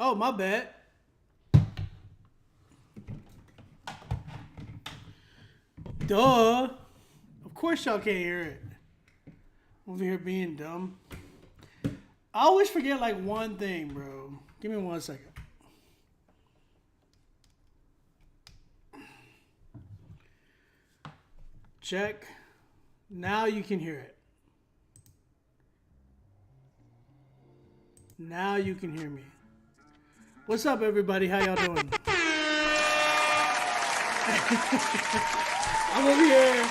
Oh, my bad. Duh. Of course y'all can't hear it. Over here being dumb. I always forget like one thing, bro. Give me 1 second. Check. Now you can hear it. Now you can hear me. What's up, everybody? How y'all doing? I'm over here.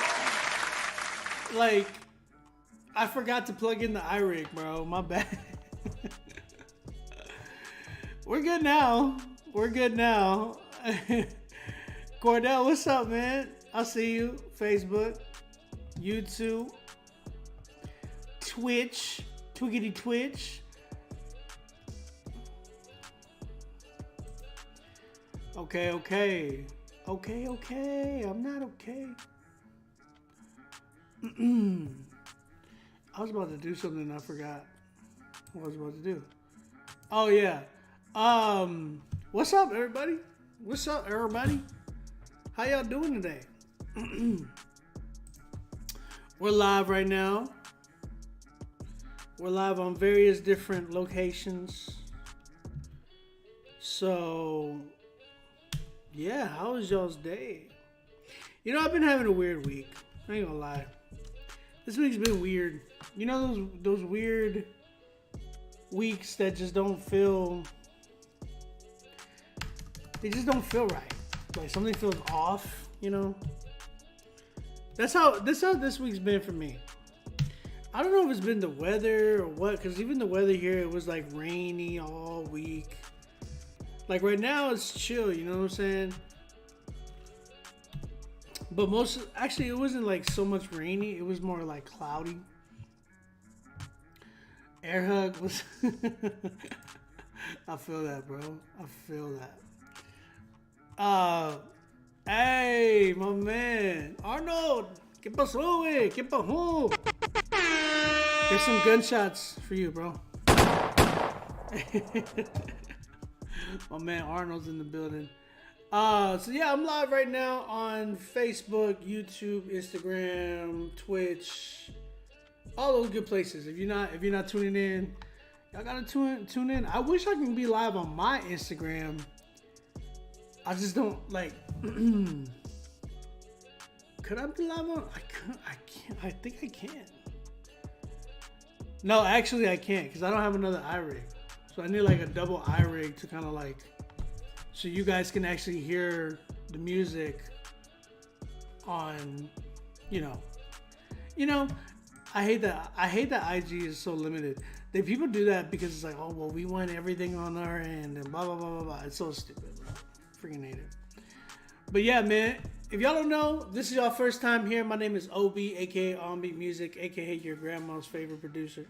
Like, I forgot to plug in the iRig, bro. My bad. We're good now. We're good now. Cordell, what's up, man? I see you. Facebook, YouTube, Twitch, Twiggity Twitch. Okay. I'm not okay. I was about to do something and I forgot what I was about to do. Oh yeah. What's up, everybody? What's up, everybody? How y'all doing today? We're live right now. We're live on various different locations. So, yeah, how was y'all's day? You know, I've been having a weird week. I ain't gonna lie. This week's been weird. You know those weird weeks that just don't feel... They just don't feel right. Like something feels off, you know? That's how this week's been for me. I don't know if it's been the weather or what, because even the weather here, it was like rainy all week. Like right now, it's chill, you know what I'm saying? But actually, it wasn't like so much rainy. It was more like cloudy. Air hug was... I feel that, bro. I feel that. Hey, my man. Arnold, ¿qué pasó, güey? ¿Qué pasó? There's some gunshots for you, bro. My man Arnold's in the building. So yeah, I'm live right now on Facebook, YouTube, Instagram, Twitch, all those good places. If you're not tuning in, y'all gotta tune in. I wish I can be live on my Instagram. I just don't like. Could I be live on? I can't. I think I can. No, actually I can't because I don't have another iRig. So I need like a double iRig to kind of like, so you guys can actually hear the music on, you know. I hate that IG is so limited. People do that because it's like, oh well, we want everything on our end and blah blah blah blah blah. It's so stupid, bro. Freaking hate it. But yeah, man, if y'all don't know, this is y'all first time here. My name is Obi, aka Onbeat Music, aka your grandma's favorite producer.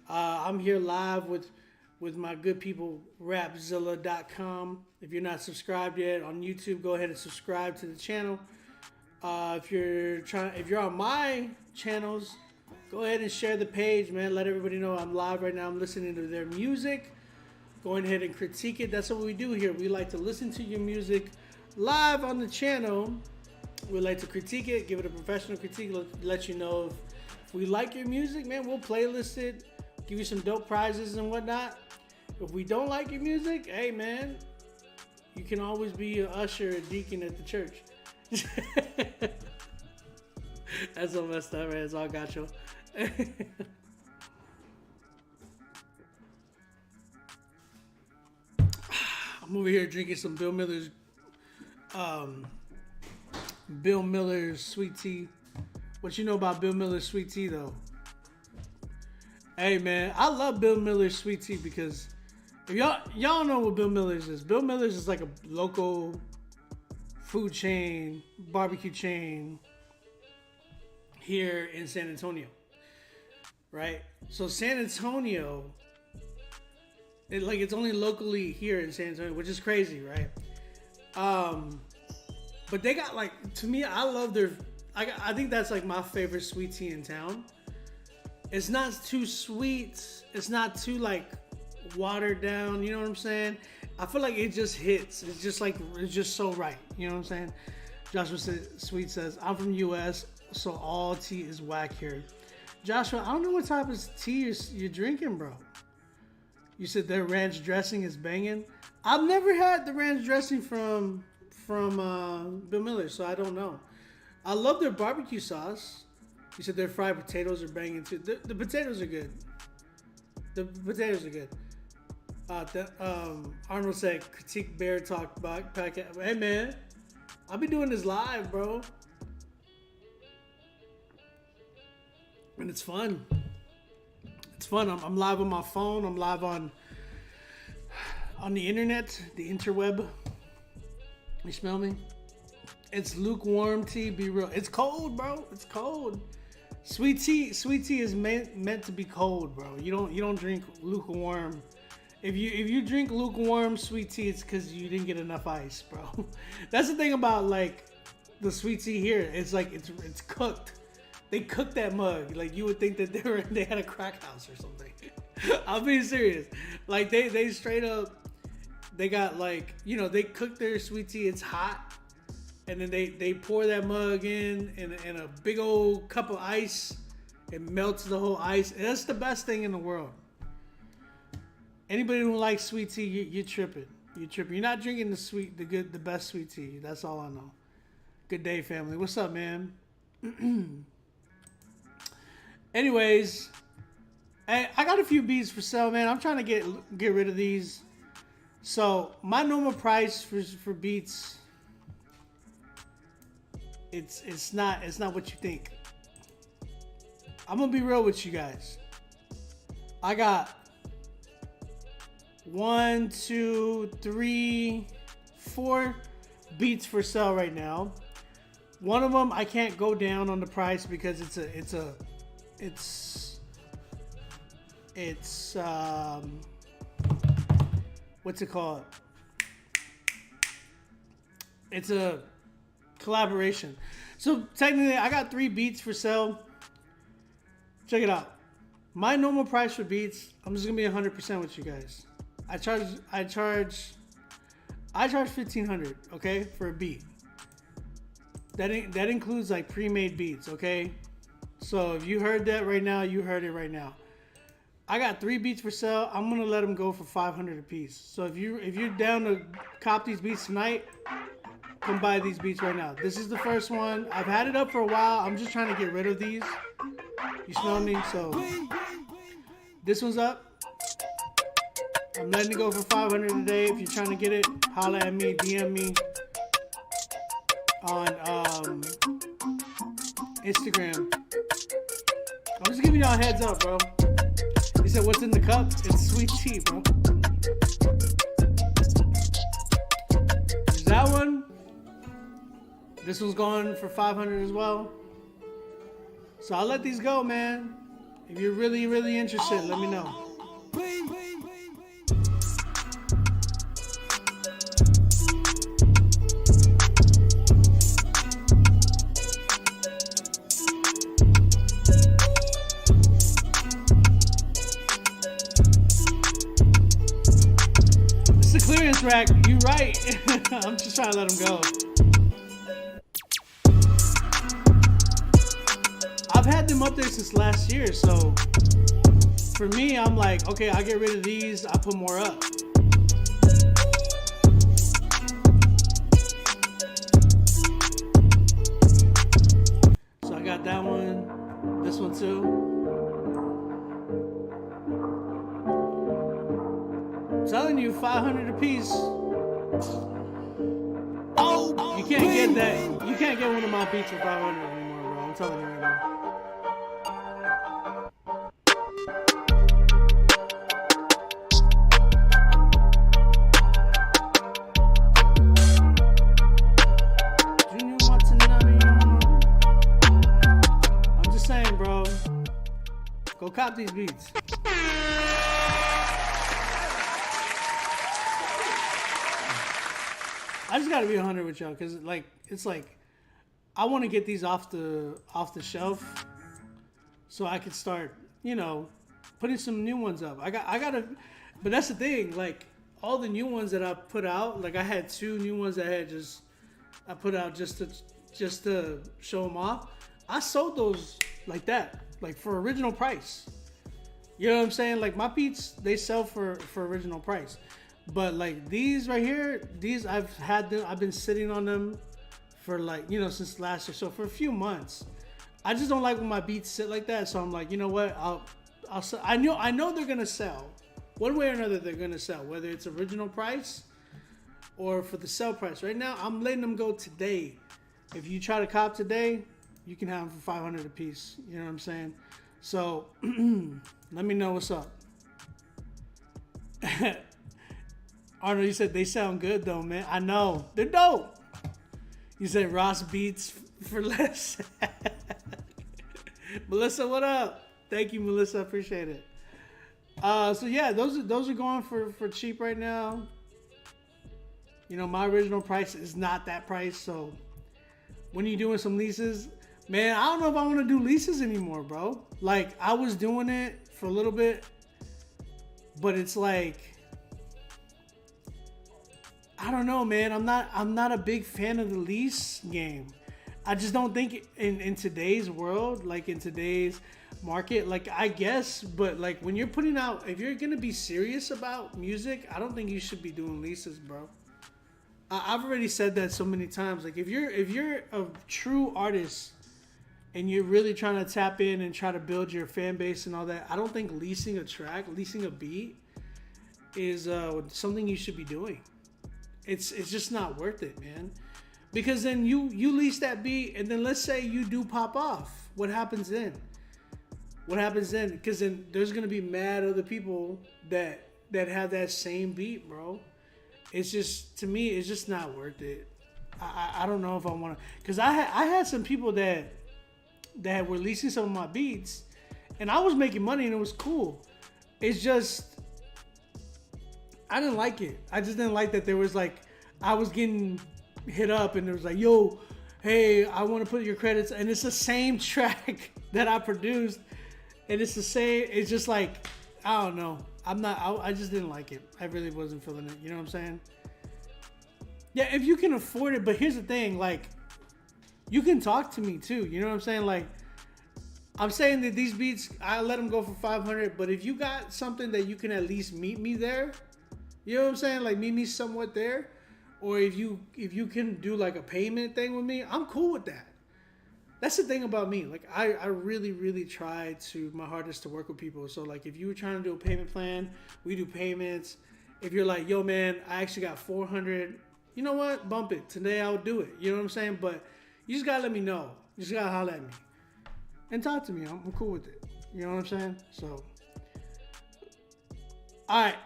I'm here live with my good people, Rapzilla.com. If you're not subscribed yet on YouTube, go ahead and subscribe to the channel. If you're on my channels, go ahead and share the page, man. Let everybody know I'm live right now. I'm listening to their music. Go ahead and critique it. That's what we do here. We like to listen to your music live on the channel. We like to critique it, give it a professional critique, let you know if we like your music, man. We'll playlist it, give you some dope prizes and whatnot. If we don't like your music, hey, man, you can always be an usher, a deacon at the church. That's so messed up, man. It's all gotcha. I'm over here drinking some Bill Miller's sweet tea. What you know about Bill Miller's sweet tea, though? Hey, man, I love Bill Miller's sweet tea because if y'all know what Bill Miller's is. Bill Miller's is like a local food chain, barbecue chain here in San Antonio, right? So San Antonio, it's only locally here in San Antonio, which is crazy, right? But they got to me, I love their. I think that's like my favorite sweet tea in town. It's not too sweet. It's not too watered down. You know what I'm saying? I feel like it just hits. It's just like it's just so right. You know what I'm saying? Joshua Sweet says, "I'm from U.S., so all tea is whack here." Joshua, I don't know what type of tea you're drinking, bro. You said their ranch dressing is banging. I've never had the ranch dressing from Bill Miller, so I don't know. I love their barbecue sauce. You said their fried potatoes are banging too. The potatoes are good. The potatoes are good. Arnold said, "Critique Bear Talk podcast." Hey man, I'll be doing this live, bro, and it's fun. It's fun. I'm live on my phone. I'm live on the internet, the interweb. You smell me? It's lukewarm tea. Be real. It's cold, bro. It's cold. Sweet tea is meant to be cold, bro. You don't drink lukewarm. If you drink lukewarm sweet tea, it's because you didn't get enough ice, bro. That's the thing about like the sweet tea here. It's like it's cooked. They cooked that mug. Like you would think that they had a crack house or something. I'm being serious. Like they straight up, they got like, you know, they cook their sweet tea. It's hot, and then they pour that mug in a big old cup of ice. It melts the whole ice. And that's the best thing in the world. Anybody who likes sweet tea, you're tripping. You're tripping. You're not drinking the best sweet tea. That's all I know. Good day, family. What's up, man? Anyways, I got a few beats for sale, man. I'm trying to get rid of these. So my normal price for beats, it's not what you think. I'm gonna be real with you guys. I got 1, 2, 3, 4 beats for sale right now. One of them I can't go down on the price because it's what's it called? It's a collaboration. So technically I got 3 beats for sale. Check it out. My normal price for beats, I'm just gonna be 100% with you guys. I charge $1,500, okay, for a beat. That includes like pre-made beats, okay? So if you heard that right now, you heard it right now. I got 3 beats for sale. I'm gonna let them go for $500 a piece. So if you're down to cop these beats tonight, come buy these beats right now. This is the first one. I've had it up for a while. I'm just trying to get rid of these. You smell me? So this one's up. I'm letting it go for $500 today. If you're trying to get it, holla at me, DM me on Instagram. I'm just giving y'all a heads up, bro. He said, "What's in the cup?" It's sweet tea, bro. There's that one. This one's going for $500 as well. So I'll let these go, man. If you're really, really interested, let me know. Clearance rack, you right. I'm just trying to let them go. I've had them up there since last year, so for me, I'm like, okay, I get rid of these, I put more up. So I got that one, this one too. Telling you, $500 a piece. Oh, you can't get that. You can't get one of my beats for $500 anymore, bro. I'm telling you right now. Junior Watanabe. I'm just saying, bro. Go cop these beats. I just gotta be 100 with y'all, cause it's like I want to get these off the shelf, so I can start, you know, putting some new ones up. I gotta. But that's the thing. Like all the new ones that I put out, like I had two new ones that I put out just to show them off. I sold those like that, like for original price. You know what I'm saying? Like my beats, they sell for original price. But like these right here, these I've been sitting on them for like since last year, so for a few months. I just don't like when my beats sit like that, so I'm like, you know what? I'll sell. I know they're gonna sell, one way or another. They're gonna sell, whether it's original price or for the sell price. Right now, I'm letting them go today. If you try to cop today, you can have them for 500 a piece. You know what I'm saying? So let me know what's up. Arnold, you said they sound good though, man. I know they're dope. You said Ross beats for less. Melissa, what up? Thank you, Melissa. Appreciate it. So yeah, those are going for cheap right now. My original price is not that price. So when you're doing some leases, man, I don't know if I want to do leases anymore, bro. Like I was doing it for a little bit, but it's like, I don't know, man. I'm not a big fan of the lease game. I just don't think in today's world, like in today's market, like I guess, but like when you're putting out, if you're gonna be serious about music, I don't think you should be doing leases, bro. I've already said that so many times. Like if you're a true artist and you're really trying to tap in and try to build your fan base and all that, I don't think leasing a track, leasing a beat is something you should be doing. It's just not worth it, man. Because then you lease that beat, and then let's say you do pop off. What happens then? Because then there's gonna be mad other people that have that same beat, bro. It's just, to me, it's just not worth it. I don't know if I want to, because I had some people that were leasing some of my beats, and I was making money and it was cool. It's just, I didn't like it. I just didn't like that there was like, I was getting hit up and it was like, yo, hey, I want to put your credits, and it's the same track that I produced, and it's the same. It's just like, I don't know. I just didn't like it. I really wasn't feeling it. You know what I'm saying? Yeah, if you can afford it, but here's the thing, like, you can talk to me too. You know what I'm saying? Like, I'm saying that these beats, I let them go for 500, but if you got something that you can at least meet me there, you know what I'm saying? Like, meet me somewhat there. Or if you can do like a payment thing with me, I'm cool with that. That's the thing about me. Like I really, really try my hardest to work with people. So like if you were trying to do a payment plan, we do payments. If you're like, yo man, I actually got 400, you know what? Bump it. Today I'll do it. You know what I'm saying? But you just gotta let me know. You just gotta holler at me. And talk to me. I'm cool with it. You know what I'm saying? So, alright.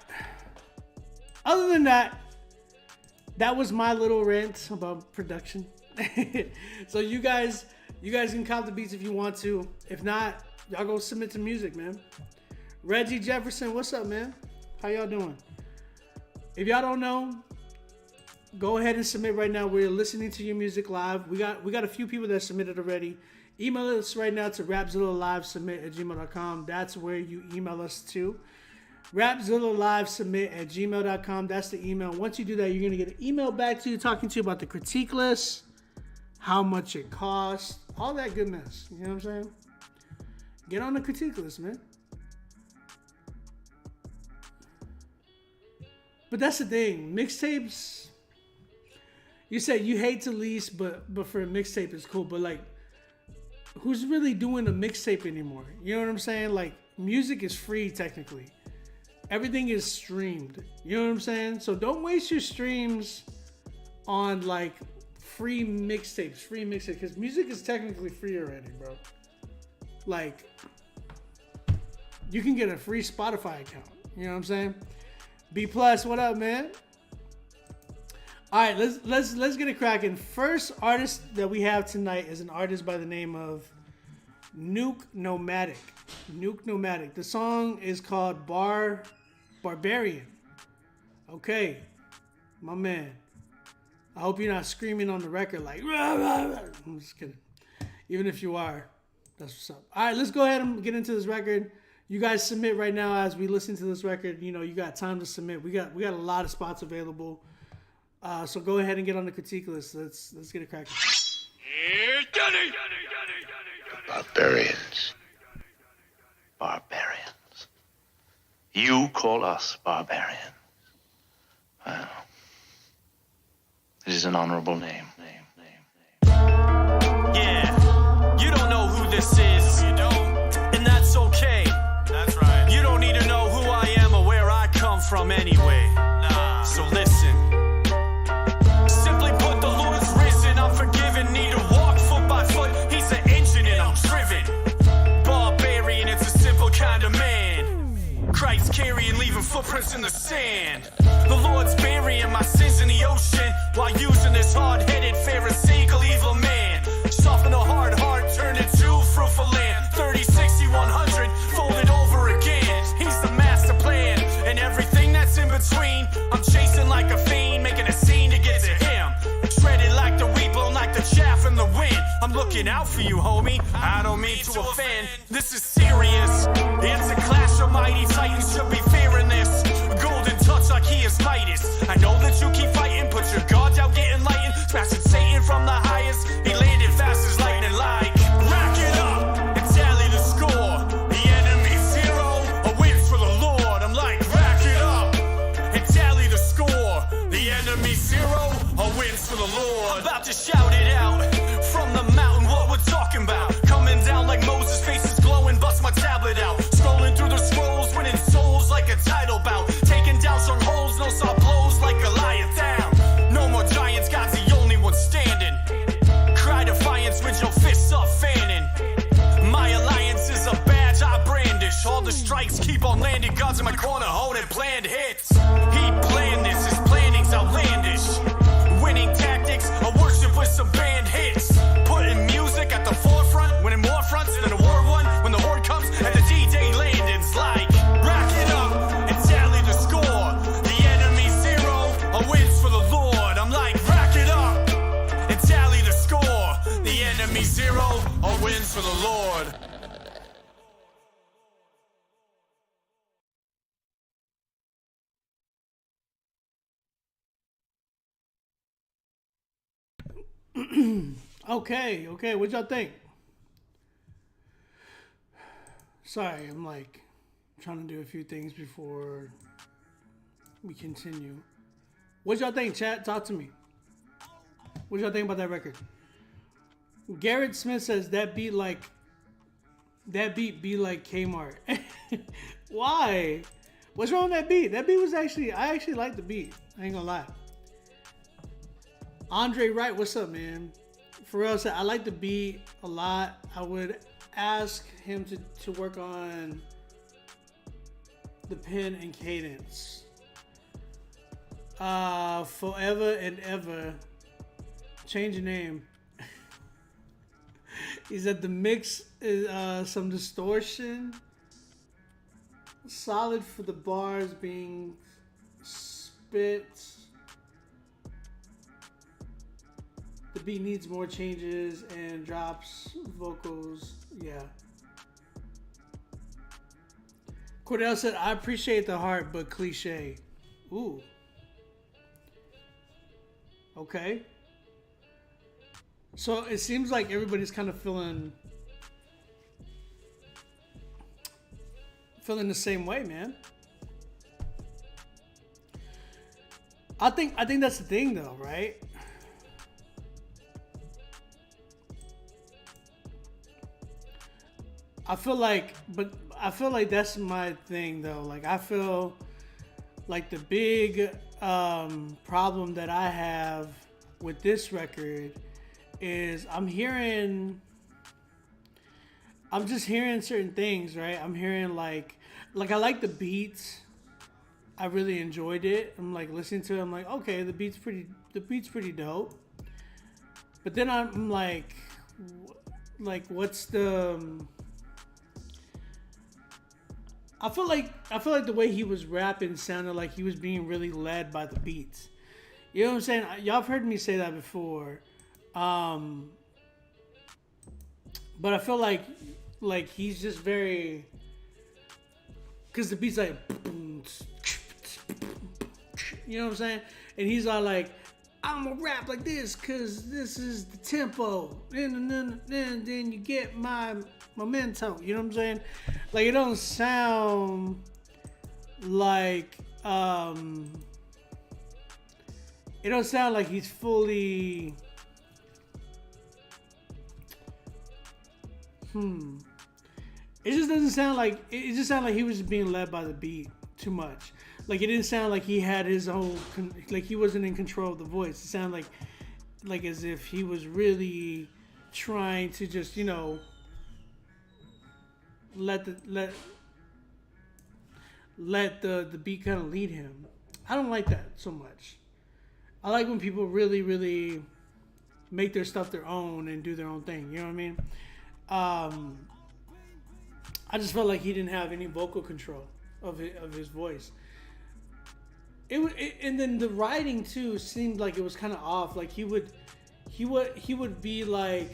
Other than that, that was my little rant about production. So you guys can cop the beats if you want to. If not, y'all go submit to music, man. Reggie Jefferson, what's up, man? How y'all doing? If y'all don't know, go ahead and submit right now. We're listening to your music live. We got a few people that submitted already. Email us right now to rapzillalivesubmit@gmail.com. That's where you email us to. rapzillalivesubmit@gmail.com. That's the email. Once you do that, you're going to get an email back to you talking to you about the critique list, how much it costs, all that goodness. You know what I'm saying? Get on the critique list, man. But that's the thing. Mixtapes, you said you hate to lease, but for a mixtape it's cool. But like, who's really doing a mixtape anymore? You know what I'm saying? Like, music is free technically. Everything is streamed. You know what I'm saying? So don't waste your streams on like free mixtapes, because music is technically free already, bro. Like, you can get a free Spotify account. You know what I'm saying? B plus, what up, man? All right, let's get it cracking. First artist that we have tonight is an artist by the name of Nuke Nomadic. Nuke Nomadic. The song is called Barbarian. Okay, my man. I hope you're not screaming on the record like, rah, rah, rah. I'm just kidding. Even if you are, that's what's up. All right, let's go ahead and get into this record. You guys submit right now as we listen to this record. You know, you got time to submit. We got a lot of spots available. So go ahead and get on the critique list. Let's get it cracking. Barbarians. Barbarians. You call us barbarians. Well, it is an honorable name. Yeah, you don't know who this is. You don't. And that's okay. That's right. You don't need to know who I am or where I come from anyway. Nah. So listen. Simply put, the Lord's risen. I'm forgiven. Need to walk foot by foot. He's an engine and I'm driven. Barbarian, it's a simple kind of man. Christ carrying, leaving footprints in the sand. The Lord's burying my sins in the ocean while using this hard-headed pharisaical evil man. Soften a hard heart, turn it to fruitful land. 30, 60, 100, fold it over again. He's the master plan, and everything that's in between. I'm chasing like a fiend, making a scene to get to him. Shredded like the wheat, blown like the chaff in the wind. I'm looking out for you, homie. I don't mean to offend. This is serious. It's a clash of mighty titans. Should be fearing this. Golden touch like he is Midas. I know that you keep fighting. Put your guards out, get enlightened. Smashing Satan from the highest. He landed fast as lightning like. Rack it up and tally the score. The enemy's zero, a win's for the Lord. I'm like, rack it up and tally the score. The enemy's zero, a win's for the Lord. I'm about to shout it out from the mountain. What we're talking about. Coming down like Moses, faces glowing. Bust my tablet out. Scrolling through the scrolls, winning souls like a title bout. Taking down strongholds, no soft blows like Goliath down. No more giants, God's the only one standing. Cry defiance with your fists up fanning. My alliance is a badge I brandish. All the strikes keep on landing. God's in my corner, holding planned hits. He planned this, his planning's outlandish. Winning tactics, a worship with some band hits. Putting music at the forefront, winning more fronts than a war one. When the horde comes and the D-Day landings, like rack it up and tally the score. The enemy's zero, a win's for the Lord. I'm like, rack it up and tally the score. The enemy's zero, a win's for the Lord. Okay, what y'all think? Sorry, I'm like trying to do a few things before we continue. What y'all think, chat? Talk to me. What y'all think about that record? Garrett Smith says that beat be like Kmart. Why? What's wrong with that beat? That beat was I actually like the beat. I ain't gonna lie. Andre Wright, what's up, man? Pharrell said, I like the beat a lot. I would ask him to work on the pen and cadence. Forever and ever. Change your name. He said the mix is some distortion. Solid for the bars being spit. The beat needs more changes and drops vocals. Yeah. Cordell said, I appreciate the heart, but cliche. Ooh. Okay. So it seems like everybody's kind of feeling the same way, man. I think that's the thing though, right? I feel like that's my thing though. Like I feel like the big problem that I have with this record is I'm just hearing certain things, right? I'm hearing like I like the beats. I really enjoyed it. I'm like listening to it. I'm like, okay, the beat's pretty dope. But then I'm like what's the? I feel like the way he was rapping sounded like he was being really led by the beats. You know what I'm saying? Y'all have heard me say that before. But I feel like he's just very because the beat's like, you know what I'm saying? And he's all like, I'm gonna rap like this because this is the tempo. And then you get my memento. You know what I'm saying? Like, it don't sound like he's fully it just doesn't sound like it just sounded like he was just being led by the beat too much. Like, it didn't sound like he had his own, like he wasn't in control of the voice. It sounded like as if he was really trying to just, you know, let the beat kind of lead him. I don't like that so much. I like when people really, really make their stuff their own and do their own thing. You know what I mean? I just felt like he didn't have any vocal control of his voice. And then the writing too seemed like it was kind of off. Like he would be like,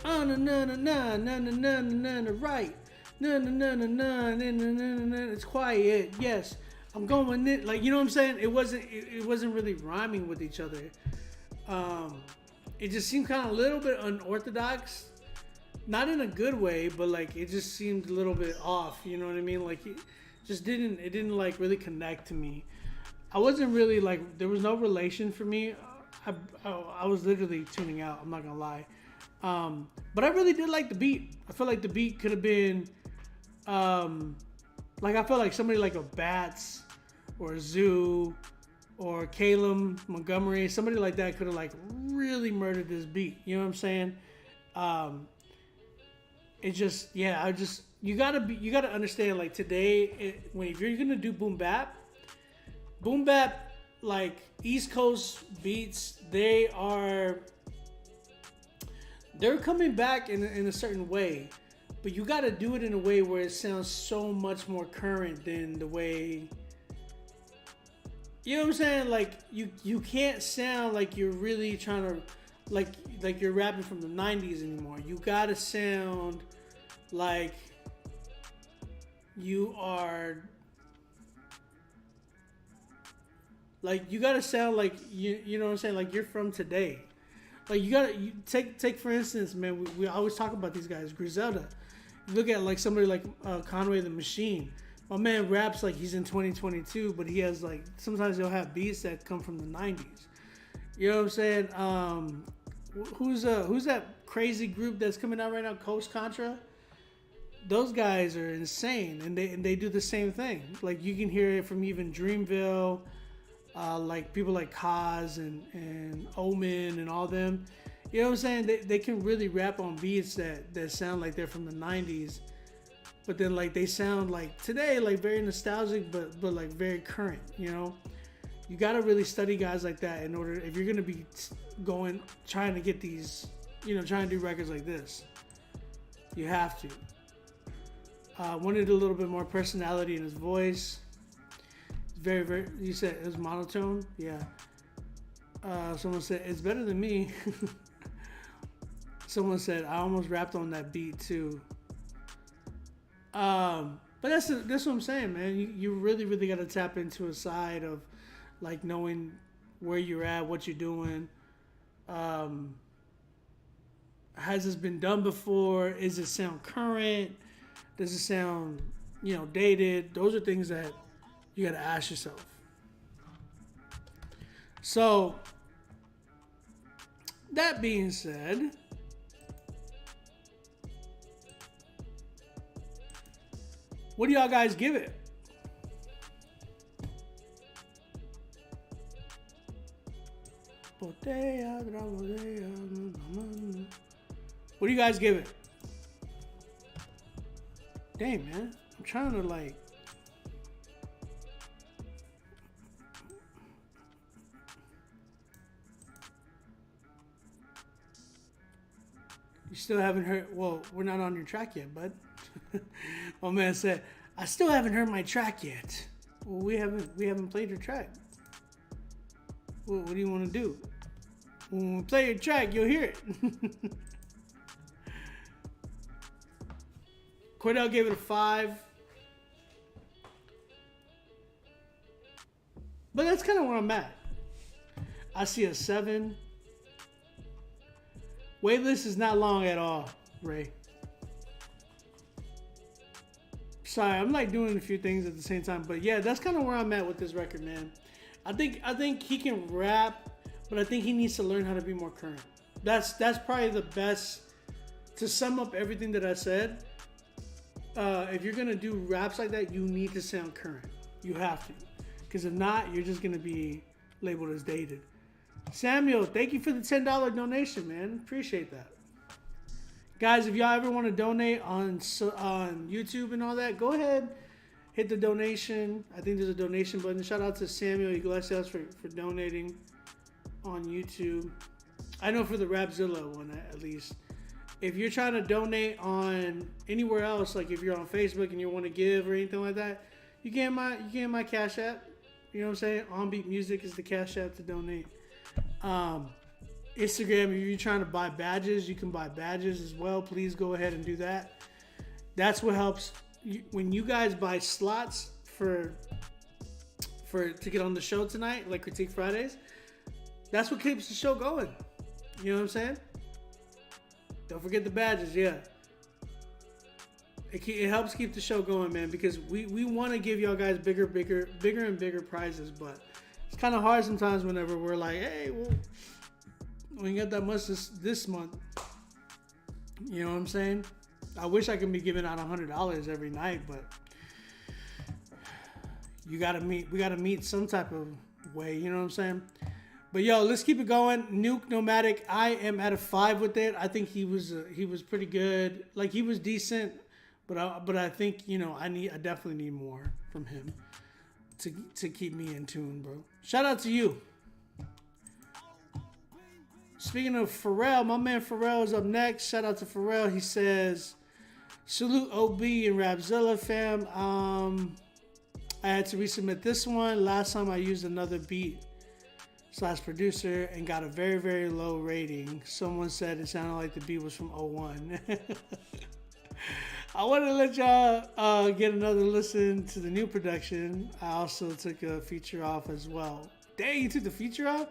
oh na na na na na na na na na right, na na na na na na na na. It's quiet. Yes, I'm going in. Like, you know what I'm saying? It wasn't really rhyming with each other. It just seemed kind of a little bit unorthodox. Not in a good way, but like it just seemed a little bit off. You know what I mean? Like it didn't like really connect to me. I wasn't really like, there was no relation for me. I was literally tuning out. I'm not gonna lie. But I really did like the beat. I felt like the beat could have been, like I felt like somebody like a Bats or a Zoo or Calum Montgomery, somebody like that could have like really murdered this beat. You know what I'm saying? It just, yeah, you gotta understand, like today, if you're gonna do boom bap, like East Coast beats, they're coming back in a certain way, but you gotta do it in a way where it sounds so much more current than the way, you know what I'm saying? Like you can't sound like you're really trying to, like you're rapping from the 90s anymore. You gotta sound like you are, like you gotta sound like you know what I'm saying, like you're from today. Like you take for instance, man, we always talk about these guys. Griselda, you look at like somebody like Conway the Machine. My man raps like he's in 2022, but he has like, sometimes he'll have beats that come from the 90s. You know what I'm saying? Who's that crazy group that's coming out right now, Coast Contra? Those guys are insane, and they do the same thing. Like you can hear it from even Dreamville, like people like Kaz and Omen and all them. You know what I'm saying? They can really rap on beats that sound like they're from the 90s, but then like they sound like today, like very nostalgic, but like very current. You know, you gotta really study guys like that in order, if you're gonna be trying to get these, you know, trying to do records like this. You have to. Wanted a little bit more personality in his voice. Very, very, you said it was monotone? Yeah. Someone said, it's better than me. Someone said, I almost rapped on that beat too. But that's what I'm saying, man. You really, really got to tap into a side of like knowing where you're at, what you're doing. Has this been done before? Is it sound current? Does it sound, you know, dated? Those are things that you got to ask yourself. So, that being said, what do y'all guys give it? What do you guys give it? Dang, man. I'm trying to like... You still haven't heard... Well, we're not on your track yet, bud. My man said, I still haven't heard my track yet. Well, we haven't played your track. Well, what do you want to do? When we play your track, you'll hear it. Cordell gave it a 5. But that's kind of where I'm at. I see a 7. Waitlist is not long at all, Ray. Sorry, I'm like doing a few things at the same time, but yeah, that's kind of where I'm at with this record, man. I think he can rap, but I think he needs to learn how to be more current. That's probably the best to sum up everything that I said. If you're gonna do raps like that, you need to sound current. You have to, because if not, you're just gonna be labeled as dated. Samuel, thank you for the $10 donation, man. Appreciate that. Guys, if y'all ever want to donate on YouTube and all that, go ahead, hit the donation. I think there's a donation button. Shout out to Samuel Iglesias for donating on YouTube. I know for the Rapzilla one, at least. If you're trying to donate on anywhere else, like if you're on Facebook and you want to give or anything like that, you get my Cash App. You know what I'm saying? OnBeat Music is the Cash App to donate. Instagram, if you're trying to buy badges, you can buy badges as well. Please go ahead and do that. That's what helps. When you guys buy slots to get on the show tonight, like Critique Fridays, that's what keeps the show going. You know what I'm saying? Don't forget the badges, yeah. It helps keep the show going, man, because we want to give y'all guys bigger and bigger prizes, but it's kind of hard sometimes whenever we're like, hey, well, we ain't got that much this month. You know what I'm saying? I wish I could be giving out $100 every night, but we gotta meet some type of way. You know what I'm saying? But yo, let's keep it going. Nuke Nomadic, I am at a 5 with it. I think he was pretty good. Like, he was decent, but I think, you know, I definitely need more from him to keep me in tune, bro. Shout out to you. Speaking of Pharrell, my man Pharrell is up next. Shout out to Pharrell. He says, salute OB and Rapzilla fam. I had to resubmit this one. Last time I used another beat/producer and got a very, very low rating. Someone said it sounded like the beat was from 01. I want to let y'all get another listen to the new production. I also took a feature off as well. Dang, you took the feature off?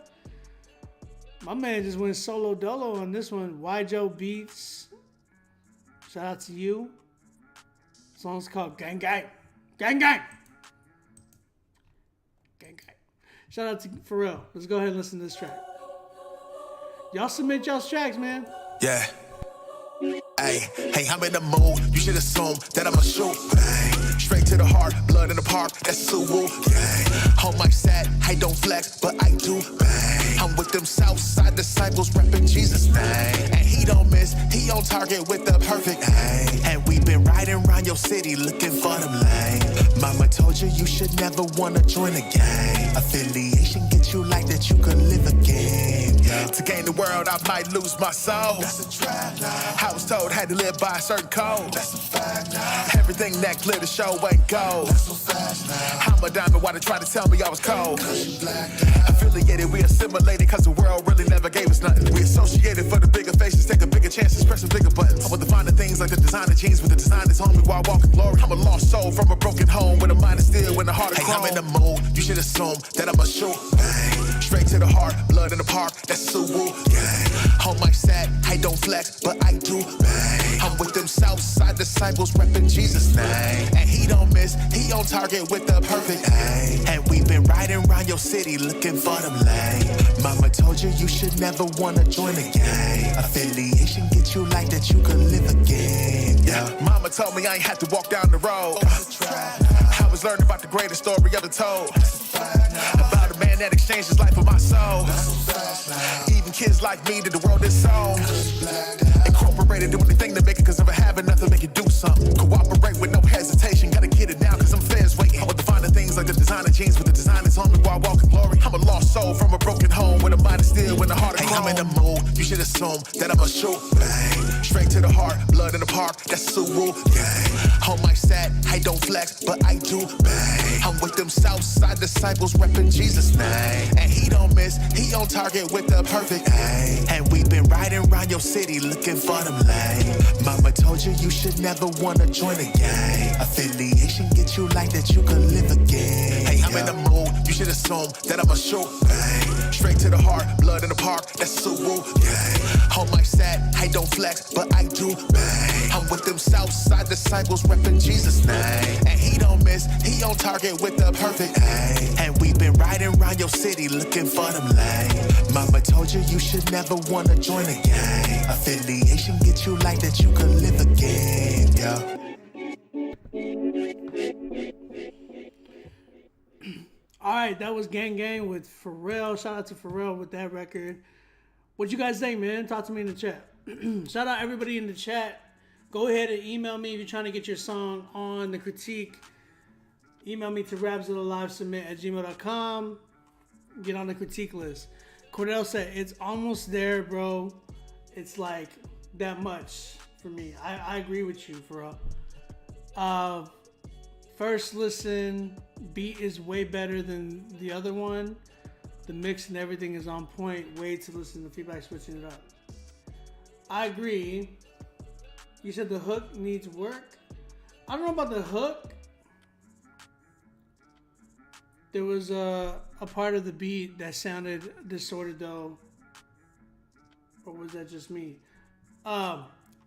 My man just went solo dolo on this one. Joe Beats. Shout out to you. The song's called Gang Gang. Gang Gang. Gang Gang. Shout out to Pharrell. Let's go ahead and listen to this track. Y'all submit y'all's tracks, man. Yeah. Hey, I'm in the mood. You should assume that I'ma shoot. Bang. Straight to the heart, blood in the park. That's Suwu. Home my set, I don't flex, but I do. Bang. I'm with them Southside disciples, repping Jesus' name. And he don't miss, he on target with the perfect aim. And we been riding around your city looking for them lane. Mama told you should never wanna join a gang. Affiliation get you like that, you could live a game. To gain the world, I might lose my soul. That's a trap now. I was told had to live by a certain code. That's a fact now. Everything that glitter show ain't gold. That's so fast now. I'm a diamond, why they try to tell me I was cold? Affiliated, we assimilated, cause the world really never gave us nothing. We associated for the bigger faces, take a bigger chances, press some bigger buttons. I want to find the things like the designer jeans with the designers on me while walking glory. I'm a lost soul from a broken home with a mind of steel and a heart of chrome. I'm in the mood, you should assume that I'ma shoot. Bang. Straight to the heart, blood in the park, that's Suwu. Home my set, I don't flex, but I do. Bang. I'm with them Southside disciples, repping Jesus' name. And he don't miss, he on target with the perfect aim. And we been riding around your city looking for them lane. Mama told you should never wanna join a gang. Affiliation get you like that, you could live a game. Yeah. Mama told me I ain't had to walk down the road. I was learning about the greatest story ever told. About a man that exchanged his life for my soul. Even kids like me that the world is sold. Incorporated, do anything to make it, cause never having nothing make you do something. Cooperate with no hesitation, gotta get it now, cause I'm feds waiting. I want to find the things like the designer jeans with the designers on me while walking glory. I'm a lost soul from a broken home with a mind of steel and a heart of chrome. I'm in the mood, you should assume that I'ma shoot. Bang. Straight to the heart, blood in the park, that's Suwu. Home my set, I don't flex, but I do. Bang. I'm with them Southside disciples, repping Jesus' name. And he don't miss, he on target with the perfect aim. And we been riding around your city looking for them lane. Mama told you should never wanna join a gang. Affiliation get you like that, you could live a game. Hey, I'm in the mood, you should assume that I'ma shoot. Bang. Straight to the heart, blood in the park, that's so woo. Yeah. On my set, I don't flex, but I do. Bang. I'm with them Southside disciples, reppin' Jesus' name. And he don't miss, he on target with the perfect aim. And we've been riding around your city looking for them lane. Mama told you you should never wanna join a gang. Affiliation get you like that, you could live again, yeah. All right, that was Gang Gang with Pharrell. Shout out to Pharrell with that record. What you guys think, man? Talk to me in the chat. Shout out everybody in the chat. Go ahead and email me if you're trying to get your song on the critique. Email me to rapzillalivesubmit@gmail.com. Get on the critique list. Cordell said, it's almost there, bro. It's like that much for me. I agree with you, Pharrell. First listen, beat is way better than the other one. The mix and everything is on point. Wait to listen to feedback, switching it up. I agree. You said the hook needs work. I don't know about the hook. There was a part of the beat that sounded distorted though. Or was that just me?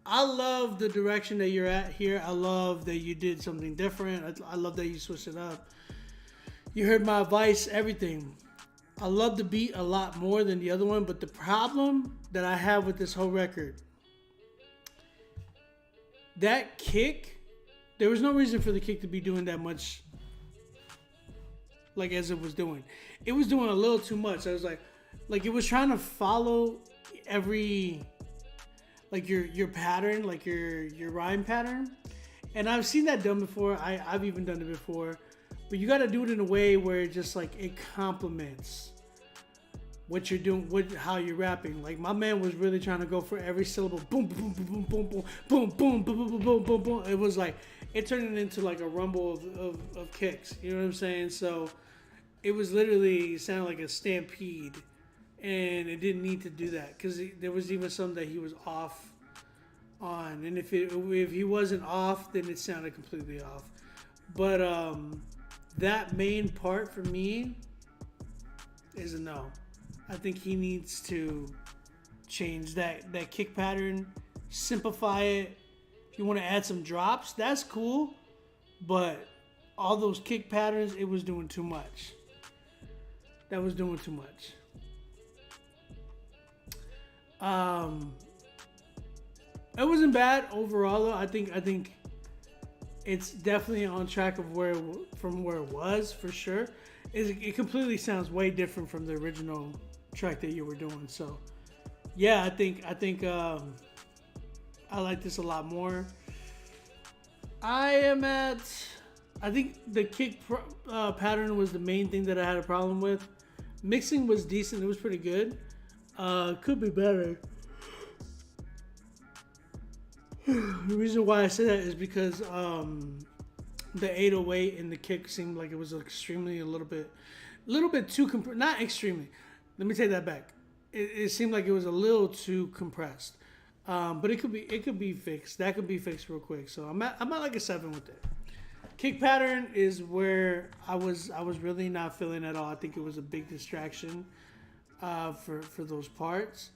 I love the direction that you're at here. I love that you did something different. I love that you switched it up. You heard my advice, everything. I love the beat a lot more than the other one, but the problem that I have with this whole record, that kick, there was no reason for the kick to be doing that much like as it was doing. It was doing a little too much. I was like it was trying to follow every like your pattern, like your rhyme pattern. And I've seen that done before. I've even done it before. But you got to do it in a way where it just like it complements what you're doing, how you're rapping. Like my man was really trying to go for every syllable. Boom, boom, boom, boom, boom, boom, boom, boom, boom, boom, boom, boom, boom. It was like it turned it into like a rumble of kicks. You know what I'm saying? So it was literally sounded like a stampede. And it didn't need to do that because there was even some that he was off on, and if he wasn't off, then it sounded completely off. But that main part for me is a no. I think he needs to change that kick pattern, simplify it. If you want to add some drops, that's cool, but all those kick patterns, it was doing too much. That was doing too much. It wasn't bad overall though. I think it's definitely on track of from where it was for sure. It completely sounds way different from the original track that you were doing. So yeah, I think I like this a lot more. I think the kick pattern was the main thing that I had a problem with. Mixing was decent. It was pretty good. Could be better. The reason why I say that is because the 808 and the kick seemed like it was extremely a little bit too not extremely. Let me take that back. It seemed like it was a little too compressed. But it could be fixed. That could be fixed real quick. So I'm at like a 7 with it. Kick pattern is where I was really not feeling at all. I think it was a big distraction for those parts.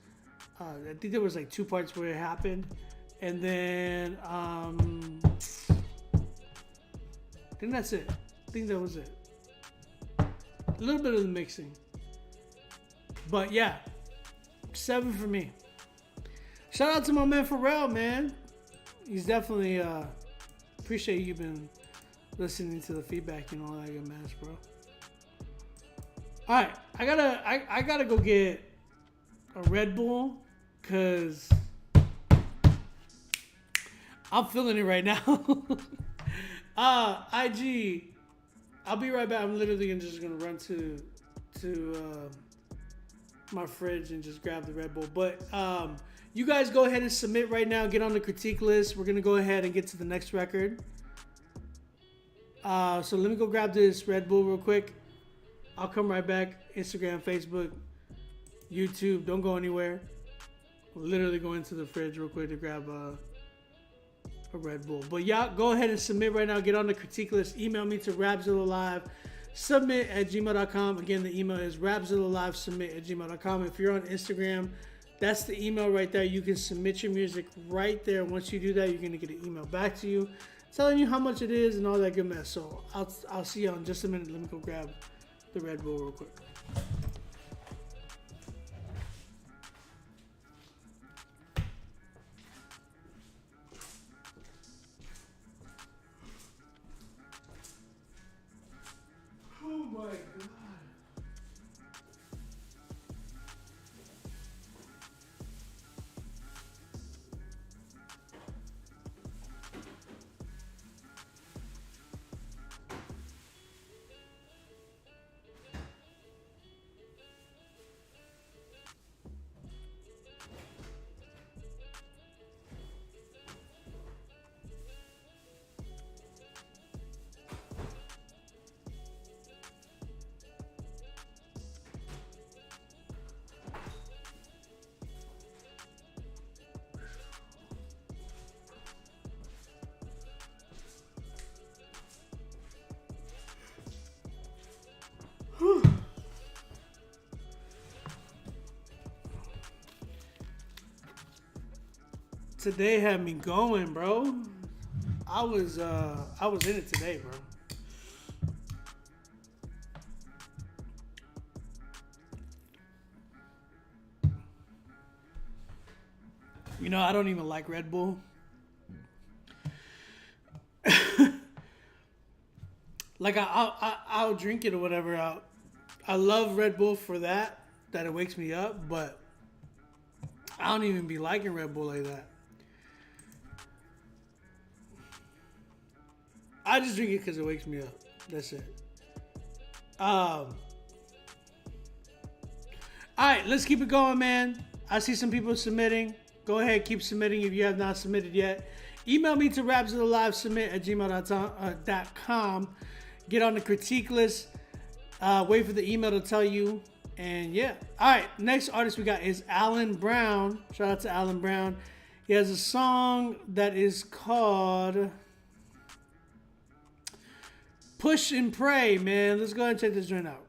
I think there was like 2 parts where it happened. And then I think that's it. I think that was it. A little bit of the mixing. But yeah, 7 for me. Shout out to my man Pharrell, man. He's definitely appreciate you been listening to the feedback and all that good mess, bro. All right, I gotta go get a Red Bull because I'm feeling it right now. IG, I'll be right back. I'm literally just gonna run to my fridge and just grab the Red Bull. But you guys go ahead and submit right now. Get on the critique list. We're gonna go ahead and get to the next record. So let me go grab this Red Bull real quick. I'll come right back. Instagram, Facebook, YouTube. Don't go anywhere. I'll literally go into the fridge real quick to grab a Red Bull. But y'all go ahead and submit right now. Get on the critique list. Email me to rapzillalive rapzillalivesubmit@gmail.com. Again, the email is rapzillalivesubmit@gmail.com. If you're on Instagram, that's the email right there. You can submit your music right there. Once you do that, you're going to get an email back to you telling you how much it is and all that good mess. So I'll see you in just a minute. Let me go grab the Red Bull real quick. Oh my God. Today had me going, bro. I was in it today, bro. You know, I don't even like Red Bull. Like I'll drink it or whatever. I love Red Bull for that it wakes me up, but I don't even be liking Red Bull like that. I just drink it because it wakes me up. That's it. All right, let's keep it going, man. I see some people submitting. Go ahead, keep submitting if you have not submitted yet. Email me to rapzillalivesubmit@gmail.com. Get on the critique list. Wait for the email to tell you. And yeah. All right, next artist we got is Alan Brown. Shout out to Alan Brown. He has a song that is called Push and Pray, man. Let's go ahead and check this joint out.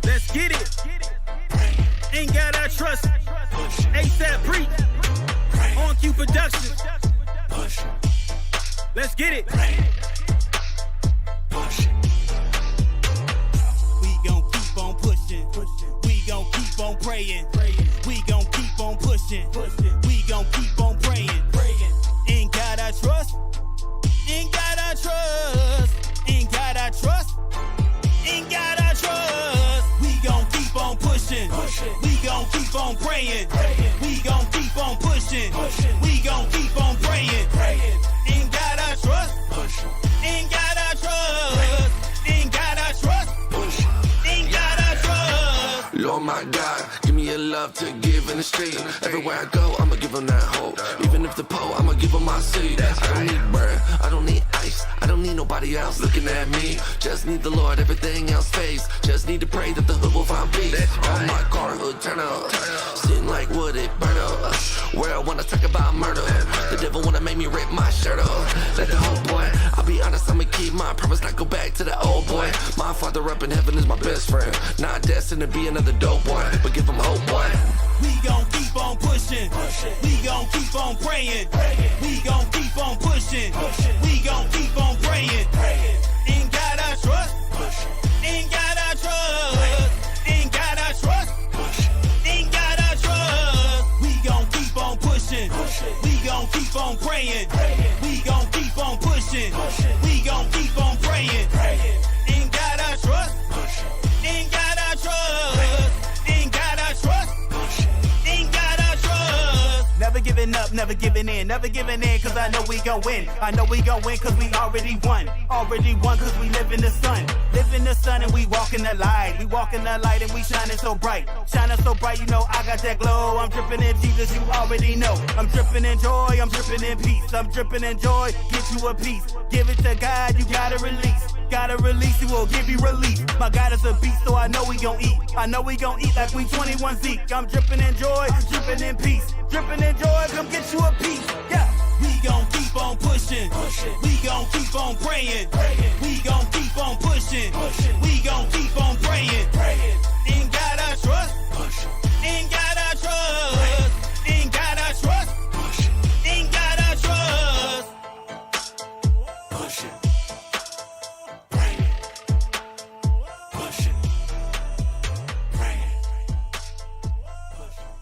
Let's get it. Ain't got our trust. ASAP Preach. On Q Productions. Let's get it. We gon' keep on pushing. We gon' keep on praying. We gon' keep on pushing. We gon' keep on praying. Ain't got our trust. Ain't got our trust. Ain't got our trust. Ain't got our trust. We gon' keep on pushing. We gon' keep on praying. We gon' keep on pushing. We gon' keep on praying. Ain't got our trust. Ain't got our trust. Ain't got our trust. Ain't got our trust. Lord my God, give me a love to give in the street. Everywhere I go, I'ma give them that hope. Even if the poor, I'ma give them my seed. I don't need bread, I don't need ice, I don't need nobody else looking at me. Just need the Lord, everything else fades. Just need to pray that the hood will find peace. On my car hood, turn up. Sitting like wood, it burn up. Where I wanna talk about murder. The devil wanna make me rip my shirt off. Let the whole boy, I'll be honest, I'ma keep my promise, not go back to the old boy. My father up in heaven is my best friend. Not destined to be another dope boy, but give him hope, boy. We gon' keep on pushing. We gon' keep on praying. We gon' keep on pushing. We gon' keep on praying. Ain't got our trust. Ain't got our trust. Ain't got our trust. Ain't got our trust. We gon' keep on pushing. We gon' keep on praying. We gon' keep on pushing. We gon' keep on praying. Ain't got our trust. Ain't got our trust. Ain't got our trust. Ain't got our trust. Never giving up, never giving in, never giving in, cause I know we gon' win. I know we gon' win cause we already won. Already won cause we live in the sun. Live in the sun and we walk in the light. We walk in the light and we shining so bright. Shining so bright, you know I got that glow. I'm dripping in Jesus, you already know. I'm dripping in joy, I'm dripping in peace. I'm dripping in joy, get you a piece. Give it to God, you gotta release. Gotta release it, will give you relief. My God is a beast, so I know we gon' eat. I know we gon' eat like we 21 Zeke. I'm dripping in joy, dripping in peace. Dripping in joy, come get you a piece. Yeah. We gon' keep on pushing. We gon' keep on praying. We gon' keep on pushing. We gon' keep on praying. In God I trust. In God I trust. In God I trust. In God I trust. Push it. Bring it. Push it. Bring it. Push it.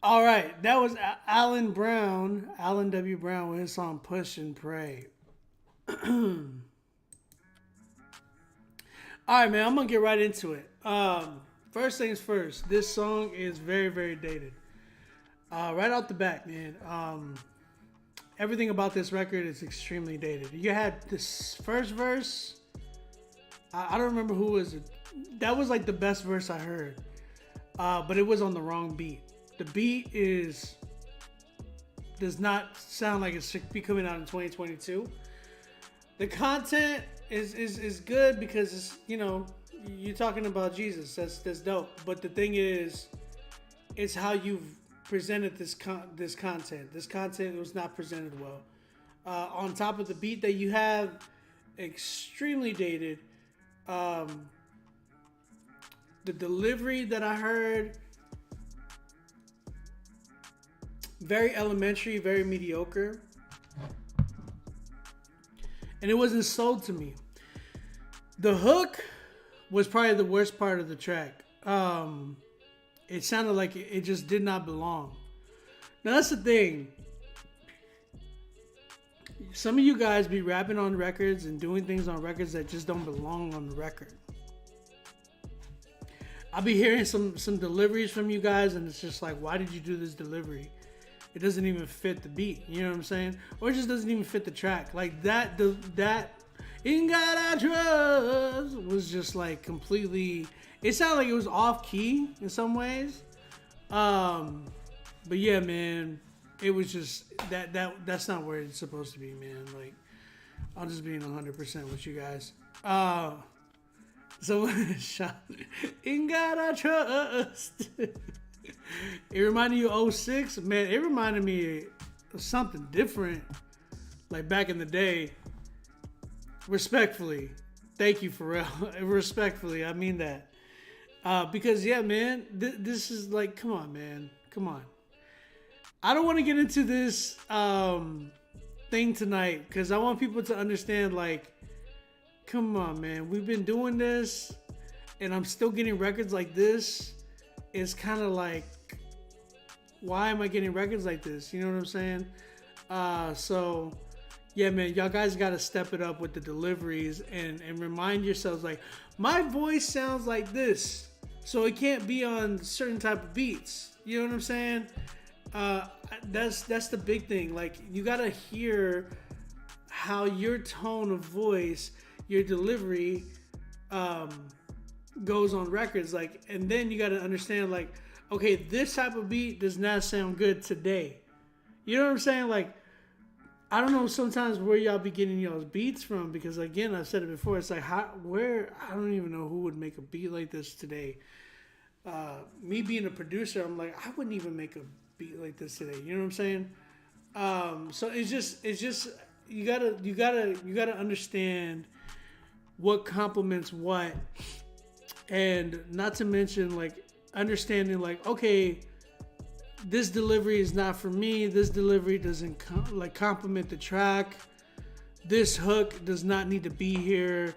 All right, that was Alan W. Brown with his song Push and Pray. All right, man, I'm going to get right into it. First things first, this song is very, very dated. Right off the bat, man, everything about this record is extremely dated. You had this first verse, I don't remember who was it. That was like the best verse I heard, but it was on the wrong beat. The beat does not sound like it should be coming out in 2022. The content is good because it's, you know, you're talking about Jesus. That's dope. But the thing is, it's how you've presented this content. This content was not presented well. On top of the beat that you have, extremely dated. The delivery that I heard, very elementary, very mediocre. And it wasn't sold to me. The hook was probably the worst part of the track. It sounded like it just did not belong. Now that's the thing. Some of you guys be rapping on records and doing things on records that just don't belong on the record. I'll be hearing some deliveries from you guys and it's just like, why did you do this delivery? It doesn't even fit the beat, you know what I'm saying? Or it just doesn't even fit the track. Like that In God I Trust was just like completely, it sounded like it was off key in some ways. But yeah, man, it was just that's not where it's supposed to be, man. Like, I'm just being 100% with you guys. So In God I Trust. It reminded you of 06? Man, it reminded me of something different. Like back in the day. Respectfully. Thank you, Pharrell. Respectfully, I mean that. Because, yeah, man, this is like, come on, man. Come on. I don't want to get into this thing tonight because I want people to understand, like, come on, man. We've been doing this and I'm still getting records like this. It's kind of like, why am I getting records like this? You know what I'm saying? So, yeah, man, y'all guys got to step it up with the deliveries and remind yourselves, like, my voice sounds like this, so it can't be on certain type of beats. You know what I'm saying? That's the big thing. Like, you got to hear how your tone of voice, your delivery, goes on records, like, and then you got to understand, like, okay, this type of beat does not sound good today. You know what I'm saying? Like, I don't know sometimes where y'all be getting y'all's beats from, because again, I've said it before, it's like, I don't even know who would make a beat like this today. Me being a producer, I'm like, I wouldn't even make a beat like this today. You know what I'm saying? So it's just you gotta understand what complements what. And not to mention, like, understanding, like, okay, this delivery is not for me. This delivery doesn't complement the track. This hook does not need to be here.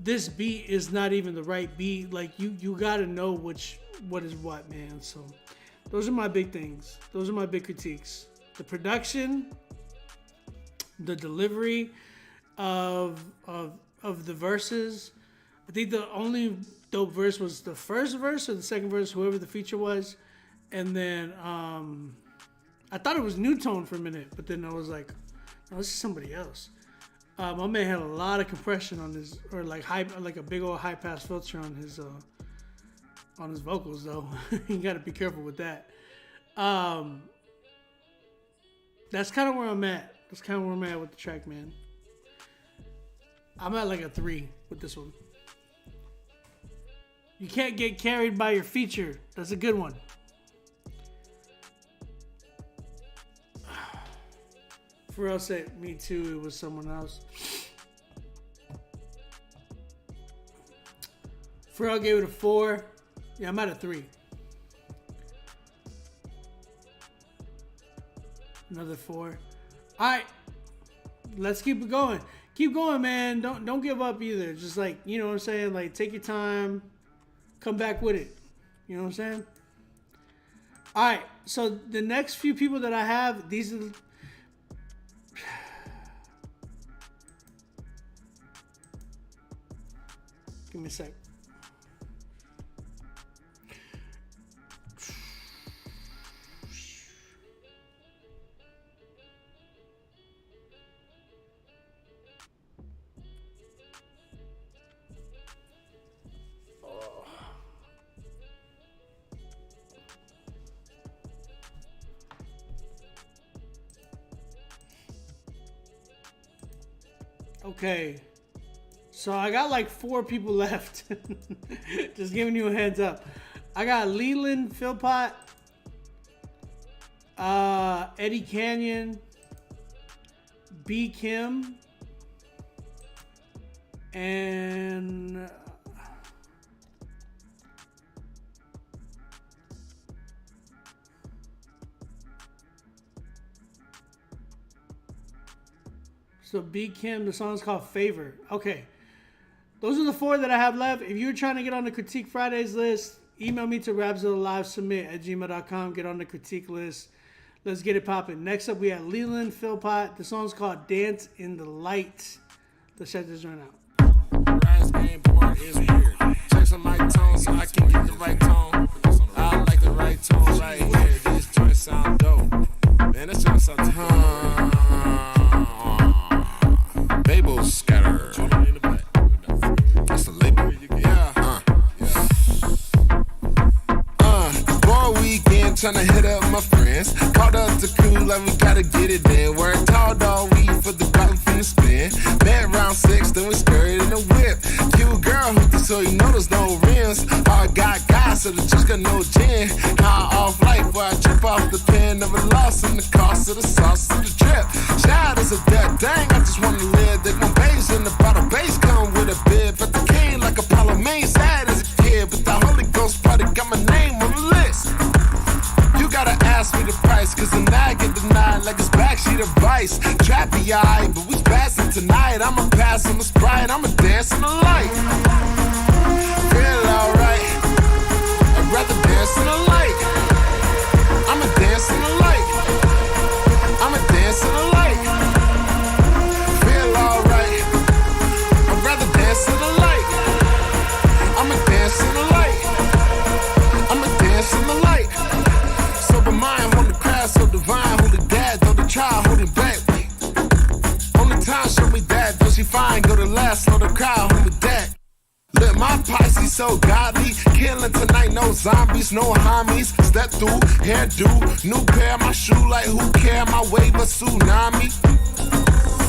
This beat is not even the right beat. Like, you got to know what is what, man. So those are my big things. Those are my big critiques. The production, the delivery of the verses. I think the only dope verse was the first verse or the second verse, whoever the feature was. And then I thought it was New Tone for a minute, but then I was like, no, this is somebody else. My man had a lot of compression on his, or like a big old high pass filter on his vocals though. You got to be careful with that. That's kind of where I'm at. That's kind of where I'm at with the track, man. I'm at like a 3 with this one. You can't get carried by your feature. That's a good one. Pharrell said, me too, it was someone else. Pharrell gave it a 4. Yeah, I'm at a 3. Another 4. All right, let's keep it going. Keep going, man. Don't give up either. Just like, you know what I'm saying? Like, take your time. Come back with it. You know what I'm saying? All right, so the next few people that I have, these are... Give me a sec. Okay, so I got like 4 people left. Just giving you a heads up. I got Leland Philpott, Eddie Canyon, B. Kim, and so B. Kim, the song's called Favor. Okay. Those are the 4 that I have left. If you're trying to get on the Critique Fridays list, email me to rapzillalivesubmit@gmail.com. Get on the critique list. Let's get it popping. Next up, we have Leland Philpott. The song's called Dance in the Light. Let's check this right out. Rise game part is weird. Check some mic tone so I can get the right tone. I like the right tone right here. This joint sound dope. Man, this joint sound Babel scatter. That's the label. Boy, weekend tryna hit up my friends. Called up the crew like we gotta get it in. Worked hard all week for the bottom from the spin. Met round 6, then we skirted in a whip. Cute girl hooked so you know there's no rims. I got guys, so the just got no gin. High off life, where I trip off the pen. Never lost in the cost of the sauce of the trip. Child is a dead dang, I just wanna live. They want bass in the bottle, bass come with a bid. But the king like Apollo Main, sad as a kid. But the Holy Ghost party got my name on the list. You gotta ask me the price, cause the night get denied like it's backseat advice. Trappy eye, but we passing tonight. I'ma pass on the Sprite, I'ma dance in the light. Feel alright, I'd rather dance in the light. I'ma dance in the light. I'ma dance in the light. Feel alright, I'd rather dance in the light. I'ma dance in the light. I'ma dance in the light. Sober mind, hold the crowd so divine. Hold the dad, though the child holding back. Only time show me that, though she fine. Go to last, slow the crowd, hold the dad. Look, my posse so godly. Killing tonight, no zombies, no homies. Step through, hairdo, new pair, my shoe like who care? My wave a tsunami.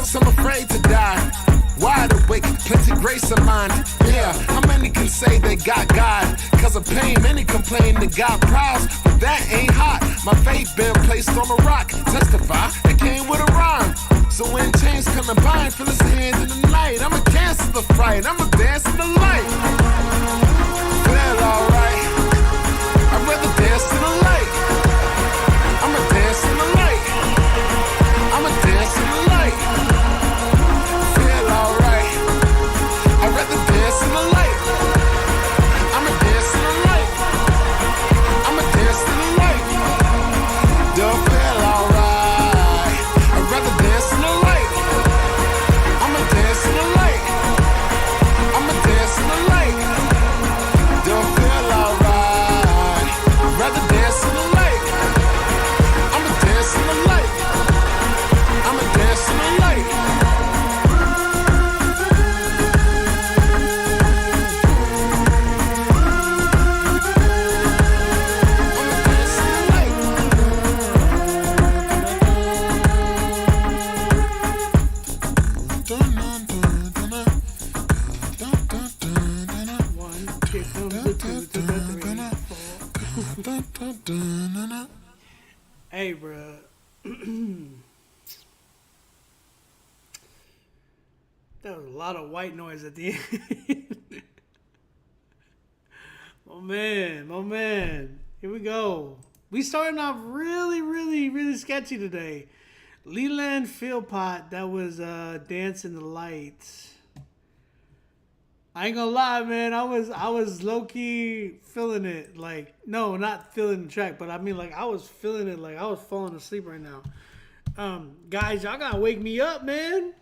Some afraid to die. Wide awake, plenty grace of mine. Yeah, how many can say they got God? Cause of pain, many complain they got prize. But that ain't hot. My faith been placed on a rock. Testify, it came with a rhyme. So when chains come and bind, feel his hand in the night. I'ma cancel the fright, I'ma dance in the light. Feel alright, I'd rather dance in the light. I'ma dance in the light. I'ma dance in the light. Feel alright, I'd rather dance in the light. I'ma dance in the light. I'ma dance in the light. Don't feel alright, I'd rather dance in the light. I'ma dance in the light. I'ma dance in the light. Don't feel alright. Dun, dun, dun, dun, dun. Hey, bro. That was a lot of white noise at the end. Oh man. Here we go. We starting off really sketchy today. Leland Philpott, that was Dance in the Lights. I ain't gonna lie, man. I was low-key feeling it. Like, no, not feeling the track, but I mean, like, I was feeling it. Like, I was falling asleep right now. Guys, y'all gotta wake me up, man.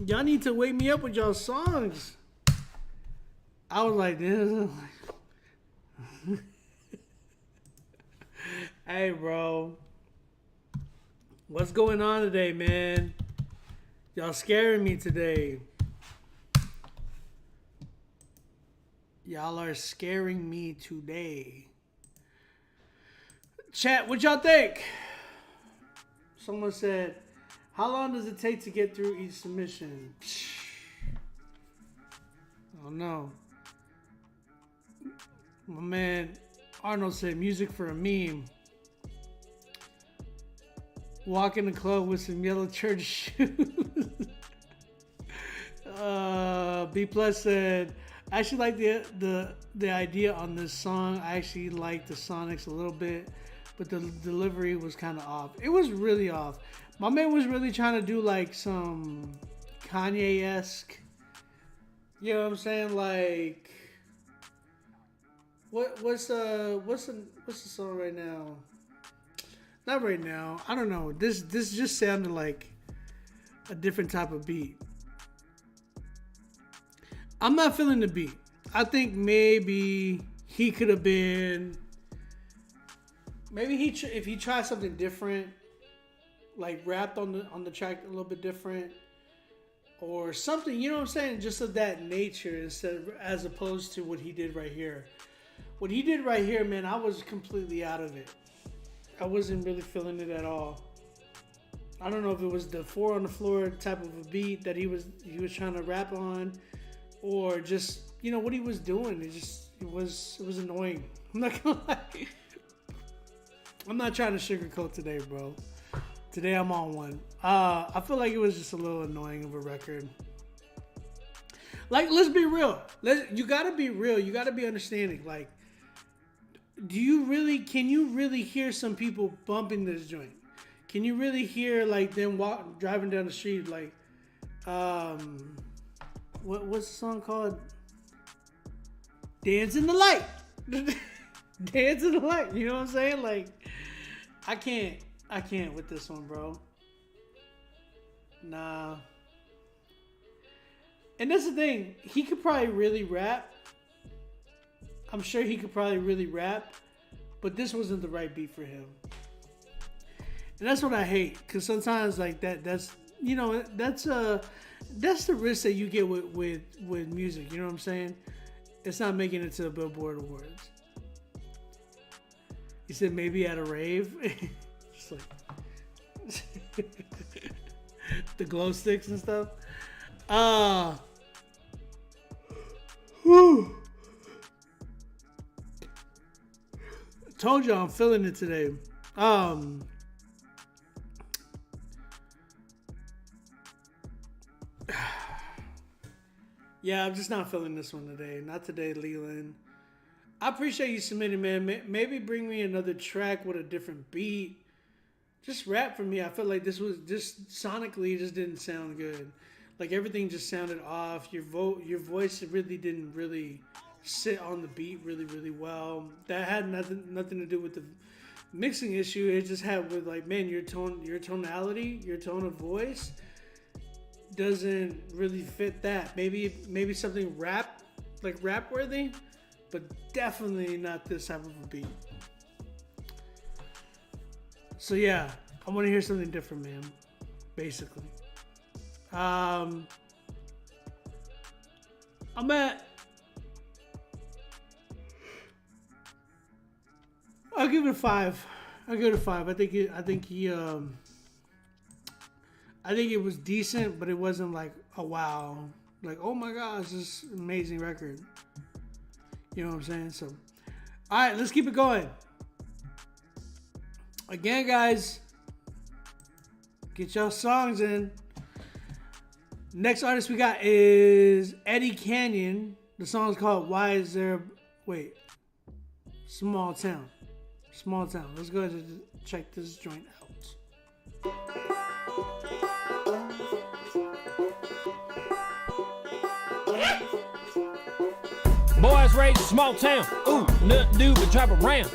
Y'all need to wake me up with y'all songs. I was like, this. Hey, bro. What's going on today, man? Y'all scaring me today. Y'all are scaring me today. Chat, what y'all think? Someone said, how long does it take to get through each submission? I don't know. My man Arnold said, music for a meme. Walk in the club with some yellow church shoes. B Plus said, I actually like the idea on this song. I actually like the Sonics a little bit, but the delivery was kind of off. It was really off. My man was really trying to do like some Kanye-esque. You know what I'm saying? Like, what's the song right now? Not right now. I don't know. This just sounded like a different type of beat. I'm not feeling the beat. I think maybe he could have been. Maybe if he tried something different, like rapped on the track a little bit different, or something. You know what I'm saying? Just of that nature, as opposed to what he did right here. What he did right here, man, I was completely out of it. I wasn't really feeling it at all. I don't know if it was the 4 on the floor type of a beat that he was trying to rap on, or just, you know, what he was doing. It was annoying. I'm not gonna lie. I'm not trying to sugarcoat today, bro. Today I'm on one. I feel like it was just a little annoying of a record. Like, let's be real. You gotta be real. You gotta be understanding. Like, can you really hear some people bumping this joint? Can you really hear like them driving down the street? Like, what's the song called? Dance in the Light. Dance in the Light. You know what I'm saying? Like, I can't with this one, bro. Nah. And that's the thing. He could probably really rap. I'm sure he could probably really rap, but this wasn't the right beat for him. And that's what I hate, because sometimes like that's you know, that's the risk that you get with music. You know what I'm saying? It's not making it to the Billboard Awards. He said maybe at a rave. Just like the glow sticks and stuff. Whew. Told you I'm feeling it today. Yeah, I'm just not feeling this one today. Not today, Leland. I appreciate you submitting, man. Maybe bring me another track with a different beat. Just rap for me. I feel like this was just sonically, it just didn't sound good. Like, everything just sounded off. Your voice really didn't really sit on the beat really well. That had nothing to do with the mixing issue. It just had with like, man, your tonality, your tone of voice doesn't really fit that. Maybe something rap worthy, but definitely not this type of a beat. So yeah, I want to hear something different, man. Basically, I'm at. I'll give it a 5. I think it was decent, but it wasn't like a wow. Like, oh my gosh, this is an amazing record. You know what I'm saying? So, all right, let's keep it going. Again, guys, get your songs in. Next artist we got is Eddie Canyon. The song is called Why Is There... Wait. Small Town. Small Town. Let's go ahead and check this joint out. Boys raised in small town, ooh, nothing do but drive around,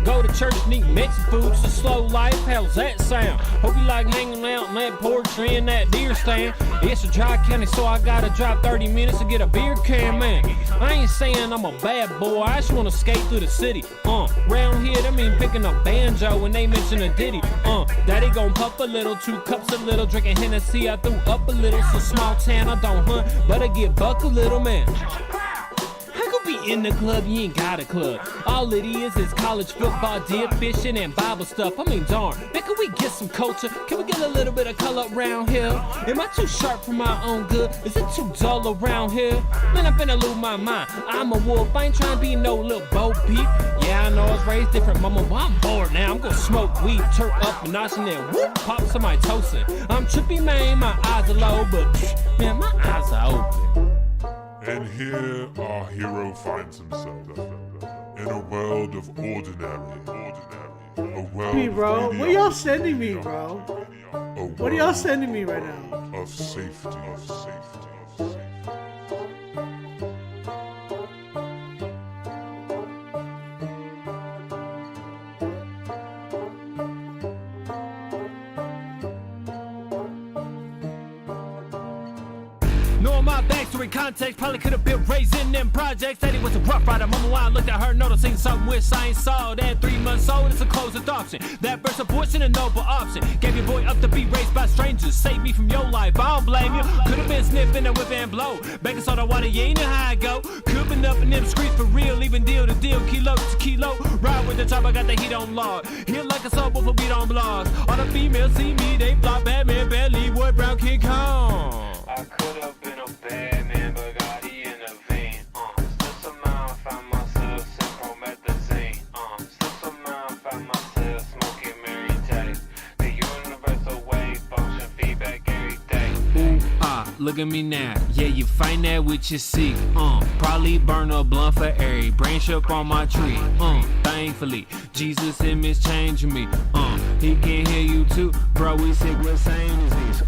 go to church and eat Mexican food, it's a slow life, how's that sound? Hope you like hanging out on that porch or in that deer stand. It's a dry county, so I gotta drive 30 minutes to get a beer can, man. I ain't saying I'm a bad boy, I just wanna skate through the city, round here, that mean picking a banjo when they mention a ditty, daddy gon' puff a little, 2 cups a little, drinking Hennessy, I threw up a little, so small town, I don't hunt, but I get buck a little, man. Be in the club, you ain't got a club. All it is college football, deer fishing, and Bible stuff. I mean, darn, man, can we get some culture? Can we get a little bit of color around here? Am I too sharp for my own good? Is it too dull around here? Man, I'm finna lose my mind. I'm a wolf, I ain't trying to be no little Bo Peep. Yeah, I know I was raised different, mama, but I'm bored now. I'm gonna smoke weed, turn up a notch, and then whoop, pop somebody toasting. I'm trippy, man, my eyes are low, but man, my eyes are open. And here our hero finds himself in a world of ordinary. A world Hey, bro, of what y'all sending me, bro? What are y'all sending me right now? Of safety. Knowing my backstory context, probably could have been raised in them projects. Daddy was a rough rider, mama when I looked at her, noticing something which I ain't saw. That 3 months old, it's a closed adoption. That birth's abortion, a noble option. Gave your boy up to be raised by strangers. Saved me from your life, I don't blame you. Could have been sniffing and whip and blow. Baking soda water, you ain't know how I go. Could been up in them streets for real, even deal to deal, kilo to kilo. Ride with the top, I got the heat on log. Here like a soul, but we on blogs. All the females see me, they flop Batman, Bentley, Wood, Brown, King Kong. I could have been a bad man, but God, he intervened. Still somehow I found myself sipping promethazine. Still somehow I found myself smoking Mary J. The universal wave function feedback every day. Ooh, look at me now. Yeah, you find that with your seek. Probably burn a blunt for every branch up on my tree. Thankfully, Jesus him is changing me. He can hear you too, bro. We sick with same disease.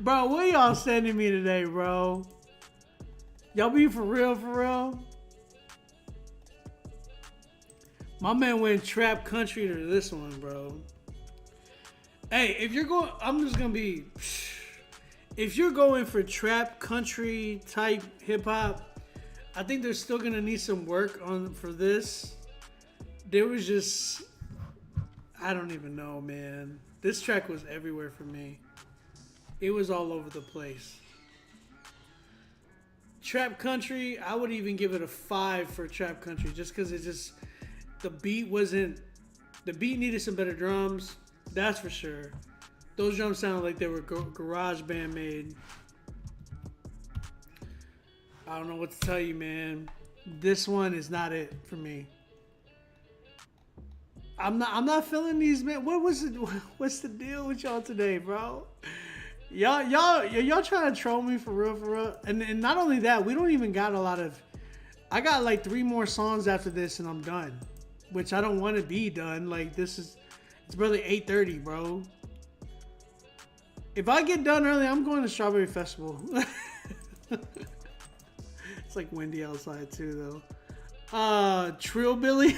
Bro, what y'all sending me today, bro? Y'all be for real, for real? My man went trap country to this one, bro. Hey, if you're going, I'm just gonna be, if you're going for trap country type hip hop, I think they're still gonna need some work on for this. There was just, I don't even know, man. This track was everywhere for me. It was all over the place. Trap country, I would even give it a 5 for trap country, just because it just, the beat needed some better drums, that's for sure. Those drums sounded like they were garage band made. I don't know what to tell you, man. This one is not it for me. I'm not feeling these, man. What's the deal with y'all today, bro? Y'all trying to troll me for real. And not only that, we don't even got a lot of, I got like 3 more songs after this and I'm done. Which I don't want to be done. Like it's barely 8:30, bro. If I get done early, I'm going to Strawberry Festival. It's like windy outside too, though. Trill Billy.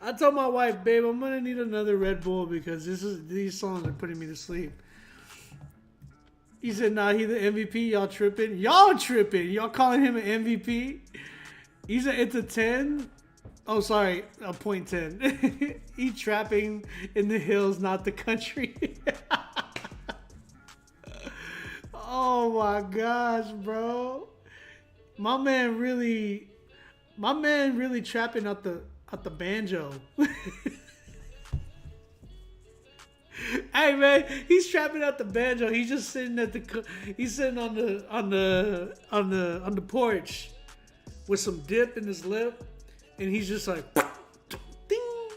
I I told my wife, babe, I'm gonna need another Red Bull because these songs are putting me to sleep. He said, nah, he the MVP. Y'all tripping. Y'all tripping. Y'all calling him an MVP? He said it's a 10. Oh, sorry, a .10. He trapping in the hills, not the country. Oh my gosh, bro. My man really trapping out the banjo. Hey man, he's trapping out the banjo. He's just sitting on the porch with some dip in his lip, and he's just like, ding.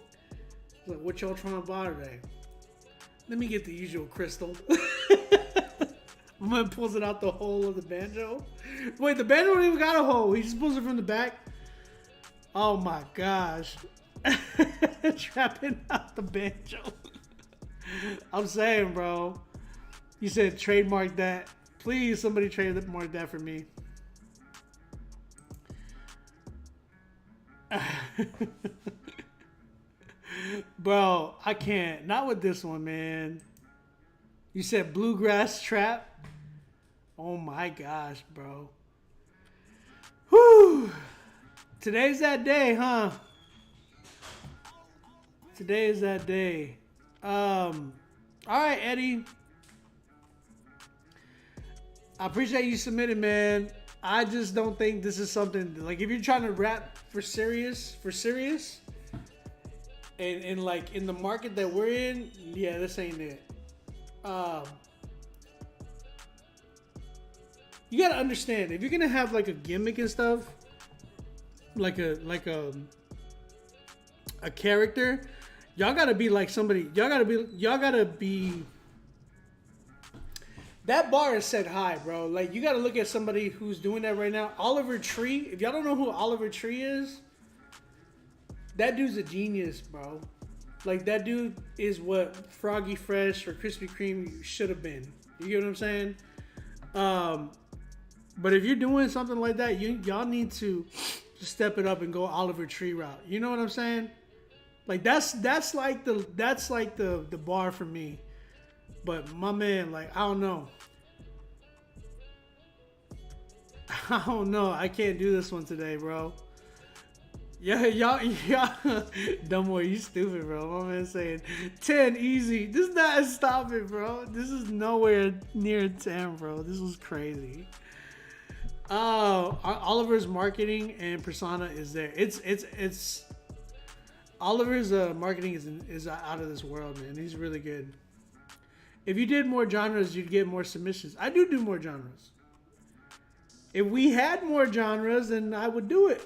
Like, what y'all trying to buy today? Let me get the usual crystal. Man pulls it out the hole of the banjo. Wait, the banjo don't even got a hole. He just pulls it from the back. Oh my gosh. Trapping out the banjo. I'm saying, bro. You said trademark that. Please, somebody trademark that for me. Bro, I can't. Not with this one, man. You said bluegrass trap? Oh my gosh, bro. Whew. Today's that day, huh? Today is that day. All right, Eddie. I appreciate you submitting, man. I just don't think this is something like if you're trying to rap for serious, and like in the market that we're in, yeah, this ain't it. You gotta understand if you're gonna have like a gimmick and stuff, like a character. Y'all gotta be like somebody. Y'all gotta be. That bar is set high, bro. Like, you gotta look at somebody who's doing that right now. Oliver Tree. If y'all don't know who Oliver Tree is, that dude's a genius, bro. Like, that dude is what Froggy Fresh or Krispy Kreme should have been. You get what I'm saying? But if you're doing something like that, y'all need to step it up and go Oliver Tree route. You know what I'm saying? Like that's like the bar for me. But my man, like, I don't know. I can't do this one today, bro. Yeah, y'all, dumb boy, you stupid, bro. My man saying 10 easy. This is not stop it, bro. This is nowhere near 10, bro. This was crazy. Oliver's marketing and persona is there. It's Oliver's marketing is out of this world, man. He's really good. If you did more genres, you'd get more submissions. I do more genres. If we had more genres, then I would do it.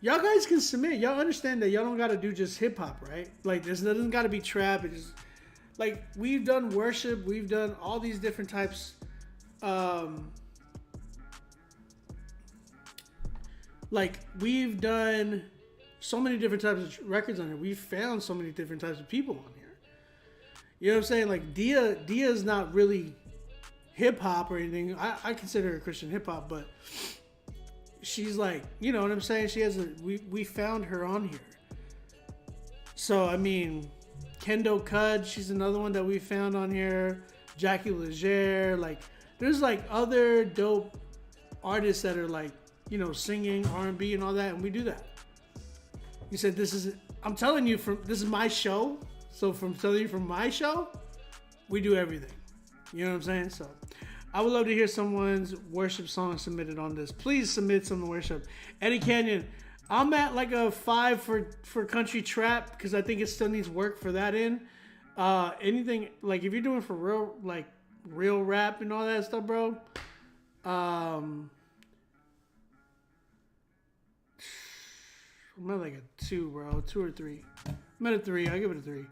Y'all guys can submit. Y'all understand that y'all don't got to do just hip hop, right? Like, this doesn't got to be trap. It just, like, we've done worship. We've done all these different types. Like, we've done so many different types of records on here. We've found so many different types of people on here. You know what I'm saying? Like, Dia is not really hip hop or anything. I consider her Christian hip hop, but she's like, you know what I'm saying? She has we found her on here. So, I mean, Kendo Cud, she's another one that we found on here. Jackie Leger, like, there's like other dope artists that are like, you know, singing R&B and all that, and we do that. You said I'm telling you, this is my show. So from telling you from my show, we do everything. You know what I'm saying? So I would love to hear someone's worship song submitted on this. Please submit some worship. Eddie Canyon, I'm at like a 5 for country trap because I think it still needs work for that end. Anything like if you're doing for real rap and all that stuff, bro. I'm at like a 2, bro. 2 or 3. I'm at a 3. I'll give it a 3.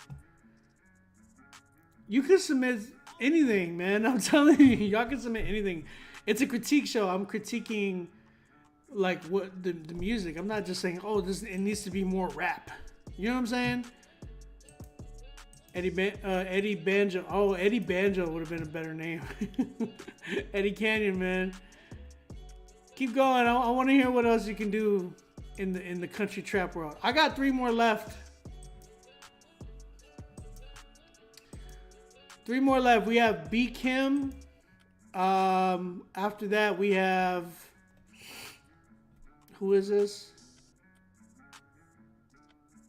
You can submit anything, man. I'm telling you, y'all can submit anything. It's a critique show. I'm critiquing like what the music. I'm not just saying, oh, it needs to be more rap. You know what I'm saying? Eddie Banjo. Oh, Eddie Banjo would have been a better name. Eddie Canyon, man. Keep going. I want to hear what else you can do in the country trap world. I got 3 more left. 3 more left. We have B Kim. After that, we have. Who is this?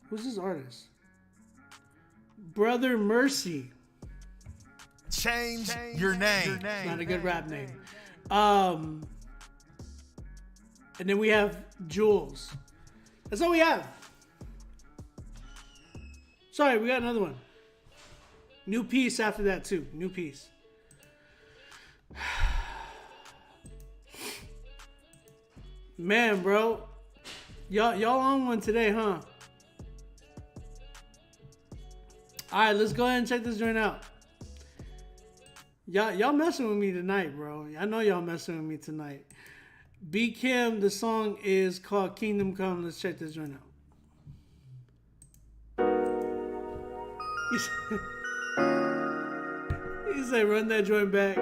Who's this artist? Brother Mercy. Change your name. Not a good rap name. And then we have Jules. That's all we have. Sorry, we got another one. New Piece after that too. New Piece. Man, bro. Y'all on one today, huh? Alright, let's go ahead and check this joint out. Y'all messing with me tonight, bro. I know y'all messing with me tonight. B Kim, the song is called Kingdom Come. Let's check this joint out. He said, run that joint back.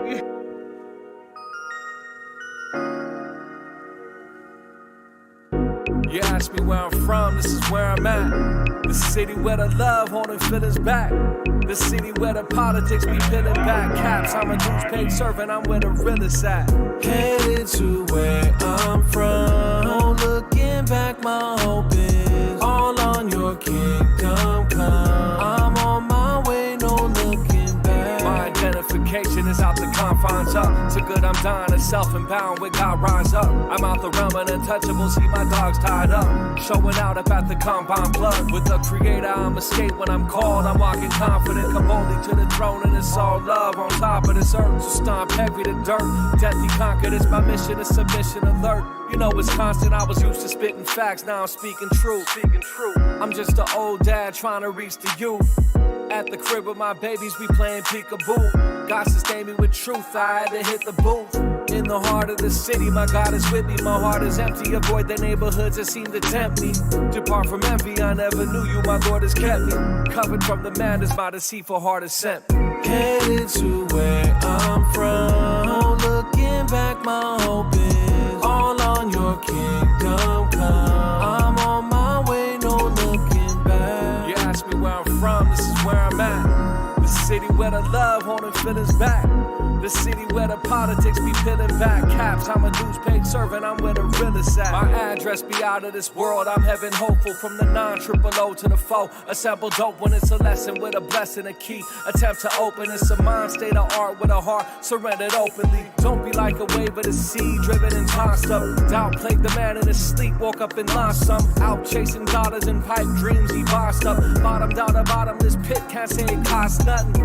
You ask me where I'm from, this is where I'm at. The city where the love holding feelings back. The city where the politics be pinning back caps. I'm a dude's paid servant, I'm where the realest at. Headed to where I'm from. Looking back, my hope is all on your kingdom come. I'm on my way, no looking back. My identification is out the confines up. To good I'm dying, it's self and bound with God rise up. I'm out the realm and untouchable, see my dogs tied up. Showing out up at the compound plug. With the creator, I'm escape when I'm called. I'm walking confident, come boldly to the throne, and it's all love on top of this earth. So stomp heavy to dirt, deathly conquered, it's my mission, a submission alert. You know it's constant, I was used to spitting facts, now I'm speaking truth. I'm just an old dad trying to reach the youth. At the crib with my babies, we playing peekaboo. God sustained me with truth, I had to hit the booth. In the heart of the city, my God is with me. My heart is empty, avoid the neighborhoods that seem to tempt me. Depart from envy, I never knew you, my Lord has kept me. Covered from the madness, my deceitful heart is sent me. Headed to where I'm from. Looking back, my hope is all on your kingdom come. I'm on my way, no looking back. You ask me where I'm from, this is where I'm at. The city where the love holding feelings back. The city where the politics be pinning back caps. I'm a dude's paid servant, I'm where the realest at. My address be out of this world, I'm heaven hopeful. From the non-triple-O to the foe. Assemble dope when it's a lesson with a blessing, a key. Attempt to open, it's a mind state of art with a heart surrendered openly. Don't be like a wave of the sea, driven and tossed up. Doubt plagued the man in his sleep, woke up and lost some. Out chasing daughters and pipe dreams, he bossed up. Bottomed out a bottomless pit, can't say it costs nothing.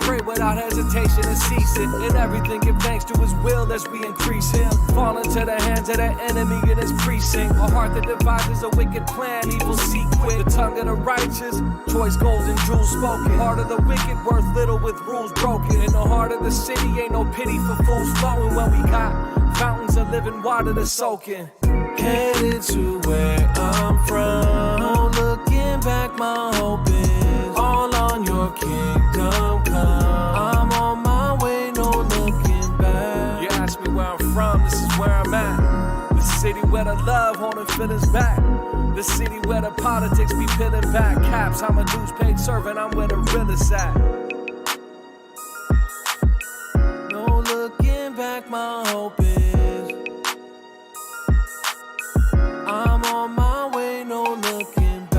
Pray without hesitation and cease it. In everything, give thanks to his will as we increase him. Fall into the hands of the enemy in his precinct. A heart that devises a wicked plan, evil seek quit. The tongue of the righteous, choice gold and jewels spoken. Heart of the wicked, worth little with rules broken. In the heart of the city, ain't no pity for fools flowing. When we got fountains of living water to soak in. Headed to where I'm from. Looking back, my hope is all on your kingdom come. I'm on my way, no looking back. You ask me where I'm from, this is where I'm at. The city where the love holding feelings back. The city where the politics be pinning back caps. I'm a dude's paid servant, I'm where the realest at. No looking back, my hope is I'm on my way, no looking back.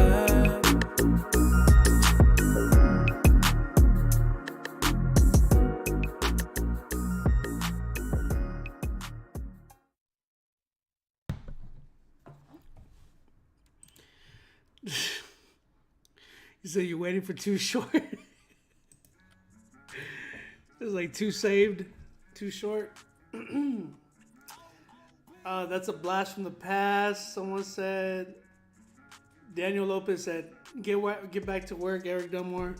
So you're waiting for Too Short? It's like Too Saved, Too Short. That's a blast from the past. Someone said. Daniel Lopez said, "Get back to work." Eric Dunmore.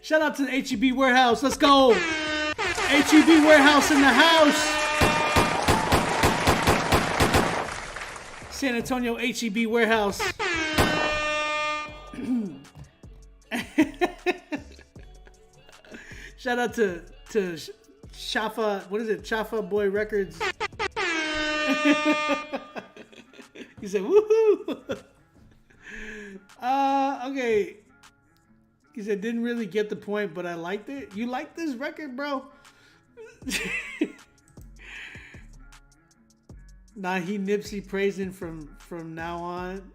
Shout out to the HEB Warehouse. Let's go. HEB Warehouse in the house. San Antonio HEB Warehouse. Shout out to Shafa, what is it? Shafa Boy Records. He said, woohoo! Okay. He said, didn't really get the point, but I liked it. You like this record, bro? Nah, he Nipsey praising from now on.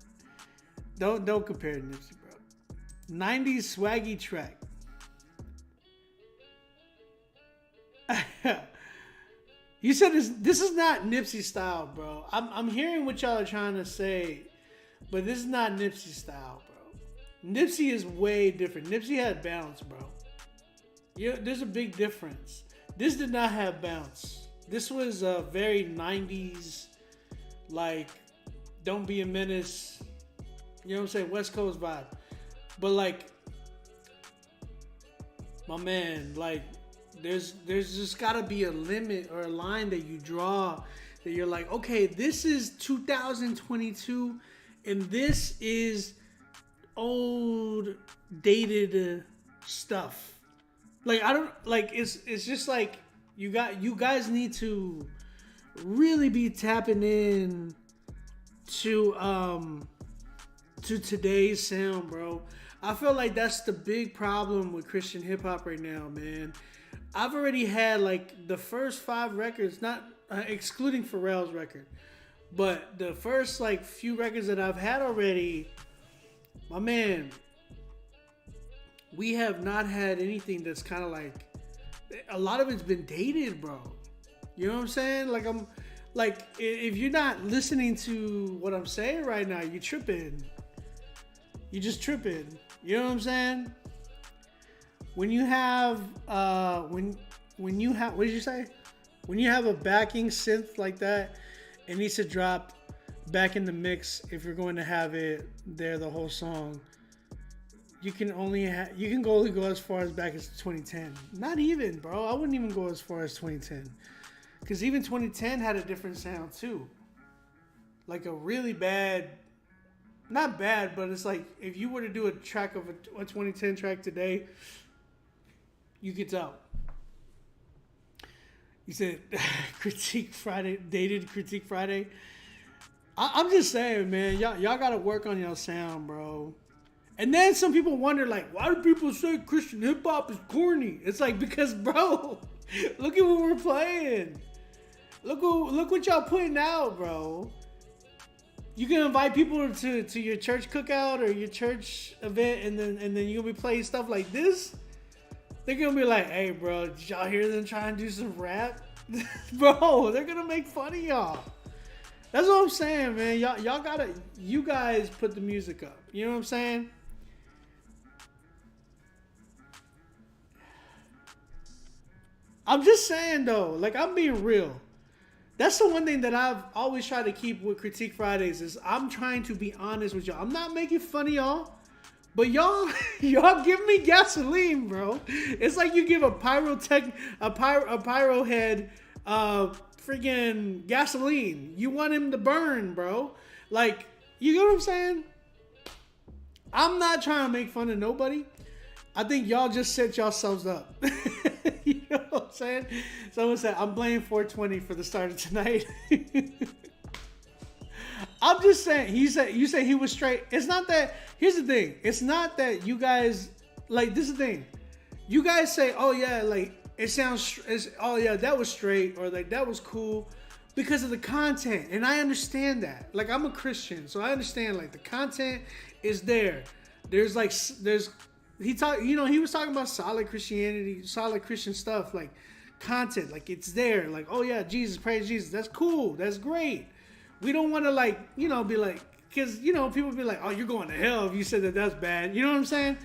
Don't compare to Nipsey, bro. 90s swaggy track. You said this is not Nipsey style, bro. I'm hearing what y'all are trying to say, but this is not Nipsey style, bro. Nipsey is way different. Nipsey had bounce, bro. There's a big difference. This did not have bounce. This was a very 90s, like, don't be a menace, you know what I'm saying, West Coast vibe. But like, my man, like, there's just gotta be a limit or a line that you draw that you're like, okay, this is 2022 and this is old dated stuff. Like, I don't like, it's just like you guys need to really be tapping in to today's sound, bro. I feel like that's the big problem with Christian hip hop right now, man. I've already had like the first 5 records, not excluding Pharrell's record, but the first like few records that I've had already, my man, we have not had anything that's kind of like, a lot of it's been dated, bro. You know what I'm saying? Like, I'm like, if you're not listening to what I'm saying right now, you tripping. You just tripping. You know what I'm saying? When you have when you have, what did you say? When you have a backing synth like that, it needs to drop back in the mix if you're going to have it there the whole song. You can only go as far as back as 2010. Not even, bro. I wouldn't even go as far as 2010. Because even 2010 had a different sound too. Like a really bad, not bad, but it's like if you were to do a track of a 2010 track today, you could tell. You said Critique Friday, dated Critique Friday. I'm just saying, man, y'all gotta work on your sound, bro. And then some people wonder, like, why do people say Christian hip hop is corny? It's like, because, bro, look at what we're playing. Look what y'all putting out, bro. You can invite people to your church cookout or your church event, and then you're gonna be playing stuff like this. They're gonna be like, hey, bro, did y'all hear them trying to do some rap? Bro, they're gonna make fun of y'all. That's what I'm saying, man. You guys put the music up. You know what I'm saying? I'm just saying, though, like, I'm being real. That's the one thing that I've always tried to keep with Critique Fridays is I'm trying to be honest with y'all. I'm not making fun of y'all, but y'all give me gasoline, bro. It's like you give a pyro head freaking gasoline. You want him to burn, bro. Like, you know what I'm saying? I'm not trying to make fun of nobody. I think y'all just set yourselves up. You know what I'm saying? Someone said, I'm playing 420 for the start of tonight. I'm just saying, you say he was straight. It's not that, here's the thing. It's not that you guys, like, this is the thing. You guys say, oh yeah, like, it sounds, oh yeah, that was straight, or like, that was cool because of the content. And I understand that. Like, I'm a Christian, so I understand, like, the content is there. He was talking about solid Christianity, solid Christian stuff, like content, like it's there. Like, oh yeah, Jesus, praise Jesus. That's cool. That's great. We don't want to like, be like, because, people be like, oh, you're going to hell if you said that that's bad. You know what I'm saying?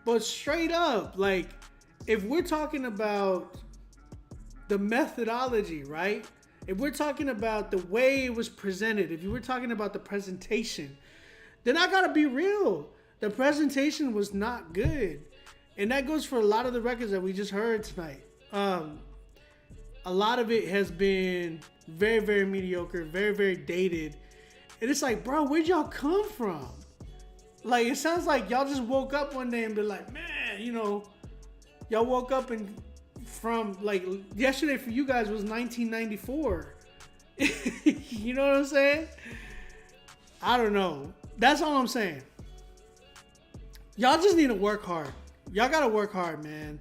But straight up, like, if we're talking about the methodology, right? If we're talking about the way it was presented, if you were talking about the presentation, then I got to be real. The presentation was not good. And that goes for a lot of the records that we just heard tonight. A lot of it has been very, very mediocre, very, very dated. And it's like, bro, where'd y'all come from? Like, it sounds like y'all just woke up one day and be like, man, y'all woke up and from, like, yesterday for you guys was 1994. You know what I'm saying? I don't know. That's all I'm saying. Y'all just need to work hard. Y'all gotta work hard, man.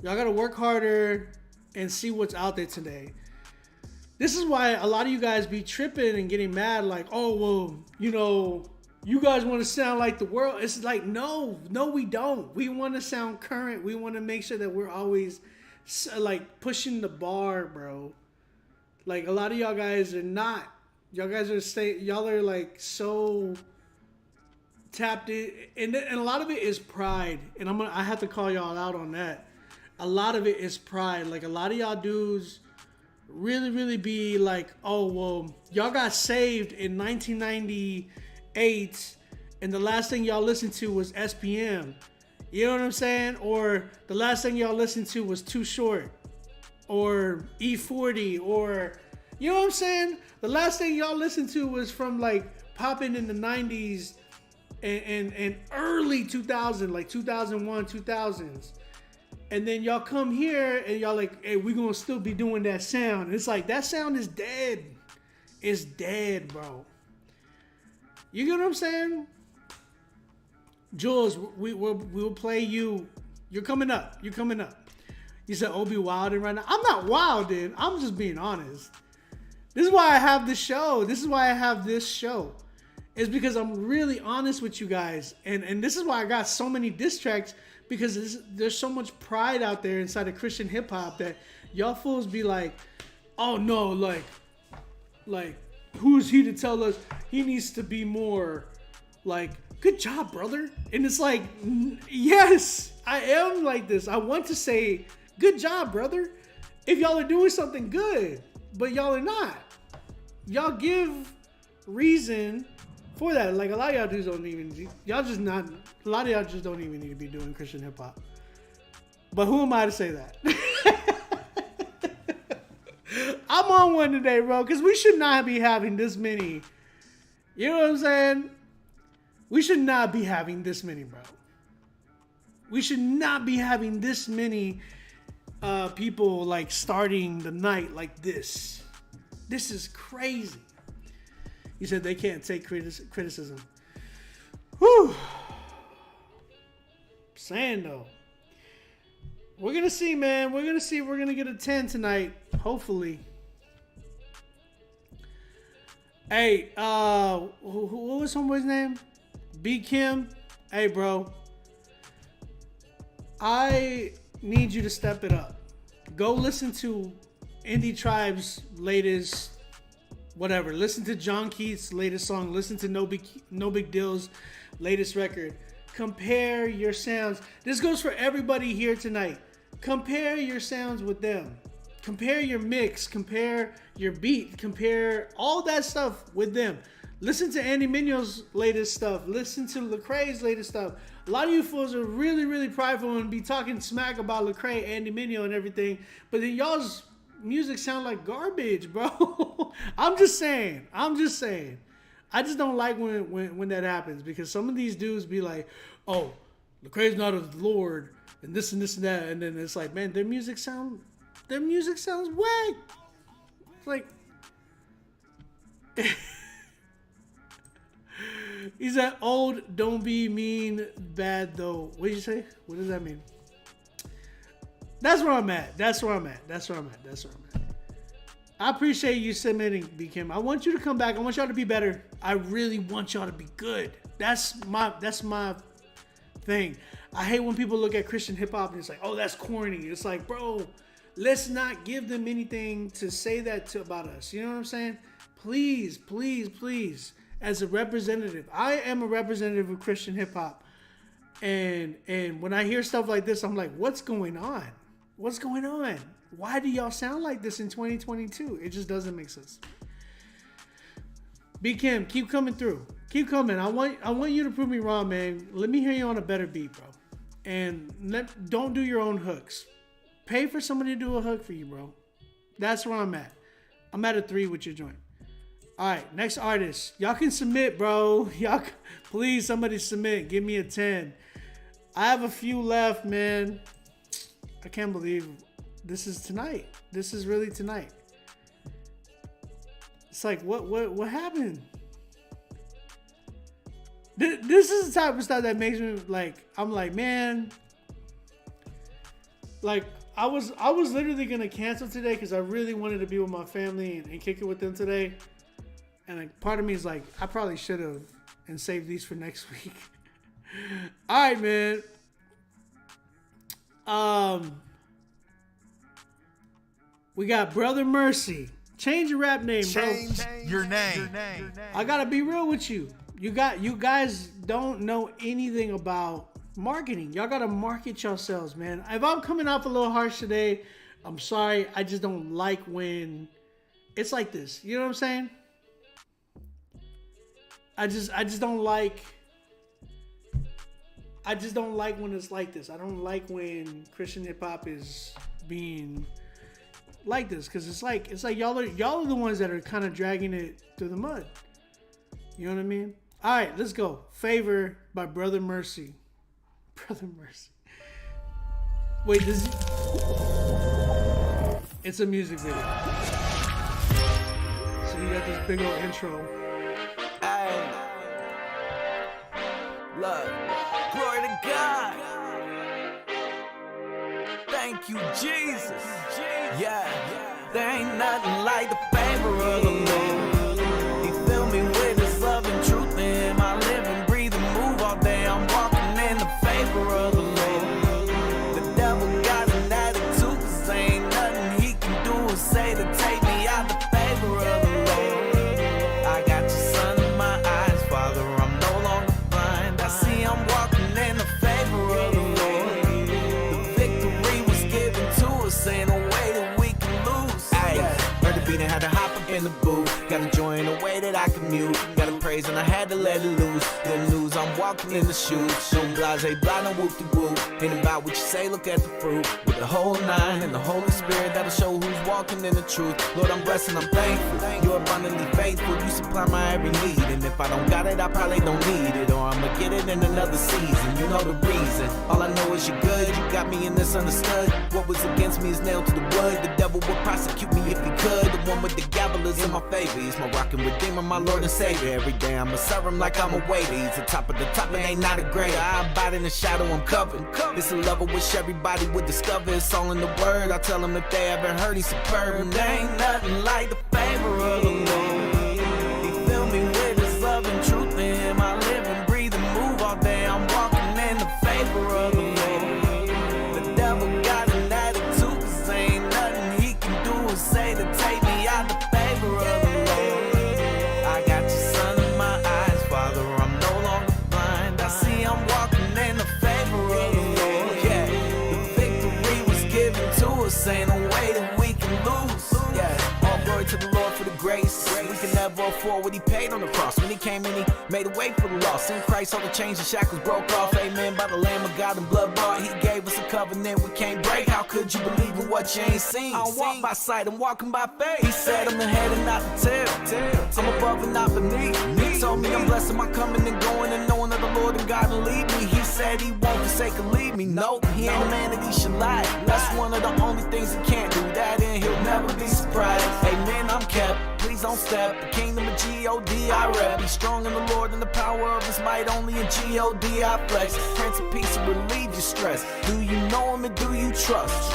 Y'all gotta work harder and see what's out there today. This is why a lot of you guys be tripping and getting mad, like, oh, well, you know, you guys want to sound like the world. It's like, no, we don't. We want to sound current. We want to make sure that we're always like pushing the bar, bro. Like a lot of y'all guys are not. Y'all guys are y'all are like so tapped in, and a lot of it is pride. And I have to call y'all out on that. A lot of it is pride. Like a lot of y'all dudes really be like, oh, well, y'all got saved in 1998 and the last thing y'all listened to was SPM. You know what I'm saying? Or the last thing y'all listened to was Too Short or E40, or you know what I'm saying? The last thing y'all listened to was from like popping in the 90s and early 2000, like 2001, 2000s. And then y'all come here and y'all like, hey, we're gonna still be doing that sound. And it's like, that sound is dead. It's dead, bro. You get what I'm saying? Jules, we'll play you. You're coming up. You're coming up. You said Obi wilding right now. I'm not wilding. I'm just being honest. This is why I have this show. It's because I'm really honest with you guys. And this is why I got so many diss tracks. Because there's so much pride out there inside of Christian hip hop that y'all fools be like, oh no, like who is he to tell us he needs to be more like, good job, brother. And it's like, yes, I am like this. I want to say, good job, brother. If y'all are doing something good, but y'all are not. Y'all give reason for that. Like a lot of y'all dudes don't even, y'all just not, a lot of y'all just don't even need to be doing Christian hip hop. But who am I to say that? I'm on one today, bro, because we should not be having this many. You know what I'm saying? We should not be having this many, bro. We should not be having this many people like starting the night like this. This is crazy. You said they can't take criticism. Whew. Saying though, we're gonna see, man. We're gonna see if we're gonna get a 10 tonight. Hopefully. Hey, what was homeboy's name? B Kim. Hey, bro. I need you to step it up. Go listen to Indie Tribe's latest. Whatever. Listen to John Keith's latest song. Listen to No Big Deal's latest record. Compare your sounds. This goes for everybody here tonight. Compare your sounds with them. Compare your mix. Compare your beat. Compare all that stuff with them. Listen to Andy Mignol's latest stuff. Listen to Lecrae's latest stuff. A lot of you fools are really prideful and be talking smack about Lecrae, Andy Mignol, and everything. But then y'all's music sound like garbage, bro. I'm just saying. I just don't like when that happens, because some of these dudes be like, oh, Lecrae's not of the Lord, and this and this and that, and then it's like, man, their music sounds whack. It's like, he's that old, don't be mean, bad though. What did you say? What does that mean? That's where I'm at. I appreciate you submitting, B Kim. I want you to come back. I want y'all to be better. I really want y'all to be good. That's my thing. I hate when people look at Christian hip hop and it's like, oh, that's corny. It's like, bro, let's not give them anything to say that about us. You know what I'm saying? Please. As a representative, I am a representative of Christian hip hop. And when I hear stuff like this, I'm like, what's going on? Why do y'all sound like this in 2022? It just doesn't make sense. B Kim, keep coming through. Keep coming. I want you to prove me wrong, man. Let me hear you on a better beat, bro. And don't do your own hooks. Pay for somebody to do a hook for you, bro. That's where I'm at. I'm at a 3 with your joint. All right, next artist. Y'all can submit, bro. Y'all, please, somebody submit. Give me a 10. I have a few left, man. I can't believe this is tonight. This is really tonight. It's like, what happened? This is the type of stuff that makes me like, I'm like, man, Like I was literally gonna cancel today because I really wanted to be with my family and kick it with them today. And like, part of me is like, I probably should have and saved these for next week. All right, man. We got Brother Mercy. Change your rap name, bro. Change your name. I gotta be real with you. You guys don't know anything about marketing. Y'all gotta market yourselves, man. If I'm coming off a little harsh today, I'm sorry. I just don't like when it's like this. You know what I'm saying? I just don't like when it's like this. I don't like when Christian hip hop is being like this, because it's like y'all are the ones that are kind of dragging it through the mud. You know what I mean? All right, let's go. Favor by Brother Mercy. Brother Mercy. Wait, it's a music video. So you got this big old intro. Hey, look, glory to God. Thank you, Jesus. Yeah, there ain't nothing like the favor of the Lord. He filled me with His love and truth in my living, breathe and move all day. I'm walking in the favor of the Lord. The devil got an attitude, 'cause ain't nothing he can do or say to take me out the favor of the Lord. I got your son in my eyes, Father, I'm no longer blind. I see I'm walking in the favor of the Lord. The victory was given to us, ain't no way that we can lose. Ay, heard the beat and had to hop up in the booth. Got a joy in a way that I commute. Got a praise and I had to let it loose. Good news, I'm walking in the shoes. No blase, blind, no whoop-de-whoop. Ain't about what you say, look at the fruit. With the whole nine and the Holy Spirit, that'll show who's walking in the truth. Lord, I'm blessed and I'm thankful. You're abundantly faithful, you supply my every need. And if I don't got it, I probably don't need it. Or I'ma get it in another season, you know the reason. All I know is you're good, you got me in this understood. What was against me is nailed to the wood. The devil would prosecute me if he could. The one with the gavel is in my favor. He's my rock and redeemer, my Lord and Savior. Every day I'ma serve him like I'm a waiter. He's the top of the top and ain't not a grader. I abide in the shadow, I'm covered. It's a love I wish everybody would discover. It's all in the word. I tell them if they ever heard, he's superb. And there ain't nothing like the favor of the Lord. He filled me with His love and truth in my living, breathe and move all day. I'm walking in the favor of the Lord. The devil got an attitude, 'cause ain't nothing he can do or say to take me out the favor of the Lord. I got your son in my eyes, Father, I'm no longer blind. I see I'm walking in the favor of the Lord. Yeah, the victory was given to us, ain't no way that we can lose. Yeah, all glory to the Lord for the grace. We can never afford what He paid on the cross. When He came in, He made a way for the lost. In Christ, all the chains and shackles broke off. Amen. By the Lamb of God and blood bought, He gave us a covenant we can't break. How could you believe in what you ain't seen? I don't walk by sight, I'm walking by faith. He said I'm the head and not the tail. I'm above and not beneath. He told me I'm blessed in my coming and going, and knowing that the Lord and God will lead me. He said He won't forsake or leave me. Nope, He ain't a man that He should lie. That's one of the only things He can't do. That and He'll never be surprised. Amen, I'm kept. Please don't step. The kingdom of G-O-D I rep. Be strong in the Lord and the power of His might. Only in G-O-D I flex. Prince of Peace will relieve your stress. Do you know Him and do you trust?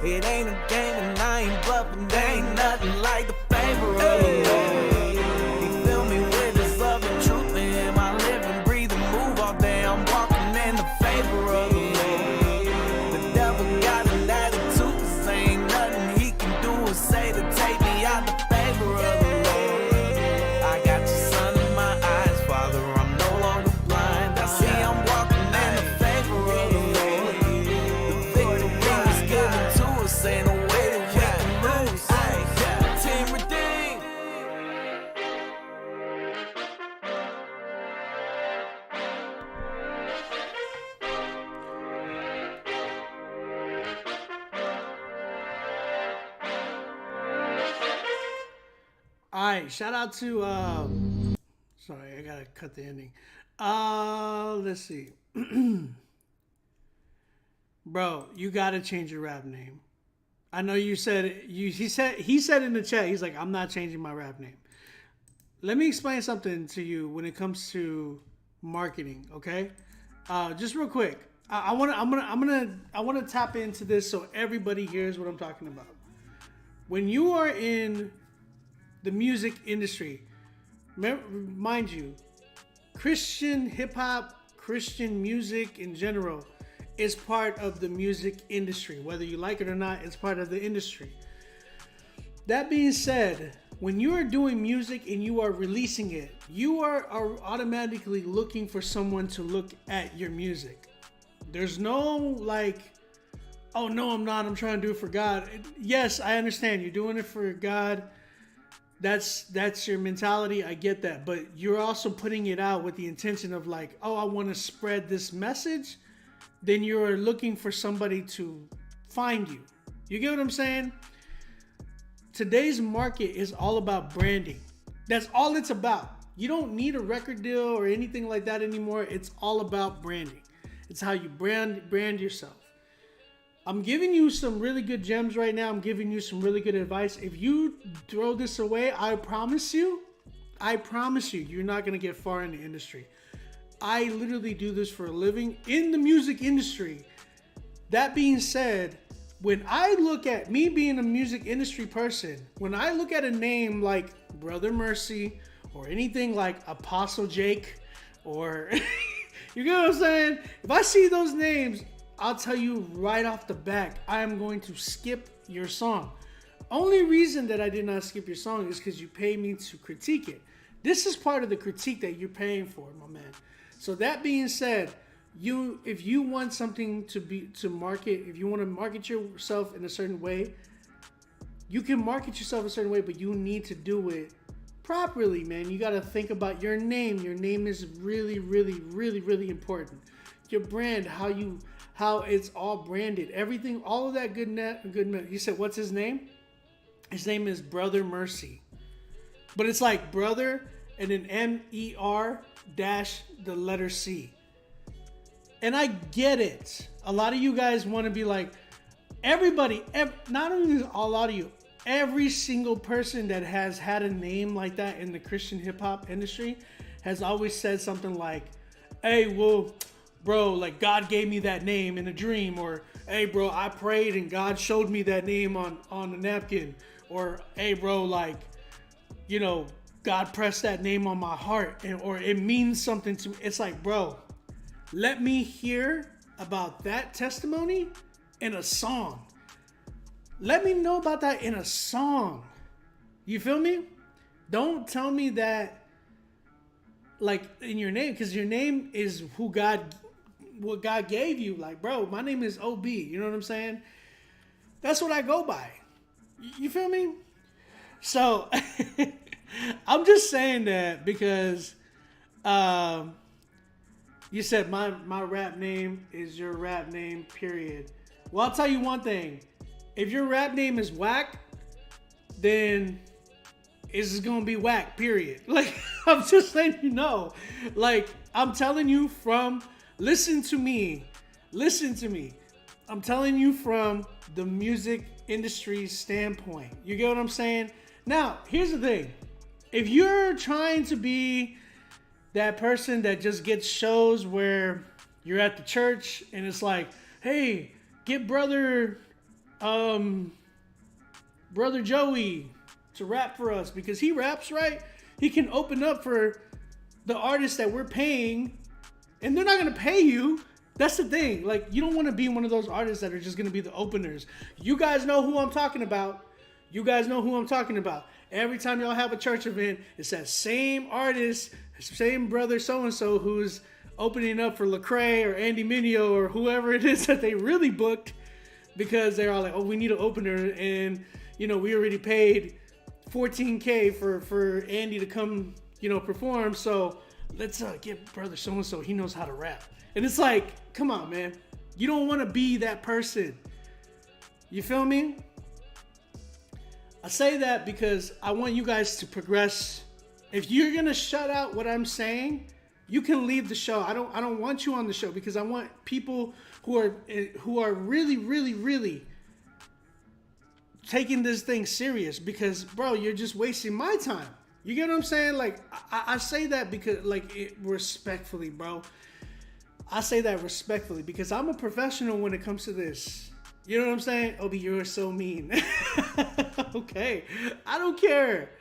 It ain't a game and I ain't bluffing. There ain't nothing like the favor of the Lord. He filled me with His love and truth in my living, breathe and move all day. I'm walking in the favor of the Lord. The devil got an attitude, 'cause ain't nothing he can do or say to take me out the favor of the Lord. I got your son in my eyes, Father, I'm no longer blind. I see I'm walking in the favor of the Lord. The victory was given to us, ain't no way that we can lose. Team redeemed. All right, shout out to sorry, I gotta cut the ending. Let's see. Bro, you gotta change your rap name. I know you said he said in the chat, he's like, I'm not changing my rap name. Let me explain something to you when it comes to marketing, okay? Just real quick. I want to tap into this so everybody hears what I'm talking about. When you are in the music industry, mind you, Christian hip hop, Christian music in general is part of the music industry. Whether you like it or not, it's part of the industry. That being said, when you are doing music and you are releasing it, you are automatically looking for someone to look at your music. There's no like, oh no, I'm not. I'm trying to do it for God. Yes, I understand. You're doing it for God. That's your mentality. I get that. But you're also putting it out with the intention of like, oh, I want to spread this message. Then you're looking for somebody to find you. You get what I'm saying? Today's market is all about branding. That's all it's about. You don't need a record deal or anything like that anymore. It's all about branding. It's how you brand yourself. I'm giving you some really good gems right now. I'm giving you some really good advice. If you throw this away, I promise you, you're not going to get far in the industry. I literally do this for a living in the music industry. That being said, when I look at me being a music industry person, when I look at a name like Brother Mercy or anything like Apostle Jake or you get what I'm saying? If I see those names, I'll tell you right off the back, I am going to skip your song. Only reason that I did not skip your song is because you paid me to critique it. This is part of the critique that you're paying for, my man. So that being said, if you want something to market, if you want to market yourself in a certain way, you can market yourself a certain way, but you need to do it properly, man. You got to think about your name. Your name is really, really, really, really important. Your brand, how it's all branded, everything, all of that good. You said, what's his name? His name is Brother Mercy, but it's like brother and then MER dash the letter C. And I get it. A lot of you guys want to be like, everybody, not only a lot of you, every single person that has had a name like that in the Christian hip hop industry has always said something like, hey, well, bro, like God gave me that name in a dream, or hey, bro, I prayed and God showed me that name on a napkin, or hey, bro, like, you know, God pressed that name on my heart, or it means something to me. It's like, bro, let me hear about that testimony in a song. Let me know about that in a song. You feel me? Don't tell me that like in your name, because your name is what God gave you. Like, bro, my name is OB. You know what I'm saying? That's what I go by. You feel me? So I'm just saying that because you said my rap name is your rap name, period. Well, I'll tell you one thing. If your rap name is whack, then it's just gonna be whack, period. Like, I'm just letting you know. Like, I'm telling you listen to me. I'm telling you from the music industry standpoint. You get what I'm saying? Now, here's the thing. If you're trying to be that person that just gets shows where you're at the church and it's like, hey, get brother Joey to rap for us because he raps, right? He can open up for the artists that we're paying, and they're not going to pay you. That's the thing. Like, you don't want to be one of those artists that are just going to be the openers. You guys know who I'm talking about. Every time y'all have a church event, it's that same artist, same brother so-and-so who's opening up for Lecrae or Andy Mineo or whoever it is that they really booked, because they're all like, oh, we need an opener, and, you know, we already paid $14K for Andy to come, you know, perform, so let's get brother so-and-so, he knows how to rap. And it's like, come on, man. You don't want to be that person. You feel me? I say that because I want you guys to progress. If you're going to shut out what I'm saying, you can leave the show. I don't want you on the show, because I want people who are really, really, really taking this thing serious, because, bro, you're just wasting my time. You get what I'm saying? Like, I say that because, like, respectfully, bro. I say that respectfully because I'm a professional when it comes to this. You know what I'm saying? Obi, you're so mean. Okay. I don't care.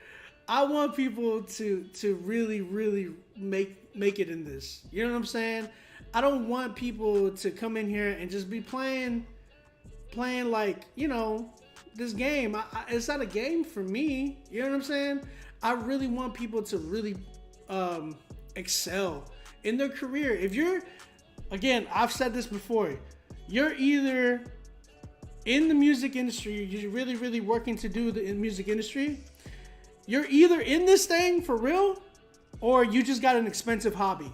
I want people to really, really make it in this. You know what I'm saying? I don't want people to come in here and just be playing like, you know, this game. It's not a game for me. You know what I'm saying? I really want people to really excel in their career. If you're, again, I've said this before, you're either in the music industry, you're really, really working to do the music industry, you're either in this thing for real or you just got an expensive hobby.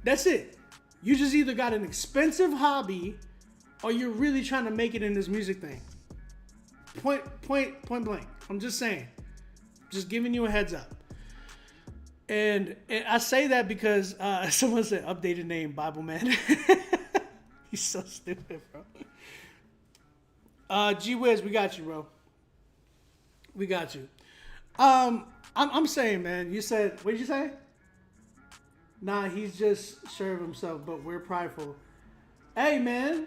That's it. You just either got an expensive hobby or you're really trying to make it in this music thing. Point blank. I'm just saying. Just giving you a heads up. And I say that because someone said updated name, Bible Man. He's so stupid, bro. G Wiz, we got you, bro. We got you. I'm saying, man, you said, what did you say? Nah, he's just sure of himself, but we're prideful. Hey, man.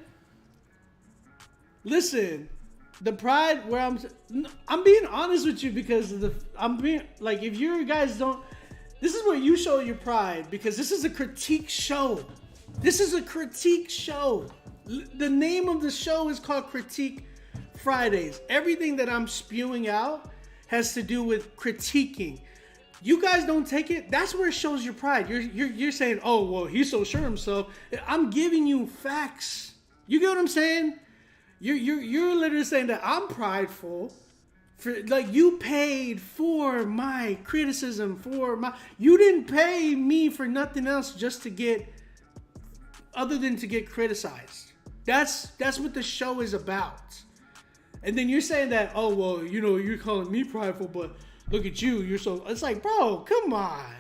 Listen, the pride where I'm being honest with you because I'm being like, if you guys don't, this is where you show your pride because this is a critique show. This is a critique show. The name of the show is called Critique Fridays. Everything that I'm spewing out has to do with critiquing. You guys don't take it. That's where it shows your pride. You're saying, oh, well, he's so sure of himself. I'm giving you facts. You get what I'm saying? You're literally saying that I'm prideful. For like, you paid for my criticism, you didn't pay me for nothing else just to get, other than to get criticized. That's what the show is about. And then you're saying that, oh, well, you know, you're calling me prideful, but look at you, you're so, it's like, bro, come on.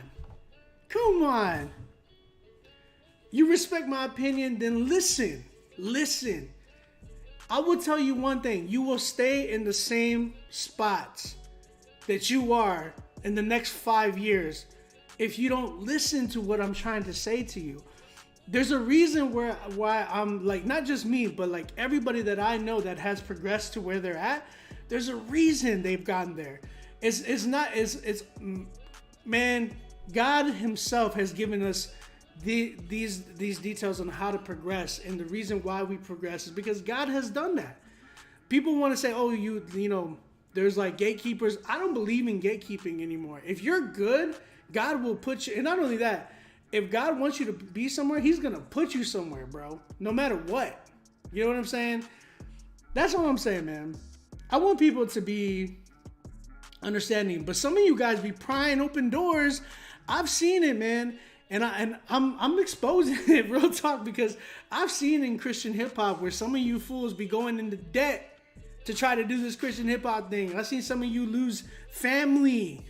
You respect my opinion, then listen. I will tell you one thing, you will stay in the same spots that you are in the next 5 years if you don't listen to what I'm trying to say to you. There's a reason why I'm like, not just me, but like everybody that I know that has progressed to where they're at, there's a reason they've gotten there. It's man, God himself has given us these details on how to progress, and the reason why we progress is because God has done that. People want to say, oh, you know, there's like gatekeepers. I don't believe in gatekeeping anymore. If you're good, God will put you, and not only that, if God wants you to be somewhere, he's gonna put you somewhere, bro, no matter what. You know what I'm saying? That's what I'm saying, man. I want people to be understanding, but some of you guys be prying open doors. I've seen it, man. And I'm exposing it, real talk, because I've seen in Christian hip hop where some of you fools be going into debt to try to do this Christian hip hop thing. I've seen some of you lose family.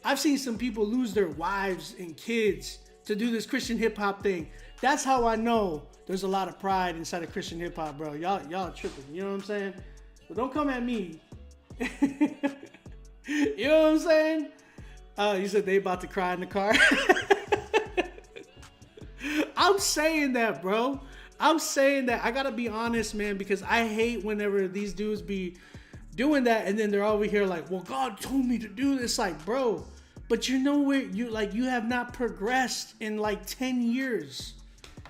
I've seen some people lose their wives and kids to do this Christian hip hop thing. That's how I know there's a lot of pride inside of Christian hip hop, bro. Y'all tripping. You know what I'm saying? But don't come at me. You know what I'm saying? You said they about to cry in the car. I'm saying that, bro. I'm saying that. I gotta be honest, man, because I hate whenever these dudes be doing that and then they're over here like, well, God told me to do this. Like, bro, but you know where you have not progressed in like 10 years.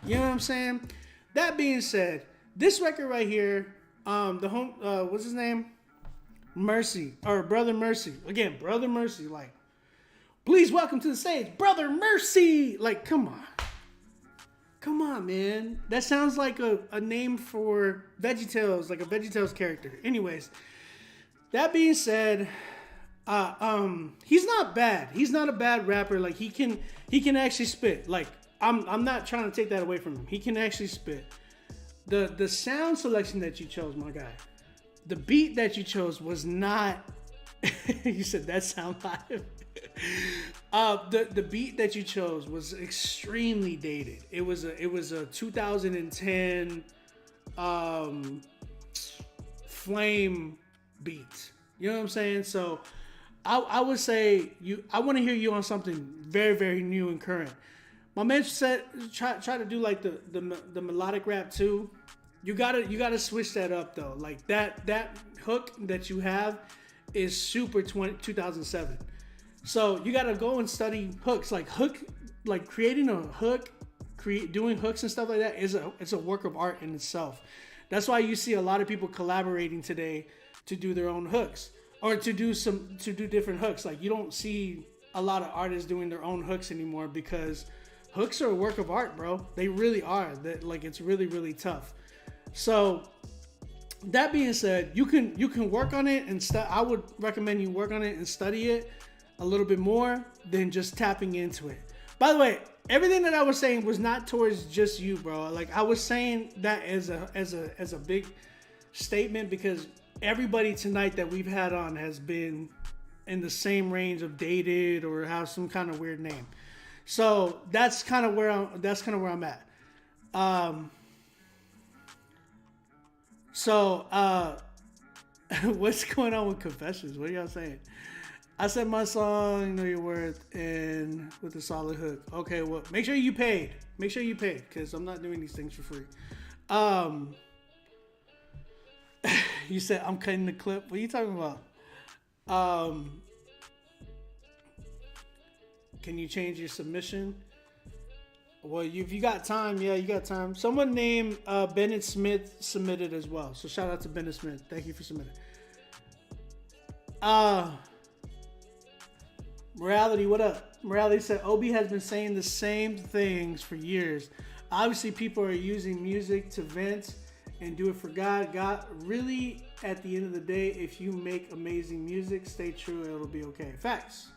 You know what I'm saying? That being said, this record right here, what's his name? Mercy, or Brother Mercy. Again, Brother Mercy, like, please welcome to the stage, Brother Mercy. Like, come on. Come on, man. That sounds like a name for VeggieTales, like a VeggieTales character. Anyways, that being said, he's not bad. He's not a bad rapper. Like, he can actually spit. Like, I'm not trying to take that away from him. He can actually spit. The sound selection that you chose, my guy, the beat that you chose was not. You said that sound live. The beat that you chose was extremely dated. It was a 2010 flame beat. You know what I'm saying? So I would say I want to hear you on something very, very new and current. My man said try to do like the melodic rap too. You gotta switch that up though. Like that hook that you have is super 2007. So you gotta go and study hooks. Like creating a hook, doing hooks and stuff like that it's a work of art in itself. That's why you see a lot of people collaborating today to do their own hooks or to do different hooks. Like you don't see a lot of artists doing their own hooks anymore because hooks are a work of art, bro. They really are. That like it's really, really tough. So that being said, you can work on it and I would recommend you work on it and study it a little bit more than just tapping into it. By the way, everything that I was saying was not towards just you, bro. Like I was saying that as a big statement because everybody tonight that we've had on has been in the same range of dated or have some kind of weird name. So that's kind of where I'm at. What's going on with Confessions? What are y'all saying? I said my song, Know Your Worth, and with a solid hook. Okay, well, make sure you paid. Make sure you paid, because I'm not doing these things for free. You said I'm cutting the clip. What are you talking about? Can you change your submission? Well, if you got time, yeah, you got time. Someone named Bennett Smith submitted as well. So shout out to Bennett Smith. Thank you for submitting. Morality, what up? Morality said, Obi has been saying the same things for years. Obviously, people are using music to vent and do it for God. God, really, at the end of the day, if you make amazing music, stay true, it'll be okay. Facts.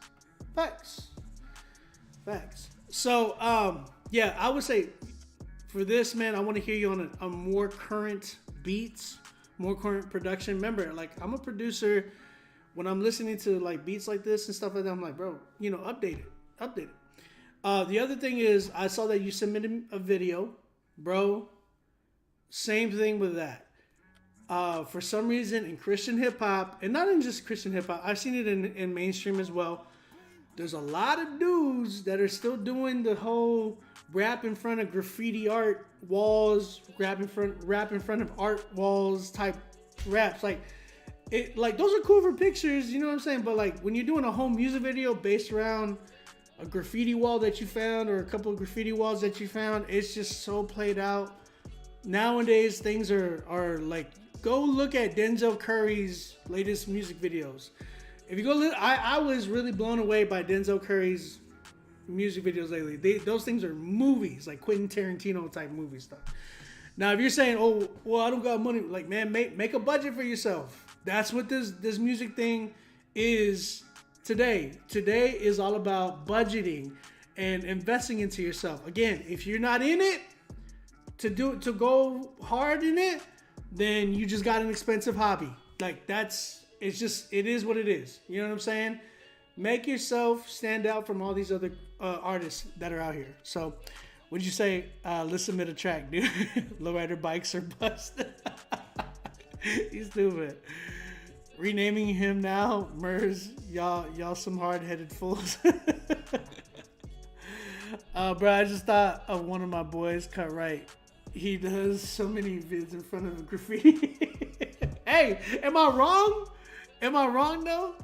So, yeah, I would say for this, man, I want to hear you on a more current beats, more current production. Remember, like, I'm a producer. When I'm listening to like beats like this and stuff like that, I'm like, bro, update it. The other thing is, I saw that you submitted a video, bro. Same thing with that. For some reason, in Christian hip hop, and not in just Christian hip hop, I've seen it in mainstream as well. There's a lot of dudes that are still doing the whole rap in front of graffiti art walls, rap in front of art walls type raps. Like those are cool for pictures, you know what I'm saying? But like when you're doing a whole music video based around a graffiti wall that you found or a couple of graffiti walls that you found, it's just so played out. Nowadays things are like, go look at Denzel Curry's latest music videos. If you go look, I was really blown away by Denzel Curry's music videos lately. Those things are movies, like Quentin Tarantino type movie stuff. Now, if you're saying, oh, well, I don't got money, like, man, make a budget for yourself. That's what this music thing is today. Today is all about budgeting and investing into yourself. Again, if you're not in it to go hard in it, then you just got an expensive hobby. Like it is what it is. You know what I'm saying? Make yourself stand out from all these other artists that are out here. So, would you say, let's submit a track, dude? Lowrider bikes are bust. He's stupid. Renaming him now, Murs, y'all some hard-headed fools. Bro, I just thought of one of my boys, Cut Right. He does so many vids in front of graffiti. Hey, am I wrong? Am I wrong though?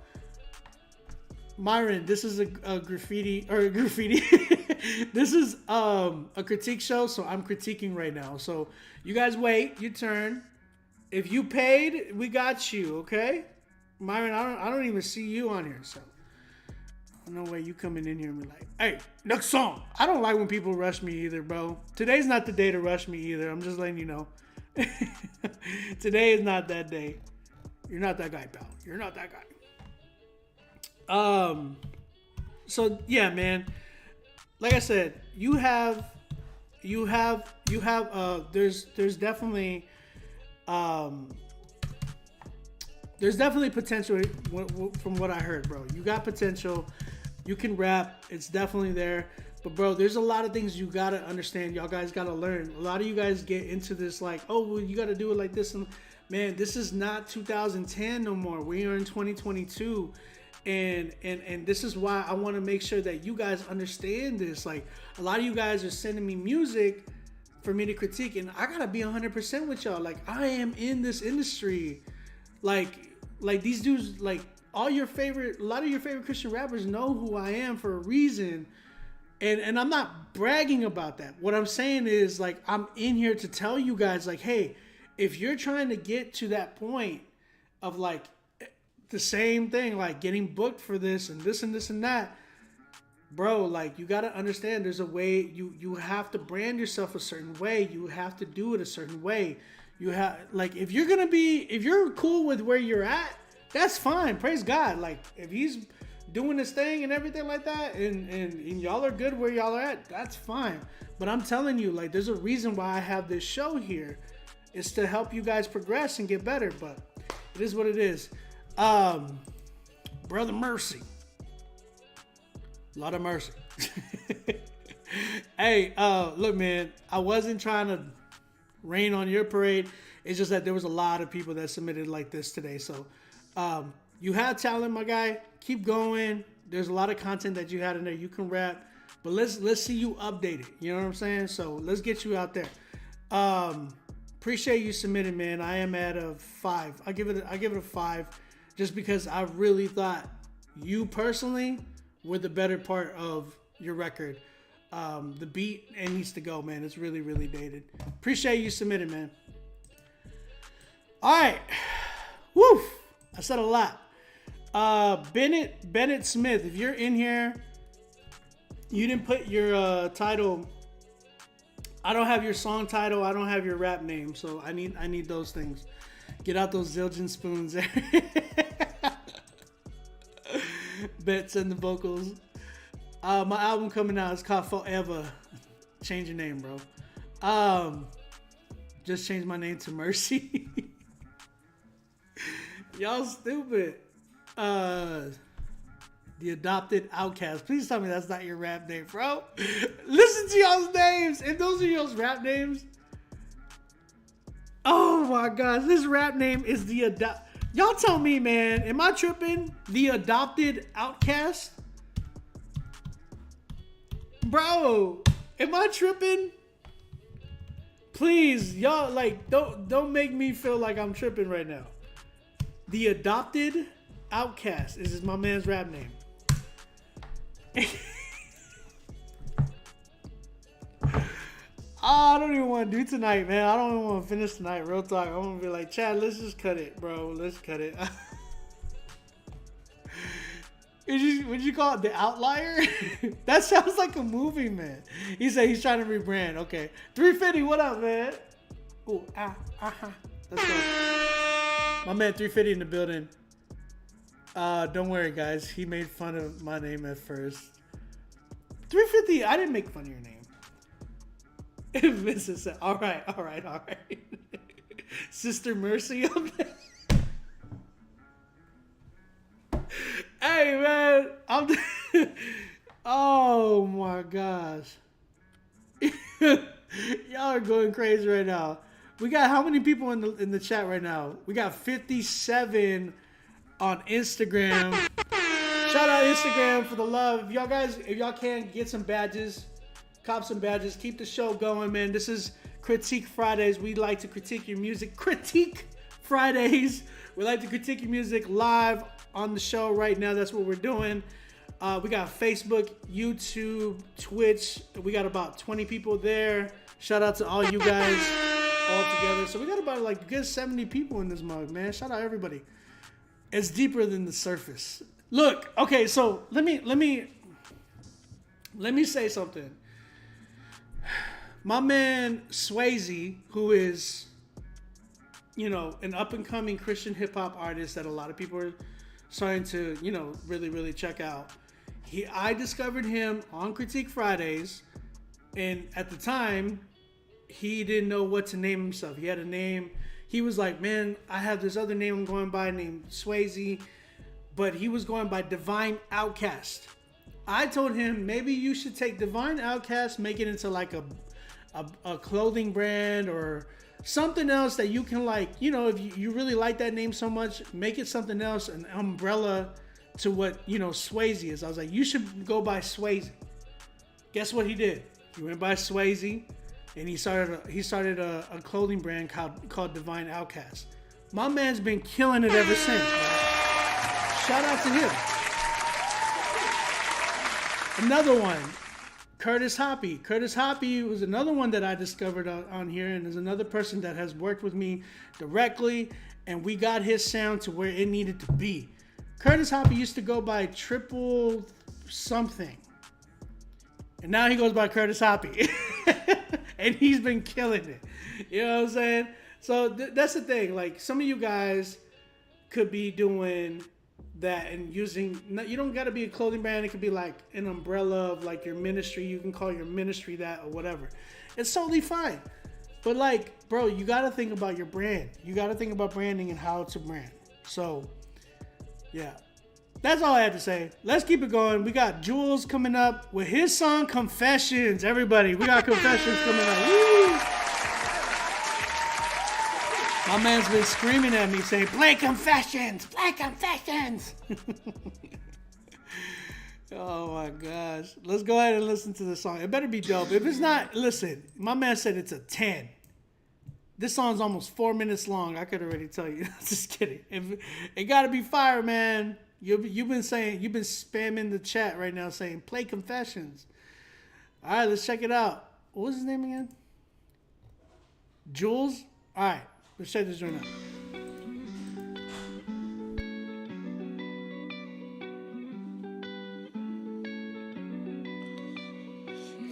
Myron, this is a graffiti. This is a critique show, so I'm critiquing right now. So you guys wait your turn. If you paid, we got you, okay? Myron, I don't even see you on here, so no way you coming in here and be like, hey, next song. I don't like when people rush me either, bro. Today's not the day to rush me either. I'm just letting you know. Today is not that day. You're not that guy, pal. You're not that guy. So yeah, man. Like I said, there's definitely potential from what I heard, bro. You got potential. You can rap. It's definitely there. But bro, there's a lot of things you gotta understand. Y'all guys gotta learn. A lot of you guys get into this like, oh, well, you gotta do it like this. And man, this is not 2010 no more. We are in 2022. And this is why I want to make sure that you guys understand this. Like, a lot of you guys are sending me music for me to critique, and I gotta be 100% with y'all. Like, I am in this industry. Like these dudes, like a lot of your favorite Christian rappers know who I am for a reason. And I'm not bragging about that. What I'm saying is, like, I'm in here to tell you guys, like, hey, if you're trying to get to that point of like the same thing, like getting booked for this and this and this and that, bro, like, you got to understand there's a way. You have to brand yourself a certain way. You have to do it a certain way. You have, like, if you're cool with where you're at, that's fine. Praise God. Like, if he's doing this thing and everything like that, and y'all are good where y'all are at, that's fine. But I'm telling you, like, there's a reason why I have this show here. It's to help you guys progress and get better. But it is what it is. Brother Mercy. Lot of mercy. Hey, look, man, I wasn't trying to rain on your parade. It's just that there was a lot of people that submitted like this today. So you have talent, my guy. Keep going. There's a lot of content that you had in there. You can rap, but let's see you updated. You know what I'm saying? So let's get you out there. Appreciate you submitting, man. I am at a 5. I give it a 5, just because I really thought you personally were the better part of your record. The beat, it needs to go, man. It's really, really dated. Appreciate you submitting, man. All right. Woo! I said a lot. Bennett Smith, if you're in here, you didn't put your title. I don't have your song title. I don't have your rap name. So I need those things. Get out those Zildjian spoons there. Bets and the vocals. My album coming out is called Forever. Change your name, bro. Just changed my name to Mercy. Y'all stupid. The Adopted Outcast. Please tell me that's not your rap name, bro. Listen to y'all's names. If those are y'all's rap names. Oh my gosh. This rap name is the Y'all tell me, man. Am I tripping? The Adopted Outcast? Bro, am I tripping? Please, y'all, like, don't make me feel like I'm tripping right now. The Adopted Outcast is my man's rap name. I don't even want to do tonight, man. I don't even want to finish tonight. Real talk. I'm going to be like, Chad, let's just cut it, bro. Let's cut it. Would you call it The Outlier? That sounds like a movie, man. He said he's trying to rebrand. Okay. 350, what up, man? Ooh, let's go. My man 350 in the building. Don't worry, guys. He made fun of my name at first. 350, I didn't make fun of your name. Vincent said, all right. Sister Mercy up there. Hey, man. Oh, my gosh. Y'all are going crazy right now. We got how many people in the chat right now? We got 57 on Instagram. Shout out Instagram for the love. If y'all can, get some badges. Cop some badges. Keep the show going, man. This is Critique Fridays. We like to critique your music. Critique Fridays. We like to critique your music live on the show right now. That's what we're doing. We got Facebook, YouTube, Twitch. We got about 20 people there. Shout out to all you guys all together. So we got about like a good 70 people in this mug, man. Shout out everybody. It's deeper than the surface. Look, okay, so let me say something. My man Swayze, who is, an up-and-coming Christian hip-hop artist that a lot of people are starting to, really, really check out. I discovered him on Critique Fridays, and at the time, he didn't know what to name himself. He had a name. He was like, man, I have this other name I'm going by named Swayze, but he was going by Divine Outcast. I told him, maybe you should take Divine Outcast, make it into like a clothing brand or something else that you can, like, if you really like that name so much, make it something else, an umbrella to what, you know, Swayze is. I was like, you should go by Swayze. Guess what he did? He went by Swayze, and he started a clothing brand called Divine Outcast. My man's been killing it ever since, man. Shout out to him. Another one, Curtis Hoppy. Curtis Hoppy was another one that I discovered on here, and there's another person that has worked with me directly, and we got his sound to where it needed to be. Curtis Hoppy used to go by Triple something, and now he goes by Curtis Hoppy, and he's been killing it. You know what I'm saying? So that's the thing. Like, some of you guys could be doing that and using, you don't got to be a clothing brand. It could be like an umbrella of like your ministry. You can call your ministry that or whatever. It's totally fine. But like, bro, you got to think about your brand. You got to think about branding and how to brand. So yeah, that's all I had to say. Let's keep it going. We got Jules coming up with his song Confessions. Everybody, we got Confessions coming up. Woo! My man's been screaming at me saying, play Confessions, play Confessions. Oh my gosh. Let's go ahead and listen to the song. It better be dope. If it's not, listen, my man said it's a 10. This song's almost 4 minutes long. I could already tell you. Just kidding. It gotta be fire, man. You've been spamming the chat right now saying, play Confessions. All right, let's check it out. What was his name again? Jules? All right. Let's check this right now.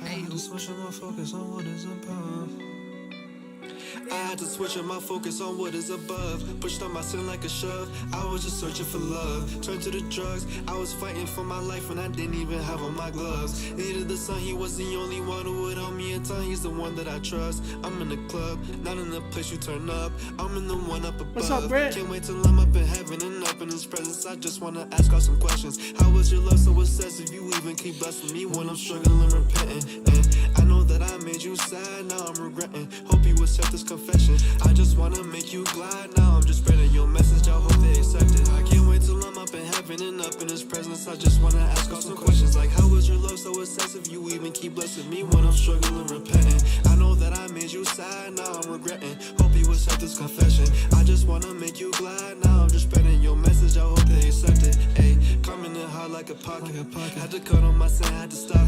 I had to switch up my focus on what is above. I had to switch up my focus on what is above. Pushed on my sin like a shove. I was just searching for love. Turned to the drugs. I was fighting for my life when I didn't even have on my gloves. Needed the sun. He was the only one who would hold me in time. He's the one that I trust. I'm in the club, not in the place you turn up. I'm in the one up above. What's up, Brett? Can't wait till I'm up in heaven and up in his presence. I just wanna ask all some questions. How was your love so excessive? You even keep blessing me when I'm struggling, repenting. And I know that I made you sad. Now I'm regretting. Hope you accept this confession. I just wanna make you glad. Now I'm just spreading your message. I hope they accept it. I can't wait till I'm up in heaven and up in his presence. I just wanna ask all some questions like, how was your love so excessive? You even keep blessing me when I'm struggling, repenting. I know that I made you sad. Now I'm regretting. Hope you accept this confession. I just wanna make you glad. Now I'm just spreading your message. I hope they accept it. Ayy, coming in hard like a pocket. Had to cut on my sin. Had to stop.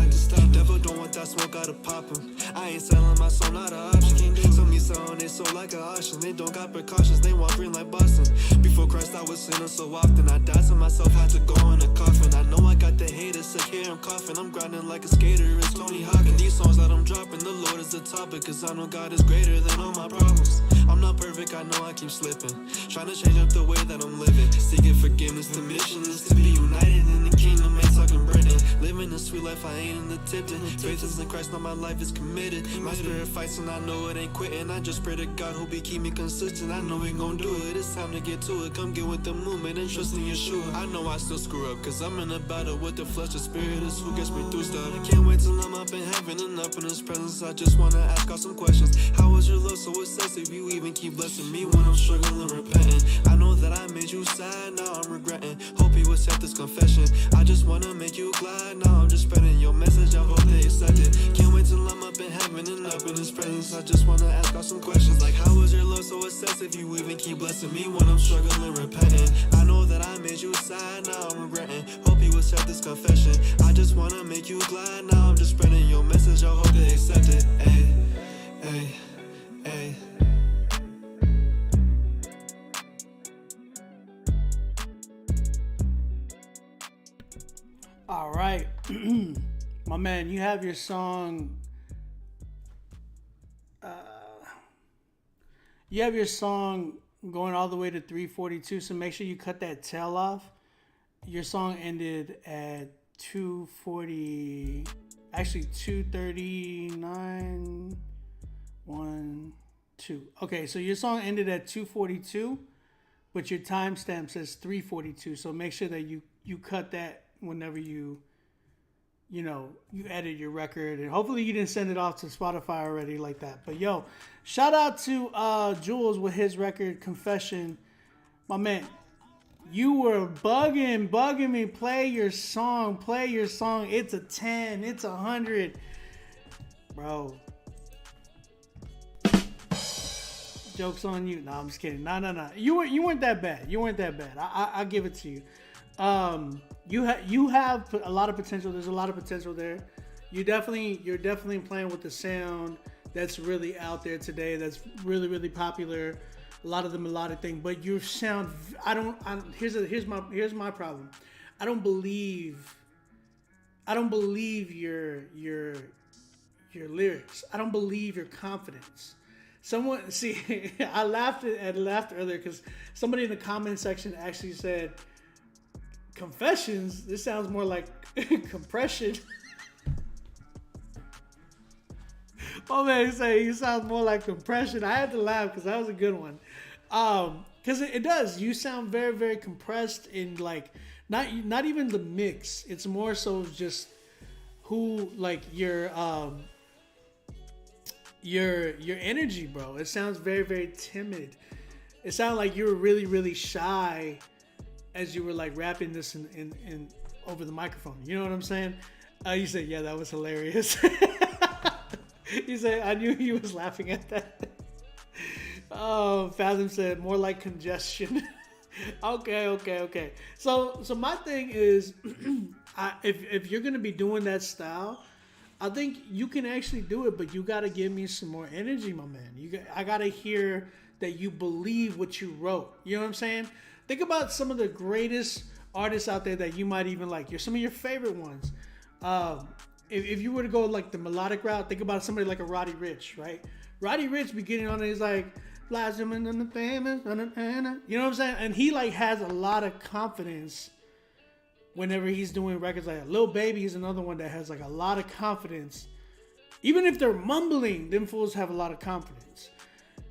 Devil don't want that smoke. Gotta pop him. I ain't selling my soul. Not an option. Some me selling they soul like an auction. They don't got precautions. They want green like Boston. Before Christ I was sinning so often. I died to myself. Had to go in a coffin. I know I got the haters sick here. I'm coughing. I'm grinding like a skater. It's Tony Hawk. And these songs that I'm dropping, the Lord is the topic. Cause I know God is greater than all my problems. I'm not perfect. I know I keep slipping. Trying to change up the way that I'm living. Seeking forgiveness. The mission is to be united in the kingdom. Ain't talking Britain. Living a sweet life. I ain't in the Tipton. Faith is in Christ. Now my life is committed. My spirit fights and I know it ain't quitting. I just pray to God who be keep me consistent. I know we gon' do it. It's time to get to it. Come get with the movement and trust in Yeshua. I know I still screw up cause I'm in a battle with the flesh. The spirit is who gets me through stuff. I can't wait till I'm up in heaven and up in his presence. I just wanna ask all some questions. How was your love so excessive? You even keep blessing me when I'm struggling, repenting. I know that I made you sad. Now I'm regretting. Hope you accept this confession. I just wanna make you glad. Now I'm just spreading your message. I hope they accept it. Can't wait till I'm up in heaven and up in his presence. I just wanna ask all some questions like, how was your love so excessive? You even keep blessing me when I'm struggling, repenting. I know that I made you sad. Now I'm regretting. Hope you accept this confession. I just wanna make you glad. Now I'm just spreading your message. I hope they accept it. Ay, ay, ay. All right. My man, you have your song. You have your song going all the way to 3:42, so make sure you cut that tail off. Your song ended at 2:40, actually 2:39, 1, 2. Okay, so your song ended at 2:42, but your timestamp says 3:42, so make sure that you cut that whenever you edit your record, and hopefully you didn't send it off to Spotify already like that. But yo, shout out to Jules with his record Confession. My man, You were bugging me. Play your song. It's a 10. It's 100. Bro. Joke's on you. No, I'm just kidding. No. You weren't that bad. I'll give it to you. You have a lot of potential. There's a lot of potential there. You're definitely playing with the sound that's really out there today. That's really, really popular. A lot of the melodic thing, but your sound. Here's my problem. I don't believe your lyrics. I don't believe your confidence. I laughed earlier because somebody in the comment section actually said, "Confessions. This sounds more like compression." Oh man, he sounds more like compression. I had to laugh because that was a good one. Because it does. You sound very, very compressed in like not even the mix. It's more so just who like your energy, bro. It sounds very, very timid. It sounded like you were really, really shy as you were like rapping this in over the microphone. You know what I'm saying? You said, yeah, that was hilarious. He said, I knew he was laughing at that. Oh, Fathom said, more like congestion. Okay. So my thing is, if you're going to be doing that style, I think you can actually do it, but you got to give me some more energy, my man. I got to hear that you believe what you wrote. You know what I'm saying? Think about some of the greatest artists out there that you might even like. Some of your favorite ones. If you were to go like the melodic route, think about somebody like a Roddy Ricch, right? Roddy Ricch beginning on it is like, you know what I'm saying? And he like has a lot of confidence whenever he's doing records like that. Lil Baby is another one that has like a lot of confidence. Even if they're mumbling, them fools have a lot of confidence.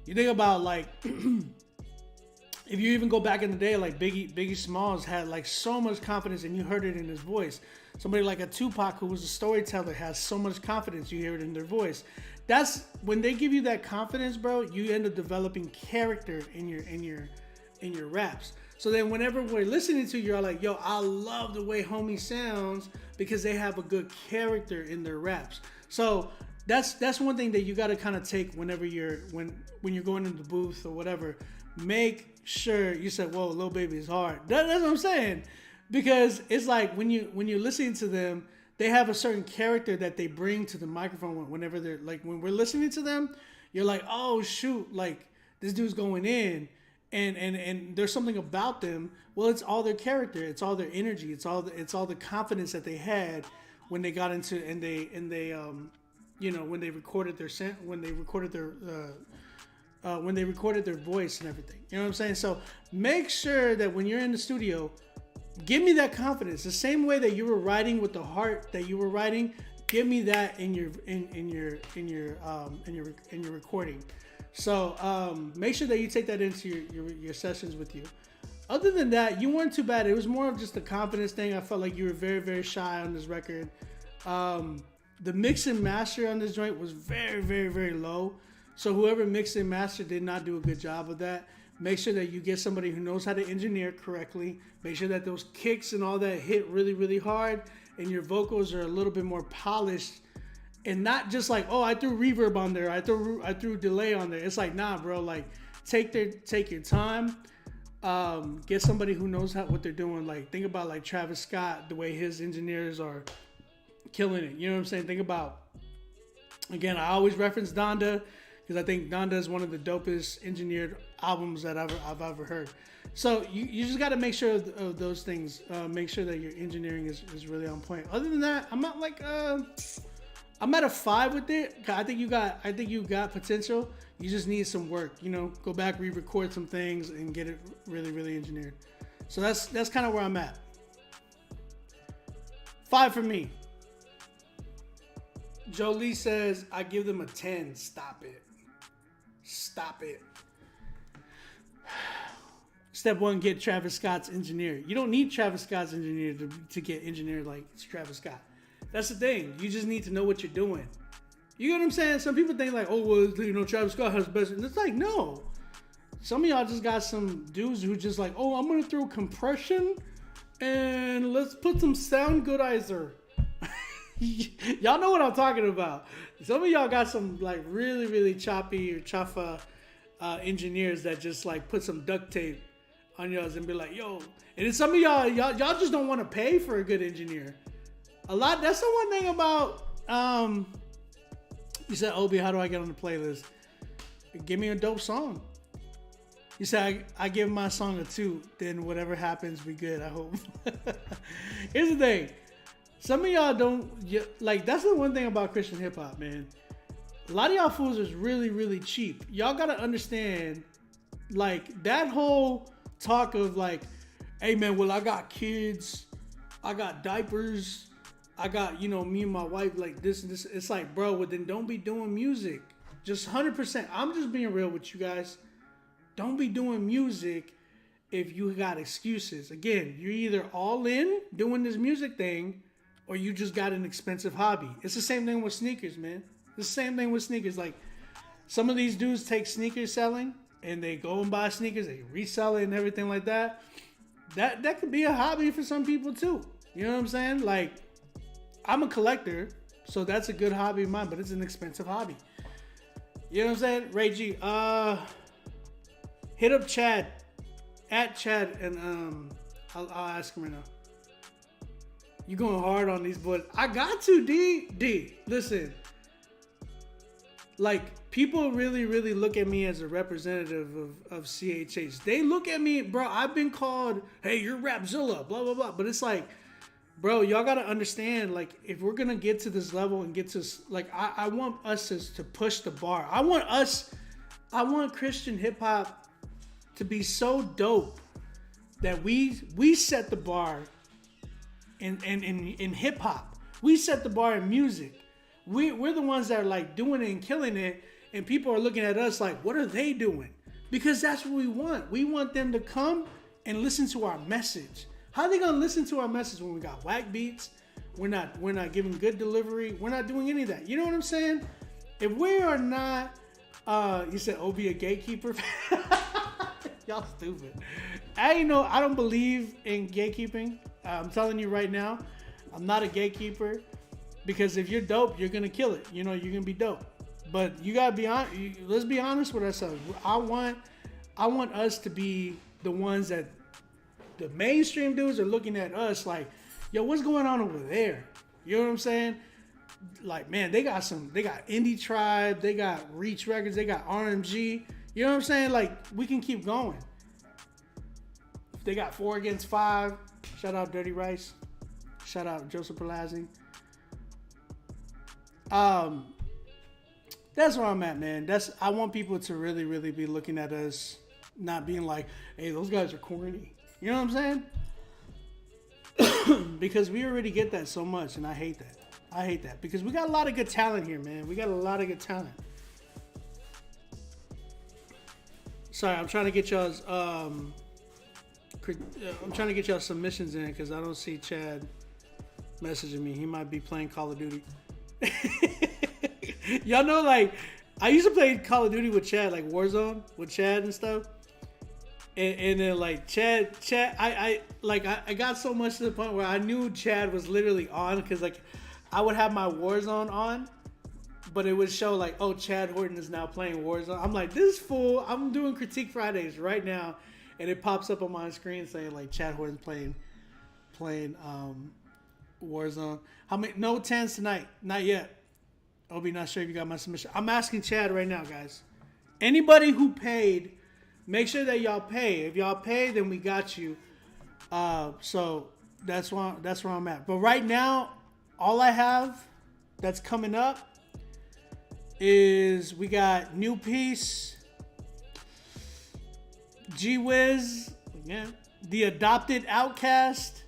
You think about like, if you even go back in the day, like Biggie Smalls had like so much confidence and you heard it in his voice. Somebody like a Tupac who was a storyteller has so much confidence, you hear it in their voice. That's when they give you that confidence, bro, you end up developing character in your raps. So then whenever we're listening to you, you're like, yo, I love the way homie sounds because they have a good character in their raps. So that's one thing that you got to kind of take whenever when you're going into the booth or whatever. Make sure you said, whoa, Lil Baby is hard. That's what I'm saying. Because it's like when you're listening to them, they have a certain character that they bring to the microphone whenever they're like, when we're listening to them, you're like, oh shoot, like this dude's going in and there's something about them. Well, it's all their character, it's all their energy, it's all the confidence that they had when they got into and they when they recorded their voice and everything. You know what I'm saying? So make sure that when you're in the studio, give me that confidence. The same way that you were writing with the heart that you were writing, give me that in your recording. So make sure that you take that into your sessions with you. Other than that, you weren't too bad. It was more of just a confidence thing. I felt like you were very, very shy on this record. The mix and master on this joint was very, very, very low. So whoever mixed and mastered did not do a good job of that. Make sure that you get somebody who knows how to engineer correctly. Make sure that those kicks and all that hit really, really hard and your vocals are a little bit more polished and not just like, oh, I threw reverb on there. I threw delay on there. It's like, nah, bro, like take your time. Get somebody who knows what they're doing. Like think about like Travis Scott, the way his engineers are killing it. You know what I'm saying? Think about, again, I always reference Donda because I think Donda is one of the dopest engineered albums that I've ever heard. So you just got to make sure of those things. Make sure that your engineering is really on point. Other than that, I'm not like I'm at a 5 with it. I think you got potential. You just need some work. You know, go back, re-record some things, and get it really, really engineered. So that's kind of where I'm at. 5 for me. Jolie says I give them a 10. Stop it. Step 1, get Travis Scott's engineer. You don't need Travis Scott's engineer to get engineered like Travis Scott. That's the thing. You just need to know what you're doing. You get what I'm saying? Some people think like, oh, well, Travis Scott has the best. And it's like, no. Some of y'all just got some dudes who just like, oh, I'm gonna throw compression and let's put some sound goodizer. Y'all know what I'm talking about. Some of y'all got some like really, really choppy or chaffa engineers that just like put some duct tape on yours and be like, yo. And then some of y'all just don't want to pay for a good engineer. That's the one thing about, you said, Obi, how do I get on the playlist? Give me a dope song. You said, I give my song a 2, then whatever happens, we good, I hope. Here's the thing. Some of y'all don't, like, that's the one thing about Christian hip hop, man. A lot of y'all fools is really, really cheap. Y'all gotta understand, like, that whole talk of like, hey man, well, I got kids, I got diapers, I got, me and my wife, like this and this. It's like, bro, well, then don't be doing music. Just 100%. I'm just being real with you guys. Don't be doing music if you got excuses. Again, you're either all in doing this music thing or you just got an expensive hobby. It's the same thing with sneakers, man. It's the same thing with sneakers. Like, some of these dudes take sneaker selling and they go and buy sneakers, they resell it and everything like that. That could be a hobby for some people too. You know what I'm saying? Like, I'm a collector, so that's a good hobby of mine, but it's an expensive hobby. You know what I'm saying? Ray G, hit up Chad, at Chad, and I'll ask him right now. You going hard on these boys? I got to, D. Listen, like, people really, really look at me as a representative of CHH. They look at me, bro. I've been called, hey, you're Rapzilla, blah blah blah. But it's like, bro, y'all gotta understand, like, if we're gonna get to this level and get to, like, I want us to push the bar. I want Christian hip hop to be so dope that we set the bar in hip hop. We set the bar in music. We're the ones that are like doing it and killing it, and people are looking at us like, what are they doing? Because that's what we want. We want them to come and listen to our message. How are they gonna listen to our message when we got whack beats? We're not giving good delivery. We're not doing any of that. You know what I'm saying? If we are not, you said, "Oh, be a gatekeeper." Y'all stupid. I don't believe in gatekeeping. I'm telling you right now, I'm not a gatekeeper, because if you're dope, you're gonna kill it. You're gonna be dope. But you gotta be honest. Let's be honest with ourselves. I want us to be the ones that the mainstream dudes are looking at us like, yo, what's going on over there? You know what I'm saying? Like, man, they got Indie Tribe, they got Reach Records, they got RMG. You know what I'm saying? Like, we can keep going. They got 4 Against 5. Shout out Dirty Rice. Shout out Joseph Palazzi. That's where I'm at, man. I want people to really, really be looking at us, not being like, hey, those guys are corny. You know what I'm saying? Because we already get that so much, and I hate that. Because we got a lot of good talent here, man. We got a lot of good talent. Sorry, I'm trying to get y'all's submissions in, because I don't see Chad messaging me. He might be playing Call of Duty. Y'all know, like, I used to play Call of Duty with Chad, like Warzone with Chad and stuff. And then, like, Chad, I got so much to the point where I knew Chad was literally on, because, like, I would have my Warzone on, but it would show, like, oh, Chad Horton is now playing Warzone. I'm like, this fool, I'm doing Critique Fridays right now, and it pops up on my screen saying, like, Chad Horton's playing Warzone. How many? No 10s tonight. Not yet. Obi, not sure if you got my submission. I'm asking Chad right now, guys. Anybody who paid, make sure that y'all pay. If y'all pay, then we got you. So that's where I'm at. But right now, all I have that's coming up is we got New Peace, G-Wiz, yeah, The Adopted Outcast,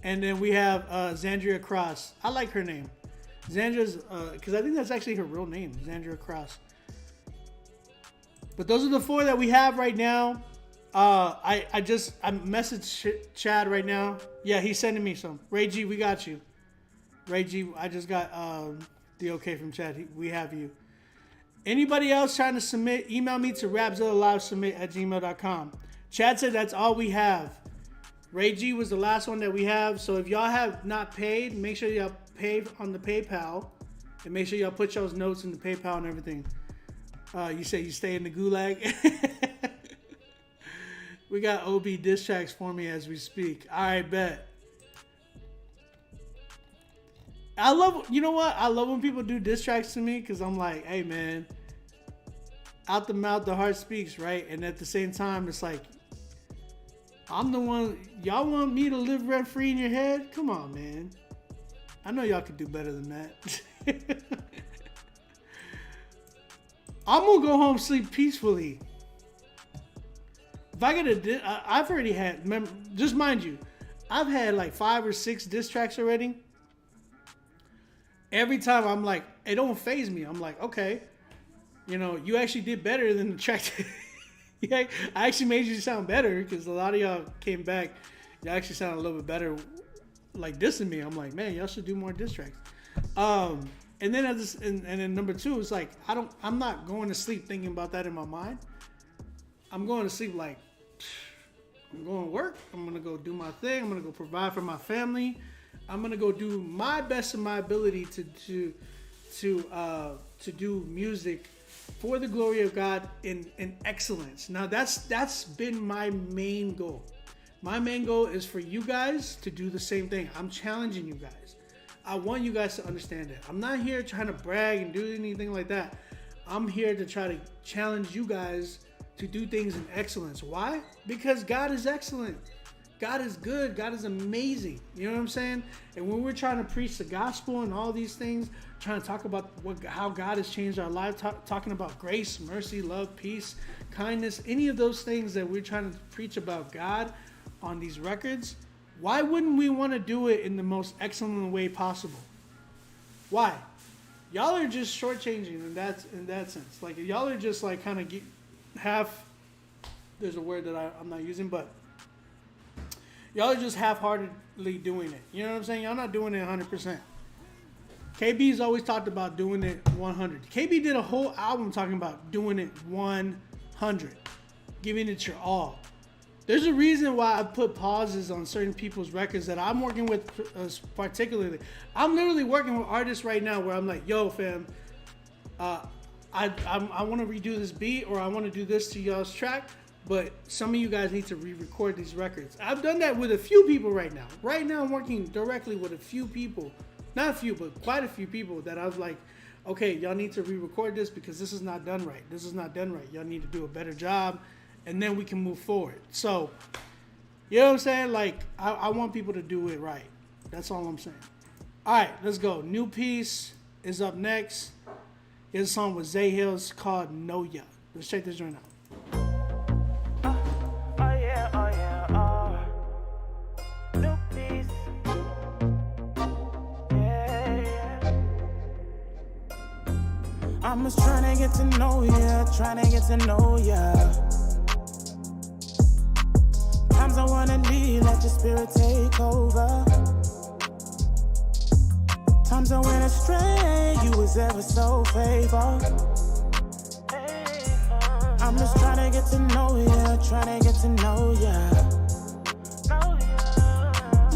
and then we have Xandria Cross. I like her name. Xandra's, because I think that's actually her real name, Xandria Cross. But those are the 4 that we have right now. I messaged Chad right now. Yeah, he's sending me some. Ray G, we got you. Ray G, I just got the okay from Chad. We have you. Anybody else trying to submit, email me to rapzillalivesubmit@gmail.com. Chad said that's all we have. Ray G was the last one that we have. So if y'all have not paid, make sure y'all pay on the PayPal. And make sure y'all put y'all's notes in the PayPal and everything. You say you stay in the gulag? We got OB diss tracks for me as we speak. All right, bet. I love, you know what? I love when people do diss tracks to me because I'm like, hey, man, out the mouth, the heart speaks, right? And at the same time, it's like, I'm the one, y'all want me to live rent free in your head? Come on, man. I know y'all could do better than that. I'm going to go home, sleep peacefully. If I get I've already had, just mind you, I've had like 5 or 6 diss tracks already. Every time I'm like, it don't faze me. I'm like, okay, you know, you actually did better than the track. Yeah, I actually made you sound better because a lot of y'all came back. Y'all actually sound a little bit better, like dissing me. I'm like, man, y'all should do more diss tracks. And then and then number 2 is like, I'm not going to sleep thinking about that in my mind. I'm going to sleep like, I'm going to work. I'm going to go do my thing. I'm going to go provide for my family. I'm going to go do my best in my ability to do music for the glory of God in excellence. Now that's been my main goal. My main goal is for you guys to do the same thing. I'm challenging you guys. I want you guys to understand that. I'm not here trying to brag and do anything like that. I'm here to try to challenge you guys to do things in excellence. Why? Because God is excellent. God is good. God is amazing. You know what I'm saying? And when we're trying to preach the gospel and all these things, trying to talk about how God has changed our life, talking about grace, mercy, love, peace, kindness, any of those things that we're trying to preach about God on these records, why wouldn't we want to do it in the most excellent way possible? Why? Y'all are just shortchanging in that sense. Like, y'all are just like kind of half, there's a word that I'm not using, but y'all are just half-heartedly doing it. You know what I'm saying? Y'all not doing it 100%. KB's always talked about doing it 100. KB did a whole album talking about doing it 100. Giving it your all. There's a reason why I put pauses on certain people's records that I'm working with particularly. I'm literally working with artists right now where I'm like, yo, fam, I want to redo this beat or I want to do this to y'all's track. But some of you guys need to re-record these records. I've done that with a few people right now. Right now, I'm working directly with a few people. Not a few, but quite a few people that I was like, okay, y'all need to re-record this because this is not done right. This is not done right. Y'all need to do a better job, and then we can move forward. So, you know what I'm saying? Like, I want people to do it right. That's all I'm saying. All right, let's go. New Piece is up next. Here's a song with Zay Hills called Know Ya. Let's check this joint out. I'm just trying to get to know ya, trying to get to know ya. Times I wanna leave, let your spirit take over. Times I went astray, you was ever so faithful. I'm just trying to get to know ya, trying to get to know ya.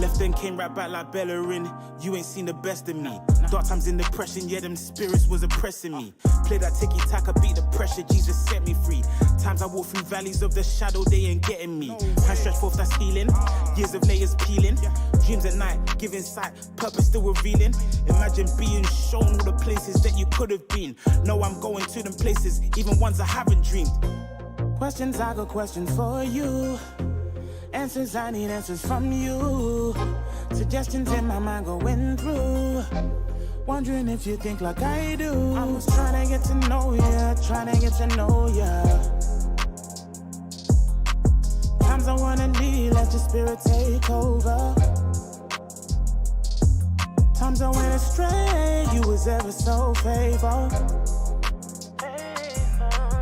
Left then came right back like Bellerin. You ain't seen the best of me. Dark times in depression, yeah, them spirits was oppressing me. Play that tiki-taka, beat the pressure, Jesus set me free. Times I walk through valleys of the shadow, they ain't getting me. Hand stretch forth, that's healing. Years of layers peeling. Dreams at night, giving sight, purpose still revealing. Imagine being shown all the places that you could have been. No, I'm going to them places, even ones I haven't dreamed. Questions, I got questions for you. Answers, I need answers from you. Suggestions in my mind going through. Wondering if you think like I do. I'm just trying to get to know ya, trying to get to know ya. Times I wanna leave, let your spirit take over. Times I went astray, you was ever so faithful.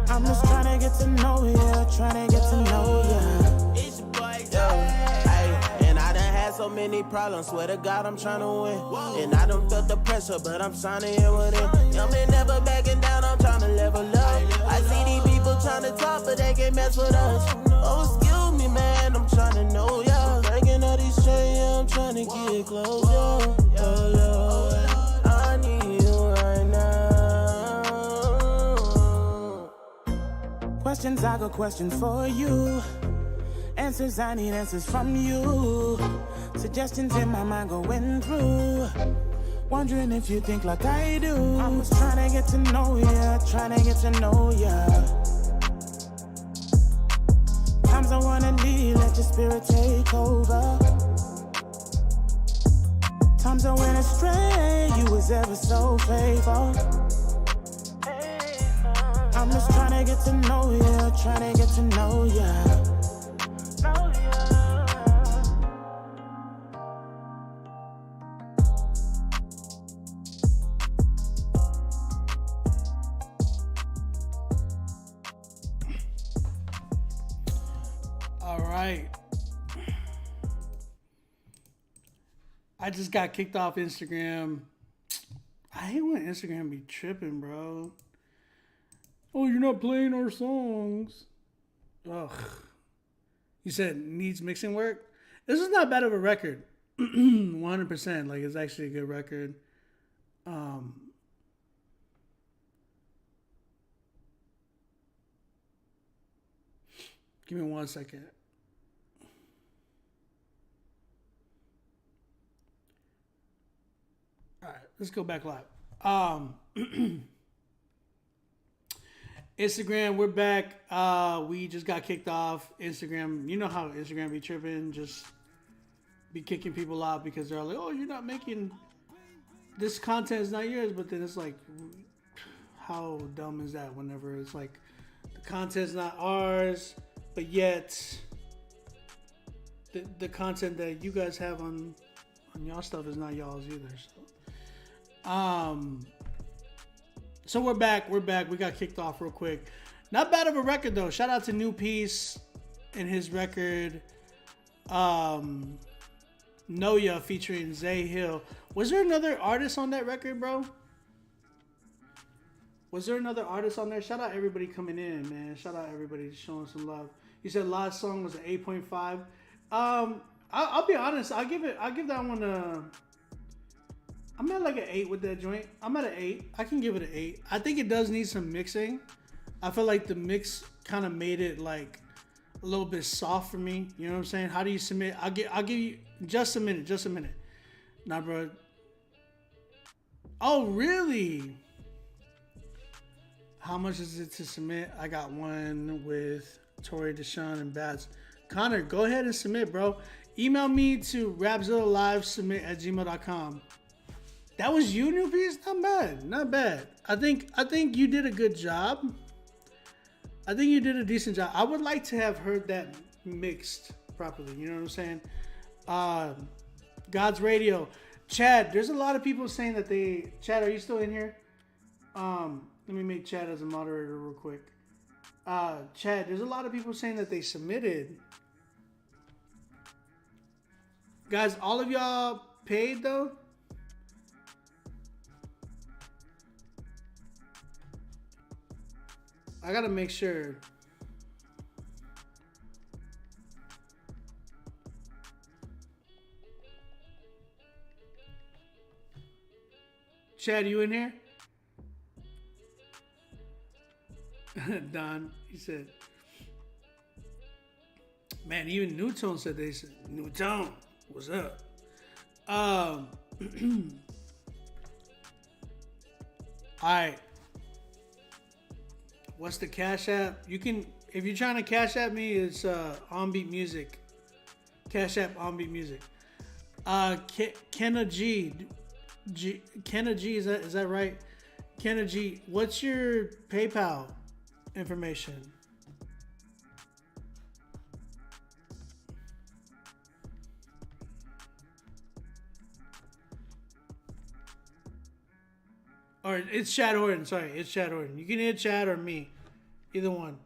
I'm just trying to get to know ya, trying to get to know ya. It's your boy, yeah. And I done had so many many problems, swear to God I'm trying to win. And I done felt the pressure, but I'm trying to hear what it. Young man never backing down, I'm trying to level up. I see these people trying to talk, but they can't mess with us. Oh, excuse me, man, I'm trying to know ya. Breaking all these chains, yeah, I'm trying to get closer. Oh, Lord, I need you right now. Questions, I got questions for you. Answers, I need answers from you. Suggestions in my mind going through. Wondering if you think like I do. I'm just trying to get to know ya, trying to get to know ya. Times I wanna leave, let your spirit take over. Times I went astray, you was ever so faithful. I'm just trying to get to know ya, trying to get to know ya. I just got kicked off Instagram. I hate when Instagram be tripping, bro. Oh, you're not playing our songs. Ugh. You said needs mixing work? This is not bad of a record. 100%. Like, it's actually a good record. Give me 1 second. All right, let's go back live. Instagram, we're back. We just got kicked off Instagram. You know how Instagram be tripping, just be kicking people out because they're like, oh, you're not making, this content is not yours. But then it's like, how dumb is that whenever it's like, the content's not ours, but yet the content that you guys have on y'all stuff is not y'all's either. So we're back. We got kicked off real quick. Not bad of a record though. Shout out to New Peace and his record, Know Ya featuring Zay Hill. Was there another artist on that record, bro? Was there another artist on there? Shout out everybody coming in, man. Shout out everybody showing some love. You said last song was an 8.5. I'll be honest. I'll give that one a. I'm at like an 8 with that joint. I'm at an 8. I can give it an 8. I think it does need some mixing. I feel like the mix kind of made it like a little bit soft for me. You know what I'm saying? How do you submit? I'll give you just a minute. Nah, bro. Oh, really? How much is it to submit? I got one with Tori, Deshaun, and Bats. Connor, go ahead and submit, bro. Email me to rapzillalivesubmit@gmail.com. That was you, New Peace? Not bad. I think you did a good job. I think you did a decent job. I would like to have heard that mixed properly. You know what I'm saying? God's Radio. Chad, there's a lot of people saying that they... Chad, are you still in here? Let me make Chad as a moderator real quick. Chad, there's a lot of people saying that they submitted. Guys, all of y'all paid though? I gotta make sure. Chad, you in here? Don, he said, man, even New Tone said they said, New Tone, what's up? All right. What's the Cash App? You can, if you're trying to Cash App me, it's OnBeat Music. Cash App OnBeat Music. Kenna G. Kenna G, is that right? Kenna G, what's your PayPal information? Or it's Chad Horton. Sorry, it's Chad Horton. You can hit Chad or me. Either one.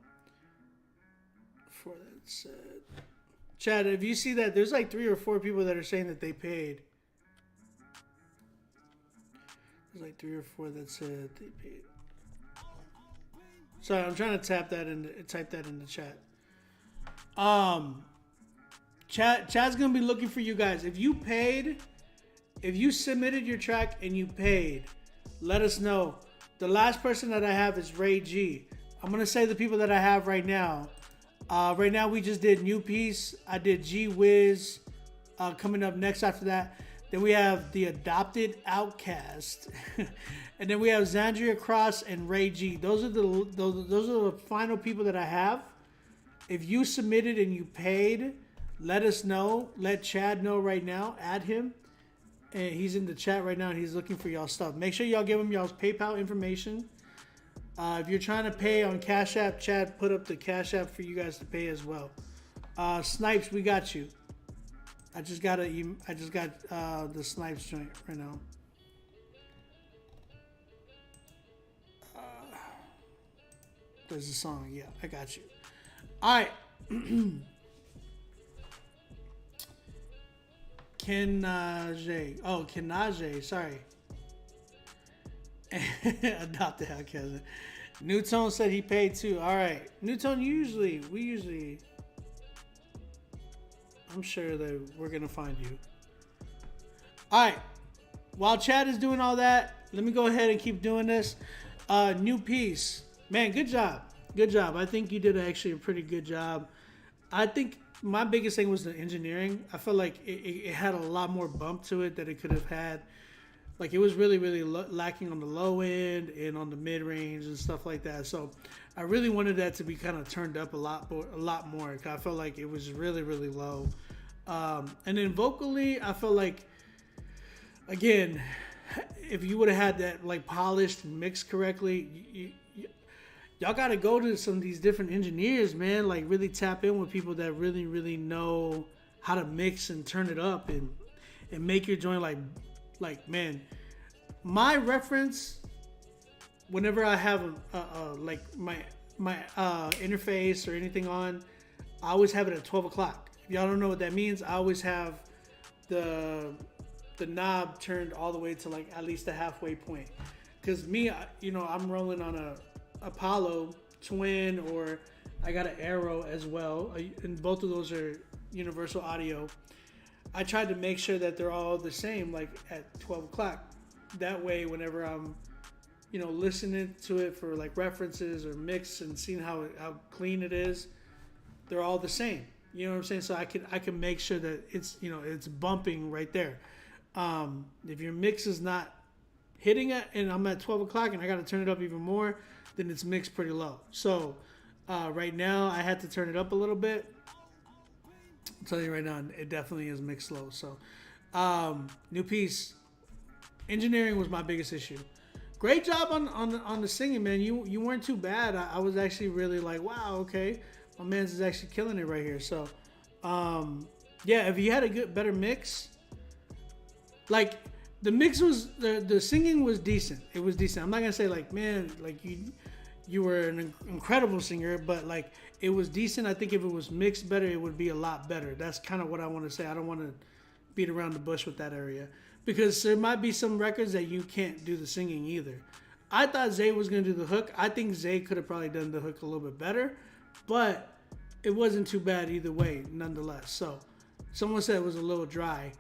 For that said, Chad, if you see that, there's like 3 or 4 people that are saying that they paid. There's like 3 or 4 that said they paid. Sorry, I'm trying to type that in the chat. Chad's gonna be looking for you guys. If you paid, if you submitted your track and you paid, let us know. The last person that I have is Ray G. I'm gonna say the people that I have right now. Right now we just did New Peace. I did G Wiz. Coming up next after that. Then we have The Adopted Outcast. And then we have Xandria Cross and Ray G. Those are the final people that I have. If you submitted and you paid, let us know. Let Chad know right now. Add him. And he's in the chat right now and he's looking for y'all stuff. Make sure y'all give him y'all's PayPal information. If you're trying to pay on Cash App, Chad put up the Cash App for you guys to pay as well. Snipes, we got you. I just got the Snipes joint right now. There's a song. Yeah, I got you. All right. Kenaje. Oh, Kenaje. Sorry. Adopted Outcast. Newtone said he paid too. All right. Newtone, we usually. I'm sure that we're going to find you. All right. While Chad is doing all that, let me go ahead and keep doing this. New Piece. Man, good job. Good job. I think you did actually a pretty good job. I think my biggest thing was the engineering. I felt like it had a lot more bump to it that it could have had. Like, it was really, really lacking on the low end and on the mid-range and stuff like that. So I really wanted that to be kind of turned up a lot more. I felt like it was really, really low. And then vocally, I felt like, again, if you would have had that like polished and mixed correctly, y'all got to go to some of these different engineers, man. Like, really tap in with people that really, really know how to mix and turn it up and make your joint like, man, my reference whenever I have like my interface or anything on, I always have it at 12 o'clock. If y'all don't know what that means, I always have the knob turned all the way to like at least the halfway point. Because me, I'm rolling on a Apollo Twin, or I got an Arrow as well, and both of those are universal audio. I tried to make sure that they're all the same, like at 12 o'clock. That way, whenever I'm, listening to it for like references or mix and seeing how clean it is, they're all the same. You know what I'm saying? So I can make sure that it's, it's bumping right there. If your mix is not hitting it and I'm at 12 o'clock and I got to turn it up even more, then it's mixed pretty low. So right now I had to turn it up a little bit. I'll tell you right now, it definitely is mixed low. So, New Piece, engineering was my biggest issue. Great job on the singing, man. You weren't too bad. I was actually really like, wow, okay, my man's is actually killing it right here. So, yeah, if you had a better mix, like the mix was the singing was decent. It was decent. I'm not gonna say like, man, like you were an incredible singer, but like it was decent. I think if it was mixed better, it would be a lot better. That's kind of what I want to say. I don't want to beat around the bush with that area, because there might be some records that you can't do the singing either. I thought Zay was going to do the hook. I think Zay could have probably done the hook a little bit better, but it wasn't too bad either way, nonetheless. So someone said it was a little dry.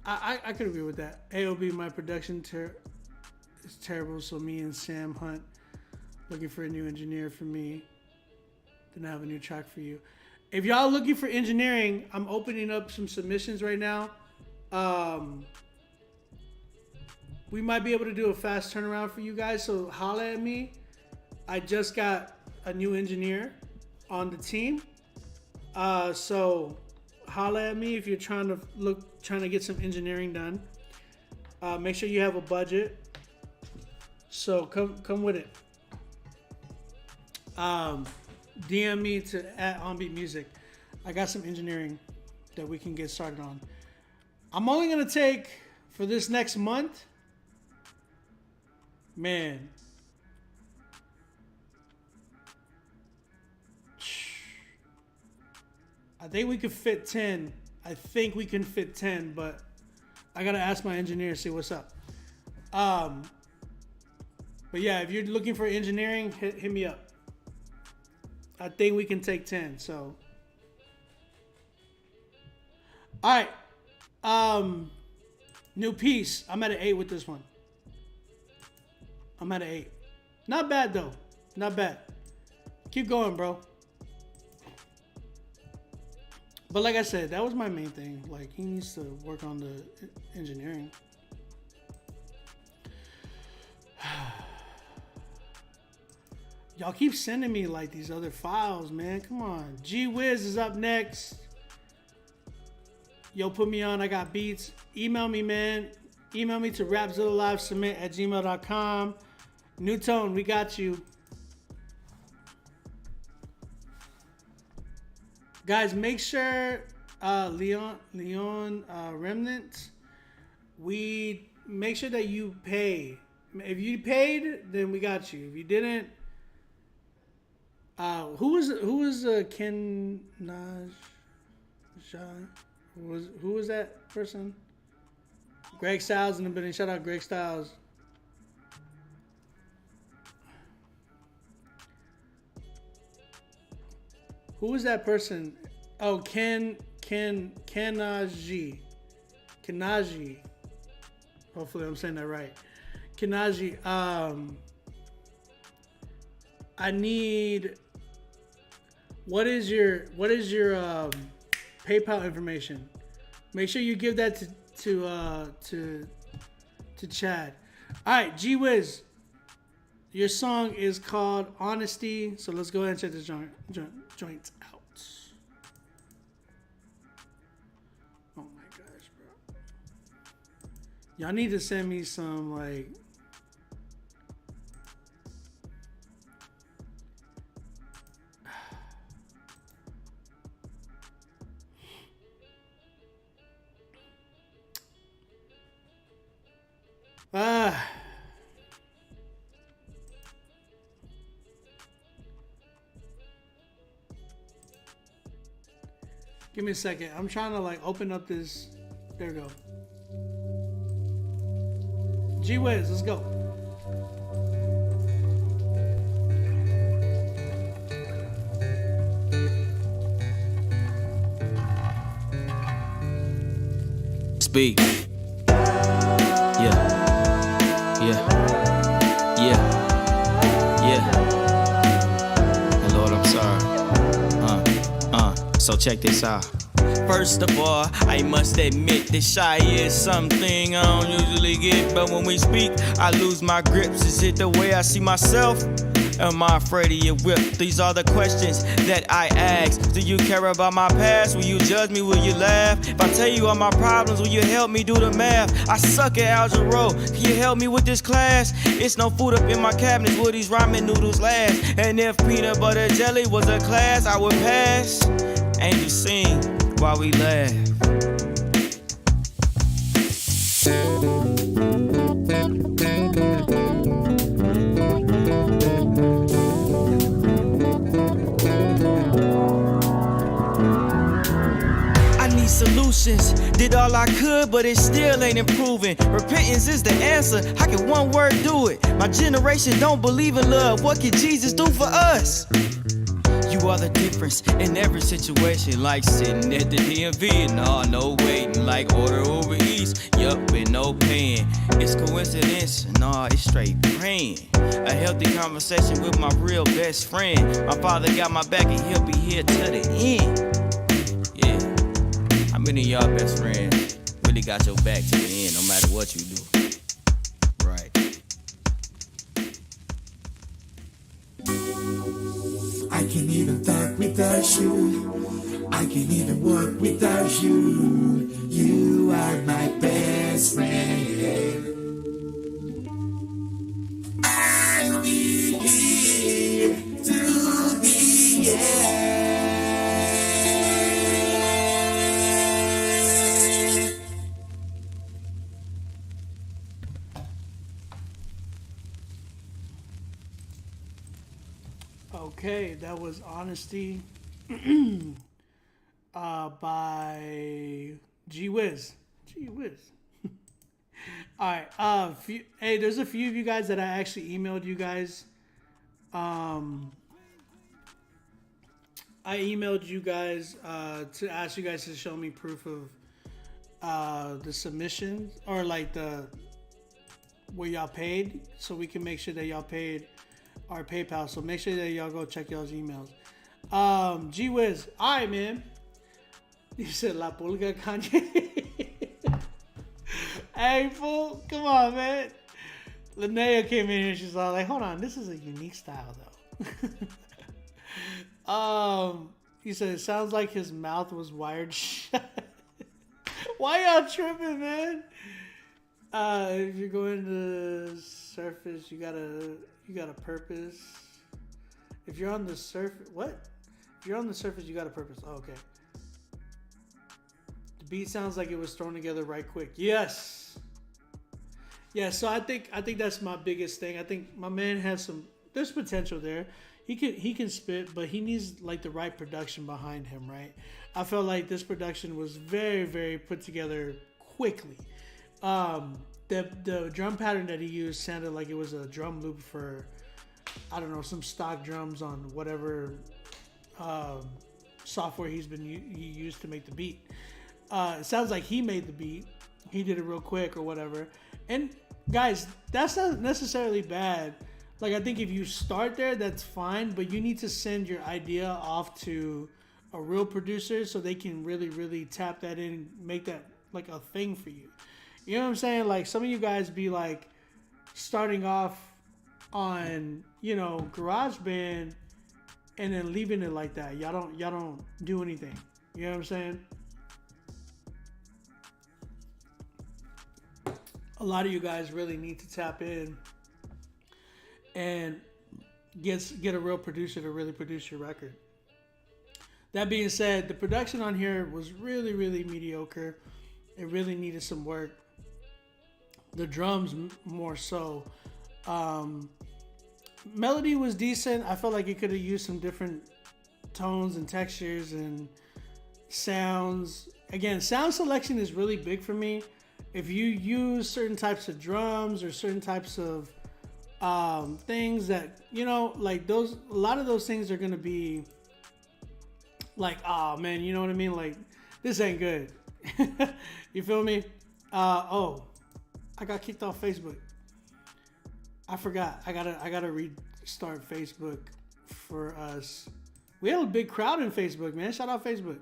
I could agree with that. AOB, my production is terrible, so me and Sam Hunt looking for a new engineer for me. Then I have a new track for you. If y'all looking for engineering, I'm opening up some submissions right now. We might be able to do a fast turnaround for you guys, so holla at me. I just got a new engineer on the team. So holla at me if you're trying to get some engineering done. Make sure you have a budget. So come with it. DM me at OnBeat Music. I got some engineering that we can get started on. I'm only gonna take for this next month, man. I think we could fit 10. I think we can fit 10, but I gotta ask my engineer to see what's up. But yeah, if you're looking for engineering, hit me up. I think we can take 10. So, all right. New piece. I'm at an 8 with this one. I'm at an 8. Not bad though. Not bad. Keep going, bro. But like I said, that was my main thing. Like, he needs to work on the engineering. Y'all keep sending me like these other files, man. Come on. G-Wiz is up next. Yo, put me on. I got beats. Email me, man. Email me to rapzillalivesubmit@gmail.com. New Tone, we got you. Guys, make sure Leon Remnant, we make sure that you pay. If you paid, then we got you. If you didn't, who was Ken Naj? Who was that person? Greg Styles in the building. Shout out Greg Styles. Who was that person? Oh, Kenaji. Hopefully I'm saying that right. Kenaji. I need. What is your PayPal information? Make sure you give that to Chad. All right, G-Wiz. Your song is called Honesty. So let's go ahead and check this joint out. Oh my gosh, bro. Y'all need to send me some like. Give me a second. I'm trying to like open up this. There we go. G-Wiz, let's go. Speak. Yeah. Lord, I'm sorry. So check this out. First of all, I must admit that shy is something I don't usually get. But when we speak, I lose my grips. Is it the way I see myself? Am I afraid of your whip? These are the questions that I ask. Do you care about my past? Will you judge me? Will you laugh? If I tell you all my problems, will you help me do the math? I suck at algebra. Can you help me with this class? It's no food up in my cabinets. Will these ramen noodles last? And if peanut butter jelly was a class, I would pass. Angels sing while we laugh. Solutions. Did all I could, but it still ain't improving. Repentance is the answer. How can one word do it? My generation don't believe in love. What can Jesus do for us? You are the difference in every situation. Like sitting at the DMV and no waiting. Like order over East, yup, and no paying. It's coincidence, it's straight praying. A healthy conversation with my real best friend. My father got my back and he'll be here to the end. Yeah. How many of y'all best friends really got your back to the end, no matter what you do? Right. I can't even talk without you. I can't even work without you. You are my best friend. I'll be here to the end. Okay, that was Honesty. by G Wiz. Gee whiz. All right. Hey, there's a few of you guys that I actually emailed you guys. I emailed you guys to ask you guys to show me proof of the submission or like the where y'all paid, so we can make sure that y'all paid our PayPal. So make sure that y'all go check y'all's emails. Gee whiz. All right, man. You said La Pulga Kanye. Hey, fool. Come on, man. Linnea came in here. She's all like, hold on. This is a unique style, though. He said, it sounds like his mouth was wired shut. Why y'all tripping, man? If you're going to surface, you got a purpose. If you're on the surface, what? If you're on the surface, you got a purpose. Oh, okay. The beat sounds like it was thrown together right quick. Yes. Yeah, so I think that's my biggest thing. I think my man has there's potential there. He can spit, but he needs like the right production behind him, right? I felt like this production was very, very put together quickly. The drum pattern that he used sounded like it was a drum loop for, I don't know, some stock drums on whatever software he used to make the beat. It sounds like he made the beat. He did it real quick or whatever. And guys, that's not necessarily bad. Like, I think if you start there, that's fine, but you need to send your idea off to a real producer so they can really, really tap that in and make that like a thing for you. You know what I'm saying? Like, some of you guys be like starting off on, GarageBand and then leaving it like that. Y'all don't do anything. You know what I'm saying? A lot of you guys really need to tap in and get a real producer to really produce your record. That being said, the production on here was really, really mediocre. It really needed some work. The drums more so. Melody was decent. I felt like it could have used some different tones and textures and sounds. Again, sound selection is really big for me. If you use certain types of drums or certain types of things that, like those, a lot of those things are going to be like, oh man, you know what I mean? Like, this ain't good. You feel me? I got kicked off Facebook. I forgot. I gotta restart Facebook for us. We have a big crowd in Facebook, man. Shout out Facebook.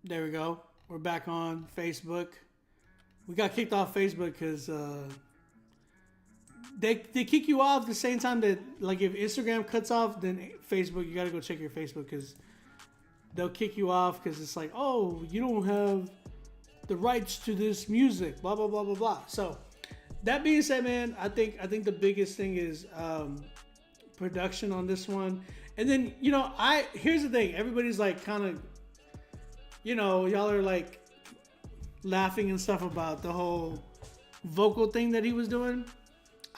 There we go. We're back on Facebook. We got kicked off Facebook because they kick you off the same time that, like, if Instagram cuts off, then Facebook, you got to go check your Facebook because they'll kick you off because it's like, oh, you don't have the rights to this music, blah, blah, blah, blah, blah. So that being said, man, I think the biggest thing is production on this one. And then, here's the thing. Everybody's like kind of, y'all are like laughing and stuff about the whole vocal thing that he was doing.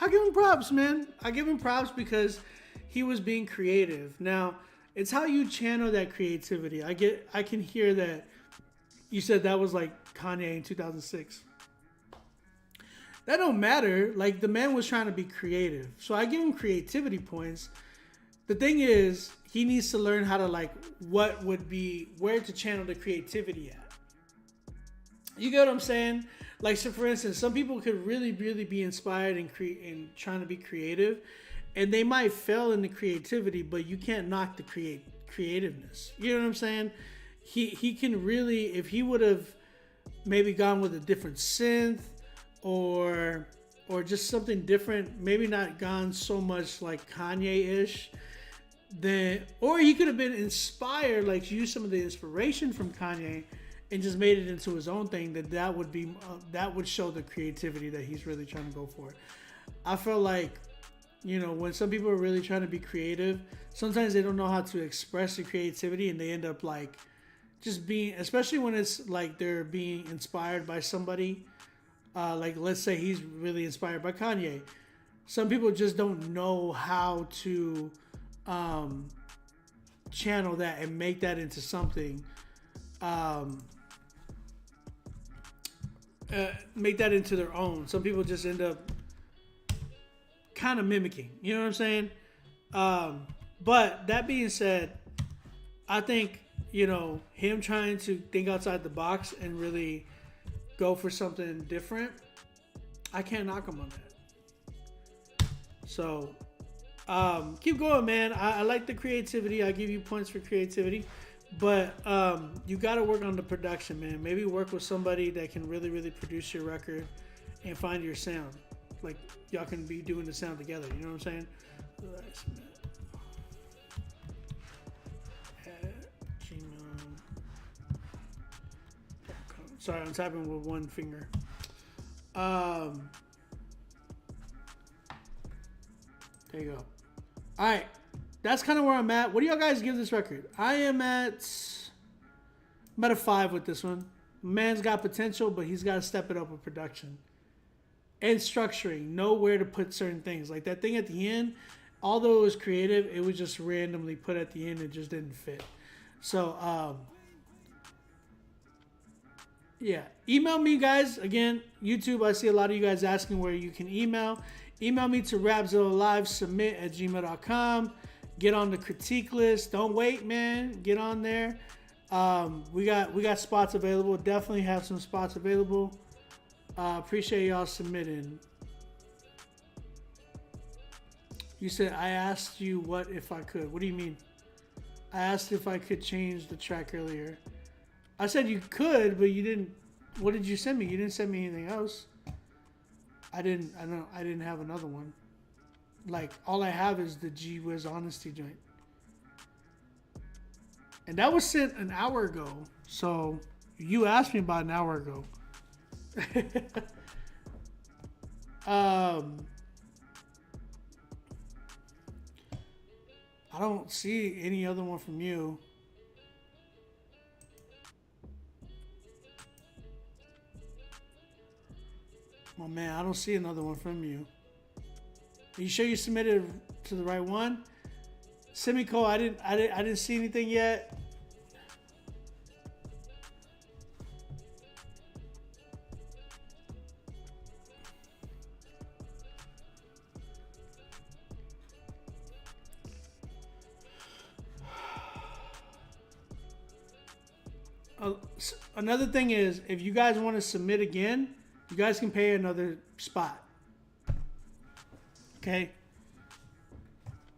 I give him props, man. I give him props because he was being creative. Now, it's how you channel that creativity. I can hear that you said that was like Kanye in 2006. That don't matter. Like, the man was trying to be creative. So I give him creativity points. The thing is, he needs to learn how to, like, where to channel the creativity at. You get what I'm saying? Like, so for instance, some people could really, really be inspired and trying to be creative, and they might fail in the creativity, but you can't knock the creativeness. You know what I'm saying? He can really, if he would have maybe gone with a different synth or just something different, maybe not gone so much like Kanye-ish, then, or he could have been inspired, like use some of the inspiration from Kanye and just made it into his own thing, that would show the creativity that he's really trying to go for. I feel like, when some people are really trying to be creative, sometimes they don't know how to express the creativity and they end up like just being, especially when it's like they're being inspired by somebody. Like, let's say he's really inspired by Kanye. some people just don't know how to channel that and make that into something. Make that into their own. Some people just end up kind of mimicking. You know what I'm saying? But that being said, I think, you know, him trying to think outside the box and really go for something different, I can't knock him on that. So, keep going, man. I like the creativity. I give you points for creativity. But you got to work on the production, man. Maybe work with somebody that can really, really produce your record and find your sound. Like, y'all can be doing the sound together. You know what I'm saying? Sorry, I'm typing with one finger. There you go. All right. That's kind of where I'm at. What do y'all guys give this record? I'm at a 5 with this one. Man's got potential, but he's got to step it up with production and structuring. Know where to put certain things. Like that thing at the end, although it was creative, it was just randomly put at the end. It just didn't fit. So, yeah. Email me, guys. Again, YouTube, I see a lot of you guys asking where you can email. Email me to rapzillalive@gmail.com. Get on the critique list. Don't wait, man. Get on there. We got spots available. Definitely have some spots available. Appreciate y'all submitting. You said I asked you what if I could. What do you mean? I asked if I could change the track earlier. I said you could, but you didn't. What did you send me? You didn't send me anything else. I didn't have another one. Like, all I have is the G Wiz Honesty joint. And that was sent an hour ago. So, you asked me about an hour ago. I don't see any other one from you. Oh man, I don't see another one from you. Are you sure you submitted to the right one? Semico, I didn't see anything yet. Another thing is, if you guys want to submit again, you guys can pay another spot. Okay.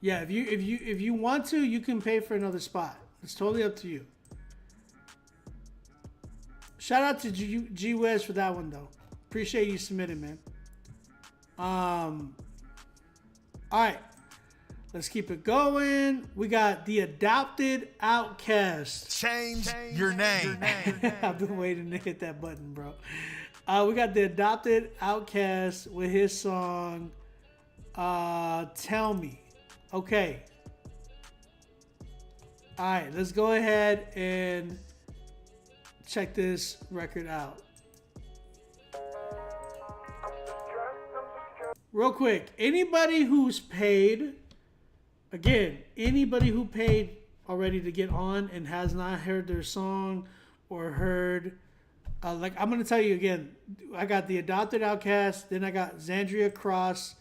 Yeah, if you want to, you can pay for another spot. It's totally up to you. Shout out to G Wiz for that one though. Appreciate you submitting, man. All right. Let's keep it going. We got The Adopted Outcast. Change your name. I've been waiting to hit that button, bro. We got The Adopted Outcast with his song Tell Me. Okay. All right, let's go ahead and check this record out. Real quick, anybody who's paid, again, anybody who paid already to get on and has not heard their song or heard, like I'm going to tell you again, I got The Adopted Outcast, then I got Xandria Cross,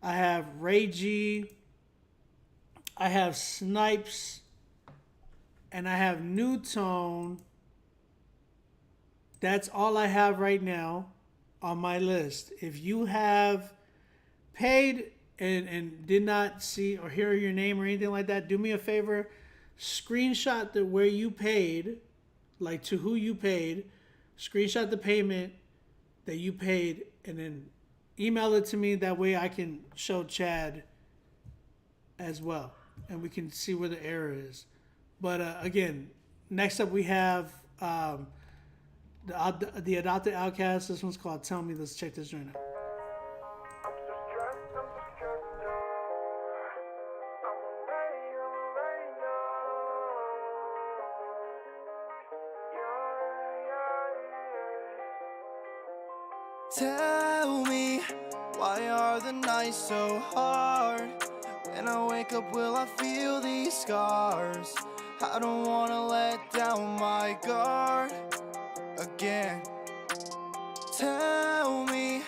I have Ray G, I have Snipes, and I have New Tone. That's all I have right now on my list. If you have paid and did not see or hear your name or anything like that, do me a favor, screenshot where you paid, like to who you paid, screenshot the payment that you paid, and then email it to me. That way I can show Chad as well, and we can see where the error is. But again, next up we have the Adopted Outcast. This one's called Tell Me. Let's check this joint out. Tell me, why are are the nights so hard? When I wake up, will I feel these scars? I don't wanna let down my guard again. Tell me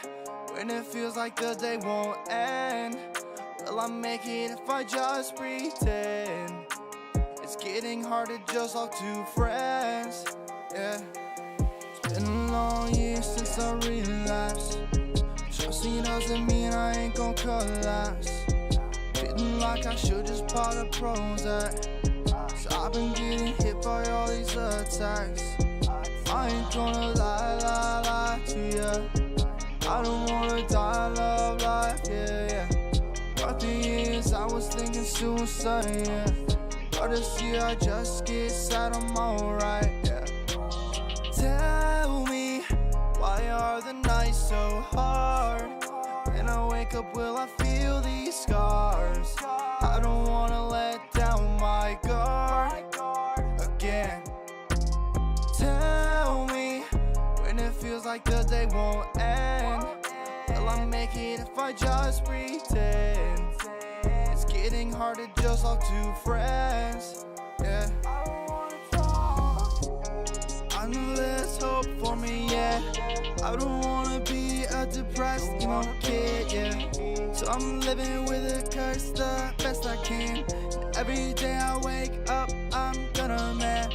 when it feels like the day won't end. Will I make it if I just pretend? It's getting hard to just talk to friends. Yeah. It's been a long year since I relapsed. Trust me doesn't mean I ain't gon' collapse. Feeling like I should just pop the Prozac. So I've been getting hit by all these attacks. I ain't gonna lie to ya. I don't wanna die, love life, yeah. But the years I was thinking suicide, yeah. But this year I just get sad, I'm alright, yeah. Tell me, why are the nights so hard? When I wake up, will I feel these scars? I don't wanna let down my guard again. Tell me when it feels like the day won't end. Will I make it if I just pretend? It's getting hard to just talk to friends, yeah. I know there's hope for me, yeah. I don't wanna be a depressed emo kid, yeah. So I'm living with a curse the best I can. And every day I wake up, I'm gonna man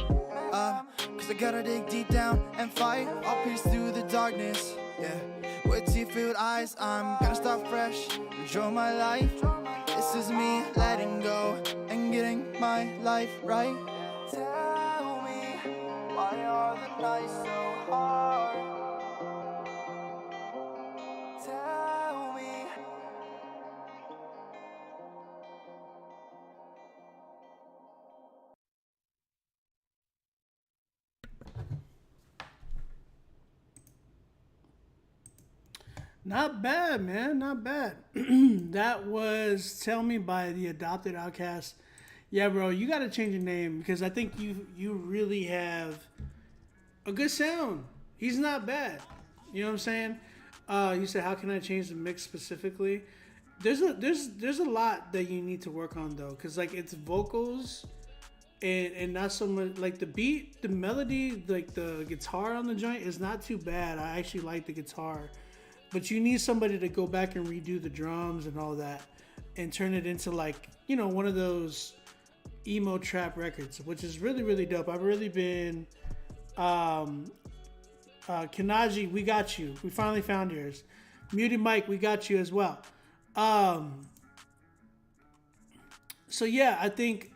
up. Cause I gotta dig deep down and fight. I'll pierce through the darkness, yeah. With tear-filled eyes, I'm gonna start fresh, enjoy my life. This is me letting go and getting my life right. Tell me, why are the nights so hard? Tell me. Not bad, man. Not bad. That was Tell Me by the Adopted Outcast. Yeah, bro, you got to change your name because I think you really have a good sound. He's not bad. You know what I'm saying? You said, how can I change the mix specifically? There's a lot that you need to work on, though, because, like, it's vocals and not so much, like, the beat, the melody, like, the guitar on the joint is not too bad. I actually like the guitar. But you need somebody to go back and redo the drums and all that and turn it into, like, you know, one of those emo trap records, which is really, really dope. I've really been... Kanaji, we got you. We finally found yours. Muted Mike, we got you as well. So yeah, I think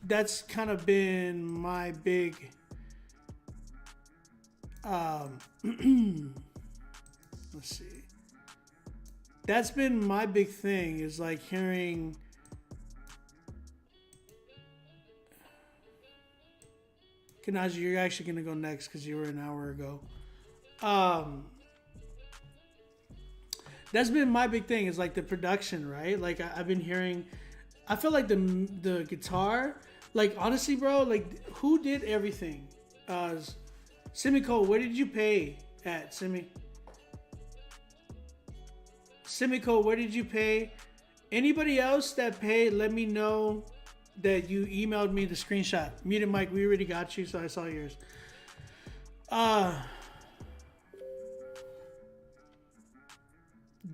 that's kind of been my big let's see. That's been my big thing, is like hearing Kanaji, you're actually gonna go next because you were an hour ago. That's been my big thing, is like the production, right? Like I've been hearing, I feel like the guitar, like honestly, bro, like who did everything? Simico, where did you pay at Simico, where did you pay? Anybody else that paid, let me know that you emailed me the screenshot. Muted Mike, we already got you, so I saw yours.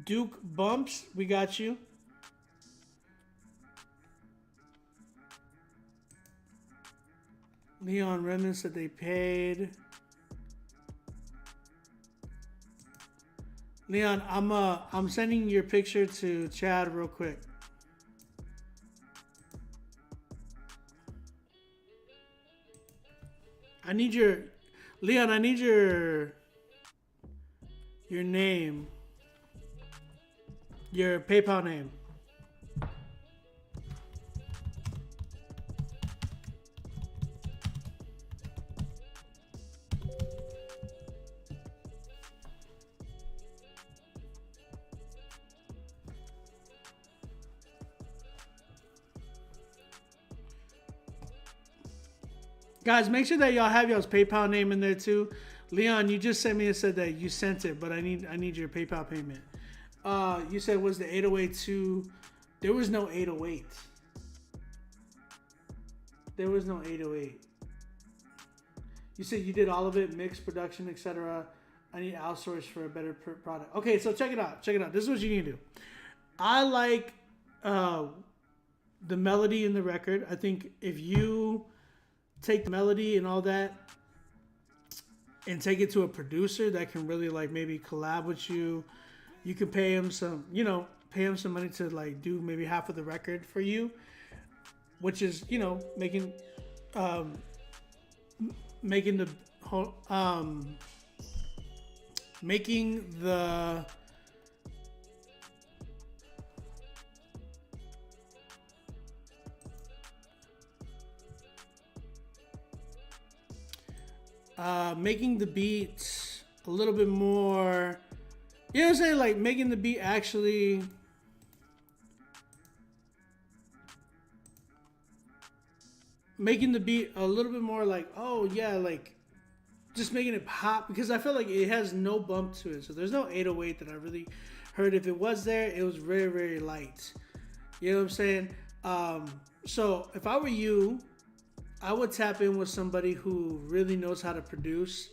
Duke Bumps, we got you. Leon Redmond said they paid. Leon, I'm sending your picture to Chad real quick. I need your Leon, I need your name. Your PayPal name. Guys, make sure that y'all have y'all's PayPal name in there too. Leon, you just sent me and said that you sent it, but I need your PayPal payment. You said was the 808 too? There was no 808. There was no 808. You said you did all of it, mix, production, etc. I need outsource for a better product. Okay, so check it out. Check it out. This is what you need to do. I like the melody in the record. I think if you take the melody and all that and take it to a producer that can really like maybe collab with you, you can pay him some, pay him some money to like do maybe half of the record for you, which is, making the whole, making the making the beat a little bit more, you know what I'm saying? Like making the beat actually making the beat a little bit more like, oh yeah, like just making it pop, because I feel like it has no bump to it. So there's no 808 that I really heard. If it was there, it was very, very light. You know what I'm saying? So if I were you, I would tap in with somebody who really knows how to produce.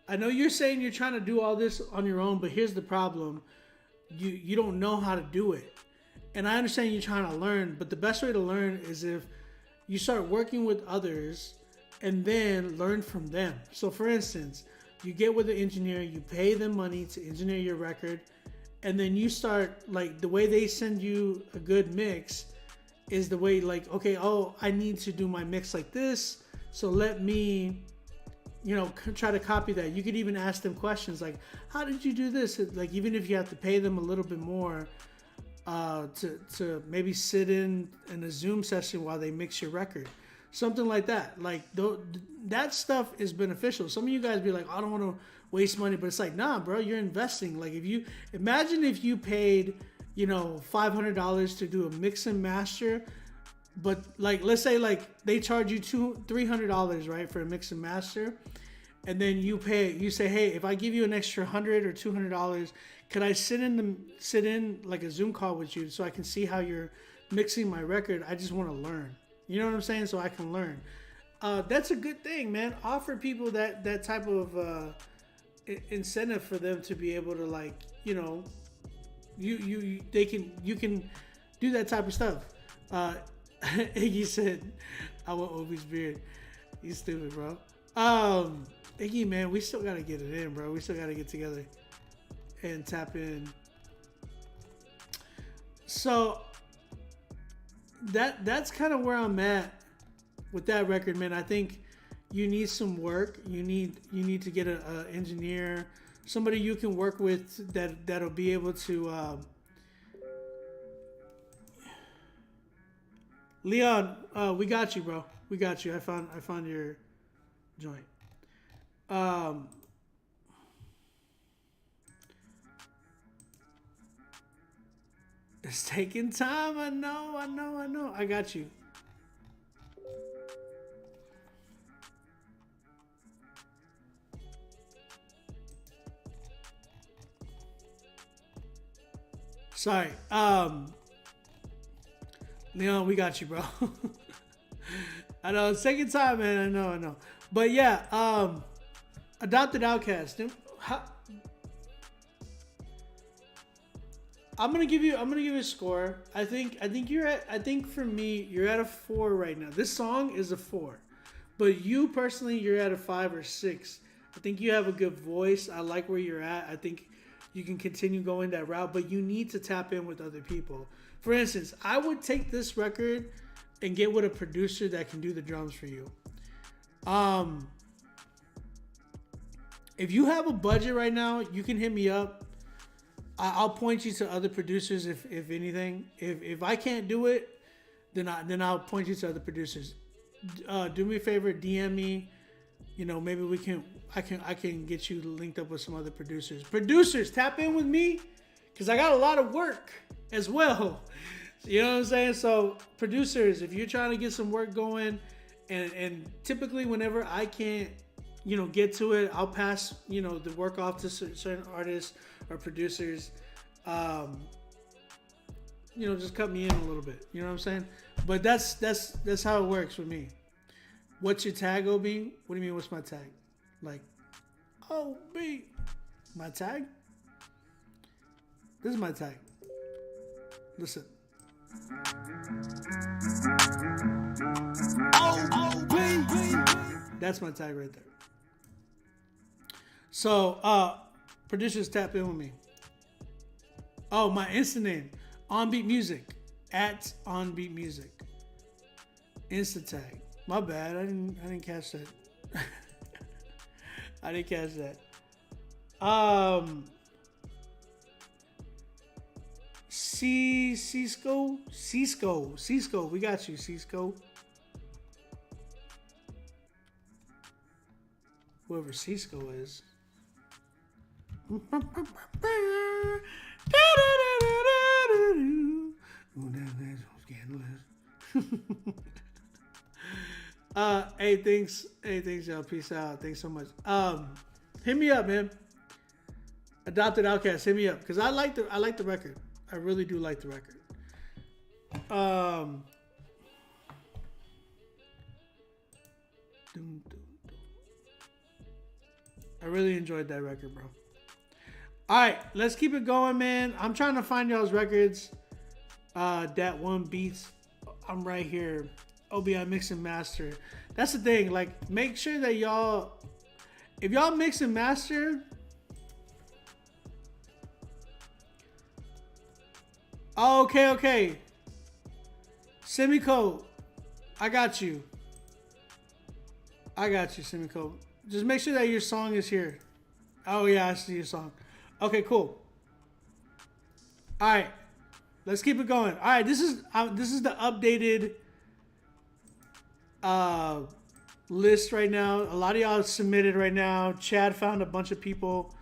I know you're saying you're trying to do all this on your own, but here's the problem. You don't know how to do it. And I understand you're trying to learn, but the best way to learn is if you start working with others and then learn from them. So for instance, you get with an engineer, you pay them money to engineer your record, and then you start, like, the way they send you a good mix is the way, like, okay, oh, I need to do my mix like this, so let me, try to copy that. You could even ask them questions like, how did you do this? Like, even if you have to pay them a little bit more to maybe sit in a Zoom session while they mix your record. Something like that. Like, that stuff is beneficial. Some of you guys be like, I don't want to waste money, but it's like, nah, bro, you're investing. Like, imagine if you paid, $500 to do a mix and master, but like, let's say like they charge you $300, right, for a mix and master, and then you say, hey, if I give you an extra $100 or $200, could I sit in like a Zoom call with you so I can see how you're mixing my record? I just want to learn. You know what I'm saying? So I can learn. That's a good thing, man. Offer people that type of incentive for them to be able to, like, you can do that type of stuff. Iggy said, I want Obi's beard. He's stupid, bro. Iggy, man, we still gotta get it in, bro. We still gotta get together and tap in. So that's kind of where I'm at with that record, man. I think you need some work. You need to get an engineer, somebody you can work with that'll be able to. Leon, we got you, bro. We got you. I found your joint. It's taking time. I know. I got you. Sorry. Leon, we got you, bro. I know, it's taking time, man. I know. But yeah, Adopted Outcast. I'm gonna give you a score. I think for me, you're at a 4 right now. This song is a 4, but you personally, you're at a 5 or 6. I think you have a good voice. I like where you're at. I think you can continue going that route, but you need to tap in with other people. For instance, I would take this record and get with a producer that can do the drums for you. If you have a budget right now, you can hit me up. I'll point you to other producers if anything. If I can't do it, then I'll point you to other producers. Do me a favor, DM me. Maybe I can get you linked up with some other producers. Producers, tap in with me, because I got a lot of work as well. You know what I'm saying? So producers, if you're trying to get some work going, and typically whenever I can't get to it. I'll pass, the work off to certain artists or producers. Just cut me in a little bit. You know what I'm saying? But that's how it works with me. What's your tag, OB? What do you mean, what's my tag? Like, OB. My tag? This is my tag. Listen. That's my tag right there. So, producers, tap in with me. Oh, my Insta name, OnBeat Music, at OnBeat Music. Insta tag. My bad. I didn't catch that. I didn't catch that. Cisco. We got you, Cisco. Whoever Cisco is. Hey, thanks, y'all. Peace out. Thanks so much. Hit me up, man. Adopted Outcast, hit me up, because I like the record. I really do like the record. I really enjoyed that record, bro. All right, let's keep it going, man. I'm trying to find y'all's records. Dat One Beats. I'm right here. OBI Mix and Master. That's the thing. Like, make sure that y'all, if y'all mix and master, okay. Semico, I got you, Semico. Just make sure that your song is here. Oh yeah, I see your song. Okay, cool. All right, let's keep it going. All right, this is the updated list right now. A lot of y'all submitted right now. Chad found a bunch of people.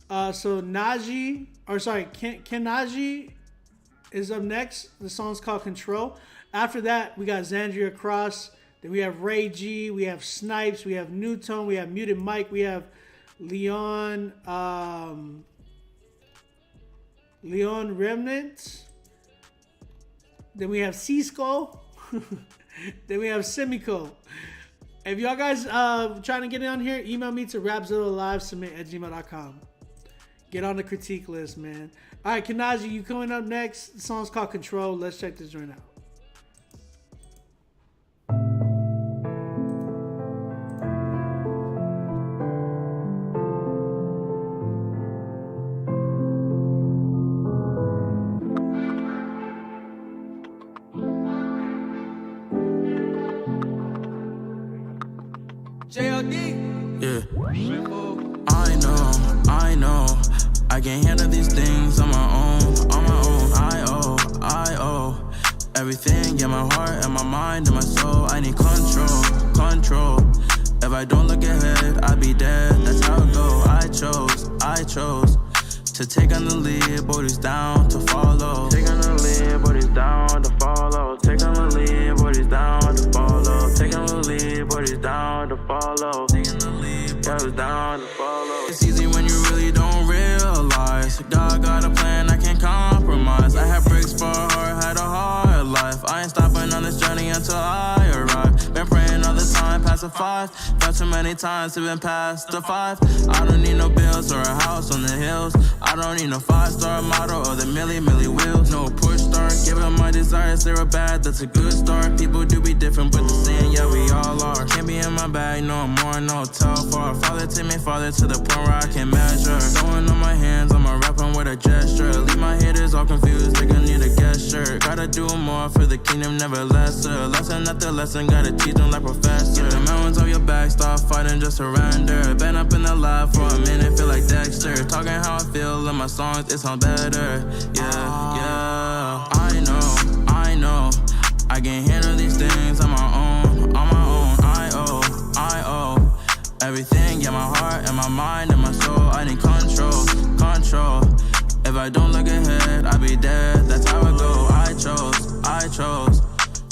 So Kenaji is up next. The song's called Control. After that, we got Xandria Cross. Then we have Ray G. We have Snipes. We have Newtone. We have Muted Mike. We have Leon Remnant. Then we have Cisco. Then we have Semico. If y'all guys trying to get on here, email me to rapzillalive@gmail.com. Get on the critique list, man. All right, Kenaji, you coming up next. The song's called Control. Let's check this joint out. Yeah, I know, I can't handle these things on my own, I owe everything, yeah, my heart and my mind and my soul. I need control. If I don't look ahead, I'll be dead, that's how it go. I chose to take on the lead, but it's down to follow. Take on the lead, but it's down to follow. Take on the lead, but it's down to follow. Take on the lead, but it's down to follow. Taking the lead, but it's down to follow. It's easy when you really don't realize. God got a plan, I can't compromise. I had bricks for a heart, had a hard life. I ain't stopping on this journey until I arrive. Been praying all the time, past the 5. Felt too many times, to been past the 5. I don't need no bills or a house on the hills. I don't need no 5-star model or the milli wheels. No push start, giving my desires, they were bad, that's a good start. People do be different, but the same, yeah, we all are. Can't be in my bag, no more, no tell far. Father to me, father to the point where I can measure. Throwing on my hands, I'm a rapping with a gesture. Leave my haters all confused, they gon' need a guest shirt. Gotta do more for the kingdom, never lesser. Lesson after lesson, gotta teach them like professor. Get the mountains off your back, stop fighting, just surrender. Been up in the lab for a minute, feel like Dexter. Talking how I feel in my songs, it sounds better. Yeah, I know. I can't handle these things on my own. I owe everything, yeah, my heart and my mind and my soul. I need control. If I don't look ahead, I'll be dead, that's how it go. I chose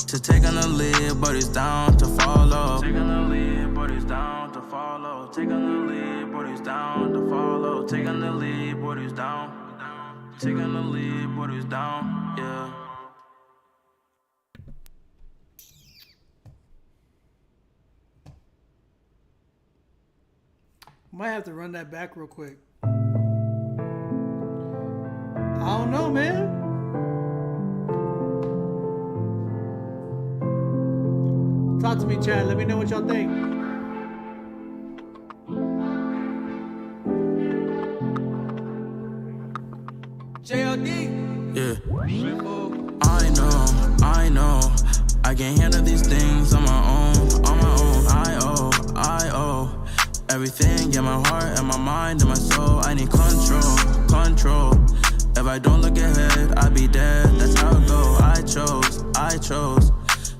to take on the lead, but it's down to follow. Take on the lead, but but he's down to follow. Taking the lead, but he's down to follow. Taking the lead, but he's down. Taking the lead, but he's down, yeah. Might have to run that back real quick. I don't know, man. Talk to me, Chad. Let me know what y'all think. JLD. Yeah. I know. I can't handle these things on my own. I owe. Everything, yeah, my heart and my mind and my soul. I need control. If I don't look ahead, I'll be dead. That's how it go. I chose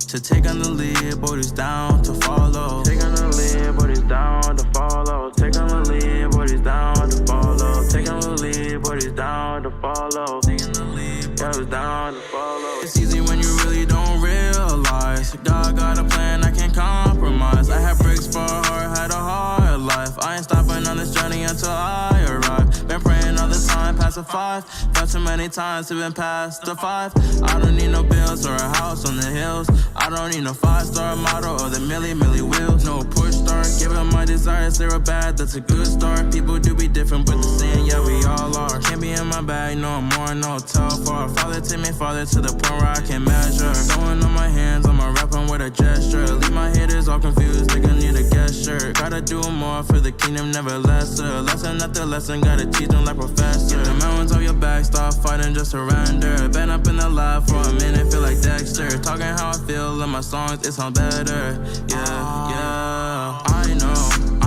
to take on the lead, but he's down to follow. Take on the lead, but he's down to follow. Take on the lead, but he's down to follow. Take on the lead, but he's down to follow. Taking the lead, but he's down to follow. It's easy when you really don't realize. God got a plan, I can't compromise. I had bricks for a heart, had a hard life. I ain't stopping on this journey until I arrive. Been praying all the time, past the 5. Felt too many times to been past the 5. I don't need no bills or a house on the hills. I don't need no 5-star model or the milli wheels. No push start, giving my desires, they're bad, that's a good start. People do be different, but the same, yeah, we all are. Can't be in my bag no more, no tell far. Father to me, father to the point where I can measure. Throwing on my hands, I'm a rapping with a gesture. Leave my haters all confused, they gon' need a gesture. Gotta do more for the kingdom, never lesser. Lesson after lesson, gotta teach them like professor. The mountains on your back, stop fighting, just surrender. Been up in the lab for a minute, feel like Dexter. Talking how I feel in my songs, it sounds better. Yeah.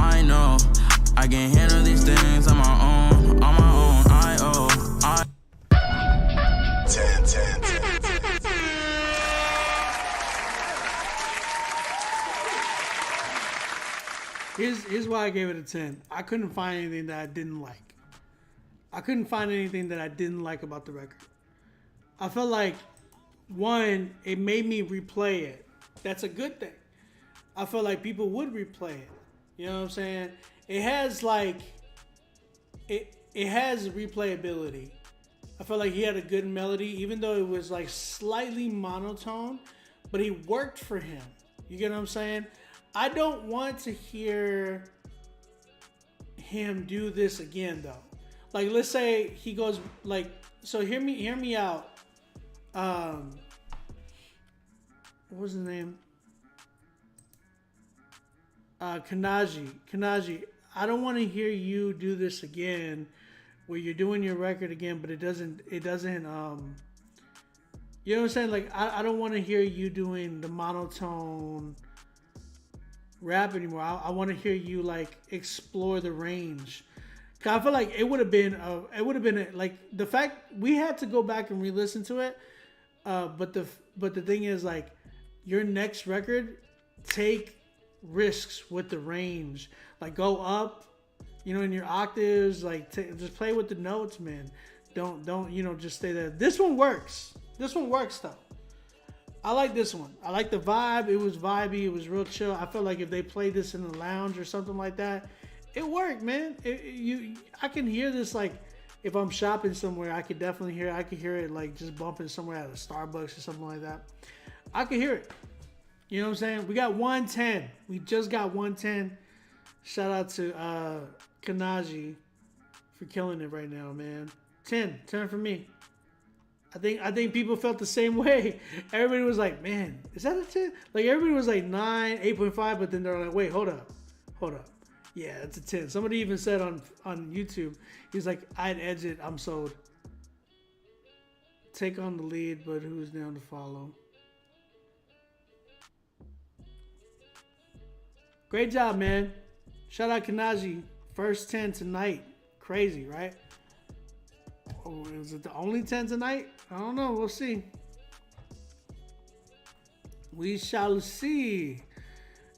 I know. I can't handle these things on my own. I owe. 10. Here's why I gave it a 10. I couldn't find anything that I didn't like. I couldn't find anything that I didn't like about the record. I felt like, one, it made me replay it. That's a good thing. I felt like people would replay it. You know what I'm saying? It has it has replayability. I felt like he had a good melody, even though it was like slightly monotone, but he worked for him. You get what I'm saying? I don't want to hear him do this again though. Like, let's say he goes like, so hear me out. What was his name? Kanaji. I don't want to hear you do this again, where you're doing your record again, but it doesn't. You know what I'm saying? Like, I don't want to hear you doing the monotone rap anymore. I want to hear you like explore the range. Cause I feel like it would have been like the fact we had to go back and re-listen to it. But the thing is, like, your next record, take risks with the range. Like, go up, in your octaves. Like, just play with the notes, man. Don't just stay there. This one works. This one works though. I like this one. I like the vibe. It was vibey. It was real chill. I felt like if they played this in the lounge or something like that, it worked, man. I can hear this, like, if I'm shopping somewhere, I could definitely hear it. I could hear it like just bumping somewhere at a Starbucks or something like that. I could hear it. You know what I'm saying? We got 110. We just got 110. Shout out to Kanaji for killing it right now, man. 10 for me. I think people felt the same way. Everybody was like, man, is that a 10? Like, everybody was like 9, 8.5, but then they're like, wait, hold up. Yeah, it's a 10. Somebody even said on YouTube, he's like, I'd edge it, I'm sold. Take on the lead, but who's down to follow? Great job, man. Shout out Kanaji. First 10 tonight. Crazy, right? Oh, is it the only 10 tonight? I don't know. We'll see. We shall see.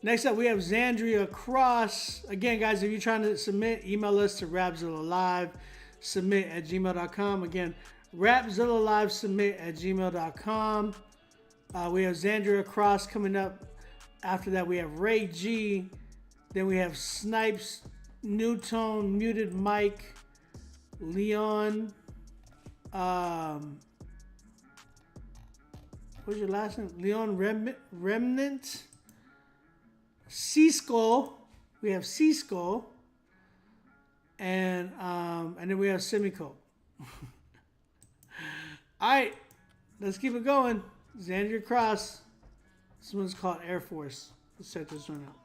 Next up, we have Zandria Cross. Again, guys, if you're trying to submit, email us to rapzillalive.submit@gmail.com. Again, rapzillalive.submit@gmail.com. We have Zandria Cross coming up. After that, we have Ray G. Then we have Snipes, New Tone, Muted Mike, Leon. What's your last name? Leon Remnant. C-Skull. We have C-Skull. And then we have Semico. Alright, let's keep it going. Xander Cross. This one's called Air Force. Let's check this one out.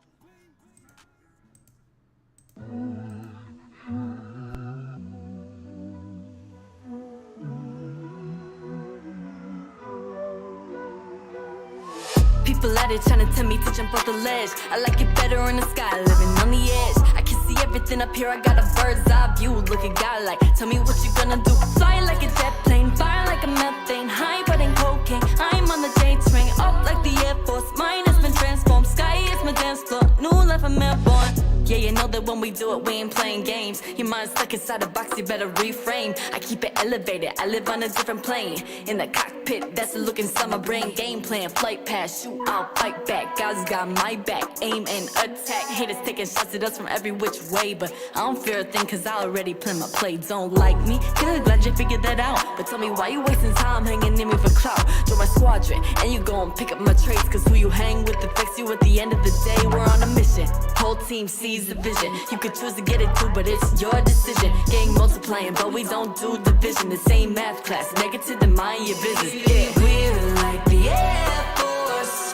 People out there trying to tell me to jump off the ledge. I like it better in the sky, living on the edge. I can see everything up here, I got a bird's eye view. Looking godlike, tell me what you gonna do. Fly like a jet plane, fire like a methane. High but ain't cocaine, I'm on the J train. Up like the Air Force, mine has been transformed. Sky is my dance floor, new life I'm airborne. Yeah, you know that when we do it, we ain't playing games. Your mind's stuck inside a box, you better reframe. I keep it elevated, I live on a different plane. In the cockpit, that's the look inside my brain. Game plan, flight pass, shoot out, fight back. God's got my back, aim and attack. Haters taking shots at us from every which way, but I don't fear a thing, cause I already planned my play. Don't like me? Good, glad you figured that out. But tell me why you wasting time hanging in me for clout. Join my squadron, and you gon' pick up my traits, cause who you hang with affects you at the end of the day. We're on a mission, whole team sees the vision. You could choose to get it too, but it's your decision. Gang multiplying, but we don't do division. The same math class, negative to mind your business. Yeah, we're like the Air Force,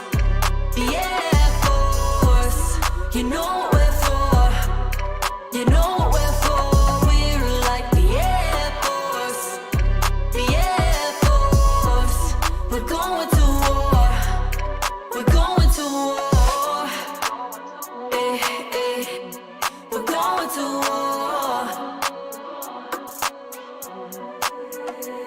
the Air Force. You know what we're for, you know what we're for. We're like the Air Force, the Air Force. We're going to war, we're going to war. We're going to war.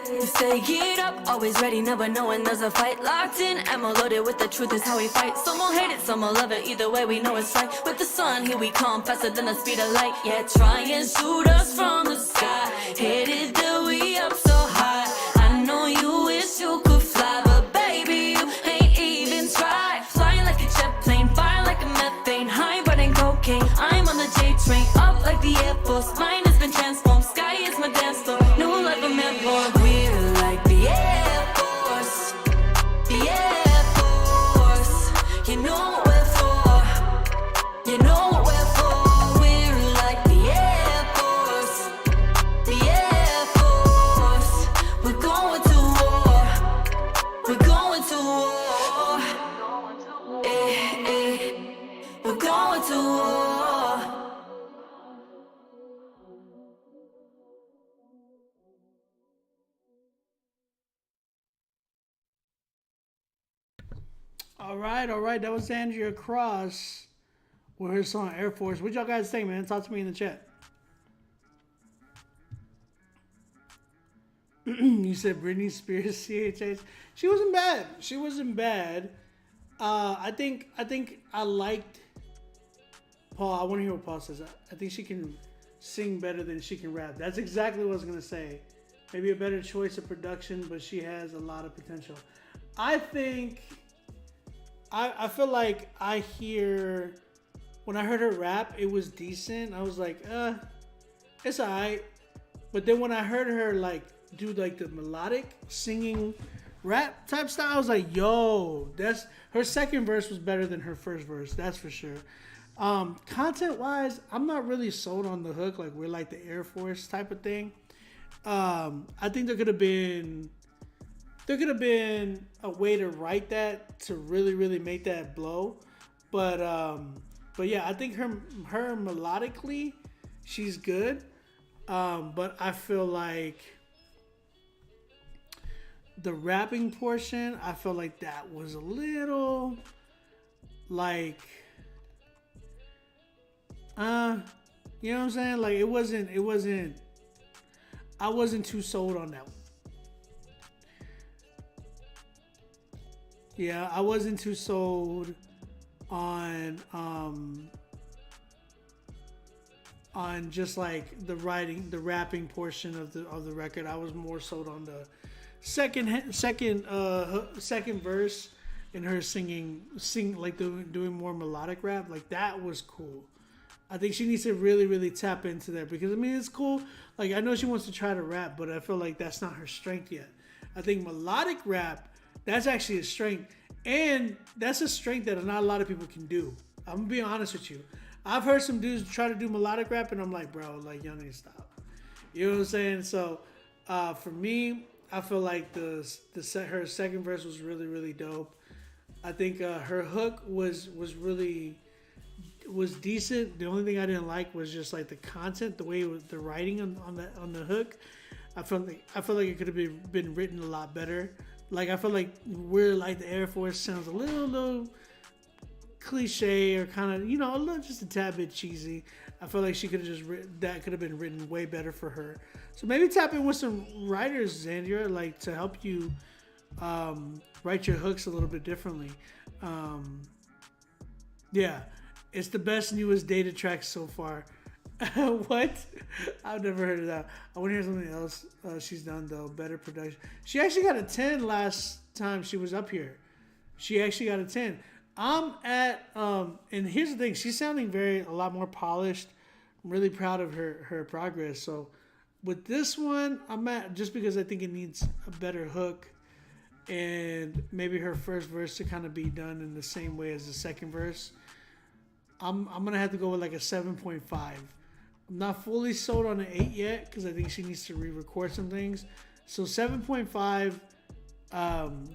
You say get up, always ready, never knowing there's a fight. Locked in, ammo loaded with the truth is how we fight. Some will hate it, some will love it, either way we know it's right. With the sun, here we come, faster than the speed of light. Yeah, try and shoot us from the sky. Headed that we up so high. I know you wish you could fly, but baby, you ain't even tried. Flying like a jet plane, fire like a methane. High but ain't cocaine, I'm on the J train. Up like the Air Force, mine has been transformed. Sky is my dance floor, new life I'm airborne. We're like the Air Force, the Air Force. You know what we're for, you know what we're for. We're like the Air Force, the Air Force. We're going to war, we're going to war. We're going to war. All right. That was Andrea Cross with her song Air Force. What y'all guys think, man? Talk to me in the chat. You said Britney Spears CHH. She wasn't bad. She wasn't bad. I think I liked Paul. I want to hear what Paul says. I think she can sing better than she can rap. That's exactly what I was gonna say. Maybe a better choice of production, but she has a lot of potential. I think. I feel like when I heard her rap, it was decent. I was like, it's alright. But then when I heard her like do like the melodic singing rap type style, I was like, yo, that's her second verse was better than her first verse, that's for sure. Content wise, I'm not really sold on the hook, like we're like the Air Force type of thing. I think there could have been a way to write that to really make that blow, but yeah, I think her melodically she's good, but I feel like the rapping portion, I feel like that was a little like you know what I'm saying, like it wasn't I wasn't too sold on that one. Yeah, I wasn't too sold on just like the rapping portion of the record. I was more sold on the second verse and her singing like doing more melodic rap. Like that was cool. I think she needs to really, really tap into that because I mean it's cool. Like I know she wants to try to rap, but I feel like that's not her strength yet. I think melodic rap, that's actually a strength, and that's a strength that not a lot of people can do. I'm gonna be honest with you. I've heard some dudes try to do melodic rap, and I'm like, bro, like y'all need to stop. You know what I'm saying? So for me, I feel like her second verse was really, really dope. I think her hook was decent. The only thing I didn't like was just like the content, the way it was, the writing on the hook. I felt like it could have been written a lot better. Like I feel like "We're Like the Air Force" sounds a little cliche or kind of, you know, just a tad bit cheesy. I feel like she could have that could have been written way better for her. So maybe tap in with some writers, Xandria, like to help you write your hooks a little bit differently. Yeah, it's the best newest Data track so far. What? I've never heard of that. I want to hear something else she's done though. Better production. She actually got a 10 last time she was up here. She actually got a 10. I'm at and here's the thing. She's sounding a lot more polished. I'm really proud of her progress. So with this one, I'm at just because I think it needs a better hook and maybe her first verse to kind of be done in the same way as the second verse. I'm gonna have to go with like a 7.5. I'm not fully sold on an 8 yet because I think she needs to re-record some things. So 7.5.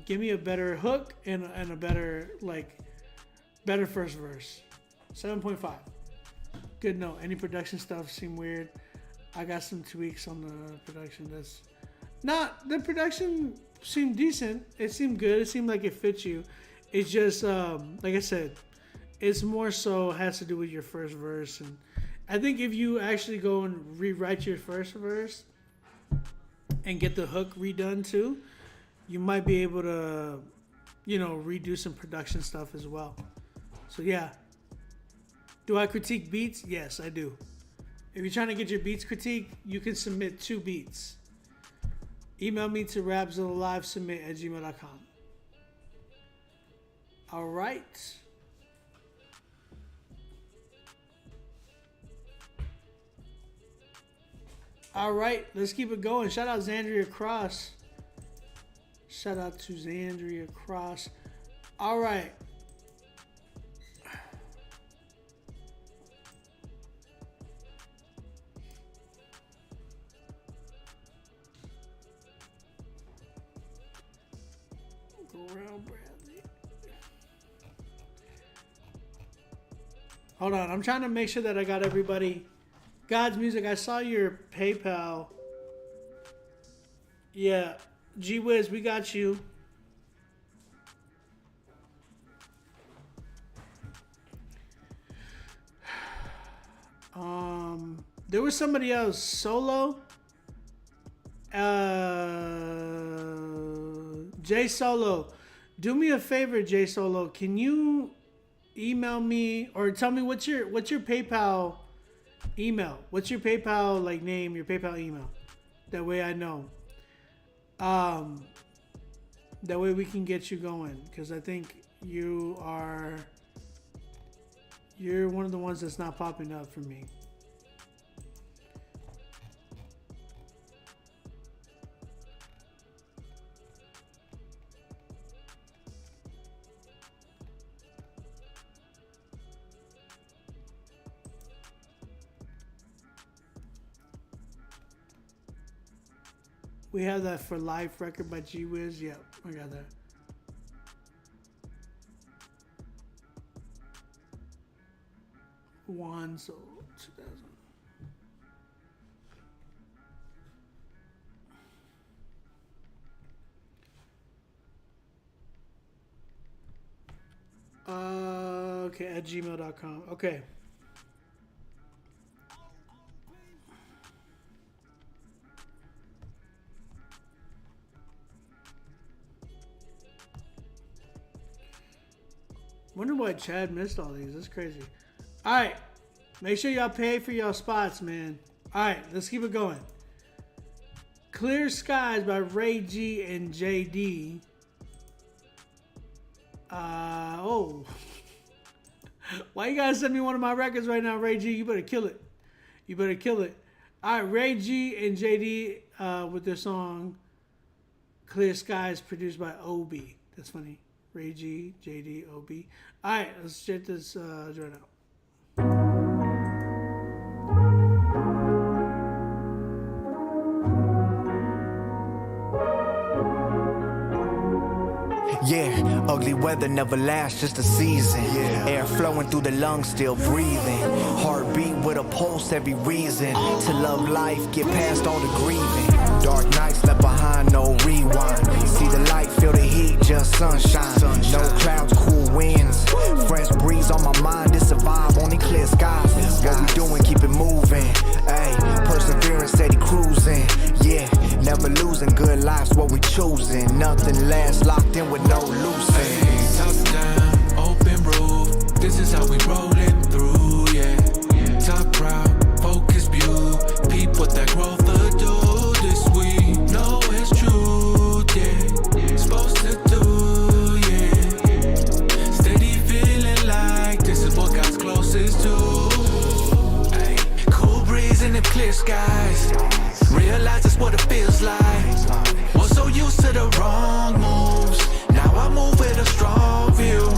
Give me a better hook and a better first verse. 7.5. Good note. Any production stuff seem weird. I got some tweaks on the production. The production seemed decent. It seemed good. It seemed like it fits you. It's just like I said, it's more so has to do with your first verse. And I think if you actually go and rewrite your first verse and get the hook redone too, you might be able to, redo some production stuff as well. So yeah. Do I critique beats? Yes, I do. If you're trying to get your beats critiqued, you can submit 2 beats. Email me to rapzillalivesubmit@gmail.com. All right. All right, let's keep it going. Shout out Xandria Cross. Shout out to Xandria Cross. All right. Bradley. Hold on, I'm trying to make sure that I got everybody. God's Music, I saw your PayPal. Yeah, G-Wiz, we got you. There was somebody else, Solo. Jay Solo. Do me a favor, Jay Solo. Can you email me or tell me what's your PayPal email? What's your PayPal name, your PayPal email? That way I know. That way we can get you going, because I think you're one of the ones that's not popping up for me. We have that For Life record by G-Wiz. Yep, I got that. So 2000. Okay, at gmail.com. Okay. Wonder why Chad missed all these. That's crazy. All right. Make sure y'all pay for y'all spots, man. All right. Let's keep it going. Clear Skies by Ray G and JD. Why you gotta send me one of my records right now, Ray G? You better kill it. You better kill it. All right, Ray G and JD with their song Clear Skies, produced by Obi. That's funny. Ray G, JD, Obi. All right, let's check this joint out. Yeah, ugly weather never lasts, just a season. Air flowing through the lungs, still breathing. Heartbeat with a pulse, every reason. To love life, get past all the grieving. Dark nights left behind, no rewind. See the light, feel the heat, just sunshine. No clouds, cool winds. Fresh breeze on my mind, it's a vibe, only clear skies. What we doing, keep it moving. Ayy, perseverance, steady cruising. Yeah, never losing, good life's what we choosing. Nothing lasts, locked in with no losing. Top down, open roof. This is how we rollin' through, yeah. Top proud, focus view. Peep what that growth will do. This we know it's true, yeah. Supposed to do, yeah. Steady feeling like this is what God's closest to. Ay, cool breeze in the clear skies. Realize that's what it feels like. Was so used to the wrong moves. Now I move with a strong view.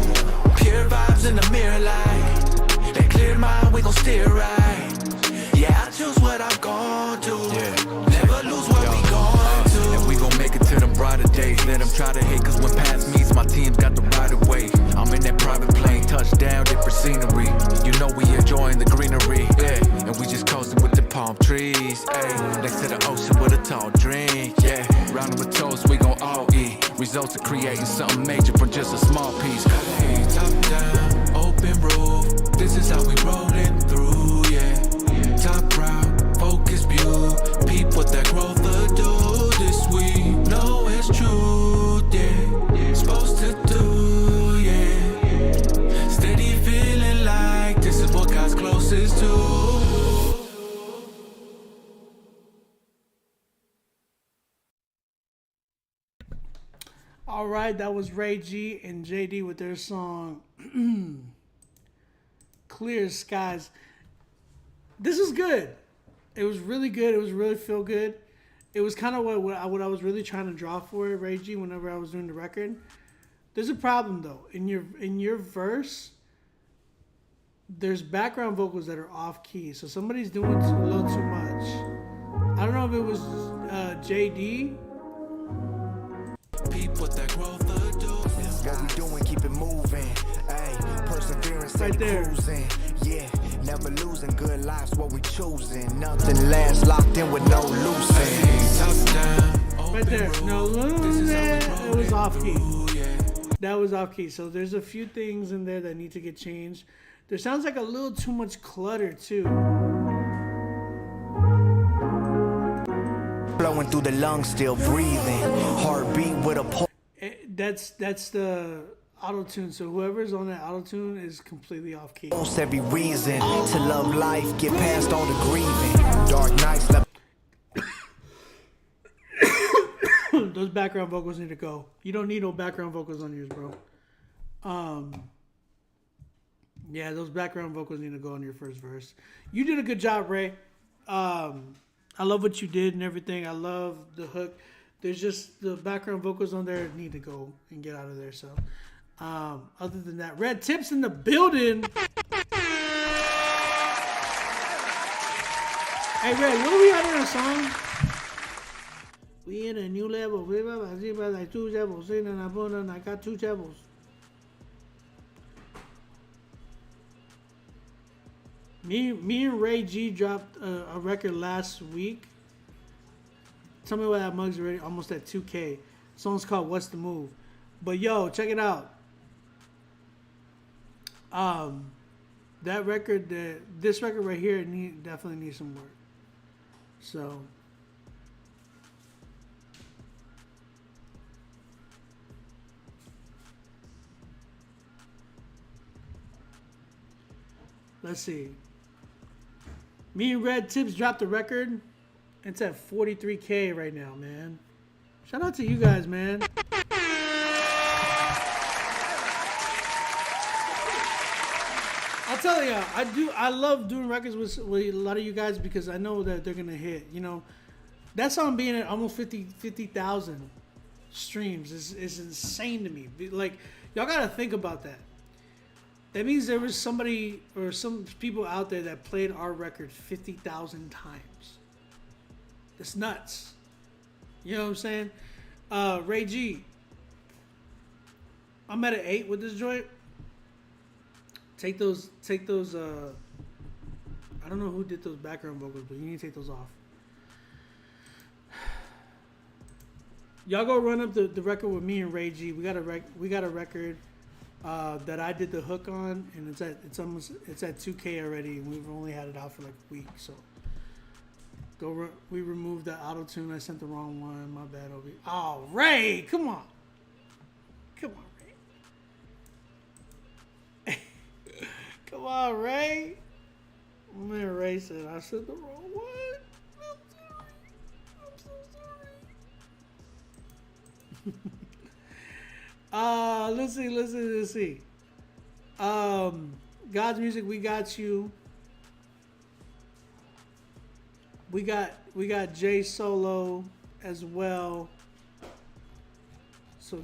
Pure vibes in the mirror light. That clear mind, we gon' steer right. Yeah, I choose what I'm gon' do. Never lose what we gon' do. And we gon' make it to them brighter days. Let them try to hate, cause when paths meets, my team's got the right of way. I'm in that private plane, touchdown, different scenery. You know we enjoying the greenery, yeah. And we just coasting with the palm trees, ayy. Next to the ocean with a tall drink, yeah. Rounding with toast, we gon' all eat. Results of creating something major from just a small piece. Hey, top down, open roof. This is how we rollin' through, yeah. Top proud, focus view. Peep what that growth will do. This we know it's true, yeah. Supposed to do, yeah. Steady feeling like this is what God's closest to. All right, that was Ray G and JD with their song Clear Skies. This is good. It was really good. It was really feel good. It was kind of what I was really trying to draw for Ray G whenever I was doing the record. There's a problem though. In your verse, there's background vocals that are off key. So somebody's doing a little too much. I don't know if it was JD. Peep what that growth will do. What we doing, keep it moving. Ayy, perseverance, steady cruising. Yeah, never losing, good life's what we choosing. Nothing lasts, locked in with no losing. Right there, no losing. It was off key. That was off key. So there's a few things in there that need to get changed. There sounds like a little too much clutter too. Flowing through the lungs, still breathing. Heartbeat with a pulse. That's the auto tune. So whoever's on that auto tune is completely off key. Every reason to love life, get past all the grieving. Dark nights left. Those background vocals need to go. You don't need no background vocals on yours, bro. Yeah, those background vocals need to go on your first verse. You did a good job, Ray. I love what you did and everything. I love the hook. There's just the background vocals on there need to go and get out of there. So, other than that, Red Tips in the building. Hey, Red, what are we at in a song? We in a new level. We like 2 levels. I got 2 levels. Me and Ray G dropped a record last week. Tell me why that mug's already almost at 2K. The song's called What's the Move? But yo, check it out. That record, this record right here, definitely needs some work. So let's see. Me and Red Tips dropped a record. It's at 43K right now, man. Shout out to you guys, man. tell you, I love doing records with a lot of you guys because I know that they're gonna hit. You know, that song being at almost 50,000 streams is insane to me. Like, y'all gotta think about that. That means there was somebody or some people out there that played our record 50,000 times. That's nuts. You know what I'm saying? Ray G, I'm at an 8 with this joint. Take those, I don't know who did those background vocals, but you need to take those off. Y'all go run up the record with me and Ray G. We got a record that I did the hook on, and it's at 2K already, and we've only had it out for like a week, so we removed the auto-tune. I sent the wrong one, my bad, Obi. Oh, Ray, come on, Ray. Come on, Ray. My man Ray said I said the wrong one. I'm so sorry. Let's see. God's Music, we got you. We got Jay Solo as well. So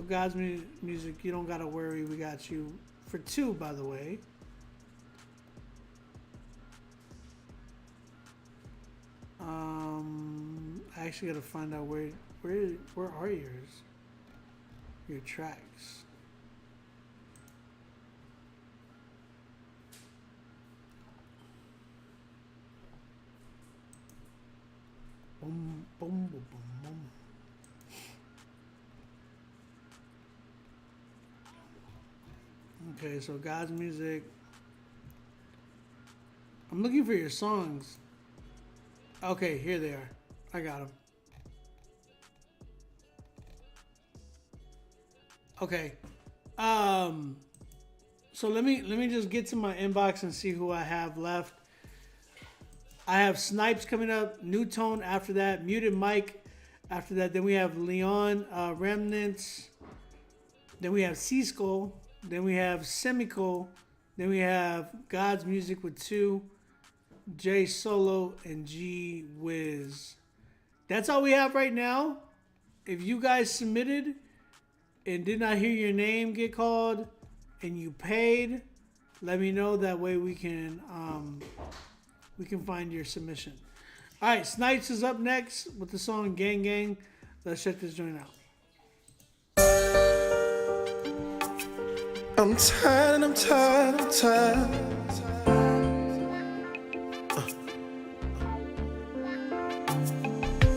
God's Music, you don't gotta worry. We got you for 2, by the way. I actually gotta find out where are your tracks. Boom, boom, boom, boom, boom. Okay, so God's Music. I'm looking for your songs. Okay, here they are. I got them. Okay. So let me just get to my inbox and see who I have left. I have Snipes coming up, New Tone after that, Muted Mike after that. Then we have Leon Remnants. Then we have C-Skull. Then we have Semico. Then we have God's Music with 2. Jay Solo and G Wiz. That's all we have right now. If you guys submitted and did not hear your name get called and you paid, let me know. That way we can find your submission. All right, Snipes is up next with the song Gang Gang. Let's check this joint out. I'm tired.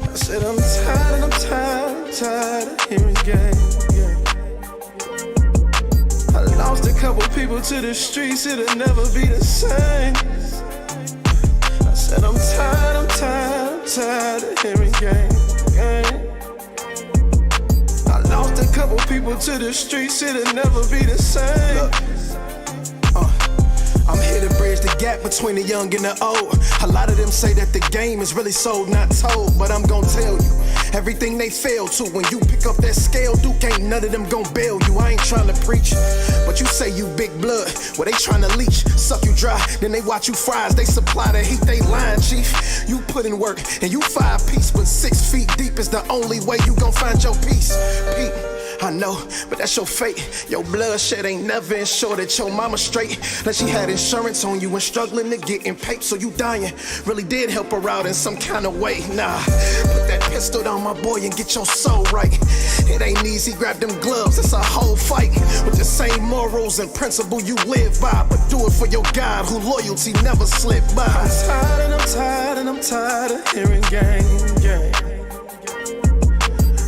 I said I'm tired of hearing gang. I lost a couple people to the streets, it'll never be the same. I said I'm tired of hearing gang. I lost a couple people to the streets, it'll never be the same. Look. I'm here to bridge the gap between the young and the old. A lot of them say that the game is really sold, not told. But I'm gonna tell you, everything they fail to. When you pick up that scale, Duke, ain't none of them gon' bail you. I ain't tryna preach, but you say you big blood. Well, they tryna leech, suck you dry, then they watch you fries. They supply the heat, they lying, chief. You put in work, and you 5-piece, but 6 feet deep is the only way you gon' find your peace. Pete, I know, but that's your fate. Your bloodshed ain't never ensured that your mama straight. That she had insurance on you and struggling to get in paper, so you dying. Really did help her out in some kind of way. Nah, put that pistol down, my boy, and get your soul right. It ain't easy, grab them gloves, it's a whole fight. With the same morals and principle you live by, but do it for your God who loyalty never slip by. I'm tired of hearing gang.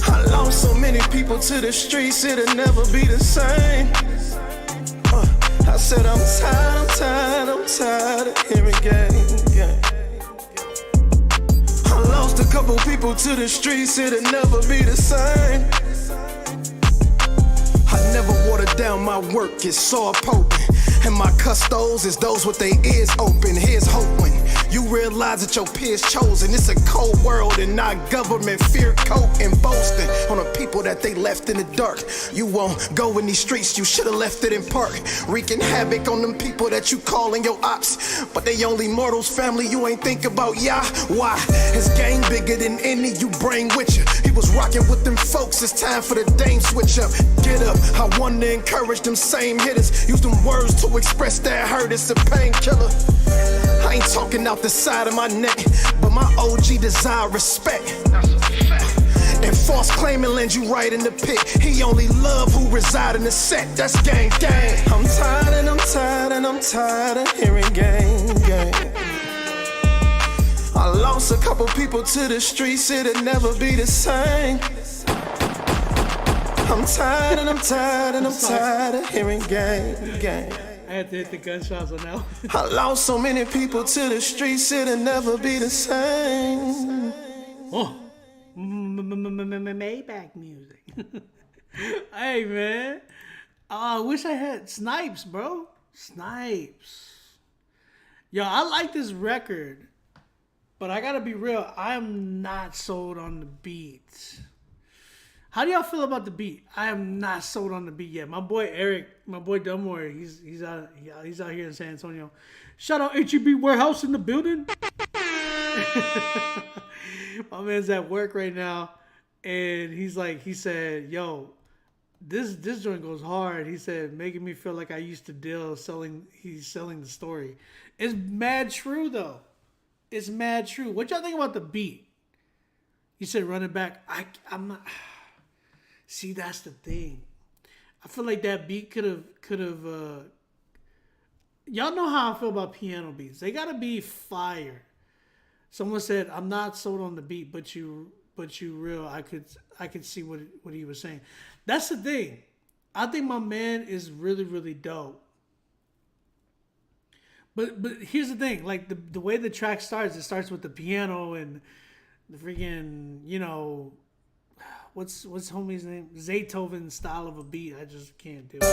I lost so many people to the streets, it'll never be the same. I said I'm tired of hearing gang. I lost a couple people to the streets, it'll never be the same. I never watered down my work, it's so potent. And my custos is those with their ears open. Here's hope when you realize that your peers chosen. It's a cold world and not government fear, coke, and boasting on a people people that they left in the dark. You won't go in these streets, you should've left it in park. Wreaking havoc on them people that you calling your ops, but they only mortals, family you ain't think about, yeah. Why? His game bigger than any you bring with you. He was rocking with them folks, it's time for the Dame switch up. Get up, I want to encourage them same hitters. Use them words to express that hurt, it's a painkiller. I ain't talking out the side of my neck, but my OG desire respect. And false claiming land you right in the pit. He only love who reside in the set, that's gang gang. I'm tired and I'm tired and I'm tired of hearing gang gang. I lost a couple people to the streets, it'll never be the same. I'm tired and I'm tired and I'm tired of hearing gang gang. I had to hit the gunshots on that one. I lost so many people to the streets, it'll never be the same. Oh, Maybach music. Hey, man. I wish I had Snipes, bro. Snipes. Yo, I like this record, but I gotta be real. I'm not sold on the beat. How do y'all feel about the beat? I am not sold on the beat yet. My boy Eric, my boy Dumbware, he's out here in San Antonio. Shout out HEB Warehouse in the building. My man's at work right now, and he said, yo, this joint goes hard. He said, making me feel like I used to deal he's selling the story. It's mad true though. It's mad true. What y'all think about the beat? He said running back. I'm not. See, that's the thing. I feel like that beat could have. Y'all know how I feel about piano beats. They gotta be fire. Someone said, "I'm not sold on the beat, but you real." I could see what he was saying. That's the thing. I think my man is really, really dope. But here's the thing. Like the way the track starts, it starts with the piano and the freaking, you know. What's homie's name? Zaytoven style of a beat. I just can't do it.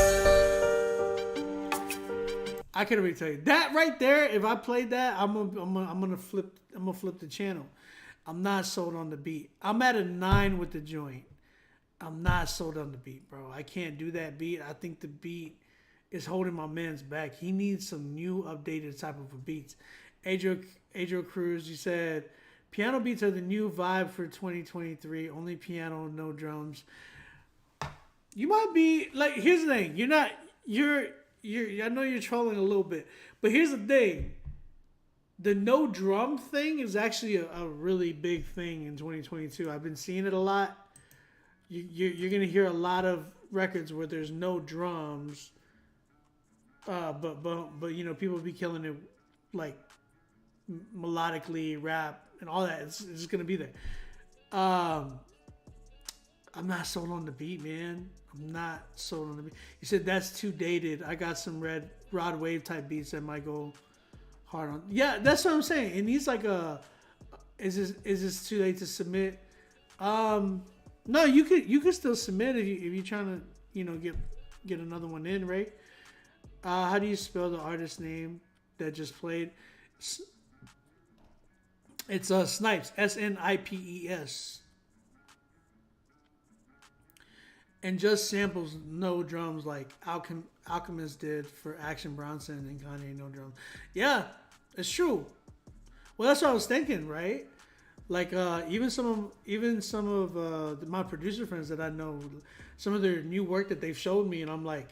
I can already tell you that right there. If I played that, I'm gonna flip the channel. I'm not sold on the beat. I'm at a 9 with the joint. I'm not sold on the beat, bro. I can't do that beat. I think the beat is holding my man's back. He needs some new, updated type of beats. Adriel Cruz, you said. Piano beats are the new vibe for 2023. Only piano, no drums. You might be like. Here's the thing. You're not. You're. I know you're trolling a little bit, but here's the thing. The no drum thing is actually a really big thing in 2022. I've been seeing it a lot. You're gonna hear a lot of records where there's no drums. But you know, people be killing it like melodically, rap. And all that, it's just gonna be there. I'm not sold on the beat, man. I'm not sold on the beat. You said that's too dated. I got some red Rod Wave type beats that might go hard on. Yeah, that's what I'm saying. And he's like, is this too late to submit? No, you could still submit if you're trying to, you know, get another one in, right? How do you spell the artist name that just played? It's Snipes, Snipes, and just samples, no drums like Alchemist did for Action Bronson and Kanye, no drums. Yeah, it's true. Well, that's what I was thinking, right? Like even some of my producer friends that I know, some of their new work that they've showed me, and I'm like,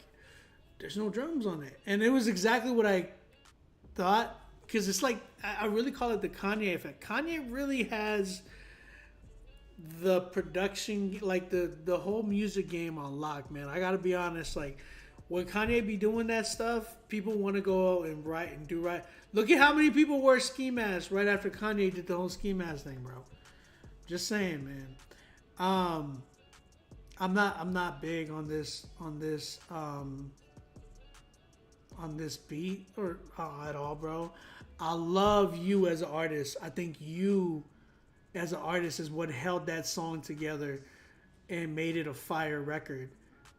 there's no drums on it, and it was exactly what I thought. Because it's like, I really call it the Kanye effect. Kanye really has the production, like the whole music game on lock, man. I gotta be honest, like, when Kanye be doing that stuff, people want to go out and write and do right. Look at how many people wear ski masks right after Kanye did the whole ski mask thing, bro. Just saying, man. I'm not big on this beat or at all, bro. I love you as an artist. I think you as an artist is what held that song together and made it a fire record.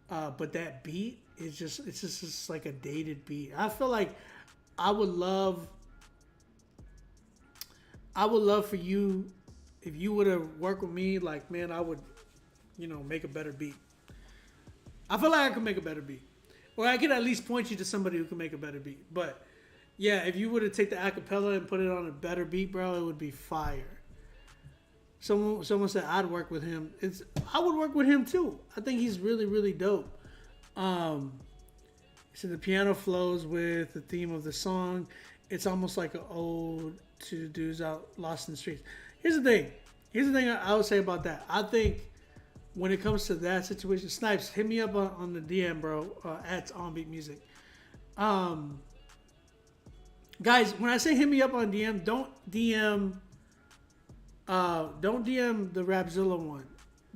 But that beat is just like a dated beat. I feel like I would love for you, if you would have worked with me, like, man, I make a better beat. I feel like I could make a better beat. Or I could at least point you to somebody who can make a better beat. But, yeah, if you were to take the acapella and put it on a better beat, bro, it would be fire. Someone said I'd work with him. I would work with him, too. I think he's really, really dope. So the piano flows with the theme of the song. It's almost like an ode to dudes out lost in the streets. Here's the thing I would say about that. I think when it comes to that situation, Snipes, hit me up on the DM, bro, at OnBeat Music. Guys, when I say hit me up on DM, don't DM the Rapzilla one.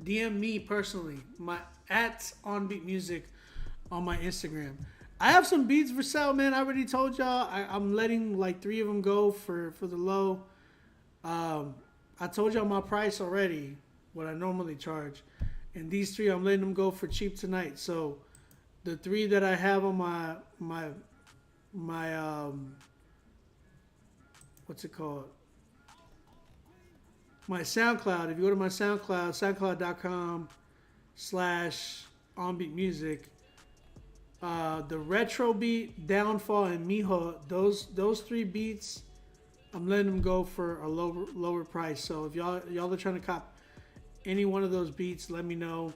DM me personally, my at OnBeat Music on my Instagram. I have some beats for sale, man. I already told y'all. I'm letting like 3 of them go for the low. I told y'all my price already, what I normally charge. And these 3, I'm letting them go for cheap tonight. So the 3 that I have on my what's it called? My SoundCloud. If you go to my SoundCloud, soundcloud.com/OnBeatMusic, the retro beat, Downfall, and Mijo, those 3 beats, I'm letting them go for a lower price. So if y'all are trying to cop any one of those beats, let me know,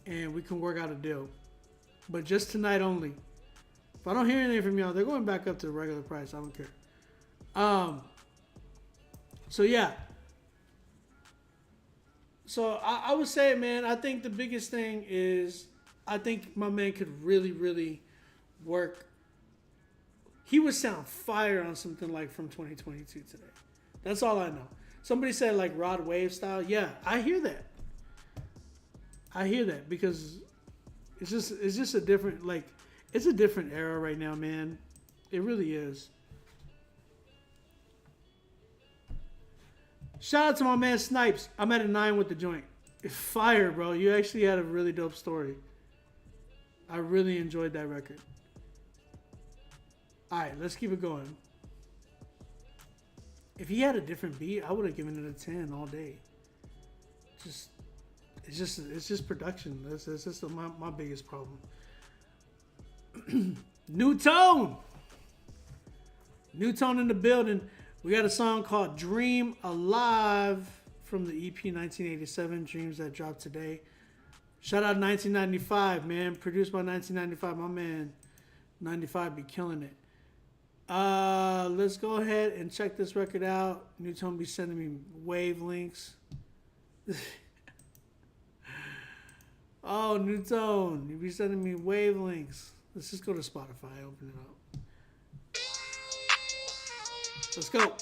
and we can work out a deal. But just tonight only. If I don't hear anything from y'all, they're going back up to the regular price. I don't care. So yeah. So I would say, man, I think the biggest thing is I think my man could really, really work. He would sound fire on something like from 2022 today. That's all I know. Somebody said like Rod Wave style. Yeah, I hear that. Because it's just a different, it's a different era right now, man. It really is. Shout out to my man Snipes. I'm at a 9 with the joint. It's fire, bro. You actually had a really dope story. I really enjoyed that record. Alright, let's keep it going. If he had a different beat, I would have given it a 10 all day. It's just production. That's just my biggest problem. New Tone in the building. We got a song called Dream Alive from the EP 1987, Dreams, that dropped today. Shout out 1995, man. Produced by 1995. My man 95 be killing it. Let's go ahead and check this record out. New Tone be sending me wave links. Oh, New Tone, you be sending me wave links. Let's just go to Spotify, open it up. Let's go.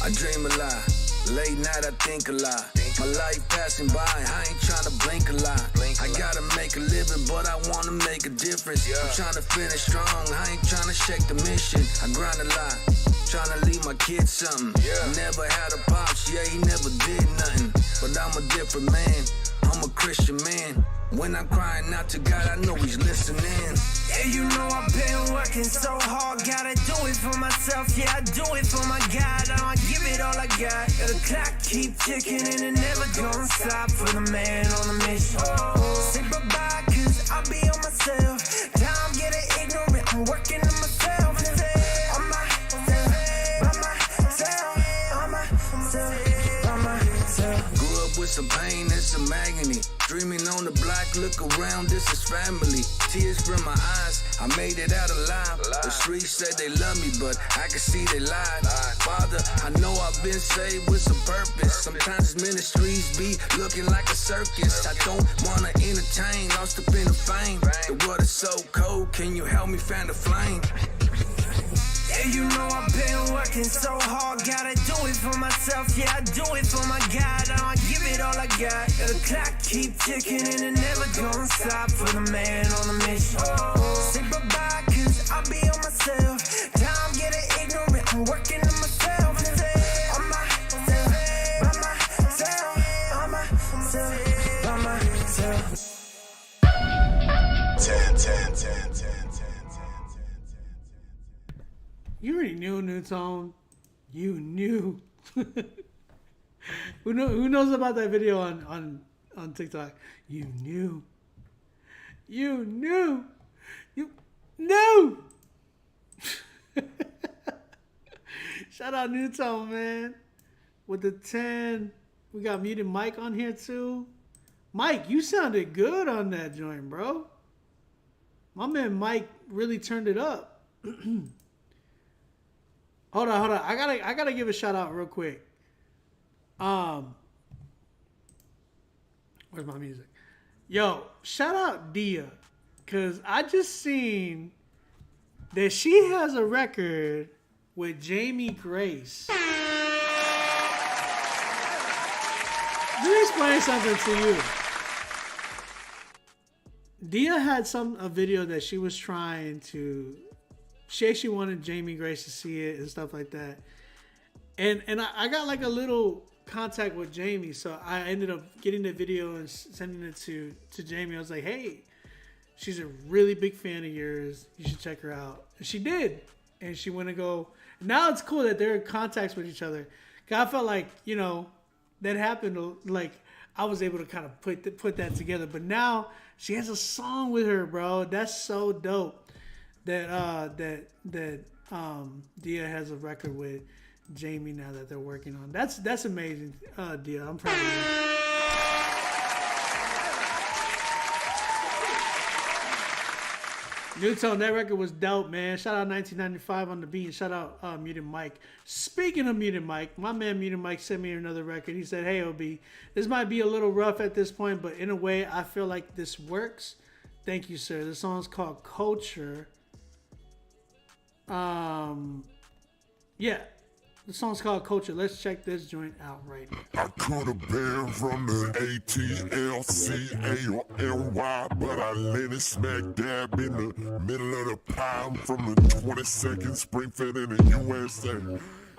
I dream a lot. Late night I think a lot. My life passing by, I ain't tryna blink a lot. I gotta make a living, but I wanna make a difference. I'm tryna finish strong, I ain't tryna shake the mission. I grind a lot, tryna leave my kids something. Never had a pops, yeah, he never did nothing. But I'm a different man, I'm a Christian man. When I'm crying out to God, I know he's listening. Yeah, you know I've been working so hard. Gotta do it for myself, yeah, I do it for my God. I give it all I got. The clock keep ticking and it never gonna stop for the man on the mission. Say bye-bye, cause I'll be on myself. Time getting ignorant, I'm working on myself. On myself. Grew up with some pain and some agony. Dreaming on the block, look around, this is family. Tears from my eyes, I made it out alive. The streets said they love me, but I can see they lied. Father, I know I've been saved with some purpose. Sometimes ministries be looking like a circus. I don't wanna entertain, lost up in the fame. The world is so cold, can you help me fan the flame? Yeah, you know I've been working so hard. Gotta do it for myself, yeah, I do it for my God. I give it all I got. The clock keep ticking and it never gonna stop for the man on the mission. Say bye-bye, cause I'll be on myself. Time getting ignorant, I'm working on myself. On myself, by myself, on myself, by myself. 10, 10, 10, 10, 10, 10, 10, 10. You already knew, New Tone. You knew. Who knows about that video on TikTok? You knew. You knew. You knew. Shout out New Tone, man. With the 10. We got Muted Mike on here too. Mike, you sounded good on that joint, bro. My man Mike really turned it up. Hold on. I gotta give a shout out real quick. Where's my music? Yo, shout out Dia, cause I just seen that she has a record with Jamie Grace. Let me explain something to you. Dia had a video that she was trying to. She actually wanted Jamie Grace to see it and stuff like that. And I got like a little contact with Jamie, so I ended up getting the video and sending it to Jamie. I was like, hey, she's a really big fan of yours. You should check her out. And she did. And she went to go. Now it's cool that they're in contacts with each other. 'Cause I felt like, you know, that happened, like I was able to kind of put that together. But now she has a song with her, bro. That's so dope. That Dia has a record with Jamie now that they're working on. That's amazing, Dia. I'm proud of you. New Tone, that record was dope, man. Shout out 1995 on the beat. And shout out Muted Mike. Speaking of Muted Mike, my man Muted Mike sent me another record. He said, hey, OB, this might be a little rough at this point, but in a way, I feel like this works. Thank you, sir. The song's called Culture. Yeah. The song's called Culture. Let's check this joint out right now. I could have been from the ATLCARNY, but I landed smack dab in the middle of the pie. I'm from the 22nd Springfield in the USA.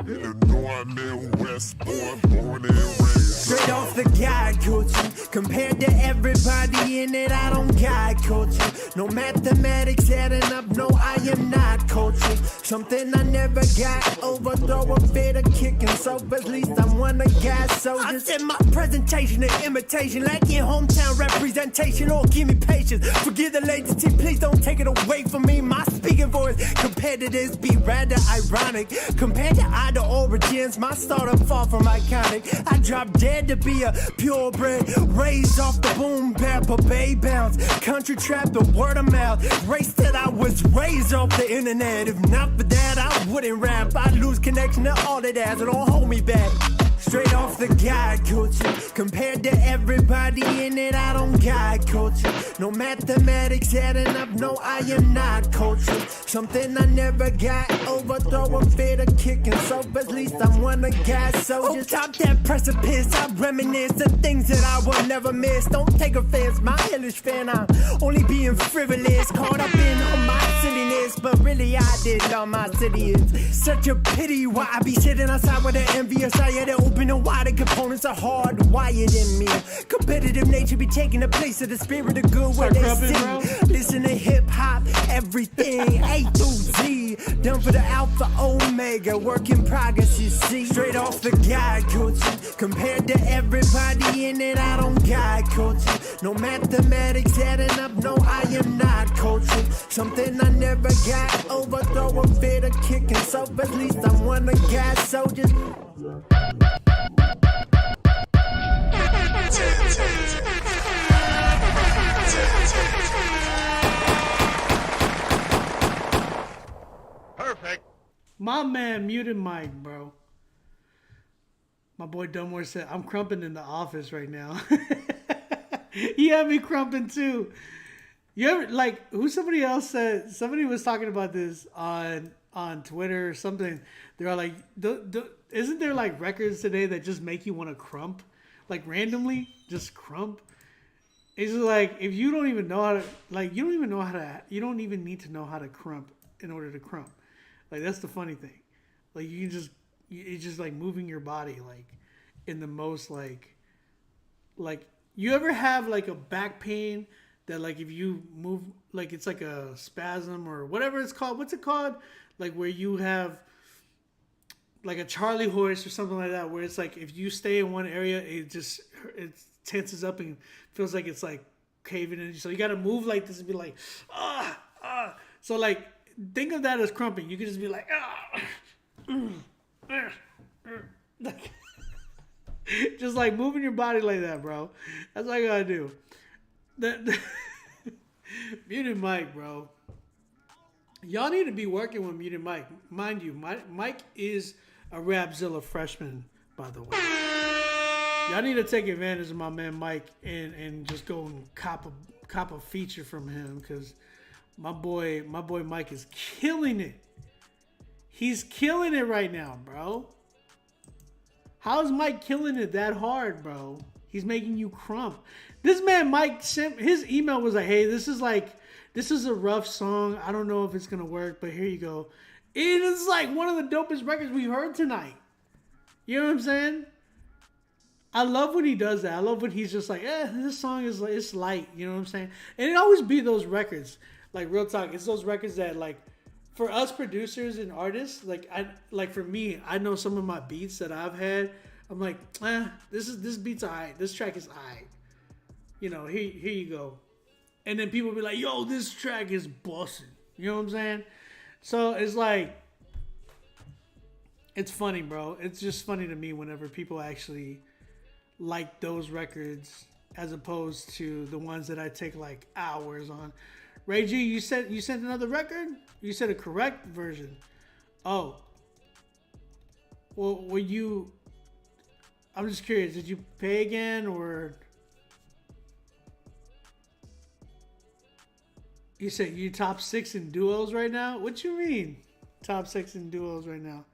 Illinois, Midwest, born and raised. Straight off the guide culture, compared to everybody in it, I don't guide culture. No mathematics adding up, no, I am not culture. Something I never got, overthrow a bit of kicking, so at least I'm one of God's soldiers. I said my presentation and imitation, like your hometown representation, or give me patience. Forgive the latency, please don't take it away from me. My speaking voice compared to this be rather ironic. Compared to the origins, my startup far from iconic. I dropped dead to be a purebred, raised off the boom bap, a bay bounce, country trap, the word of mouth. Race that I was raised off the internet. If not for that, I wouldn't rap. I'd lose connection to all that ass, so don't hold me back. Straight off the guide culture, compared to everybody in it, I don't guide culture. No mathematics adding up, no, I am not culture. Something I never got, overthrow a bit of kicking, so at least I'm one of God's soldiers. Oh, top that precipice, I reminisce of things that I will never miss. Don't take offense, my hellish fan, I'm only being frivolous, caught up in all my silliness, but really I did all my city is. Such a pity why I be sitting outside with the envious eye of the open and wide. The components are hardwired in me. Competitive nature be taking the place of the spirit of good where they sing. Listen to hip hop, everything A through Z. Done for the alpha omega, work in progress, you see. Straight off the guide culture, compared to everybody in it, I don't guide culture. No mathematics adding up, no, I am not culture. Something I never got, overthrow a bit of kicking, so at least I'm one of God's soldiers. Perfect. My man Muted Mike, bro. My boy Dumbmore said, I'm crumping in the office right now. He had me crumping too. You ever, like, somebody else said, somebody was talking about this on Twitter or something. They're like, isn't there like records today that just make you want to crump? Like randomly, just crump? It's just like, if you don't even know how to, like, you don't even need to know how to crump in order to crump. Like, that's the funny thing. Like, you can just, it's just like moving your body, like, in the most, like, you ever have like a back pain that like if you move, like it's like a spasm or whatever it's called. What's it called? Like where you have like a Charlie horse or something like that, where it's like if you stay in one area, it tenses up and feels like it's like caving in. So you got to move like this and be like, So like think of that as crumping. You can just be like, like, just like moving your body like that, bro. That's all you gotta do. Muted Mike, bro. Y'all need to be working with Muted Mike. Mind you, Mike is a Rapzilla freshman, by the way. Y'all need to take advantage of my man Mike and just go and cop a feature from him, because my boy Mike is killing it. He's killing it right now, bro. How is Mike killing it that hard, bro? He's making you crump. This man Mike sent his email was like, hey, this is a rough song. I don't know if it's gonna work, but here you go. It is like one of the dopest records we heard tonight. You know what I'm saying? I love when he does that. I love when he's just like, this song is like, it's light. You know what I'm saying? And it always be those records. Like real talk, it's those records that like for us producers and artists, like for me, I know some of my beats that I've had. I'm like, this beat's alright. This track is alright. You know, here you go. And then people be like, yo, this track is busting. You know what I'm saying? So it's like, it's funny, bro. It's just funny to me whenever people actually like those records as opposed to the ones that I take like hours on. Ray G, you sent another record? You said a correct version. Oh. Well, were you... I'm just curious. Did you pay again or... You said you top 6 in duos right now? What you mean? Top 6 in duos right now.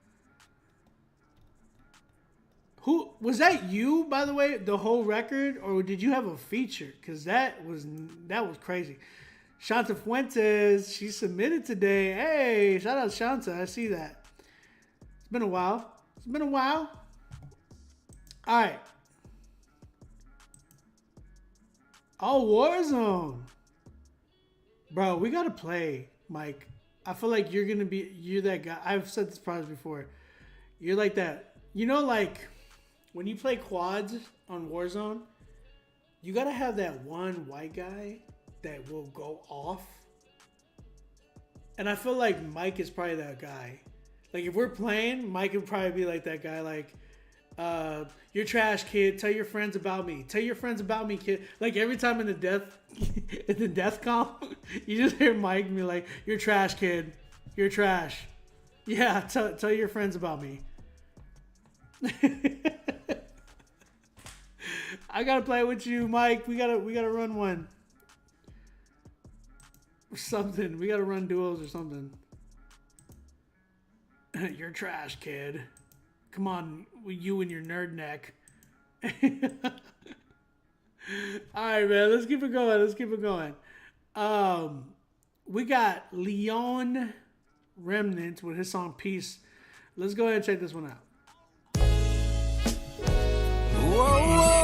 Who was that? You, by the way, the whole record, or did you have a feature? Because that was crazy. Shanta Fuentes, she submitted today. Hey, shout out Shanta. I see that. It's been a while. All right. Oh, Warzone. Bro, we got to play, Mike. I feel like you're that guy. I've said this probably before. You're like that. You know, like when you play quads on Warzone, you got to have that one white guy that will go off. And I feel like Mike is probably that guy. Like if we're playing, Mike would probably be like that guy, like, you're trash, kid. Tell your friends about me. Tell your friends about me, kid. Like every time in the death comp, you just hear Mike be like, you're trash, kid. You're trash. Yeah, tell your friends about me. I gotta play with you, Mike. We gotta run one. Something. We gotta run duos or something. You're trash, kid. Come on, you and your nerd neck. All right, man. Let's keep it going. We got Leon Remnant with his song Peace. Let's go ahead and check this one out. Whoa.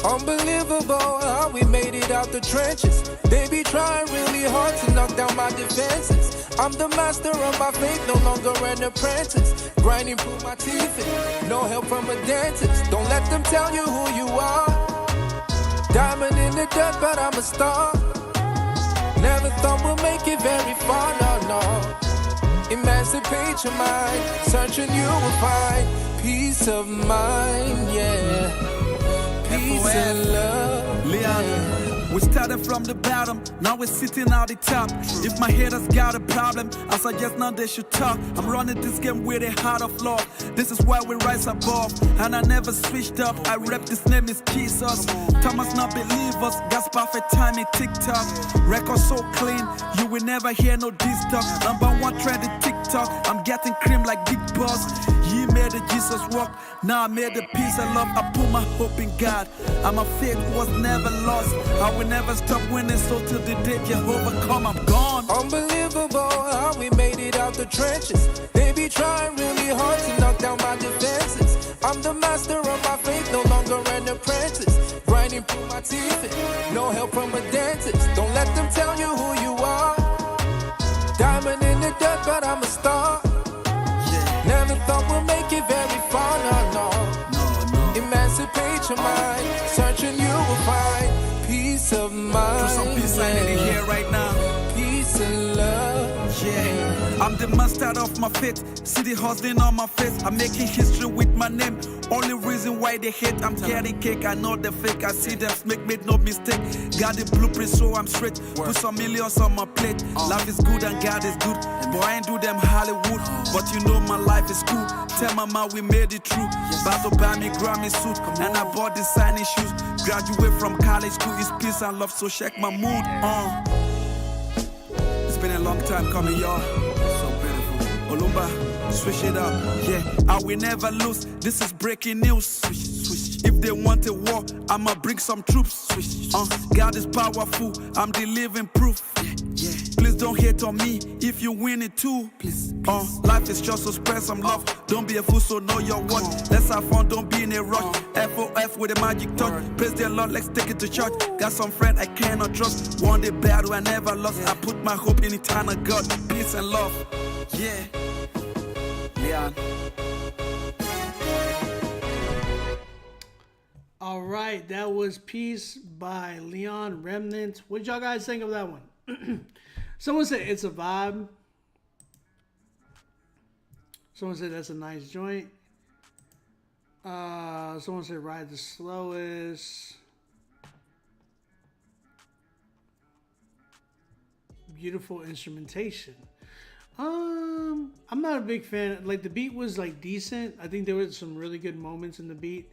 Unbelievable how we made it out the trenches. They be trying really hard to knock down my defenses. I'm the master of my fate, no longer an apprentice. Grinding, put my teeth in, no help from a dentist. Don't let them tell you who you are. Diamond in the dirt, but I'm a star. Never thought we'll make it very far, no. Emancipate your mind, searching you will find peace of mind, yeah. Peace and love, Leon. We started from the bottom, now we're sitting at the top. If my haters got a problem, I suggest now they should talk. I'm running this game with a heart of love. This is why we rise above, and I never switched up. I rap, this name is Jesus. Thomas not believe us, God's perfect timing, TikTok. Record so clean, you will never hear no diss talk. Number one trending TikTok. talk. I'm getting cream like Big Boss. He made the Jesus walk. Now I made the peace and love. I put my hope in God. And my faith was never lost. I will never stop winning. So till the day Jehovah come, I'm gone. Unbelievable how we made it out the trenches. They be trying really hard to knock down my defenses. I'm the master of my faith, no longer an apprentice. Grinding through my teeth, no help from a dentist. Don't let them tell you who you are. Diamond in the dirt, but I'm a star. Never thought we'll make it very far, no. Emancipate your mind, searching you will find peace of mind. Put some peace I need to hear right now. Peace and love. Yeah, I'm the master of my fate. See the hustling on my face. I'm making history with my name. Only reason why they hate, I'm carrying cake. I know the fake. I see them snake, made no mistake. Got the blueprint, so I'm straight. Put some millions on my plate. Life is good and God is good. Boy, I ain't do them Hollywood, but you know my life is cool. Tell mama we made it true. About to buy me Grammy suit, and I bought designing shoes. Graduate from college school, it's peace and love, so check my mood. It's been a long time coming, y'all. So beautiful. Olumba, switch it up. Yeah, I will never lose. This is breaking news. Switch. If they want a war, I'ma bring some troops. Switch. God is powerful. I'm the living proof. Yeah. Please don't hate on me if you win it too. Please. Life is just so spread some love. Don't be a fool, so know your worth. Let's have fun, don't be in a rush. FOF with a magic touch. Praise the Lord, let's take it to church. Got some friend I cannot trust. One day battle I never lost. I put my hope in eternal God. Peace and love. Yeah. Leon. All right, that was Peace by Leon Remnant. What did y'all guys think of that one? Someone said it's a vibe. Someone said that's a nice joint. Someone said ride the slowest. Beautiful instrumentation. I'm not a big fan. Like the beat was like decent. I think there were some really good moments in the beat,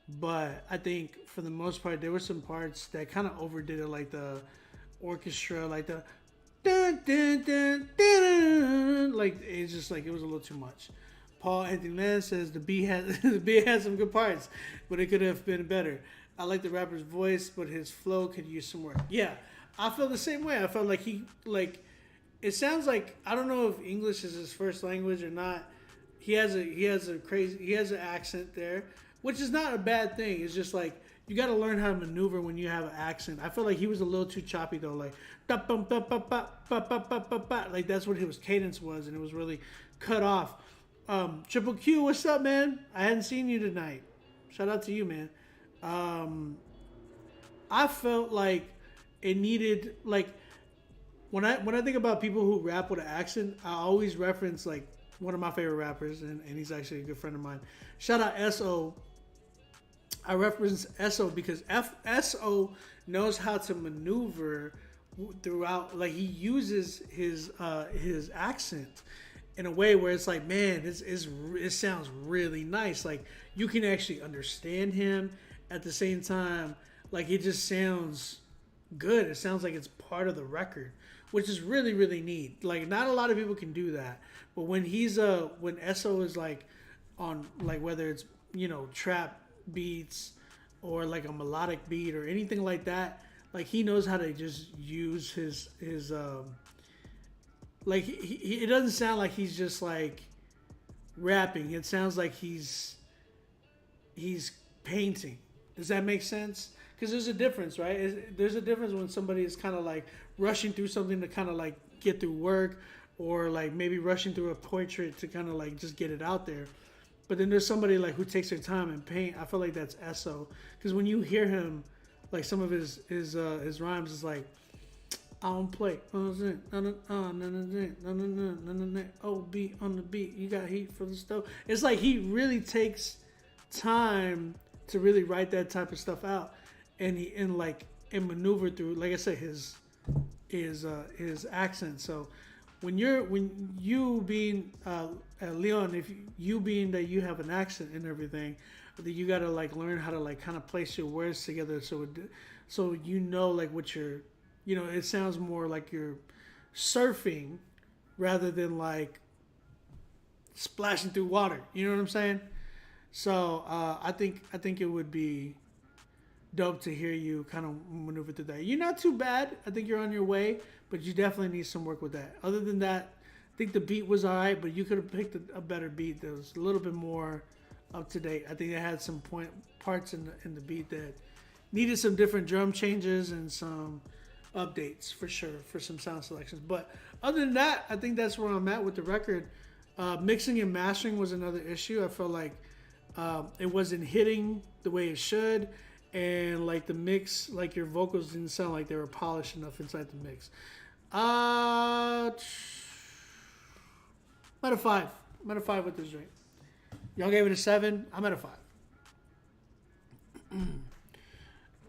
but I think for the most part there were some parts that kind of overdid it, like the orchestra, like the dun, dun, dun, dun, dun, like it's just like it was a little too much. Paul Anthony Land says the beat had some good parts, but it could have been better. I like the rapper's voice, but his flow could use some work. Yeah, I feel the same way. I felt like it sounds like, I don't know if English is his first language or not. He has an accent there, which is not a bad thing. It's just like you got to learn how to maneuver when you have an accent. I feel like he was a little too choppy though, like like that's what his cadence was, and it was really cut off. Triple Q, what's up, man? I hadn't seen you tonight. Shout out to you, man. I felt like it needed, like, when I think about people who rap with an accent, I always reference like one of my favorite rappers, and he's actually a good friend of mine. Shout out S.O. I reference S.O. because S.O. knows how to maneuver throughout. Like he uses his accent in a way where it's like, man, it sounds really nice. Like you can actually understand him at the same time. Like it just sounds good. It sounds like it's part of the record, which is really, really neat. Like not a lot of people can do that. But when when S.O. is like on, like whether it's, trap beats or like a melodic beat or anything like that, like he knows how to just use his like it doesn't sound like he's just like rapping. It sounds like he's painting. Does that make sense? Because there's a difference, right? There's a difference when somebody is kind of like rushing through something to kind of like get through work, or like maybe rushing through a portrait to kind of like just get it out there. But then there's somebody like who takes their time and paint. I feel like that's S.O. Because when you hear him, like some of his rhymes is like, I don't play. Oh, beat on the beat. You got heat for the stove. It's like he really takes time to really write that type of stuff out, and and maneuver through, like I said, his accent. So when you being Leon, if you being that you have an accent and everything, that you gotta like learn how to like kind of place your words together, so like what you're, it sounds more like you're surfing rather than like splashing through water. You know what I'm saying? So I think it would be dope to hear you kind of maneuver through that. You're not too bad. I think you're on your way, but you definitely need some work with that. Other than that, I think the beat was all right, but you could have picked a better beat that was a little bit more up to date. I think it had some parts in the beat that needed some different drum changes and some updates for sure for some sound selections. But other than that, I think that's where I'm at with the record. Mixing and mastering was another issue. I felt like it wasn't hitting the way it should, and like the mix, like your vocals didn't sound like they were polished enough inside the mix. I'm at a 5. I'm at a 5 with this drink. Y'all gave it a 7. I'm at a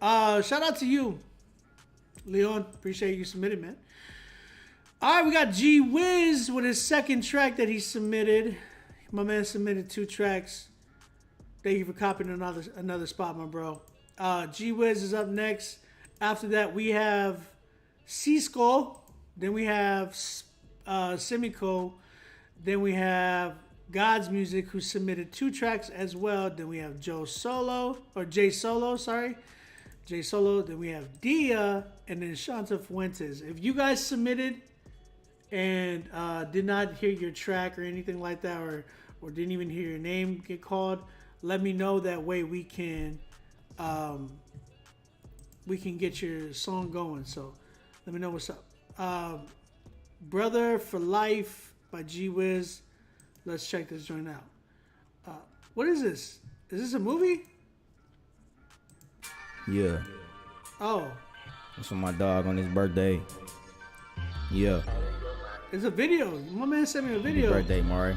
5. Shout out to you, Leon. Appreciate you submitted, man. All right, we got G Wiz with his second track that he submitted. My man submitted 2 tracks. Thank you for copying another spot, my bro. G Wiz is up next. After that, we have C-Skull. Then we have Semico. Then we have God's Music, who submitted 2 tracks as well. Then we have Jay Solo. Then we have Dia, and then Shanta Fuentes. If you guys submitted and did not hear your track or anything like that, or didn't even hear your name get called, let me know. That way we can get your song going. So let me know what's up. Brother for Life by G Wiz. Let's check this joint out. What is this? Is this a movie? Yeah. Oh. It's for my dog on his birthday. Yeah. It's a video. My man sent me a video. Happy birthday, Mari.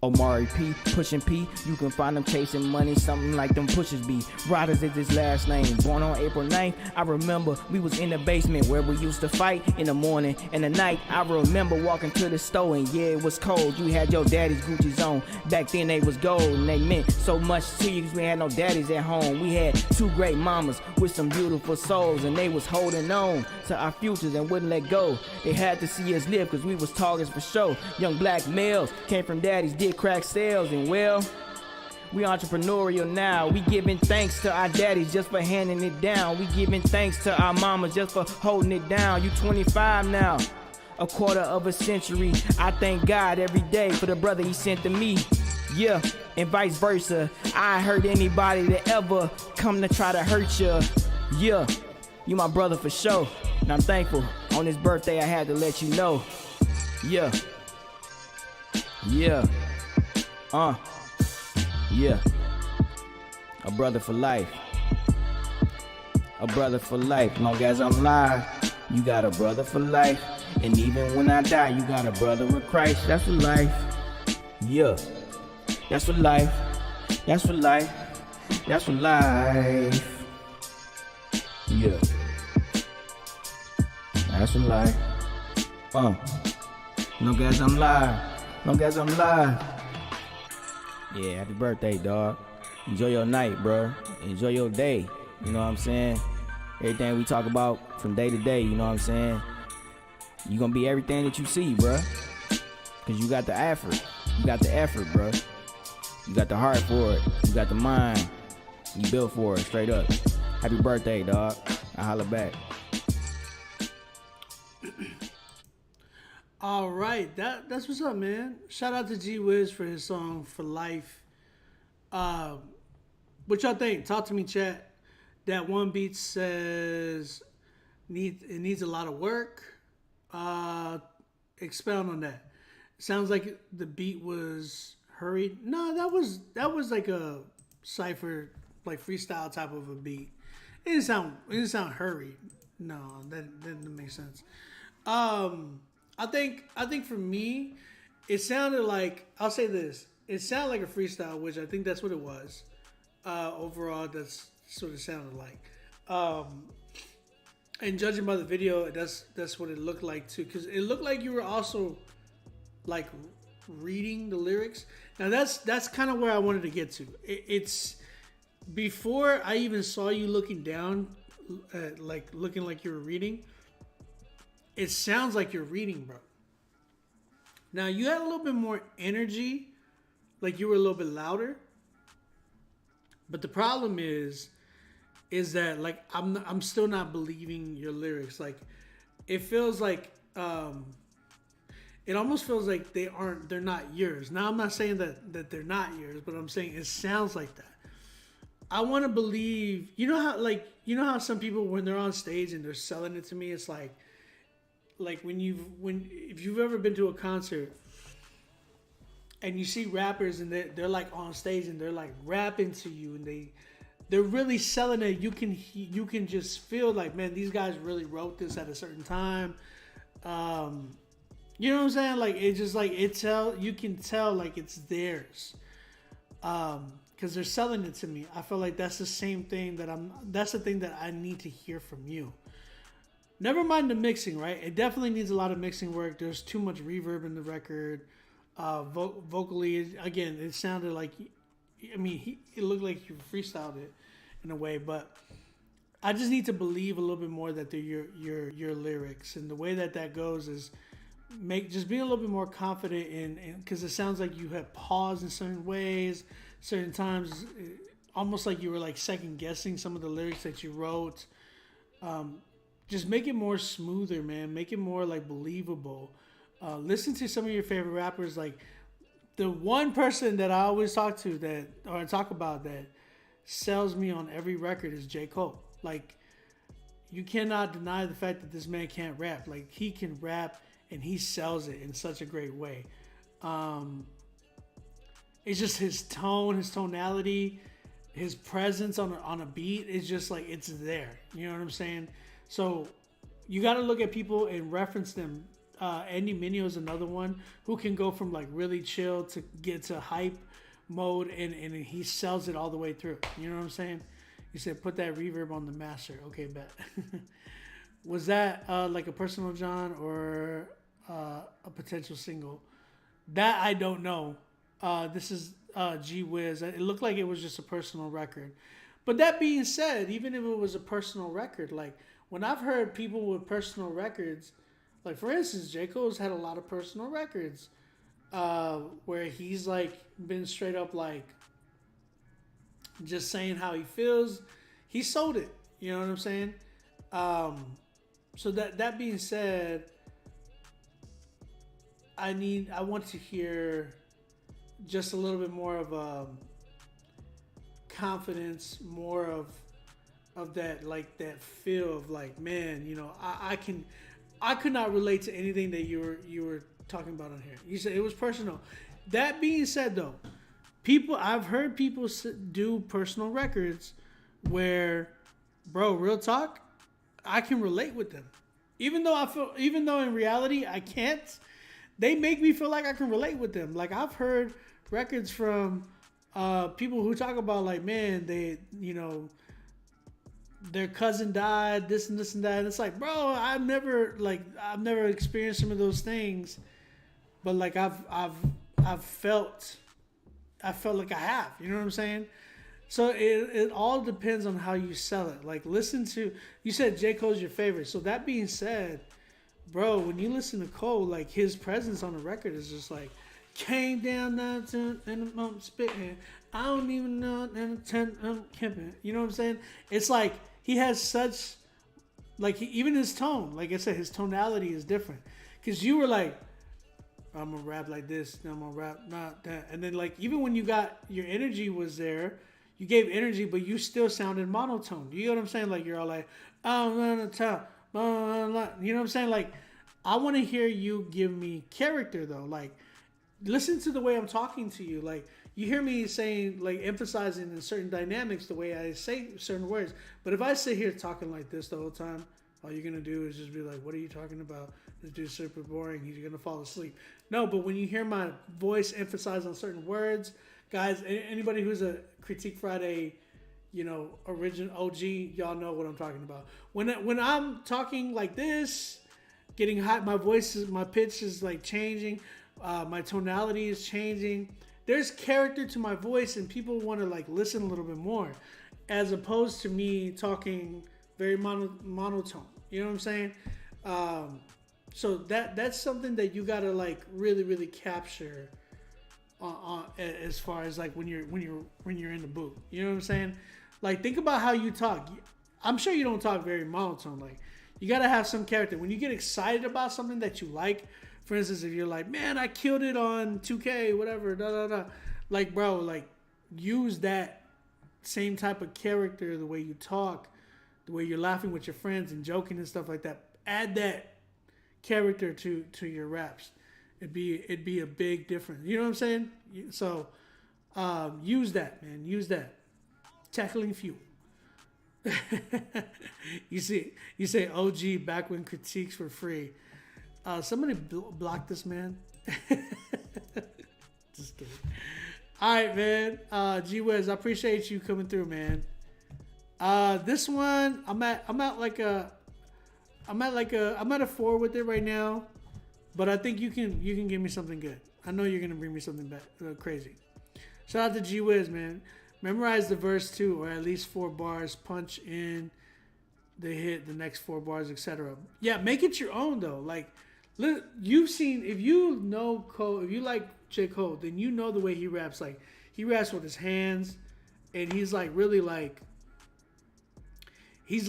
Omari P, pushing P, you can find them chasing money, something like them pushers be. Riders is his last name. Born on April 9th, I remember we was in the basement where we used to fight in the morning and the night. I remember walking to the store and yeah, it was cold. You had your daddy's Gucci's on. Back then they was gold and they meant so much to you because we had no daddies at home. We had 2 great mamas with some beautiful souls and they was holding on to our futures and wouldn't let go. They had to see us live because we was targets for show. Young black males came from daddies, did crack sales, and well, we entrepreneurial now. We giving thanks to our daddies just for handing it down. We giving thanks to our mamas just for holding it down. You 25 now, a quarter of a century. I thank God every day for the brother he sent to me. Yeah, and vice versa. I hurt anybody that ever come to try to hurt you. Yeah, you my brother for sure. And I'm thankful. On his birthday I had to let you know. Yeah. Yeah. Yeah. A brother for life. A brother for life. Long as I'm alive, you got a brother for life. And even when I die, you got a brother with Christ. That's for life. Yeah. That's for life. That's for life. That's for life. Yeah. That's for life. Long as I'm alive. Long as I'm alive. Yeah, happy birthday, dog. Enjoy your night, bro. Enjoy your day. You know what I'm saying? Everything we talk about from day to day, you know what I'm saying? You gonna be everything that you see, bro. Cause you got the effort. You got the effort, bro. You got the heart for it. You got the mind. You built for it, straight up. Happy birthday, dog. I holla back. All right, that's what's up, man. Shout out to G Wiz for his song For Life. What y'all think? Talk to me, chat. That one beat says it needs a lot of work. Expound on that. Sounds like the beat was hurried. No, that was like a cypher, like freestyle type of a beat. It didn't sound hurried. No, that didn't make sense. I think for me, it sounded like, I'll say this, it sounded like a freestyle, which I think that's what it was. Overall, that's what it sounded like. And judging by the video, that's what it looked like too, because it looked like you were also like reading the lyrics. Now that's kind of where I wanted to get to. It's before I even saw you looking down, like looking like you were reading. It sounds like you're reading, bro. Now you had a little bit more energy, like you were a little bit louder. But the problem is that like I'm still not believing your lyrics. Like it feels like it almost feels like they're not yours. Now I'm not saying that they're not yours, but I'm saying it sounds like that. I want to believe, you know how some people when they're on stage and they're selling it to me, it's like if you've ever been to a concert and you see rappers and they're like on stage and they're like rapping to you and they're really selling it. You can just feel like, man, these guys really wrote this at a certain time. You know what I'm saying? Like it's just like you can tell like it's theirs. Because they're selling it to me. I feel like that's the same thing that's the thing that I need to hear from you. Never mind the mixing, right? It definitely needs a lot of mixing work. There's too much reverb in the record. Vocally, again, it sounded like, it looked like you freestyled it in a way, but I just need to believe a little bit more that they're your lyrics. And the way that goes is just being a little bit more confident in, because it sounds like you have paused in certain ways, certain times, almost like you were like second guessing some of the lyrics that you wrote. Just make it more smoother, man. Make it more like believable. Listen to some of your favorite rappers. Like the one person that I always talk about that sells me on every record is J. Cole. Like you cannot deny the fact that this man can't rap. Like he can rap and he sells it in such a great way. It's just his tone, his tonality, his presence on a beat is just like it's there. You know what I'm saying? So you got to look at people and reference them. Andy Mineo is another one who can go from like really chill to get to hype mode and he sells it all the way through. You know what I'm saying? You said put that reverb on the master. Okay, bet. Was that like a personal John or a potential single? That I don't know. This is G Wiz. It looked like it was just a personal record. But that being said, even if it was a personal record, like when I've heard people with personal records, like for instance, J. Cole's had a lot of personal records where he's like been straight up like just saying how he feels. He sold it. You know what I'm saying? So that being said, I want to hear just a little bit more of confidence, more of that, like that feel of like, man, you know, I could not relate to anything that you were talking about on here. You said it was personal. That being said, though, I've heard people do personal records where, bro, real talk, I can relate with them. Even though in reality I can't, they make me feel like I can relate with them. Like I've heard records from people who talk about like, man, they, you know, their cousin died, this and this and that. And it's like, bro, I've never experienced some of those things, but like I've felt like I have. You know what I'm saying? So it all depends on how you sell it. Like listen to, you said J. Cole's your favorite. So that being said, bro, when you listen to Cole, like his presence on the record is just like, came down and I'm spitting. I don't even know and I'm camping. You know what I'm saying? It's like he has such, like even his tone, like I said, his tonality is different. Cause you were like, I'm gonna rap like this, I'm gonna rap not that, and then like even when you got your energy was there, you gave energy, but you still sounded monotone. You know what I'm saying? Like you're all like, oh, you know what I'm saying? Like I want to hear you give me character though. Like listen to the way I'm talking to you. Like you hear me saying, like emphasizing in certain dynamics the way I say certain words. But if I sit here talking like this the whole time, all you're gonna do is just be like, what are you talking about? This dude's super boring. He's gonna fall asleep. No, but when you hear my voice emphasize on certain words, guys, anybody who's a Critique Friday, you know, original OG, y'all know what I'm talking about. When I'm talking like this, getting hot, my voice is, my pitch is like changing, my tonality is changing. There's character to my voice, and people want to like listen a little bit more, as opposed to me talking very monotone. You know what I'm saying? So that's something that you gotta like really capture as far as like when you're in the booth. You know what I'm saying? Like think about how you talk. I'm sure you don't talk very monotone. Like you gotta have some character. When you get excited about something that you like, for instance, if you're like, man, I killed it on 2K, whatever, like bro, like use that same type of character, the way you talk, the way you're laughing with your friends and joking and stuff like that. Add that character to your raps. It'd be a big difference. You know what I'm saying? So use that, man. Use that. Tackling Fuel. You say OG back when critiques were free. Somebody blocked this man. Just kidding. All right, man. G Wiz, I appreciate you coming through, man. This one, I'm at a 4 with it right now, but I think you can give me something good. I know you're gonna bring me something back crazy. Shout out to G Wiz, man. Memorize the verse 2 or at least 4 bars. Punch in the hit, the next 4 bars, etc. Yeah, make it your own though. Like you've seen, if you know Cole, if you like J. Cole, then you know the way he raps. Like he raps with his hands, and he's like really like. He's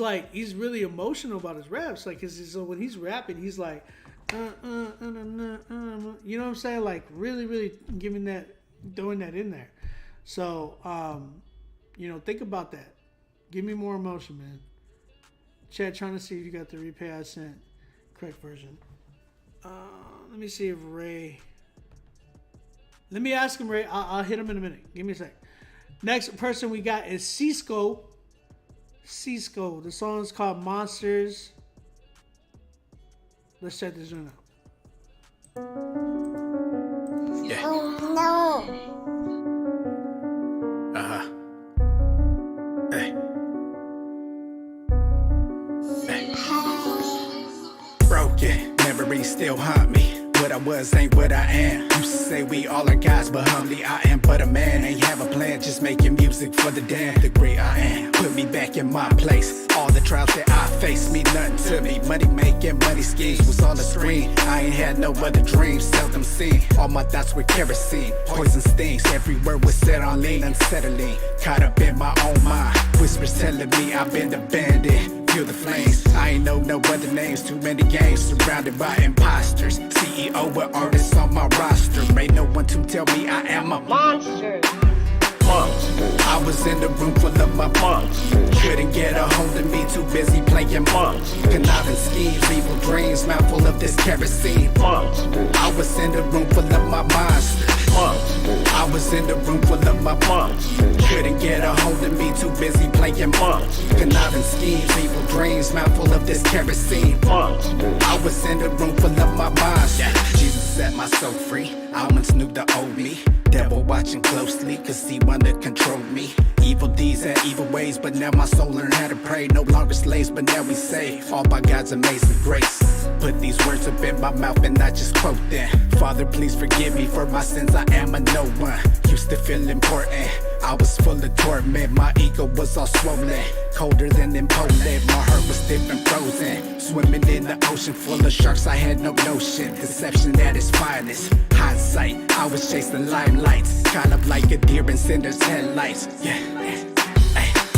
really emotional about his raps. Like, so when he's rapping, he's like, you know what I'm saying? Like, really doing that in there. So, think about that. Give me more emotion, man. Chad, trying to see if you got the repay I sent. Correct version. Let me see if Ray. Let me ask him, Ray. I'll hit him in a minute. Give me a sec. Next person we got is Cisco. The song is called Monsters. Let's check this one out. Yeah. Oh no. Hey. Broken memories still haunt me. What I was ain't what I am. Used to say we all are gods, but humbly I am but a man. Ain't have a plan, just making music for the damn. The great I am, put me back in my place. All the trials that I faced mean nothing to me. Money making, money schemes was on the screen. I ain't had no other dreams, seldom seen. All my thoughts were kerosene, poison stings. Every word was said on lean, unsettling. Caught up in my own mind, whispers telling me I've been abandoned. Feel the flames, I ain't know no other names. Too many games, surrounded by imposters. CEO with artists on my roster. Ain't no one to tell me I am a monster. I was in the room full of my punks. Couldn't get a hold of me, too busy playing monks. Conniving schemes, evil dreams, mouthful of this kerosene. I was in the room full of my monsters. I was in the room full of my punks. Couldn't get a hold of me, too busy playing monks. Conniving schemes, evil dreams, mouthful of this kerosene. I was in the room full of my monsters. Jesus set my soul free. I once knew the old me. Devil watching closely, cause he wanted to control me. Evil deeds and evil ways, but now my soul learned how to pray. No longer slaves, but now we saved, all by God's amazing grace. Put these words up in my mouth and I just quote them. Father, please forgive me for my sins, I am a no one. Used to feel important, I was full of torment. My ego was all swollen, colder than in Poland. My heart was stiff and frozen, swimming in the ocean full of sharks, I had no notion. Deception at its finest, hindsight, I was chasing limelights. Caught up like a deer in cinder's headlights. Yeah.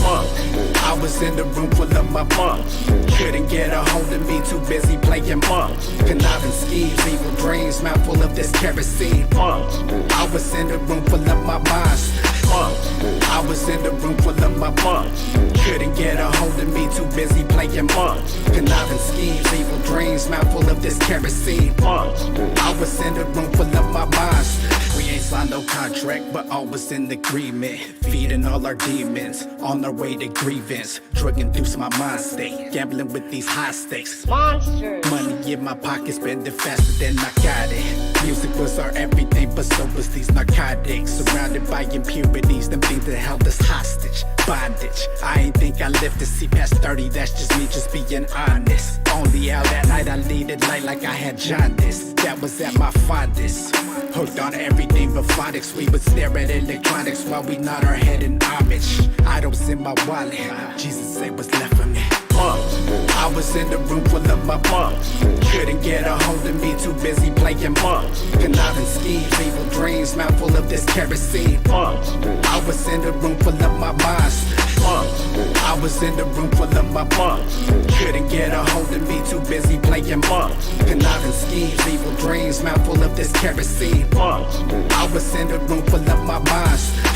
I was in the room full of my punks. Couldn't get a hold of me, too busy playing monks. Conniving schemes, evil dreams, mouthful of this kerosene. I was in the room full of my monsters. I was in the room full of my punks. Couldn't get a hold of me, too busy playing monks. Conniving schemes, evil dreams, mouthful of this kerosene. I was in the room full of my monsters. We ain't signed no contract, but always in agreement. Feeding all our demons, on our way to grievance. Drug induced my mind state, gambling with these high stakes. Monsters. Money in my pocket, spending faster than I got it. Music was our everything, but so was these narcotics. Surrounded by impurities, them things that held us hostage. Bondage, I ain't think I lived to see past 30, that's just me just being honest. Only out at night, I lead it light like I had jaundice. That was at my fondest. Hooked on everything but phonics. We would stare at electronics while we nod our head in homage. Items in my wallet, Jesus said what's left for me. I was in the room full of my punks. Couldn't get a holding me, too busy playing monks. Conniving schemes, evil dreams, mouthful of this kerosene. I was in the room full of my monsters. I was in the room full of my monsters. Couldn't get a hold of me, too busy playing monks. Conniving schemes, evil dreams, mouthful of this kerosene. I was in the room full of my monsters.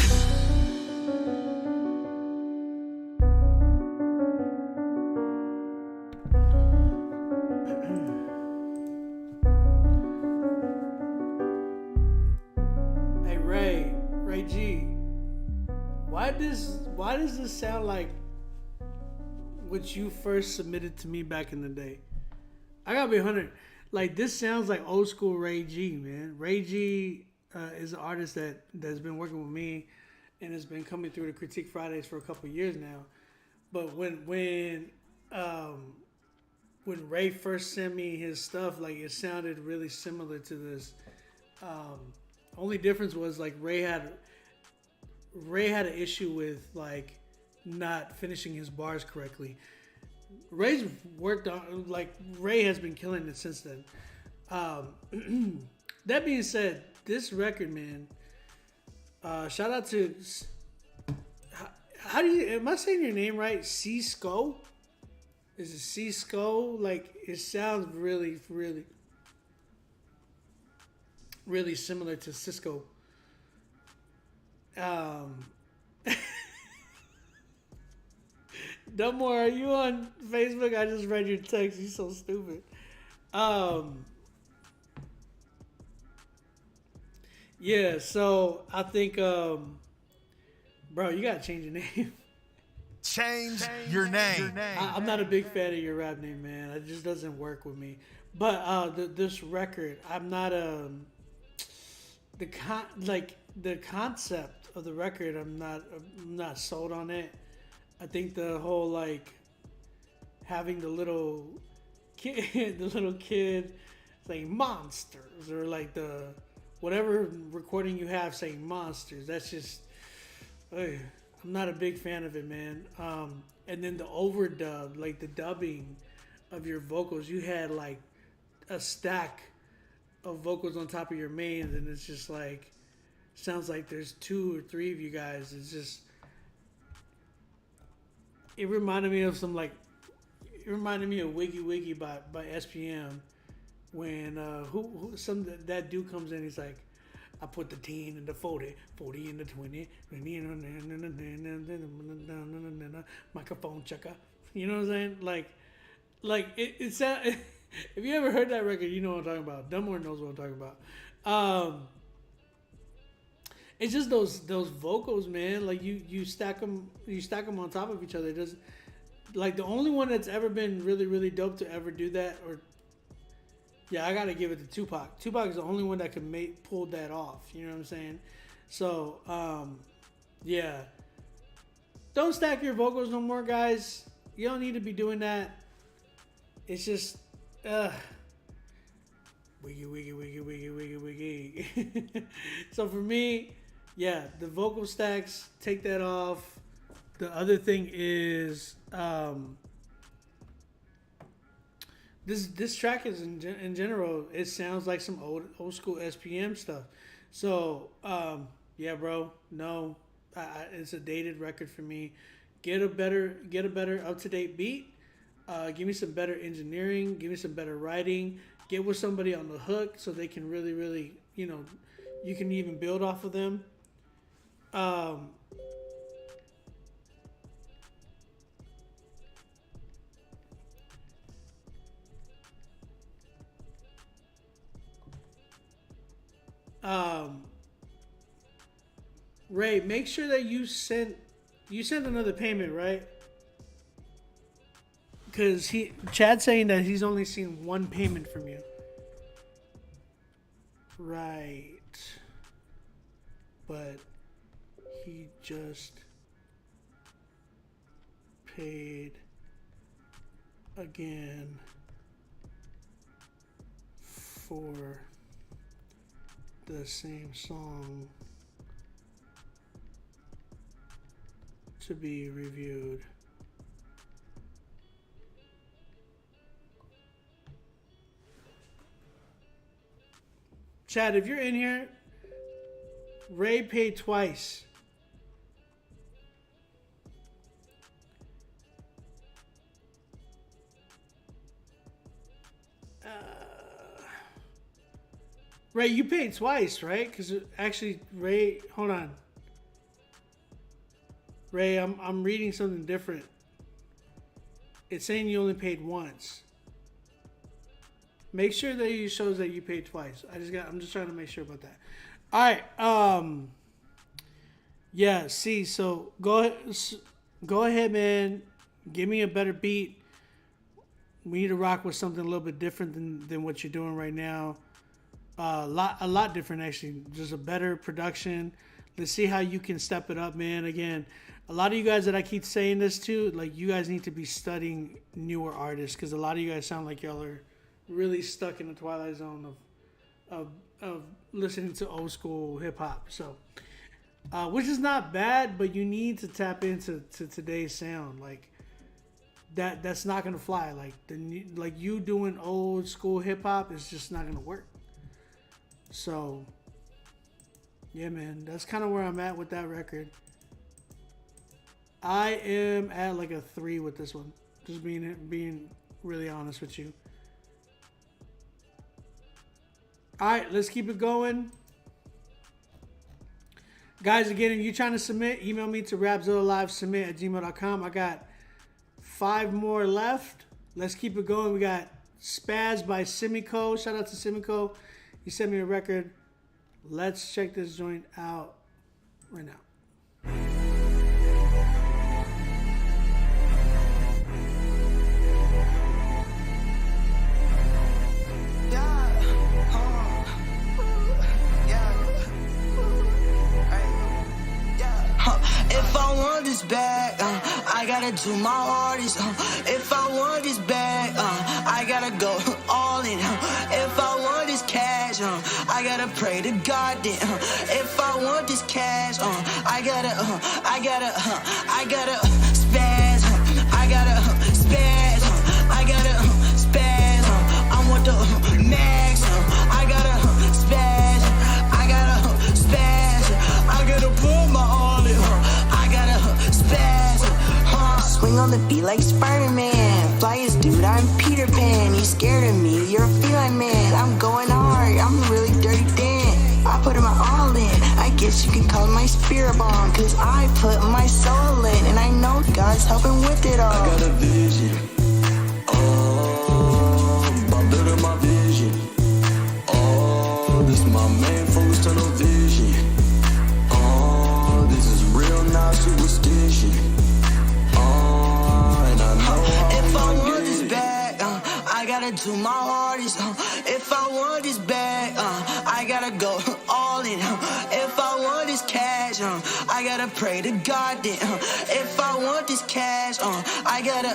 Ray G, why does this sound like what you first submitted to me back in the day? I gotta be 100. Like, this sounds like old school Ray G, man. Ray G is an artist that's been working with me and has been coming through the Critique Fridays for a couple years now. But when Ray first sent me his stuff, like, it sounded really similar to this. Only difference was, like, Ray had an issue with, like, not finishing his bars correctly. Ray's worked on, like, Ray has been killing it since then. That being said, this record, man, shout out to, am I saying your name right? Cisco? Is it Cisco? Like, it sounds really, really, really similar to Cisco. Dumbmore, are you on Facebook? I just read your text. You're so stupid. Yeah, so I think, bro, you gotta change your name. Change your name. I'm not a big fan of your rap name, man. It just doesn't work with me. But this record, I'm not the concept of the record. I'm not sold on it. I think the whole, like, having the little kid saying monsters, or like the whatever recording you have saying monsters. That's just, I'm not a big fan of it, man. And then the overdub, like the dubbing of your vocals, you had like a stack of vocals on top of your mains, and it's just like, sounds like there's 2 or 3 of you guys. It's just, it reminded me of Wiggy Wiggy by SPM, when that dude comes in, he's like, I put the 10 in the 40 in the 20, microphone checker. You know what I'm saying? Like it sound, if you ever heard that record, you know what I'm talking about. Dumbmore knows what I'm talking about. It's just those vocals, man. Like, you stack them on top of each other. It doesn't, like, the only one that's ever been really, really dope to ever do that, or yeah, I gotta give it to Tupac. Tupac is the only one that could pull that off. You know what I'm saying? So, yeah, don't stack your vocals no more, guys. You don't need to be doing that. It's just, wiggy, wiggy, wiggy, wiggy, wiggy, wiggy. So for me, yeah, the vocal stacks, take that off. The other thing is, this track is in general, it sounds like some old school SPM stuff. So yeah, bro, no, it's a dated record for me. Get a better up to date beat. Give me some better engineering. Give me some better writing. Get with somebody on the hook so they can really, really, you can even build off of them. Ray, make sure that you sent another payment, right? Because Chad's saying that he's only seen one payment from you. Right. But he just paid again for the same song to be reviewed. Chad, if you're in here, Ray paid twice. Ray, you paid twice, right? Because actually, Ray, hold on. Ray, I'm reading something different. It's saying you only paid once. Make sure that it shows that you paid twice. I'm just trying to make sure about that. All right. Yeah. See. So go ahead, man. Give me a better beat. We need to rock with something a little bit different than what you're doing right now. A lot different actually. Just a better production. Let's see how you can step it up, man. Again, a lot of you guys that I keep saying this to, like, you guys need to be studying newer artists because a lot of you guys sound like y'all are really stuck in the twilight zone of listening to old school hip hop. So, which is not bad, but you need to tap into today's sound. Like that's not gonna fly. Like you doing old school hip hop is just not gonna work. So, yeah, man, that's kind of where I'm at with that record. I am at like a 3 with this one. Just being really honest with you. All right, let's keep it going. Guys, again, if you're trying to submit, email me to rapzillalivesubmit@gmail.com. I got 5 more left. Let's keep it going. We got Spaz by Simico. Shout out to Simico. He sent me a record. Let's check this joint out right now. If I want this bag, I gotta do my hardest. If I want this bag, I gotta go all in. If I want this cash, I gotta pray to God. If I want this cash, I gotta spaz. I gotta spaz. I gotta spaz. I want the max. I gotta spaz. I gotta spaz. I gotta put my all in. I gotta spaz. Swing on the beat like Spider-Man. Flyest dude, I'm Peter Pan. You scared of me, you're a feline man. I'm going hard, I'm really dirty Dan. I put my all in. I guess you can call it my spirit bomb. Cause I put my soul in. And I know God's helping with it all. I got a vision. I'm building my vision. This is my main focus, tunnel vision. This is real, not superstition. And I know if I want this bag, I gotta do my hardest. If I want this bag, I gotta go all in. If I want this cash, I gotta pray to God. If I want this cash, I gotta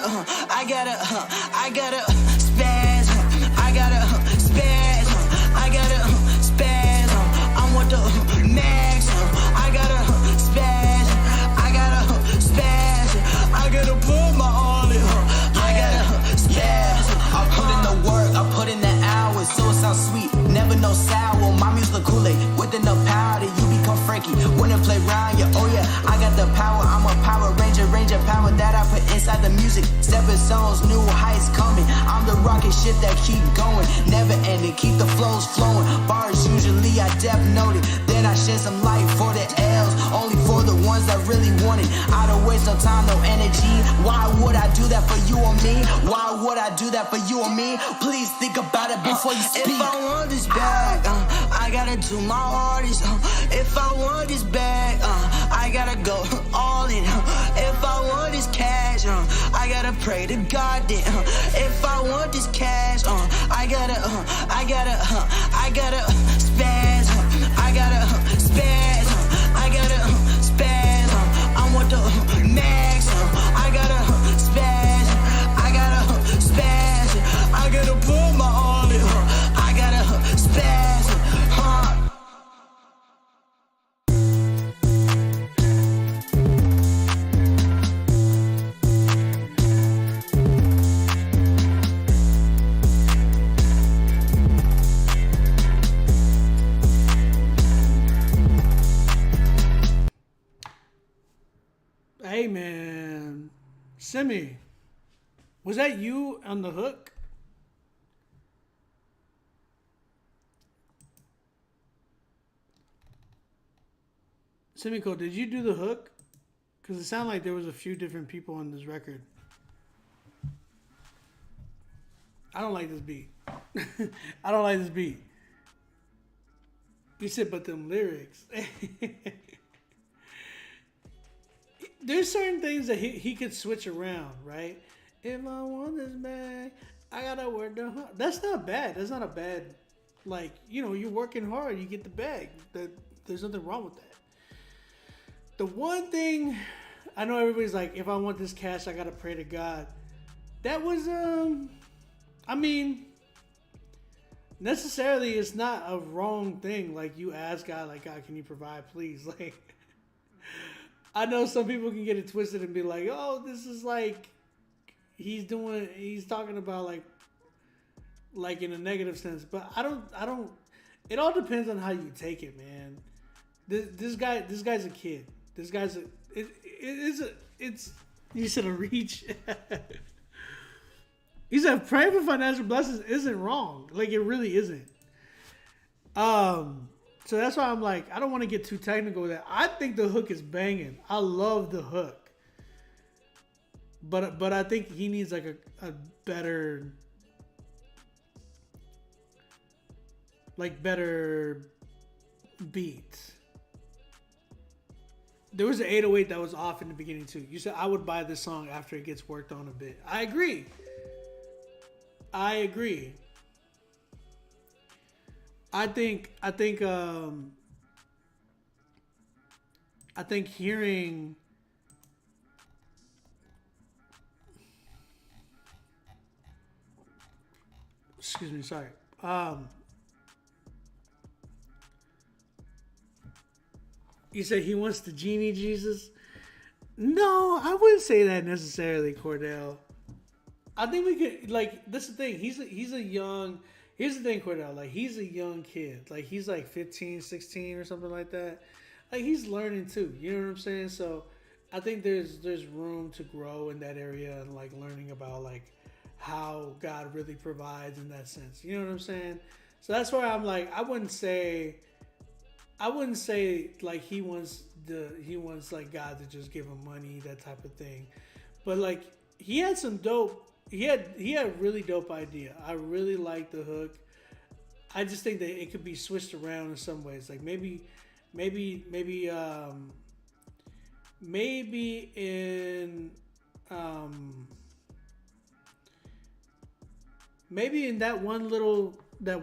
spaz. I gotta spaz. I gotta spaz. I want the max. I gotta spaz. I gotta spaz. I gotta put my all in. I gotta spaz. I put in the work, I put in the hours, so it sounds sweet, never no sour. My music like Kool-Aid, with enough powder, you become Frankie. Wanna play around, yeah, oh yeah, I got the power, I'm a Power Ranger, Ranger power that I put inside the music. 7 songs, new heights coming, I'm the rocket shit that keep going, never ending, keep the flows flowing. Bars usually I depth noted, then I shed some light for the L's, only for the ones that really want it. I don't waste no time, no energy. Why would I do that for you or me? Why would I do that for you or me? Please think about it before you speak. If I want this bag, I gotta do my hardest. If I want this bag, I gotta go all in. If I want this cash, I gotta pray to God. If I want this cash, I gotta spaz. I gotta spaz. I gotta spaz. I want the max. I gotta spaz. I gotta spaz. I gotta put my all in. I gotta spaz. Simi, was that you on the hook? Simiko, did you do the hook? Because it sounded like there was a few different people on this record. I don't like this beat. I don't like this beat. You said, but them lyrics. There's certain things that he could switch around, right? If I want this bag, I gotta work the hard. That's not bad. That's not a bad, like, you know, you're working hard, you get the bag. There's nothing wrong with that. The one thing, I know everybody's like, if I want this cash, I gotta pray to God. That was, I mean, necessarily it's not a wrong thing. Like, you ask God, like, God, can you provide, please? Like, I know some people can get it twisted and be like, oh, this is like, he's talking about like in a negative sense. But I don't, it all depends on how you take it, man. This guy's a kid. This guy's it's you said a reach. He said praying for financial blessings isn't wrong. Like, it really isn't. So that's why I'm like, I don't want to get too technical with that. I think the hook is banging. I love the hook. But I think he needs like a better beat. There was an 808 that was off in the beginning too. You said I would buy this song after it gets worked on a bit. I agree. I think hearing excuse me, sorry. You said he wants the genie Jesus? No, I wouldn't say that necessarily, Cordell. I think we could, like, that's the thing. Here's the thing, Cordell. Like, he's a young kid. Like, he's like 15, 16 or something like that. Like, he's learning too. You know what I'm saying? So I think there's room to grow in that area and like learning about like how God really provides in that sense. You know what I'm saying? So that's why I'm like, I wouldn't say like he wants like God to just give him money, that type of thing. But like, he had some dope. He had a really dope idea. I really like the hook. I just think that it could be switched around in some ways. Like maybe in that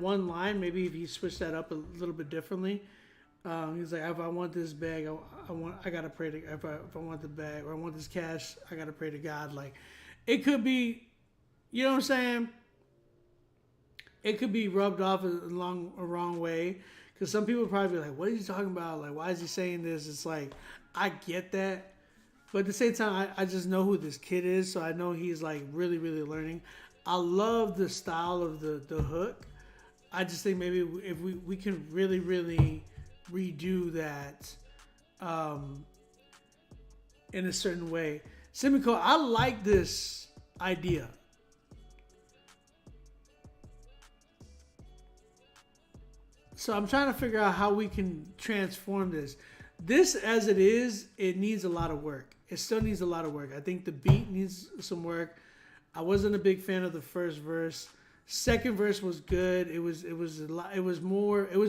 one line, maybe if you switch that up a little bit differently. He's like, if I want this bag, I gotta pray to. If I want the bag or I want this cash, I gotta pray to God. Like, it could be, you know what I'm saying? It could be rubbed off a wrong way, because some people probably be like, "What are you talking about? Like, why is he saying this?" It's like, I get that, but at the same time, I just know who this kid is, so I know he's like really, really learning. I love the style of the hook. I just think maybe if we can really, really redo that in a certain way. Simiko, I like this idea. So I'm trying to figure out how we can transform this. This, as it is, it needs a lot of work. It still needs a lot of work. I think the beat needs some work. I wasn't a big fan of the first verse. Second verse was good. It was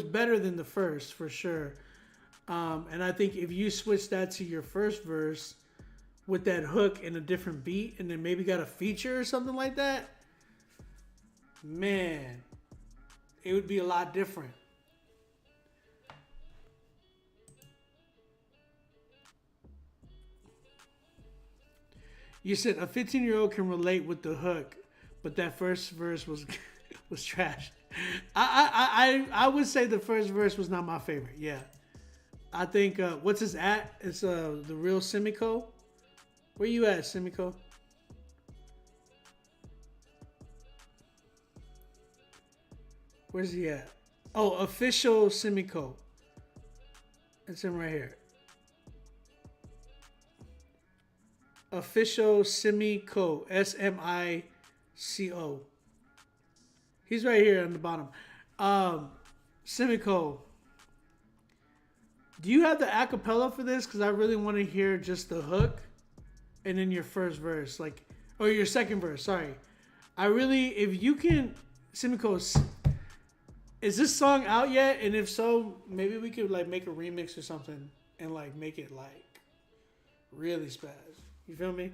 better than the first for sure. And I think if you switch that to your first verse with that hook and a different beat, and then maybe got a feature or something like that, man, it would be a lot different. You said a 15-year-old can relate with the hook, but that first verse was trash. I would say the first verse was not my favorite. Yeah, I think what's his at? It's the real Simiko. Where you at, Simiko? Where's he at? Oh, official Simiko. It's him right here. official Simico, Smico. He's right here on the bottom. Simico. Do you have the acapella for this? Because I really want to hear just the hook and then your first verse, like, or your second verse. Sorry, I really, if you can, Simico, is this song out yet? And if so, maybe we could like make a remix or something and like make it like really spaz. You feel me?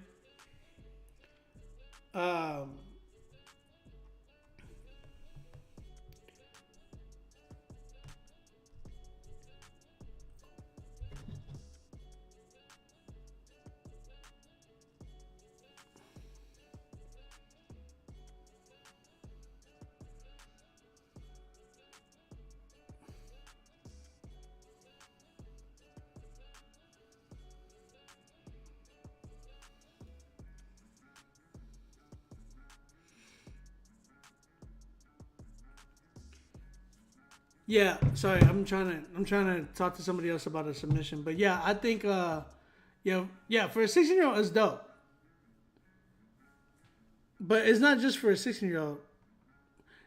Yeah, sorry, I'm trying to talk to somebody else about a submission, but yeah, I think for a 16-year-old it's dope. But it's not just for a 16-year-old.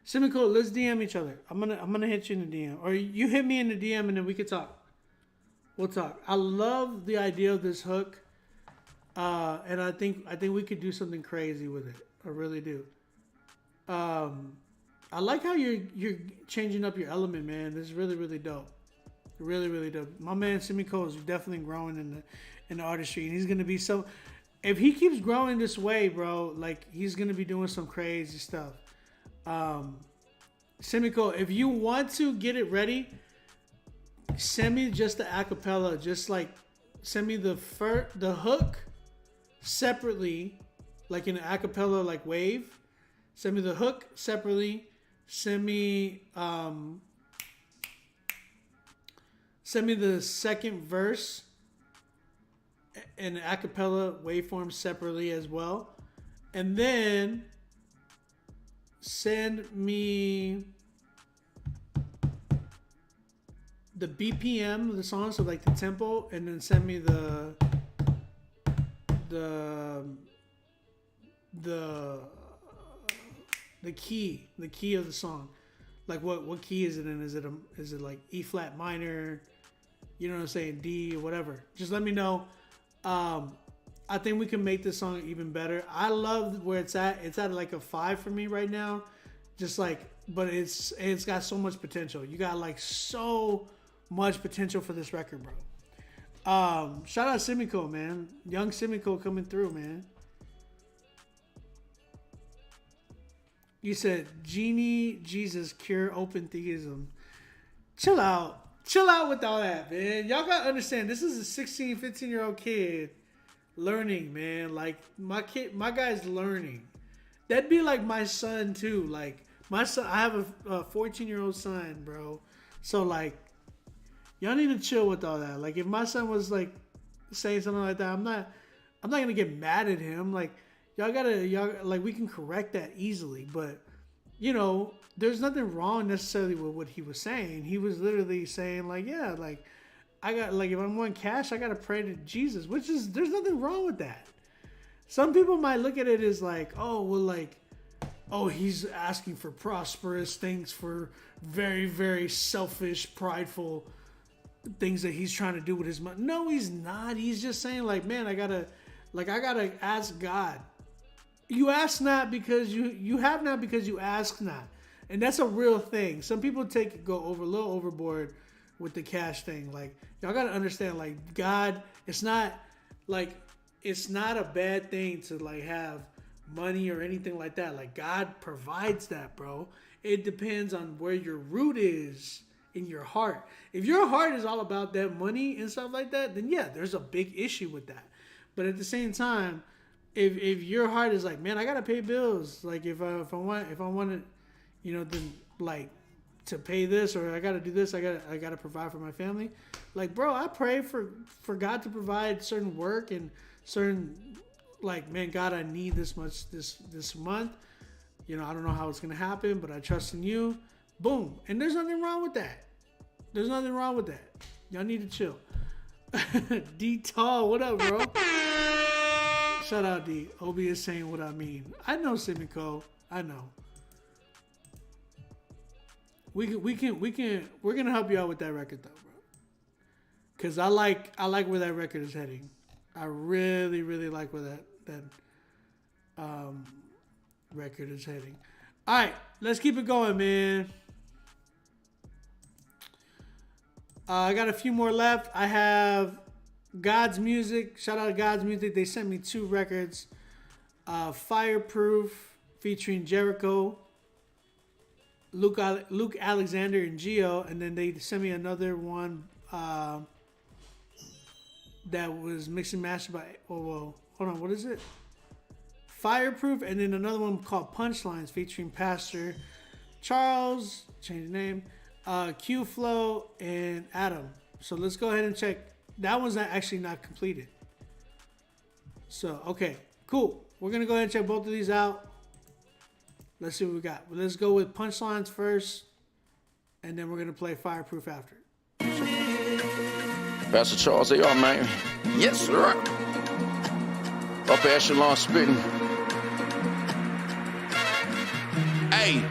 Simico, let's DM each other. I'm gonna hit you in the DM, or you hit me in the DM, and then we could talk. We'll talk. I love the idea of this hook, and I think we could do something crazy with it. I really do. I like how you're changing up your element, man. This is really, really dope. Really, really dope. My man Simico is definitely growing in the artistry, and he's gonna be so. If he keeps growing this way, bro, like he's gonna be doing some crazy stuff. Simico, if you want to get it ready, send me just the acapella. Just like send me the hook separately, like in an acapella like wave. Send me the hook separately. Send me the second verse in an acapella waveform separately as well. And then send me the BPM of the song, so like the tempo, and then send me the key of the song. Like what key is it in? Is it like E flat minor? You know what I'm saying? D or whatever. Just let me know. I think we can make this song even better. I love where it's at. It's at like a 5 for me right now. Just like, but it's got so much potential. You got like so much potential for this record, bro. Shout out Simico, man. Young Simico coming through, man. You said Genie Jesus cure open theism. Chill out with all that, man. Y'all gotta understand, this is a 16, 15-year-old kid learning, man. Like my guy's learning. That'd be like my son too. Like my son, I have a 14-year-old son, bro. So like, y'all need to chill with all that. Like if my son was like saying something like that, I'm not gonna get mad at him. Like y'all like we can correct that easily, but you know, there's nothing wrong necessarily with what he was saying. He was literally saying like, yeah, like I got like if I want cash, I gotta pray to Jesus, which is there's nothing wrong with that. Some people might look at it as like, oh well, like, oh he's asking for prosperous things, for very, very selfish, prideful things that he's trying to do with his money. No, he's not. He's just saying like, man, I gotta ask God. You ask not because you have not because you ask not, and that's a real thing. Some people go a little overboard with the cash thing. Like y'all gotta understand, like God, it's not a bad thing to like have money or anything like that. Like God provides that, bro. It depends on where your root is in your heart. If your heart is all about that money and stuff like that, then yeah, there's a big issue with that. But at the same time, if your heart is like, man, I gotta pay bills. Like if I want it, you know, then like to pay this, or I gotta do this, I gotta provide for my family. Like, bro, I pray for God to provide certain work and certain, like, man, God, I need this much this month. You know, I don't know how it's gonna happen, but I trust in you. Boom. And there's nothing wrong with that. There's nothing wrong with that. Y'all need to chill. D-Tall, what up, bro? Shout out D. Obi is saying what I mean. I know, Simiko. I know. We're gonna help you out with that record though, bro. Cause I like where that record is heading. I really, really like where that record is heading. All right, let's keep it going, man. I got a few more left. I have God's Music. Shout out to God's Music. They sent me 2 records. Fireproof featuring Jericho, Luke Alexander, and Gio. And then they sent me another one that was mixed and mastered by... hold on. What is it? Fireproof. And then another one called Punchlines featuring Pastor Charles. Change the name. Q-Flow and Adam. So let's go ahead and check. That one's actually not completed. So, okay, cool. We're going to go ahead and check both of these out. Let's see what we got. Let's go with Punchlines first, and then we're going to play Fireproof after. Pastor Charles, they are, man. Yes, sir. Upper echelon spitting. Hey,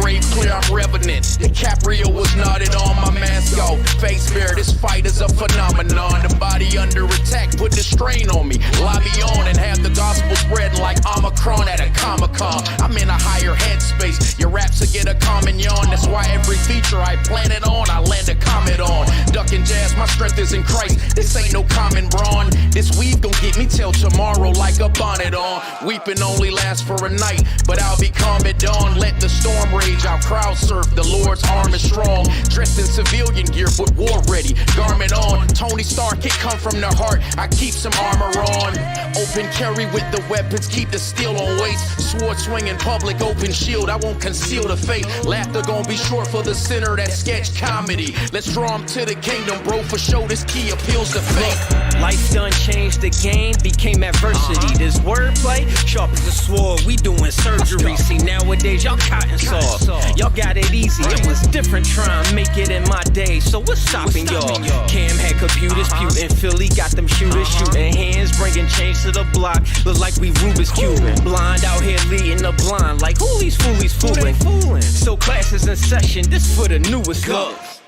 Brave, clear, I'm revenant. DiCaprio was knotted on my mask off. Face bare, this fight is a phenomenon. The body under attack, put the strain on me. Lobby on and have the gospel spreading like Omicron at a Comic-Con. I'm in a higher headspace. Your raps will get a common yawn. That's why every feature I plan it on, I land a comment on. Ducking jazz, my strength is in Christ. This ain't no common brawn. This weave gon' get me till tomorrow like a bonnet on. Weeping only lasts for a night, but I'll be calm at dawn. Let the storm rage. I'll crowd surf, the Lord's arm is strong. Dressed in civilian gear, but war ready, garment on. Tony Stark, it come from the heart, I keep some armor on. Open carry with the weapons, keep the steel on waist. Sword swing in public, open shield, I won't conceal the fate. Laughter gon' be short for the sinner that sketch comedy. Let's draw him to the kingdom, bro, for sure this key appeals to fate. Life done changed the game, became adversity. This wordplay, sharp as a sword, we doing surgery. See, nowadays, y'all cotton saws. Y'all got it easy, it was different trying to make it in my day. So what's stopping y'all? Cam had computers, Putin, Philly got them shooters, shooting hands, bringing change to the block. Look like we Rubik's Cubing. Blind out here leading the blind, like who these foolies fooling? So classes in session, this for the newest love.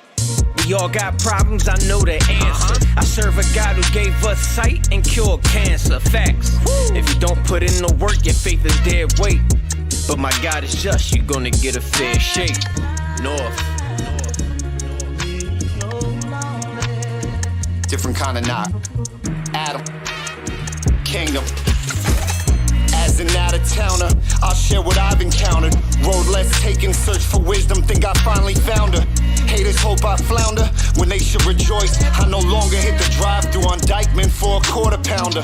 We all got problems, I know the answer. I serve a God who gave us sight and cured cancer. Facts. If you don't put in the work, your faith is dead weight. But my God is just, you gonna get a fair shake. North. Different kind of knock. Adam. Kingdom. As an out-of-towner, I'll share what I've encountered. Road less taken, search for wisdom, think I finally found her. Haters hope I flounder when they should rejoice. I no longer hit the drive-thru on Dykeman for a quarter-pounder.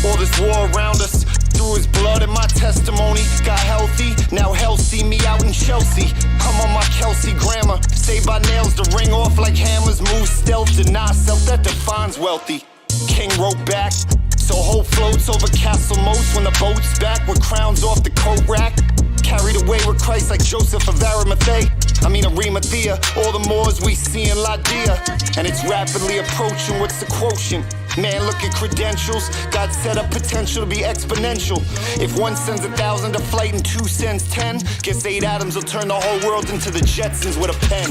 All this war around us, through his blood and my testimony, got healthy. Now hell see me out in Chelsea. I'm on my Kelsey grammar. Saved by nails to ring off like hammers. Move stealth, deny self, that defines wealthy. King wrote back, so hope floats over Castle Moats when the boat's back with crowns off the coat rack. Carried away with Christ like Joseph of Arimathea. Arimathea, all the Moors we see in Ladia. And it's rapidly approaching, what's the quotient? Man, look at credentials. God set up potential to be exponential. If one sends 1,000 to flight and 2 sends 10, guess 8 atoms will turn the whole world into the Jetsons with a pen.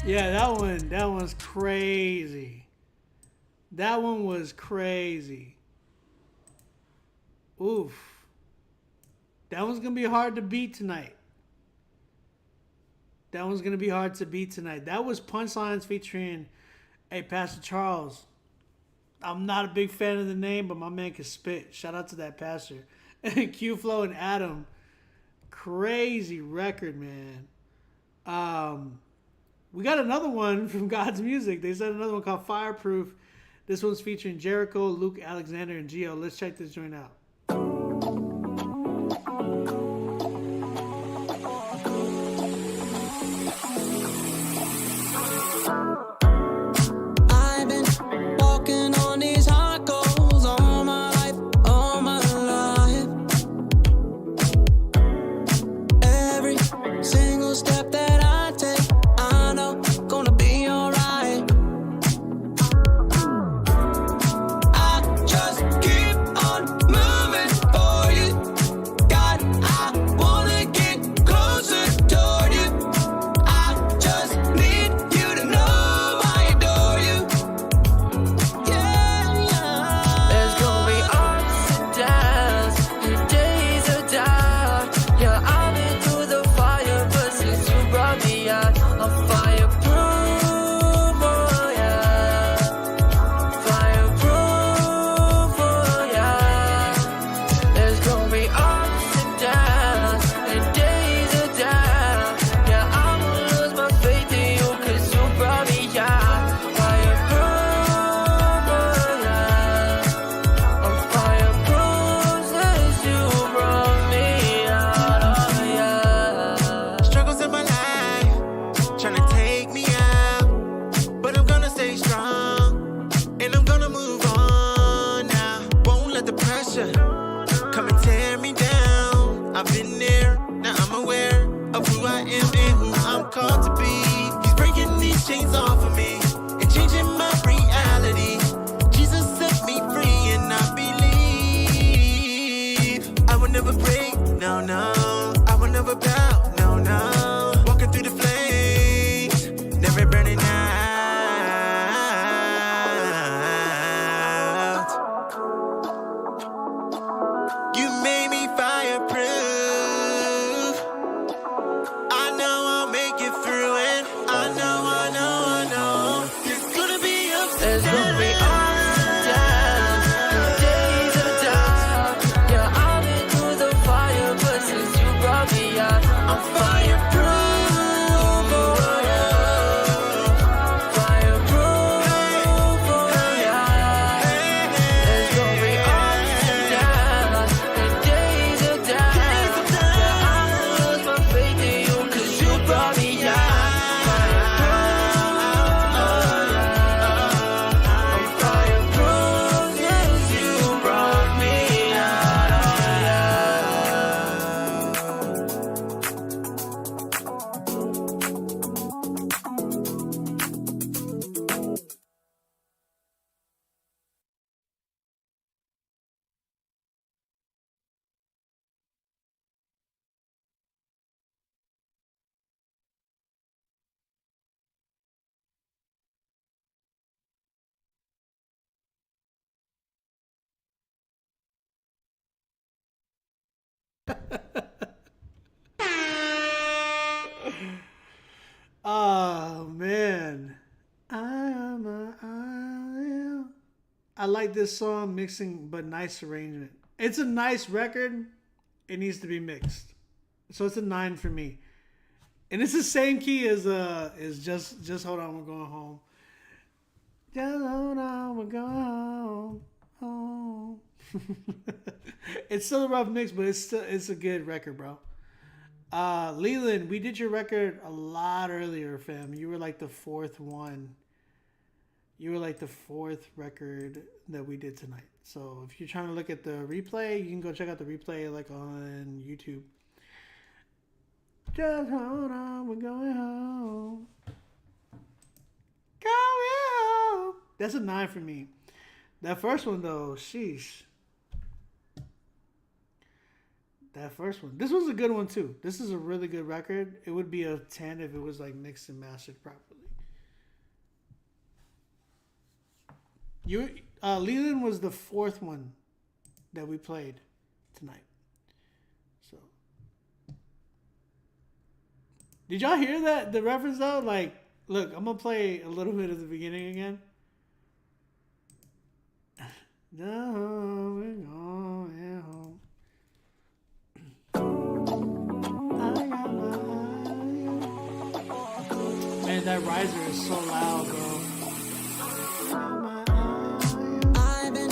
Yeah, that one's crazy. That one was crazy. Oof. That one's going to be hard to beat tonight. That one's going to be hard to beat tonight. That was Punchlines featuring Pastor Charles. I'm not a big fan of the name, but my man can spit. Shout out to that pastor. And Q-Flow and Adam. Crazy record, man. We got another one from God's Music. They said another one called Fireproof. This one's featuring Jericho, Luke Alexander, and Gio. Let's check this joint out. I've been walking on these hard goals all my life, all my life. pressure. Come and tear me down. I've been there, now I'm aware of who I am and who I'm called to be. He's breaking these chains off of me and changing my reality. Jesus set me free and I believe I will never break, no, no. I will never bow, no, no. Walking through the flames, never burning out. You made me fireproof. I know I'll make it through and I know there's gonna be ups and downs. There's gonna be ups and downs, days of doubt. Yeah, I've been through the fire, but since you brought me out, I'm fireproof. Oh, yeah. Fireproof. Oh, yeah. There's gonna be ups and downs, and days of doubt. Yeah, I lose my faith in you 'cause you brought me out. Oh man, I like this song mixing, but nice arrangement. It's a nice record. It needs to be mixed, so it's a 9 for me. And it's the same key as just hold on, we're going home. Just hold on, we're going home. It's still a rough mix, but it's a good record, bro. Leland, we did your record a lot earlier, fam. You were like the fourth one. You were like the fourth record that we did tonight. So if you're trying to look at the replay, you can go check out the replay like on YouTube. Just hold on, we're going home. Going home. That's a 9 for me. That first one though, sheesh. That first one. This was a good one too. This is a really good record. It would be a 10 if it was like mixed and mastered properly. Leland was the fourth one that we played tonight. So, did y'all hear that? The reference though? Like, look, I'm gonna play a little bit of the beginning again. No, we're going home. Man, that riser is so loud, bro. I've been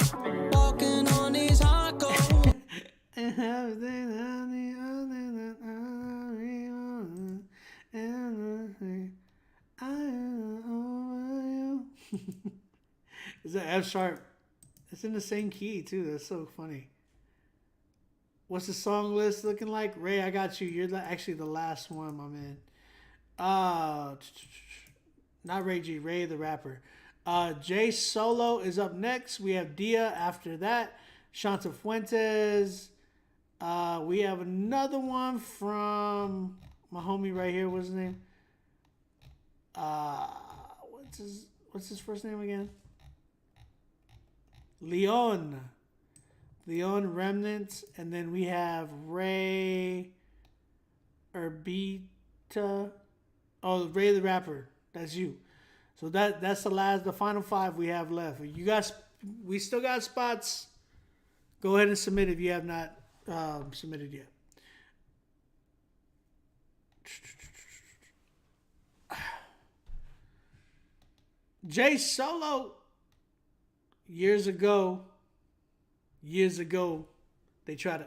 walking on these hardcore. Is that F sharp? It's in the same key too. That's so funny. What's the song list looking like? Ray, I got you. You're actually the last one, my man. Not Ray G, Ray the rapper. Jay Solo is up next. We have Dia after that. Shanta Fuentes. We have another one from my homie right here. What's his name? What's his first name again? Leon Remnant, and then we have Ray Urbita. Oh, Ray the rapper. That's you. So that's the final 5 we have left. You guys, we still got spots. Go ahead and submit if you have not submitted yet. Jay Solo. Years ago, they tried to.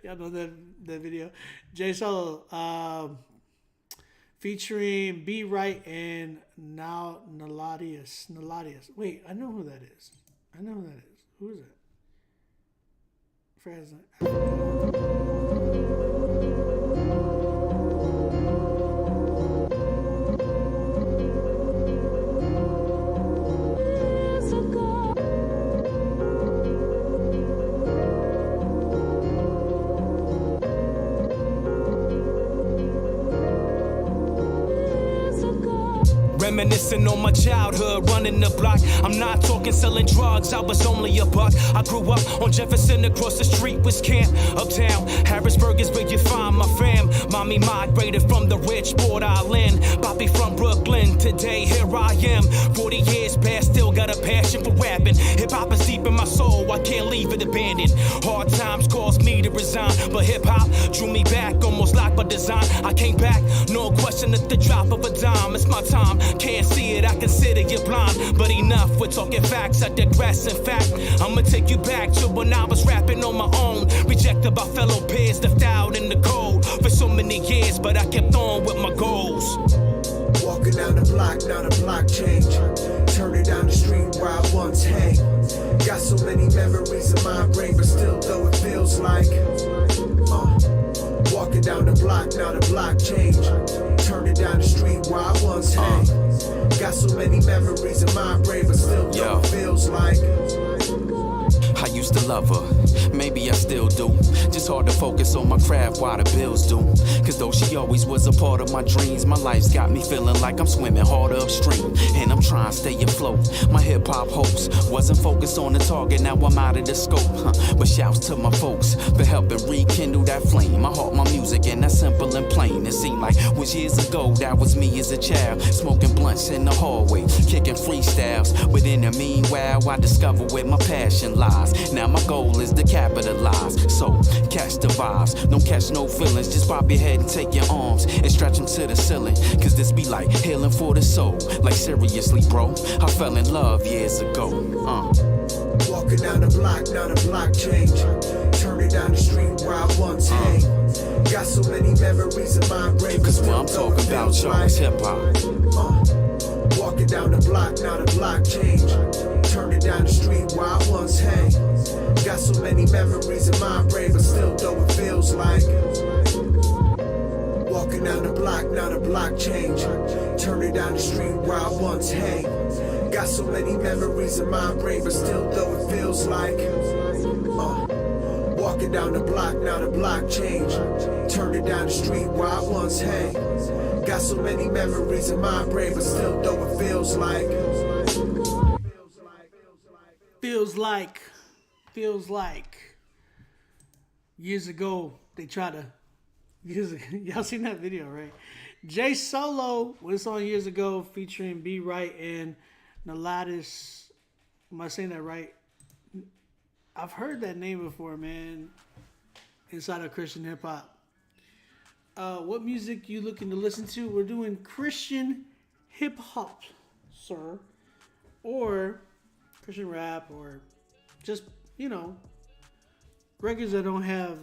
Y'all know that video. Jay Solo, featuring B Right and now Naladius. Wait, I know who that is. Who is it? Fraz. Reminiscing on my childhood, running the block. I'm not talking selling drugs, I was only a buck. I grew up on Jefferson, across the street was camp. Uptown, Harrisburg is where you find my fam. Mommy migrated from the rich Port Island. Bobby from Brooklyn, today here I am. 40 years past, still got a passion for rapping. Hip hop is deep in my soul, I can't leave it abandoned. Hard times caused me to resign, but hip hop drew me back, almost like by design. I came back, no question at the drop of a dime. It's my time. Can't see it, I consider you blind. But enough, we're talking facts, I digress. In fact, I'ma take you back to when I was rapping on my own. Rejected by fellow peers, left out in the cold for so many years, but I kept on with my goals. Walking down the block, now the block change. Turning down the street where I once hang. Got so many memories in my brain, but still though it feels like walking down the block, now the block change. Turning down the street where I once hang. Got so many memories in my brain, but still though it feels like I used to love her, maybe I still do. Just hard to focus on my craft while the bills do. Cause though she always was a part of my dreams, my life's got me feeling like I'm swimming hard upstream. And I'm trying to stay afloat. My hip hop hopes wasn't focused on the target, now I'm out of the scope. But shouts to my folks for helping rekindle that flame. My heart, my music, and that's simple and plain. It seemed like was years ago, that was me as a child. Smoking blunts in the hallway, kicking freestyles. But in the meanwhile, I discovered where my passion lies. Now my goal is to capitalize. So catch the vibes, don't catch no feelings. Just pop your head and take your arms and stretch them to the ceiling. Cause this be like healing for the soul. Like seriously bro, I fell in love years ago. Walking down the block, now the block change. Turning down the street where I once hang. Got so many memories in my brain. Cause when I'm talking about y'all, it's hip hop. Walking down the block, now the block change. Turning down the street where I once hang. Got so many memories in my brain, but still though it feels like walking down the block, now the block change. Turning down the street where I once hang. Got so many memories in my brain, but still though it feels like walking down the block, now the block change. Turning down the street where I once hang. Got so many memories in my brain, but still though it feels like years ago they tried to y'all seen that video, right? Jay Solo with a song years ago featuring B Right and Naladius. Am I saying that right? I've heard that name before, man. Inside of Christian hip hop. What music you looking to listen to? We're doing Christian hip hop, sir, or Christian rap, or just, you know, records that don't have,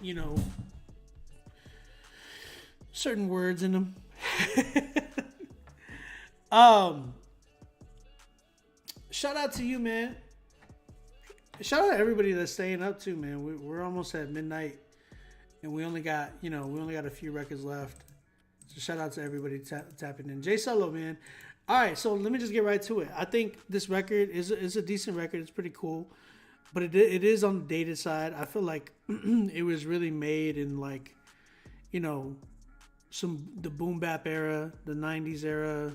you know, certain words in them. Shout out to you, man. Shout out to everybody that's staying up too, man. We're almost at midnight, and we only got a few records left. So shout out to everybody tapping in. Jay Solo, man. All right, so let me just get right to it. I think this record is a decent record. It's pretty cool, but it is on the dated side. I feel like it was really made in, like, you know, the boom bap era, the 90s era.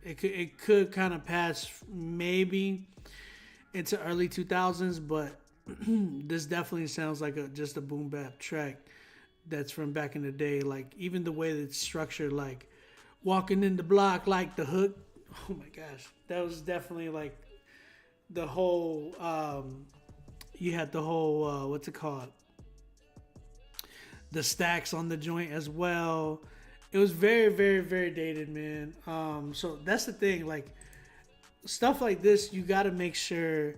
It could kind of pass maybe into early 2000s, but this definitely sounds like just a boom bap track that's from back in the day. Like, even the way that it's structured, like walking in the block, like the hook. Oh my gosh, that was definitely like the whole. You had the whole what's it called? The stacks on the joint as well. It was very, very, very dated, man. So that's the thing. Like, stuff like this, you got to make sure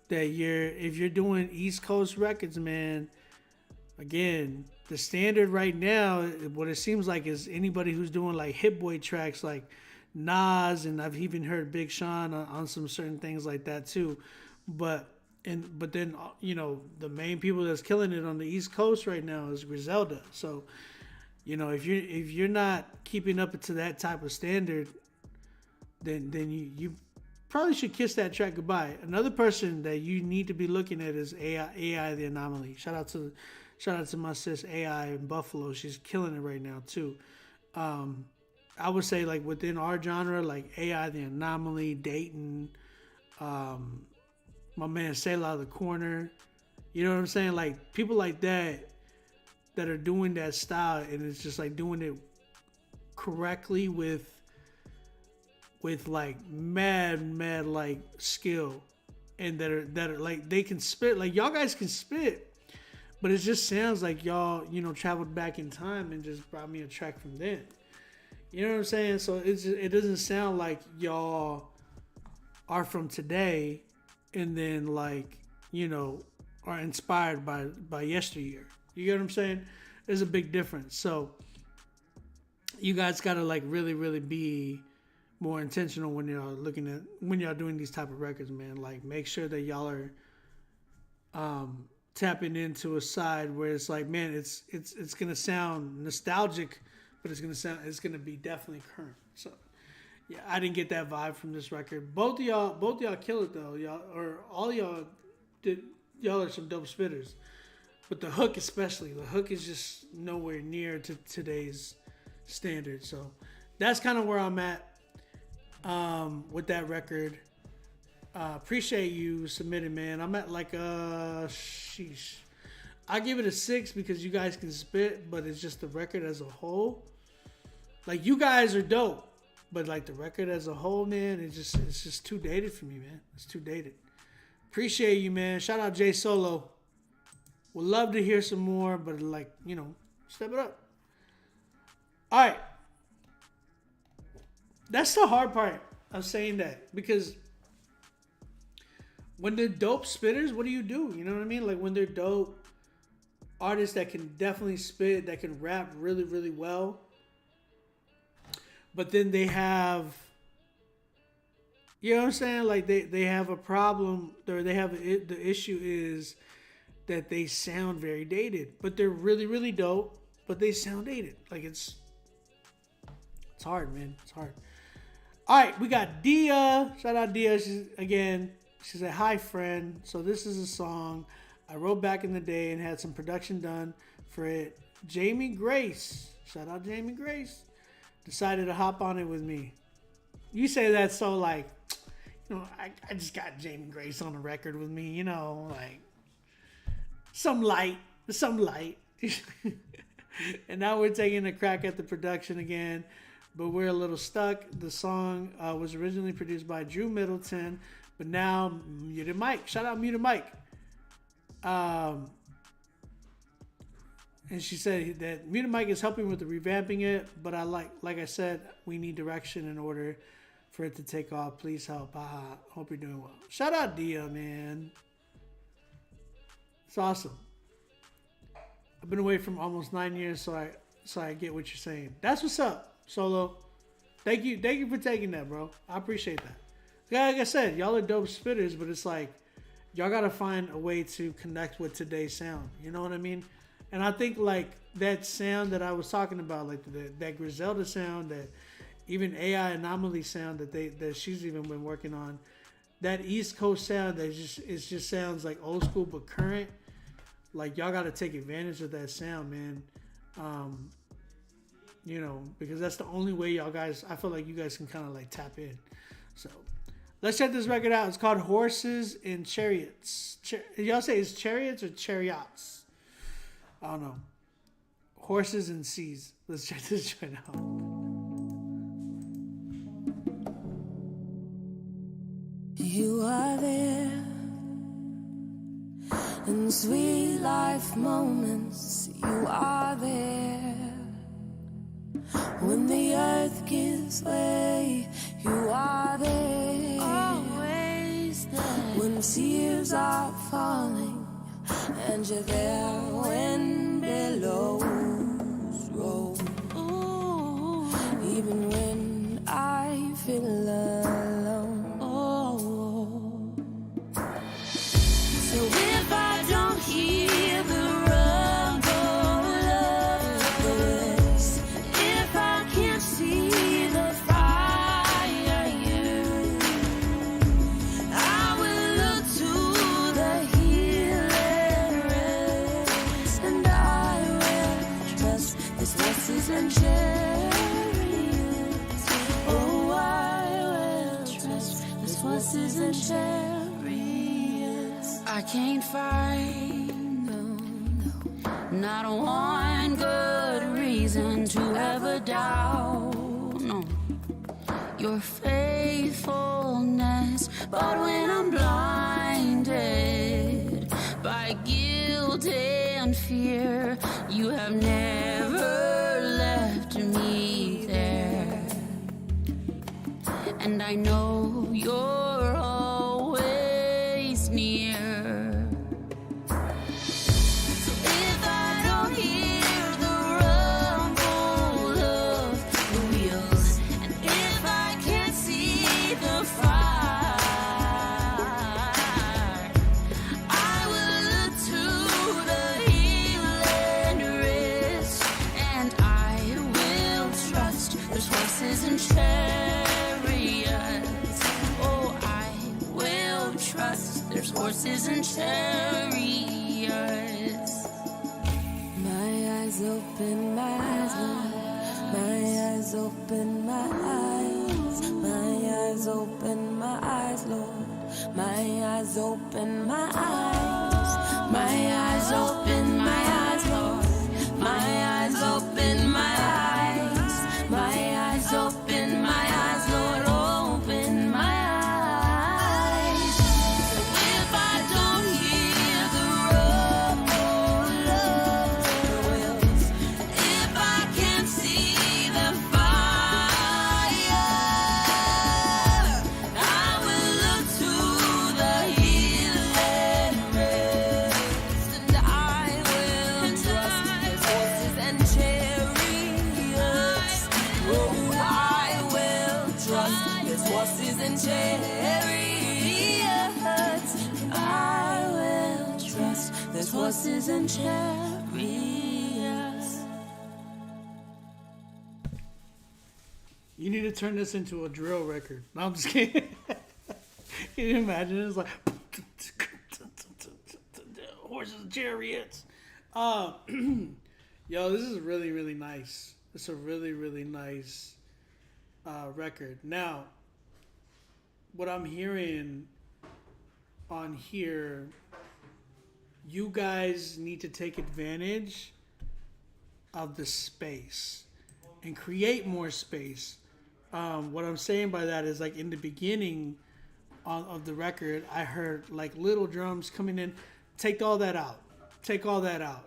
that if you're doing East Coast records, man. Again, the standard right now, what it seems like is anybody who's doing like Hit Boy tracks like Nas, and I've even heard Big Sean on some certain things like that too. But then you know, the main people that's killing it on the East Coast right now is Griselda. So, you know, if you're not keeping up to that type of standard, then you probably should kiss that track goodbye. Another person that you need to be looking at is AI the Anomaly. Shout out to my sis AI in Buffalo. She's killing it right now too. I would say like within our genre, like AI the Anomaly, Dayton, my man Selah the Corner. You know what I'm saying? Like people like that are doing that style, and it's just like doing it correctly with like mad like skill, and that are like they can spit, like y'all guys can spit, but it just sounds like y'all, you know, traveled back in time and just brought me a track from then. You know what I'm saying? So it doesn't sound like y'all are from today and then like, you know, are inspired by yesteryear. You get what I'm saying? There's a big difference. So you guys gotta like really be more intentional when y'all doing these type of records, man. Like make sure that y'all are tapping into a side where it's like, man, it's gonna sound nostalgic, but it's gonna be definitely current. So yeah, I didn't get that vibe from this record. Both of y'all kill it though. All y'all are some dope spitters. But the hook especially, the hook is just nowhere near to today's standards. So that's kind of where I'm at with that record. Appreciate you submitting, man. I'm at like sheesh. I give it a 6 because you guys can spit, but it's just the record as a whole. Like you guys are dope, but like the record as a whole, man, it's just too dated for me, man. It's too dated. Appreciate you, man. Shout out Jay Solo. Would love to hear some more, but like, you know, step it up. All right. That's the hard part of saying that, because when they're dope spitters, what do? You know what I mean? Like when they're dope artists that can definitely spit, that can rap really well, but then they have, you know what I'm saying? Like they have a problem, or they have the issue is that they sound very dated, but they're really dope, but they sound dated. Like it's hard, man. It's hard. All right, we got Dia. Shout out Dia. She said, hi, friend. So this is a song I wrote back in the day and had some production done for it. Jamie Grace. Shout out Jamie Grace. Decided to hop on it with me. You say that so like, you know, I just got Jamie Grace on the record with me, you know, like some light. And now we're taking a crack at the production again, but we're a little stuck. The song was originally produced by Drew Middleton, but now Muted Mike. Shout out Muted Mike. And she said that Muted Mike is helping with the revamping it, but I like I said, we need direction in order for it to take off. Please help. Hope you're doing well. Shout out Dia, man. It's awesome. I've been away from almost 9 years, so I get what you're saying. That's what's up, Solo. Thank you for taking that, bro. I appreciate that. Like I said, y'all are dope spitters, but it's like y'all gotta find a way to connect with today's sound. You know what I mean? And I think like that sound that I was talking about, like that Griselda sound, that even AI Anomaly sound that she's even been working on, that East Coast sound that just sounds like old school but current. Like y'all gotta take advantage of that sound, man. You know, because that's the only way y'all guys, I feel like you guys can kind of like tap in. So let's check this record out. It's called Horses and Chariots. Y'all say it's chariots or chariots? I don't know. Horses and Seas. Let's check this joint out. You are there in sweet life moments. You are there when the earth gives way. You are there, always there when tears are falling, and you're there when below. There's horses and chariots. Oh, I will trust. There's horses and chariots. I can't find, no, not one good reason to ever doubt, no, your faithfulness. But when I'm blinded by guilt and fear, you have never left me there. And I know you're always near. So if I don't hear the rumble of the wheels, and if I can't see the fire, I will look to the hill and rest, and I will trust. There's horses and chariots. Oh, I will trust. There's horses and chariots. My eyes open, my eyes open. My eyes open, my eyes. My eyes open, my eyes, Lord. My eyes open, my eyes. My eyes open, my eyes, Lord. My eyes open, my eyes. My eyes open, my eyes, Lord. Open my eyes. So if I don't hear the rumble of the wheels, if I can't see the fire, I will look to the hill and rest, and I will trust. There's horses and chariots. Oh, I will trust. There's horses and chariots. I will trust. There's horses and chariots. You need to turn this into a drill record. No, I'm just kidding. Can you imagine? It's like horses and chariots. Yo, this is really, really nice. It's a really, really nice record. Now, what I'm hearing on here, you guys need to take advantage of the space and create more space. What I'm saying by that is, like, in the beginning of the record, I heard like little drums coming in. Take all that out. Take all that out.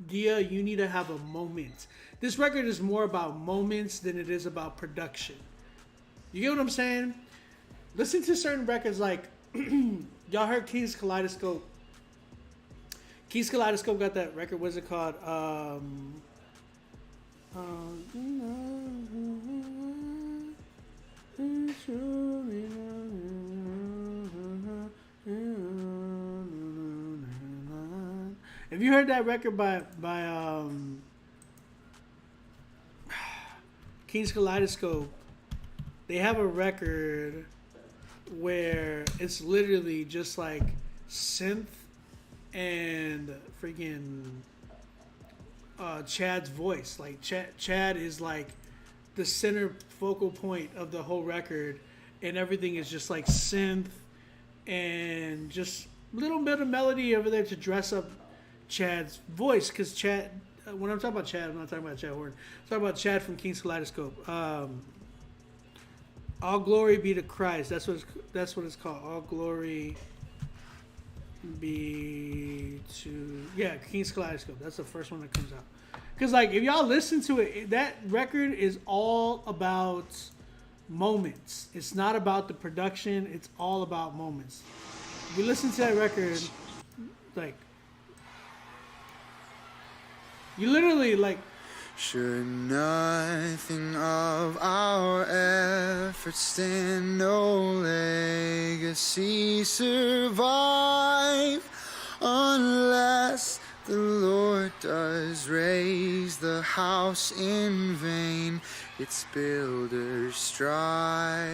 Dia, you need to have a moment. This record is more about moments than it is about production. You get what I'm saying? Listen to certain records like, y'all heard King's Kaleidoscope. King's Kaleidoscope got that record. What's it called? Have you heard that record by King's Kaleidoscope? They have a record where it's literally just like synth and freaking Chad's voice. Like Chad is like the center focal point of the whole record, and everything is just like synth and just a little bit of melody over there to dress up Chad's voice. Because Chad, when I'm talking about Chad, I'm not talking about Chad Horn. I'm talking about Chad from King's Kaleidoscope. All glory be to Christ. That's what it's called. All glory be to King's Kaleidoscope. That's the first one that comes out. Because like if y'all listen to it, that record is all about moments. It's not about the production. It's all about moments. If you listen to that record, like you literally like. Should nothing of our efforts stand, no legacy survive, unless the Lord does raise the house in vain, its builders strive.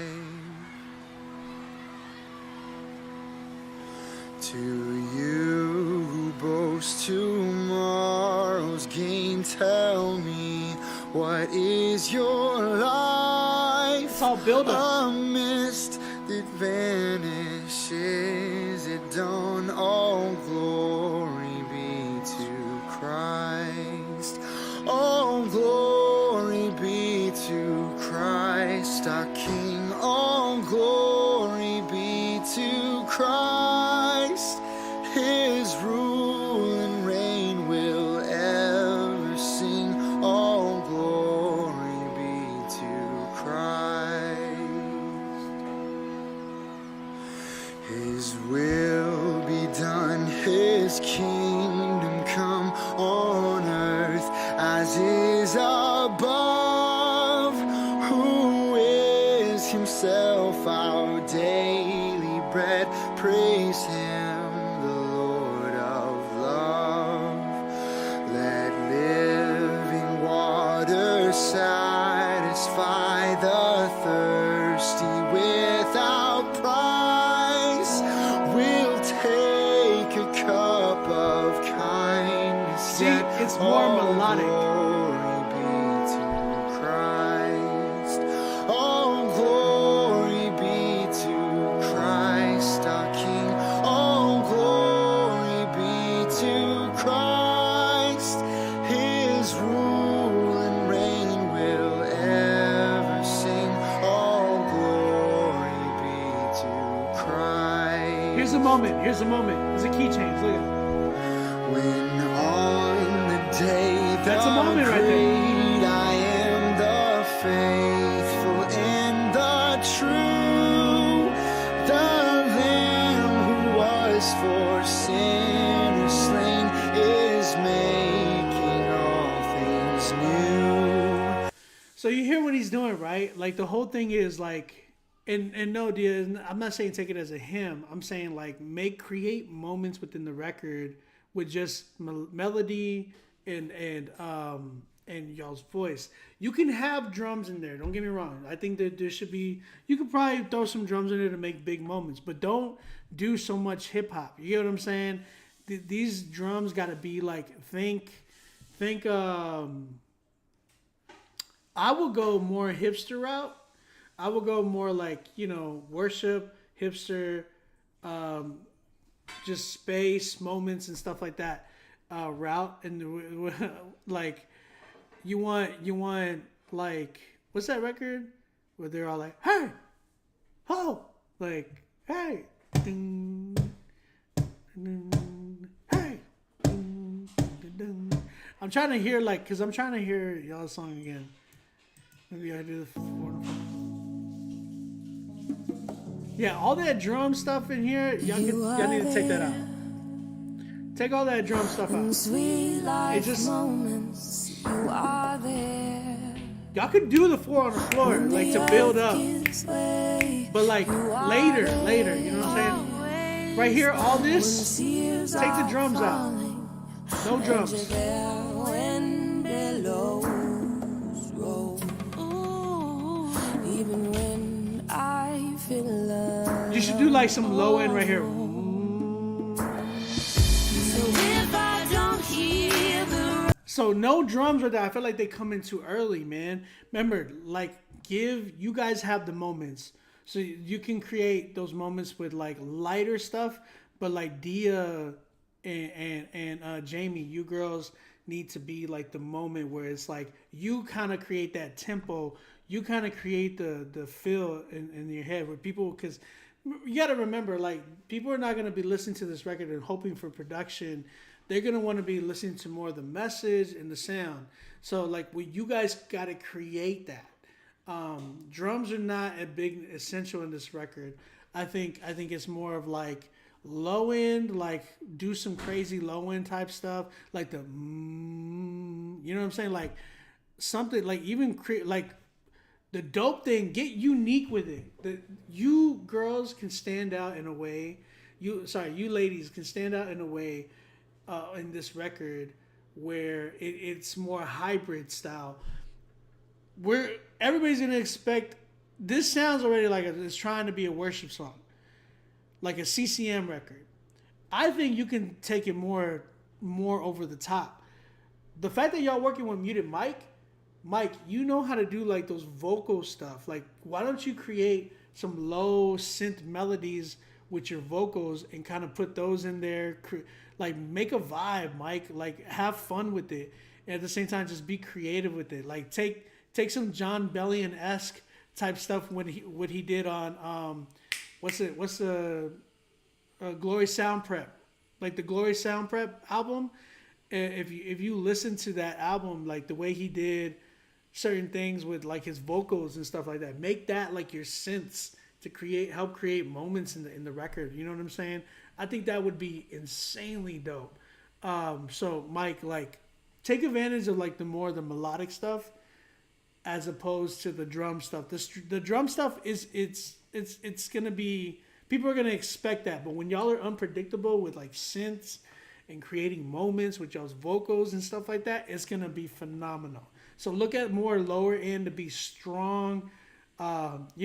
To you who boast tomorrow's gain, tell me, what is your life? It's all build up. A mist that vanishes at dawn. All glory be to Christ. All glory be to Christ, our King. All glory be to Christ. His rule and reign will ever sing. All glory be to Christ. His will be done, His kingdom come on earth as is above. Who is Himself our daily bread? Praise Him, the Lord of love. Let living water satisfy the thirsty without price. We'll take a cup of kindness. See, it's more melodic. Glory be to Christ. All glory be to Christ, our King. All glory be to Christ. His rule and reign will ever sing. All glory be to Christ. Here's a moment. Here's a moment. There's a key change. Look at it. When on the day That's a moment right there. great I am the faithful and the true, the Lamb who was for sinners slain is making all things new. So you hear what he's doing, right? Like the whole thing is like, and no, dear, I'm not saying take it as a hymn. I'm saying like create moments within the record with just melody and y'all's voice. You can have drums in there. Don't get me wrong. I think that there should be. You could probably throw some drums in there to make big moments, but don't do so much hip hop. You get what I'm saying? These drums got to be like think. I will go more hipster route. I will go more like, worship, hipster, just space moments and stuff like that route. And like you want like, what's that record where they're all like, hey, ho, like, hey, ding, ding, hey, ding, ding, ding. I'm trying to hear because I'm trying to hear y'all's song again. Maybe I do the 4 and 5. Yeah, all that drum stuff in here, y'all need to take that out. Take all that drum stuff out. It just y'all could do the 4 on the floor, like to build up, but like later, you know what I'm saying? Right here, all this, take the drums out. No drums. You should do like some low end right here. So no drums right there. I feel like they come in too early, man. Remember, like you guys have the moments. So you can create those moments with like lighter stuff, but like Dia and Jamie, you girls need to be like the moment where it's like you kind of create that tempo. You kind of create the feel in your head with people, because you got to remember, like, people are not going to be listening to this record and hoping for production. They're going to want to be listening to more of the message and the sound. So, like, you guys got to create that. Drums are not a big essential in this record. I think it's more of like low end, like do some crazy low end type stuff, like the you know what I'm saying, like something like even create like the dope thing. Get unique with it. You girls can stand out in a way. You ladies can stand out in a way in this record where it's more hybrid style. Where everybody's gonna expect this sounds already like it's trying to be a worship song, like a CCM record, I think you can take it more over the top. The fact that y'all working with Muted Mike, you know how to do like those vocal stuff. Like, why don't you create some low synth melodies with your vocals and kind of put those in there? Like, make a vibe, Mike. Like, have fun with it, and at the same time, just be creative with it. Like, take some John Bellion-esque type stuff what he did on what's the Glory Sound Prep, like the Glory Sound Prep album. If you listen to that album, like the way he did certain things with like his vocals and stuff like that, make that like your synths to help create moments in the record. You know what I'm saying? I think that would be insanely dope. So Mike, like, take advantage of like the melodic stuff as opposed to the drum stuff. The drum stuff it's gonna be, people are gonna expect that, but when y'all are unpredictable with like synths and creating moments with y'all's vocals and stuff like that, it's gonna be phenomenal. So look at more lower end to be strong. You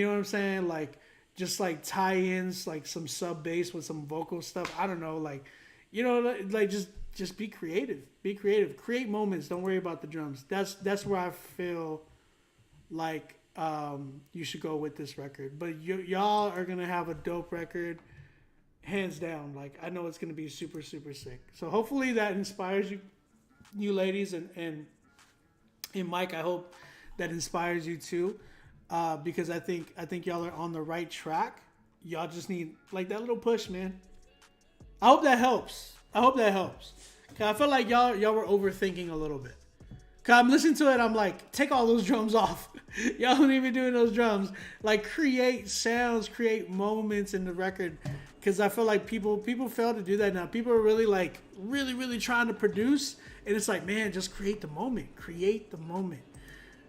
know what I'm saying? Like, just like tie-ins, like some sub bass with some vocal stuff. I don't know, like, you know, like just be creative. Be creative. Create moments. Don't worry about the drums. That's where I feel like you should go with this record. But y'all are gonna have a dope record, hands down. Like, I know it's gonna be super, super sick. So hopefully that inspires you ladies, and Mike, I hope that inspires you too, because I think y'all are on the right track. Y'all just need like that little push, man. I hope that helps. Cause I feel like y'all were overthinking a little bit. Cause I'm listening to it, I'm like, take all those drums off. Y'all don't even doing those drums. Like, create sounds, create moments in the record. Cause I feel like people fail to do that now. People are really like really trying to produce, and it's like, man, just create the moment. Create the moment.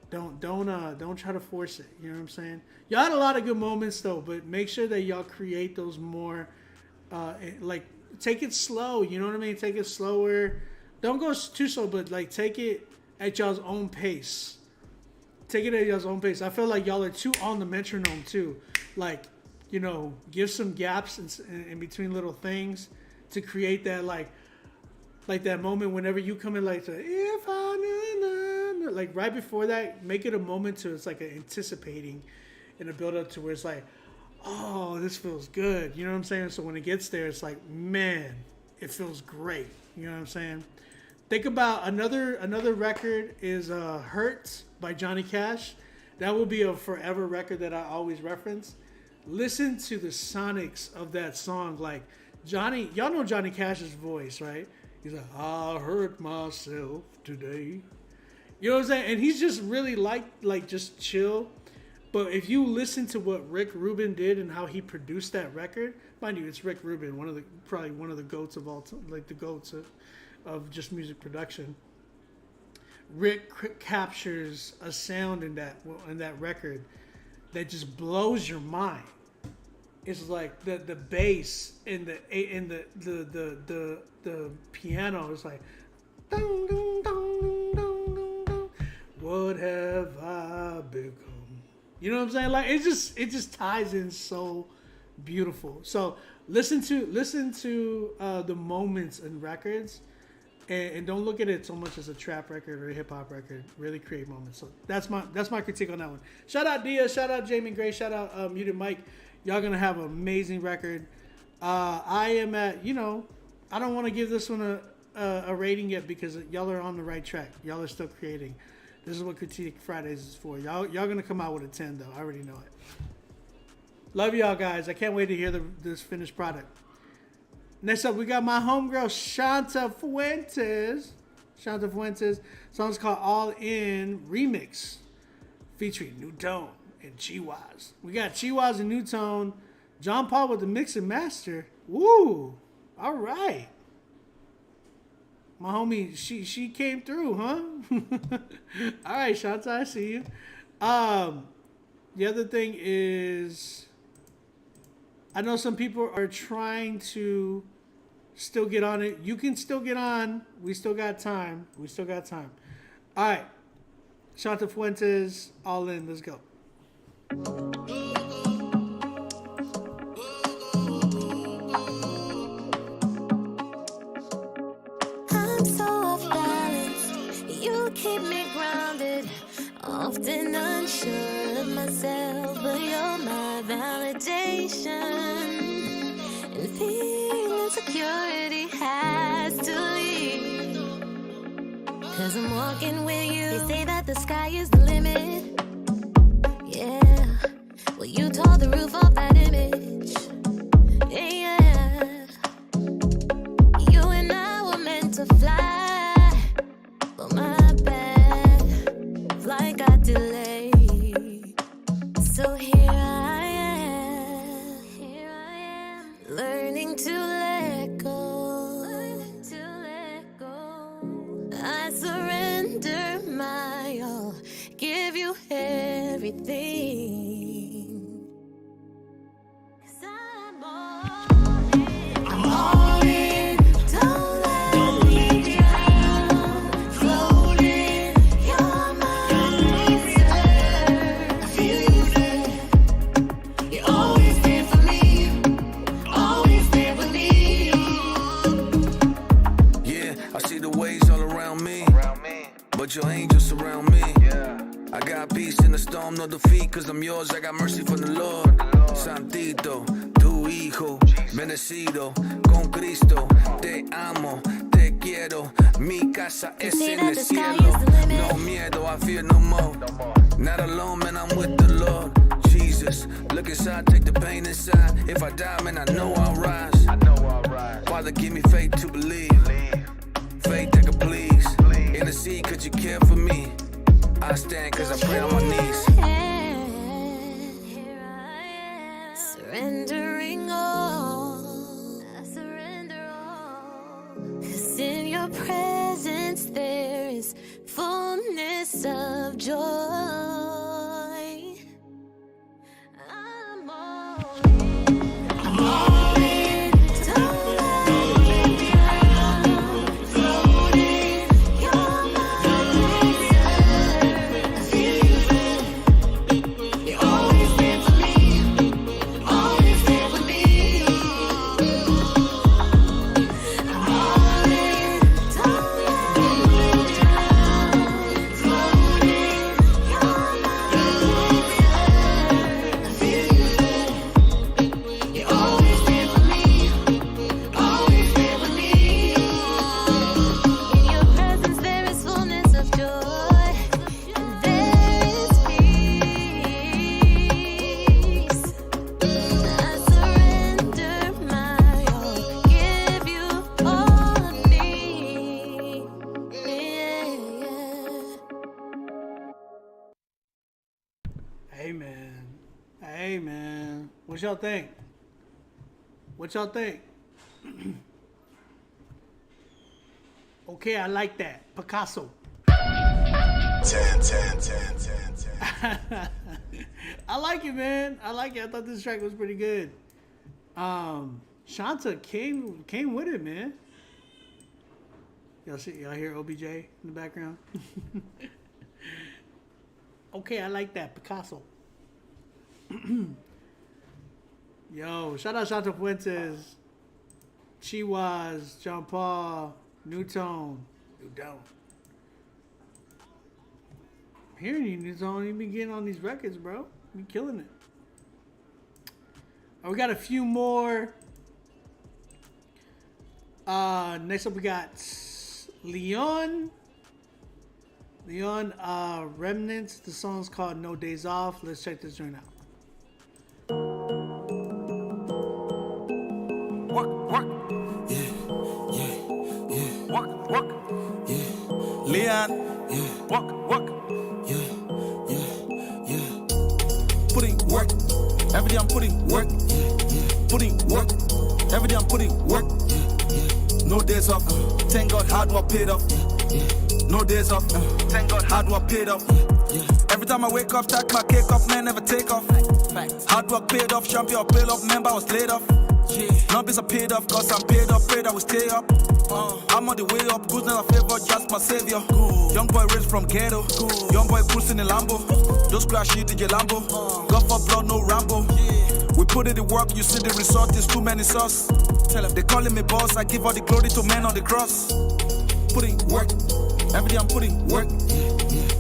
Don't try to force it. You know what I'm saying? Y'all had a lot of good moments though, but make sure that y'all create those more. Like, take it slow. You know what I mean? Take it slower. Don't go too slow, but like take it at y'all's own pace. Take it at y'all's own pace. I feel like y'all are too on the metronome too. Like, you know, give some gaps in between little things to create that like that moment whenever you come in, like, if I knew, like right before that, make it a moment to, it's like an anticipating and a build up to where it's like, oh, this feels good. You know what I'm saying? So when it gets there, it's like, man, it feels great. You know what I'm saying? Think about another record is Hurt by Johnny Cash. That will be a forever record that I always reference. Listen to the sonics of that song. Like, Johnny, y'all know Johnny Cash's voice, right? He's like, I hurt myself today. You know what I'm saying? And he's just really like just chill. But if you listen to what Rick Rubin did and how he produced that record, mind you, it's Rick Rubin, probably one of the goats of all time, like the goats of just music production. Rick captures a sound in that record that just blows your mind. It's like the bass and the piano is like, dun, dun, dun, dun, dun, dun. What have I become? You know what I'm saying? Like, it just ties in so beautiful. So listen to the moments in records, and don't look at it so much as a trap record or a hip hop record. Really create moments. So that's my critique on that one. Shout out Dia, shout out Jamie Gray, shout out Muted Mike. Y'all gonna have an amazing record. I am at, you know, I don't want to give this one a rating yet because y'all are on the right track. Y'all are still creating. This is what Critique Fridays is for. Y'all gonna come out with a 10 though. I already know it. Love y'all guys. I can't wait to hear this finished product. Next up, we got my homegirl Shanta Fuentes. Shanta Fuentes. Song's called All In Remix, featuring New Tone and Chiwaz. We got Chiwaz and New Tone. John Paul with the mix and master. Woo! All right. My homie, she came through, huh? All right, Shanta, I see you. The other thing is, I know some people are trying to still get on it. You can still get on. We still got time. All right. Shanta Fuentes, All In. Let's go. surrounded, often unsure of myself, but you're my validation. And feeling insecurity has to leave, 'cause I'm walking with you. They say that the sky is the limit. Yeah, well, you tore the roof off that image. Yeah, you and I were meant to fly, but my bad, flight got delayed. So here I am, learning to let go. I surrender my all, give you everything. 'Cause I'm all in, don't let me drown. Floating, you're my answer. I feel you there, you're always there for me, always there with me. Yeah, I see the waves all around me, but your angels surround me. I got peace in the storm, no defeat, 'cause I'm yours, I got mercy from the Lord. Santito, tu hijo, bendecido, con Cristo, te amo, te quiero, mi casa es en el cielo. No miedo, I fear no more, not alone, man, I'm with the Lord. Jesus, look inside, take the pain inside. If I die, man, I know I'll rise. Father, give me faith to believe, faith that can please. Intercede, could you care for me? I stand 'cause I pray on my knees. Surrendering all, I surrender all. 'Cause in your presence there is fullness of joy. I'm all in, don't let me drown. Floating, you're my answer. I feel you there, you're always there for me, always there with me. I'm all in, don't let me drown. Floating, you're my answer. I feel you there, you're always there for me, always there with me. In your presence there is fullness of joy, and there is peace. I surrender my all, give you all of me. Hey man. Hey man. What y'all think? What y'all think? Okay, I like that. Picasso. 10, 10, 10, 10, 10. I like it, man. I like it. I thought this track was pretty good. Shanta came with it, man. Y'all hear OBJ in the background? Okay, I like that. Picasso. Yo, shout out Shanta Fuentes, Chiwaz, John Paul, New Tone. I'm hearing you, New Tone. You been getting on these records, bro. You killing it. We got a few more. Next up we got Leon. Remnants. The song's called No Days Off. Let's check this joint out. Work. Work. Yeah. Leon. Yeah. Work. Yeah. Putting work. Every day I'm putting work. Putting work. Every day I'm putting work. No days off. Thank God hard work paid off. No days off. Thank God hard work paid off. Every time I wake up, stack my cake up, man, never take off. Hard work paid off, champion paid off, member was laid off. Numbers are paid off, cause I'm paid up, pray that we stay up. I'm on the way up, good never favor, just my savior. Young boy raised from ghetto, young boy cruising in Lambo. Those crash you DJ Lambo, God for blood, no Rambo. We put it in work, you see the result is too many sauce. Tell them they calling me boss, I give all the glory to men on the cross. Putting work, every day I'm putting work.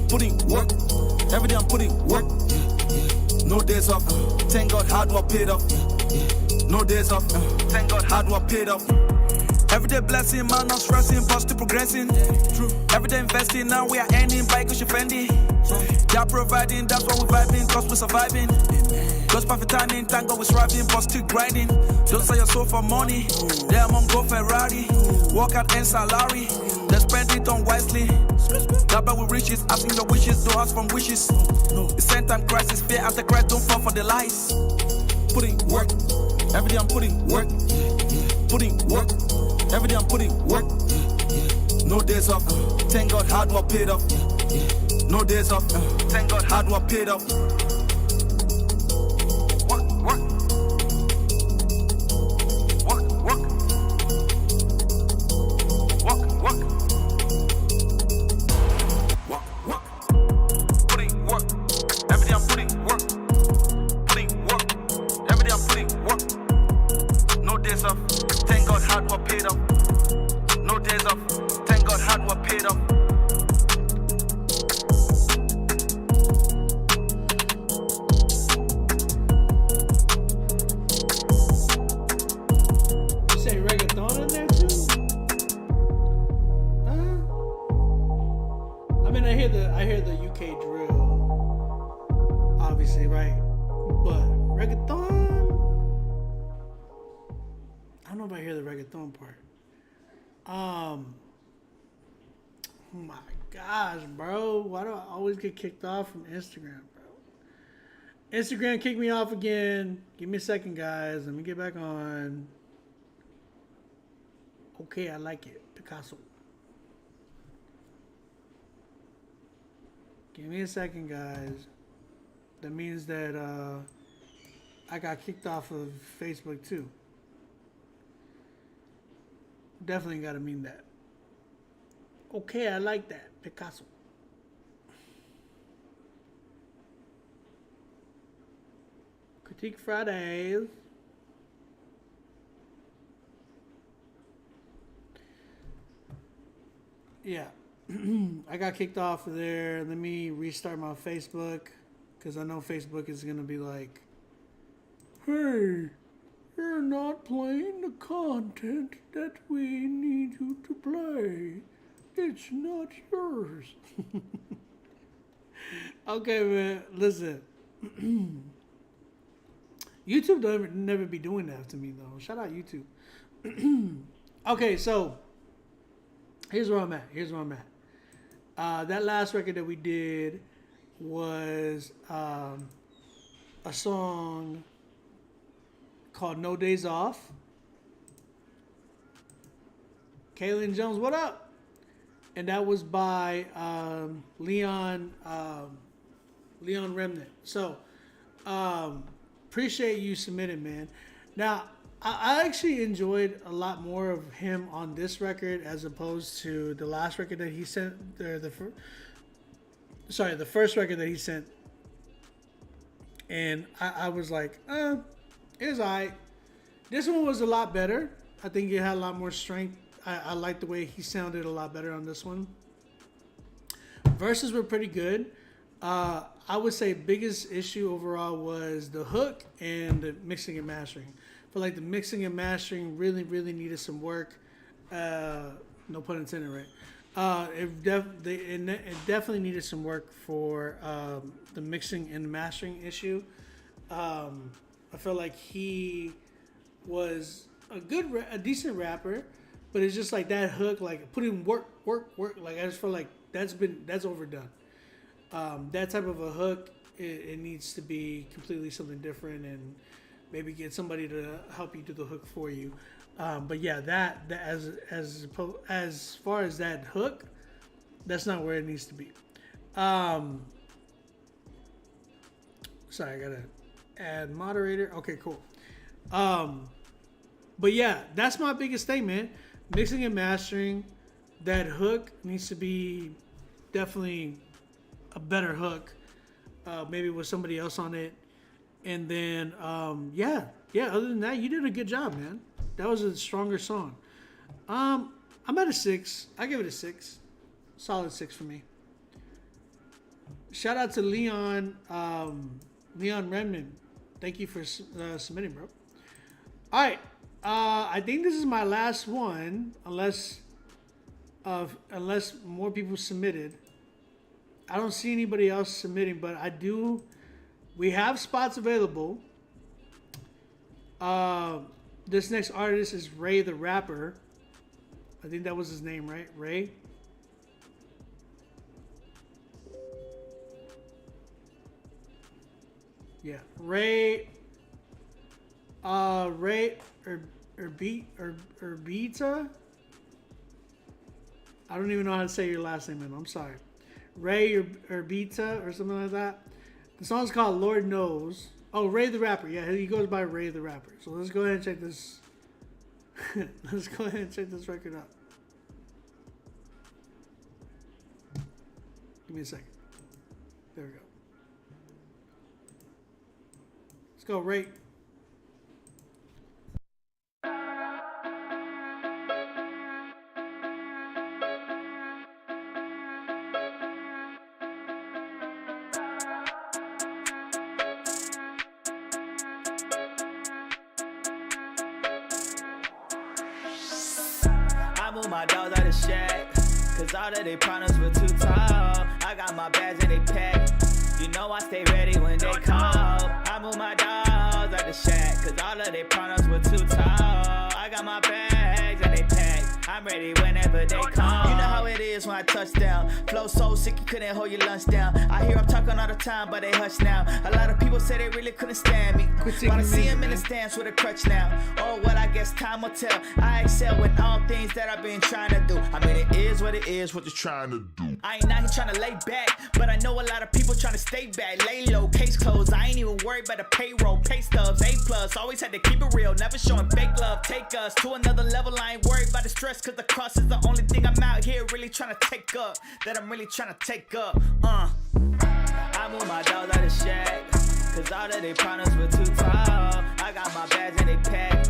putting work. Every day I'm putting work. No days off. Thank God hard work paid off. No days off. Thank God hard work paid off. Everyday blessing, man, not stressing, but still progressing. True. Everyday investing, now we are earning by Gucci Fendi. They are providing, that's why we're vibing, cause we're surviving. God's perfect timing, thank God we're striving, but still grinding. Don't sell your soul for money. Damn, I'm go Ferrari. Work out and salary. Then spend it on wisely. That bad with riches, asking your wishes, don't ask from wishes. It's end time crisis, fear antichrist, don't fall for the lies. Putting work. Every day I'm putting work. Putting work. Every day I'm putting work. No days off. Thank God hard work paid off. No days off. Thank God hard work paid off. Work, work. Work, work. Work, work. Work, work. Putting work. Every day I'm putting work. Putting work. Every day I'm putting work. No days off. Thank God hard work paid off. No days off. Thank God hard work paid off. You say reggaeton in there too? I mean, I hear the UK drill, obviously, right? But reggaeton, I don't know if I hear the reggaeton part. Oh my gosh, bro. Why do I always get kicked off from Instagram, bro? Instagram kicked me off again. Give me a second, guys. Let me get back on. Okay, I like it. Picasso. Give me a second, guys. That means that I got kicked off of Facebook too. Definitely gotta mean that. Okay, I like that. Picasso. Critique Fridays. Yeah. I got kicked off of there. Let me restart my Facebook, because I know Facebook is gonna be like, hey, you're not playing the content that we need you to play. It's not yours. Okay, man. Listen. YouTube don't never be doing that to me, though. Shout out YouTube. Okay, so here's where I'm at. That last record that we did was a song called No Days Off. Kaylin Jones, what up? And that was by Leon Remnant. So appreciate you submitting, man. Now I actually enjoyed a lot more of him on this record as opposed to the last record that he sent. The first record that he sent. And I was like, it's alright. This one was a lot better. I think it had a lot more strength. I like the way he sounded a lot better on this one. Verses were pretty good. I would say biggest issue overall was the hook and the mixing and mastering. I feel like the mixing and mastering really, really needed some work. No pun intended, right? It definitely needed some work for the mixing and mastering issue. I feel like he was a decent rapper, but it's just like that hook, like putting work. Like I just feel like that's overdone. That type of a hook, it needs to be completely something different, and maybe get somebody to help you do the hook for you. But yeah, that as far as that hook, that's not where it needs to be. Sorry, I gotta add moderator. Okay, cool. But yeah, that's my biggest thing, man. Mixing and mastering, that hook needs to be definitely a better hook. Maybe with somebody else on it. And then, yeah. Other than that, you did a good job, man. That was a stronger song. I'm at a 6. I give it a 6. Solid 6 for me. shout out to Leon Redmond. Thank you for submitting, bro. All right. I think this is my last one, unless more people submitted. I don't see anybody else submitting, but we have spots available. This next artist is Ray the Rapper. I think that was his name, right? Ray. Yeah, Ray. Ray Urbita. I don't even know how to say your last name, man. I'm sorry. Ray Urbita or something like that. The song's called Lord Knows. Oh, Ray the Rapper. Yeah, he goes by Ray the Rapper. So let's go ahead and check this. Let's go ahead and check this record out. Give me a second. There we go. Let's go, Ray. My dogs out the shack, cause all of they partners were too tall. I got my bags and they pack. You know I stay ready when they call. I move my dogs out the shack, cause all of they partners were too tall. I got my bags and they pack. I'm ready whenever they call. You know how it is when I touch down. Flow so sick you couldn't hold your lunch down. I hear I'm talking all the time, but they hush now. A lot of people say they really couldn't stand me. Wanna see him in the stands with a crutch now. Oh, well, I guess time will tell. I excel with all things that I've been trying to do. I mean, it is what you're trying to do. I ain't out here trying to lay back, but I know a lot of people trying to stay back. Lay low, case closed. I ain't even worried about the payroll. Pay stubs, A+. Always had to keep it real, never showing fake love. Take us to another level. I ain't worried about the stress, cause the cross is the only thing I'm out here really trying to take up. That I'm really trying to take up. I move my dogs out the shack, cause all of they partners were too tall. I got my bags and they pack.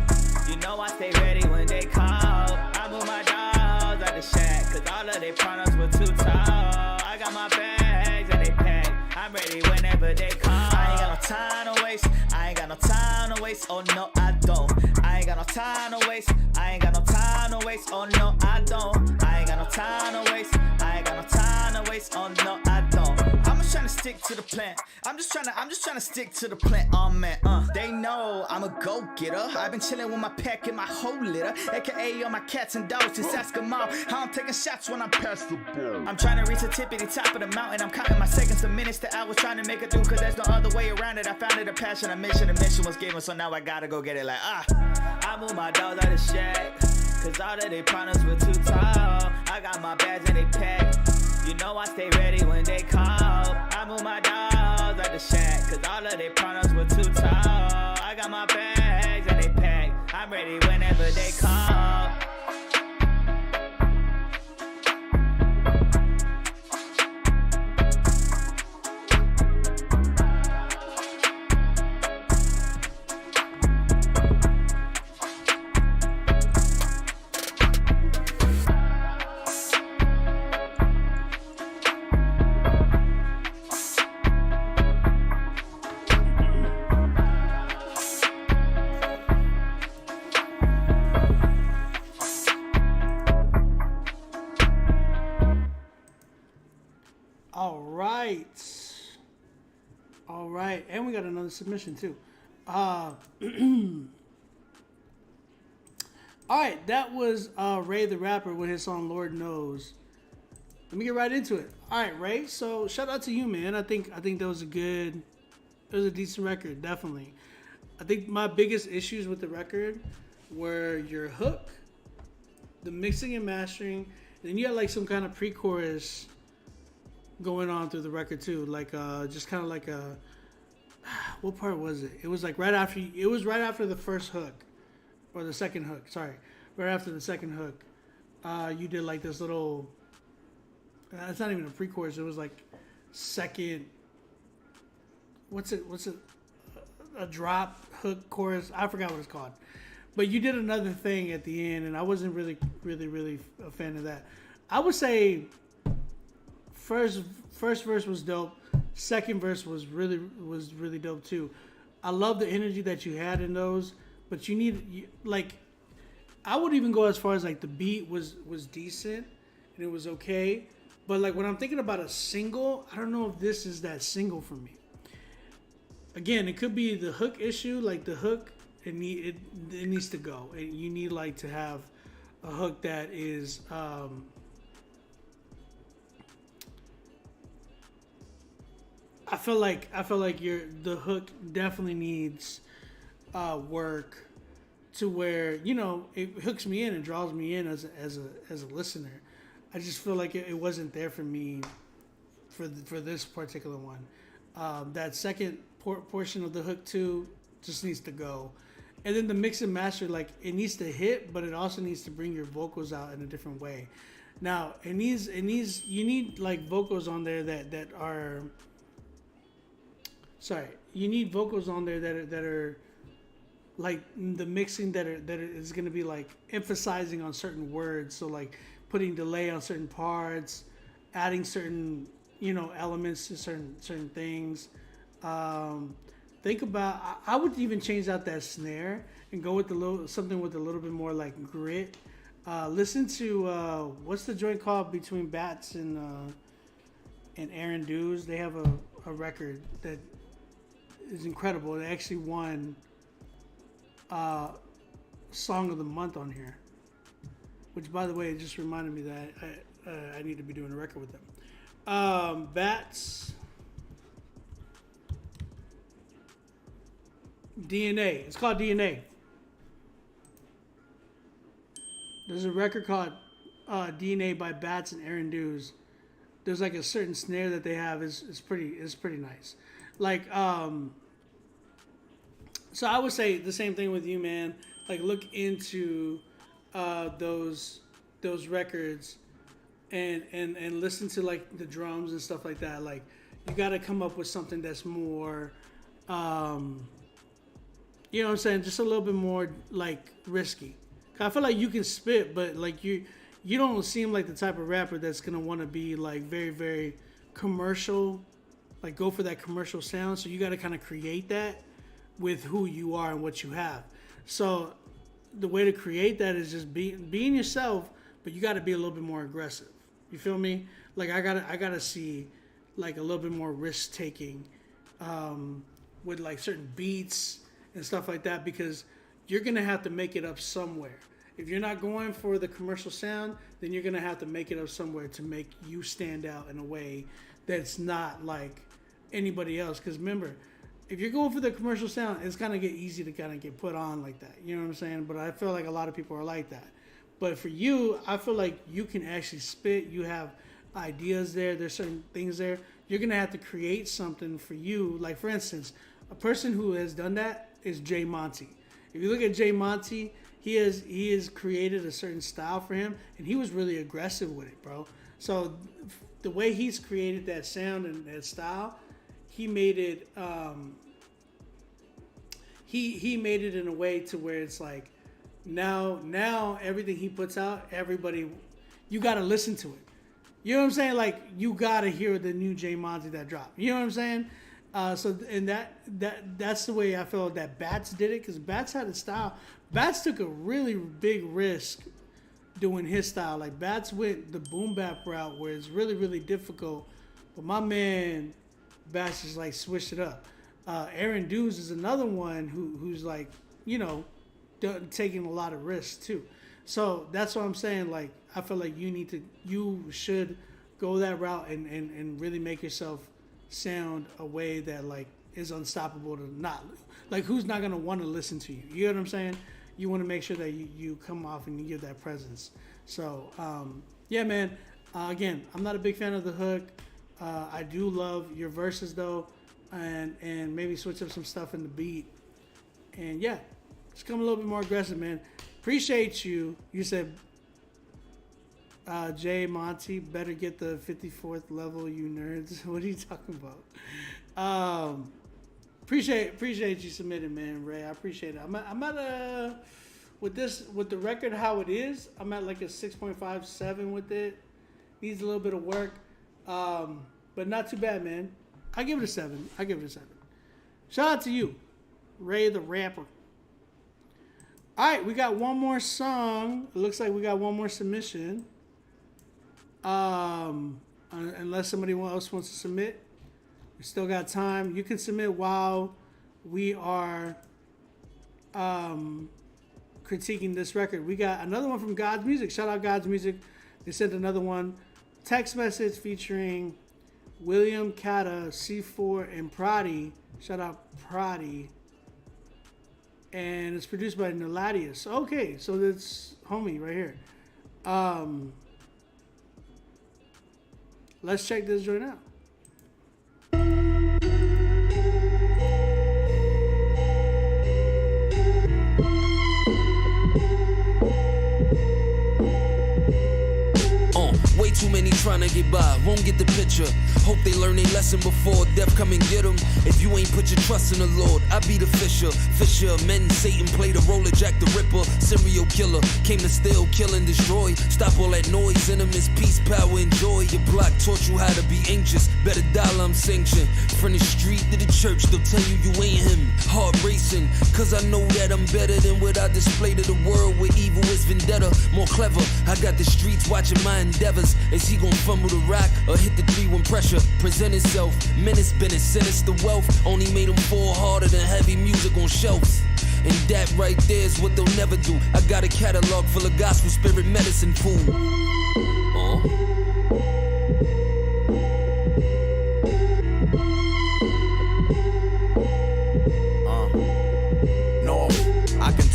You know I stay ready when they call. I move my dogs out the shack, cause all of they partners were too tall. I got my bags and they pack. I'm ready whenever they call. I ain't got no time to waste. I ain't got no time to waste. Oh no, I don't. I ain't got no time to waste. I ain't got no time to waste. Oh no, I don't. I ain't got no time to waste. I ain't got no time to waste. Oh no, I don't. I'm just trying to stick to the plan. I'm just trying to stick to the plan. Oh man, they know I'm a go-getter. I've been chilling with my pack and my whole litter, aka all my cats and dogs. Just ask them all how I'm taking shots when I'm past the ball. I'm trying to reach the tippity top of the mountain. I'm counting my seconds to minutes to hours, trying to make it through, cause there's no other way around it. I found it a passion, a mission. The mission was given, so now I gotta go get it. Like I move my dogs out the shack, cause all of they partners were too tall. I got my bags and they pack. You know I stay ready when they call. I move my dogs out the shack, cause all of they partners were too tall. I got my bags and they pack. I'm ready whenever they call. All right, and we got another submission too. All right, that was Ray the Rapper with his song Lord Knows. Let me get right into it. All right, Ray. So shout out to you, man. I think that was a decent record, definitely. I think my biggest issues with the record were your hook, the mixing and mastering, and then you had like some kind of pre-chorus going on through the record too, like just kind of like a, what part was it? It was like right after the first hook, or the second hook. Sorry, right after the second hook, you did like this little. It's not even a pre-chorus. It was like second. What's it? A drop hook chorus. I forgot what it's called, but you did another thing at the end, and I wasn't really a fan of that. I would say. First verse was dope. second verse was really dope too. I love the energy that you had in those, but like, I would even go as far as like the beat was decent and it was okay, but like when I'm thinking about a single, I don't know if this is that single for me. Again, it could be the hook issue. Like the hook, it needs to go. You need like to have a hook that is I feel like the hook definitely needs work to where, you know, it hooks me in and draws me in as a listener. I just feel like it wasn't there for me for this particular one. That second portion of the hook too just needs to go. And then the mix and master, like, it needs to hit, but it also needs to bring your vocals out in a different way. Now, you need like vocals on there that are. Sorry, you need vocals on there that are like the mixing that is going to be like emphasizing on certain words. So like putting delay on certain parts, adding certain, you know, elements to certain things. Think about, I would even change out that snare and go with something with a little bit more like grit. Listen to what's the joint called between Bats and Aaron Dews? They have a record that is incredible. They actually won Song of the Month on here, which, by the way, it just reminded me that I need to be doing a record with them. Bats. DNA. It's called DNA. There's a record called DNA by Bats and Aaron Dews. There's like a certain snare that they have is pretty nice. Like so I would say the same thing with you, man. Like look into those records and listen to like the drums and stuff like that. Like you got to come up with something that's more you know what I'm saying? Just a little bit more like risky. I feel like you can spit, but like you don't seem like the type of rapper that's gonna want to be like very, very commercial, like go for that commercial sound. So you got to kind of create that with who you are and what you have. So the way to create that is just being yourself, but you got to be a little bit more aggressive. You feel me? Like I gotta see like a little bit more risk taking with like certain beats and stuff like that, because you're gonna have to make it up somewhere. If you're not going for the commercial sound, then you're gonna have to make it up somewhere to make you stand out in a way that's not like anybody else. Because remember, if you're going for the commercial sound, it's gonna get easy to kind of get put on like that. You know what I'm saying? But I feel like a lot of people are like that. But for you, I feel like you can actually spit. You have ideas there. There's certain things there. You're gonna have to create something for you. Like for instance, a person who has done that is Jay Monty. If you look at Jay Monty, he has created a certain style for him, and he was really aggressive with it, bro. So the way he's created that sound and that style, he made it he made it in a way to where it's like now everything he puts out, everybody, you got to listen to it. You know what I'm saying? Like you got to hear the new Jay Monty that dropped. You know what I'm saying? So and that's the way I feel that Bats did it, because Bats had a style. Bats took a really big risk doing his style. Like Bats went the boom bap route where it's really, really difficult. But my man Bats just like switched it up. Aaron Dews is another one who's like, you know, taking a lot of risks too. So that's what I'm saying. Like I feel like you should go that route and really make yourself sound a way that like is unstoppable to not like who's not gonna want to listen to you. You know what I'm saying? You want to make sure that you come off and you give that presence. So yeah, man. Again, I'm not a big fan of the hook. I do love your verses though, and maybe switch up some stuff in the beat. And yeah, just come a little bit more aggressive, man. Appreciate you. You said Jay Monty, better get the 54th level, you nerds. What are you talking about? Appreciate you submitting, man, Ray. I appreciate it. I'm at with the record how it is, I'm at like a 6.57 with it. Needs a little bit of work, but not too bad, man. I give it a 7. I give it a 7. Shout out to you, Ray the Rapper. All right, we got one more song. It looks like we got one more submission. Unless somebody else wants to submit, we still got time. You can submit while we are critiquing this record. We got another one from God's Music. Shout out God's Music. They sent another one. Text message featuring William Cata, C4, and Prati. Shout out Prati. And it's produced by Naladius. Okay, so that's homie right here. Let's check this joint out. Way too many trying to get by, won't get the picture. Hope they learn their lesson before death come and get them. If you ain't put your trust in the Lord, I be the fisher. Fisher of men, Satan played a role of Jack the Ripper. Serial killer, came to steal, kill, and destroy. Stop all that noise, enemies, peace, power, and joy. Your block taught you how to be anxious. Better dial, I'm sanctioned. From the street to the church, they'll tell you you ain't him. Heart racing, cause I know that I'm better than what I display to the world. Where evil is vendetta, more clever. I got the streets watching my endeavors. Is he gon' fumble the rock or hit the 3 when pressure present itself? Menace, business, sinister wealth only made him fall harder than heavy music on shelves. And that right there is what they'll never do. I got a catalog full of gospel spirit medicine food.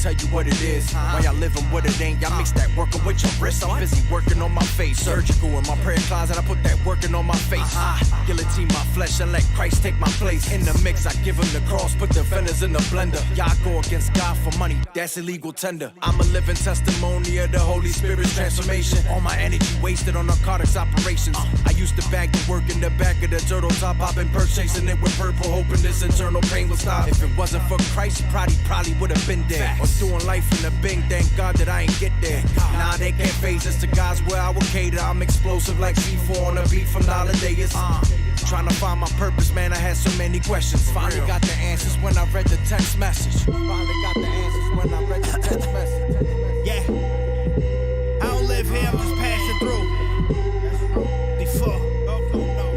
Tell you what it is, why y'all living what it ain't. Y'all mix that working with your wrist. I'm busy working on my face. Surgical in my prayer closet, I put that working on my face. Guillotine my flesh and let Christ take my place. In the mix, I give him the cross, put the vendors in the blender. Y'all go against God for money, that's illegal tender. I'm a living testimony of the Holy Spirit's transformation. All my energy wasted on narcotics operations. I used to bag the work in the back of the turtle top. I've been purchasing it with purple, hoping this internal pain will stop. If it wasn't for Christ, you probably would have been dead. Or doing life in the Bing, thank God that I ain't get there. Nah, they can't phase us to God's where I will cater. I'm explosive like C4 on a beat from the holidays. Trying to find my purpose, man, I had so many questions. Finally got the answers when I read the text message. Finally got the answers when I read the text message. Yeah, I don't live here, I'm just passing through. Before,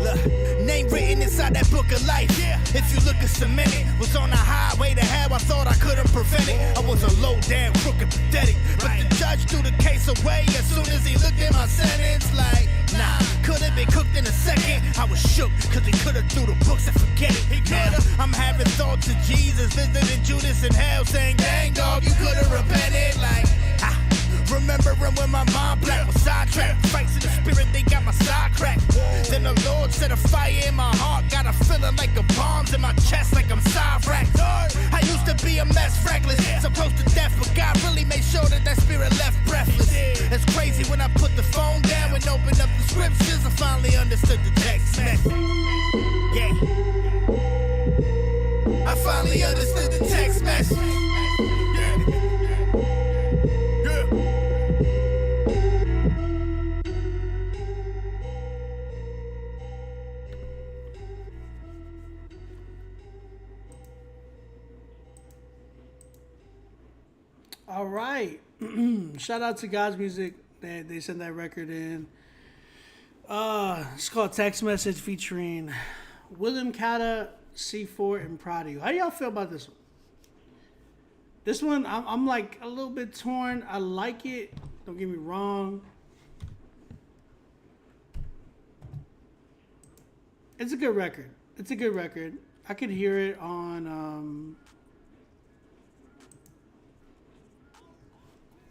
look, name written inside that book of life. If you look at cemented, was on the highway to hell, I thought I couldn't prevent it. I was a low down, crooked, pathetic. But the judge threw the case away as soon as he looked at my sentence. Like, nah, could've been cooked in a second. I was shook, cause he could've threw the books and forget it. Nah, I'm having thoughts of Jesus visiting Judas in hell, saying, dang dog, you could've repented. Like, remembering when my mind black was sidetracked. Fights in the spirit, they got my side cracked. Then the Lord set a fire in my heart. Got a feeling like a bomb's in my chest, like I'm side-racked. I used to be a mess, reckless, supposed to death, but God really made sure that that spirit left breathless. It's crazy when I put the phone down and opened up the scriptures, I finally understood the text message. Yeah, I finally understood the text message. All right. Shout out to God's Music. They sent that record in. It's called Text Message featuring William Cata, C4, and Prati. How do y'all feel about this one? This one, I'm like a little bit torn. I like it. Don't get me wrong. It's a good record. It's a good record. I could hear it on...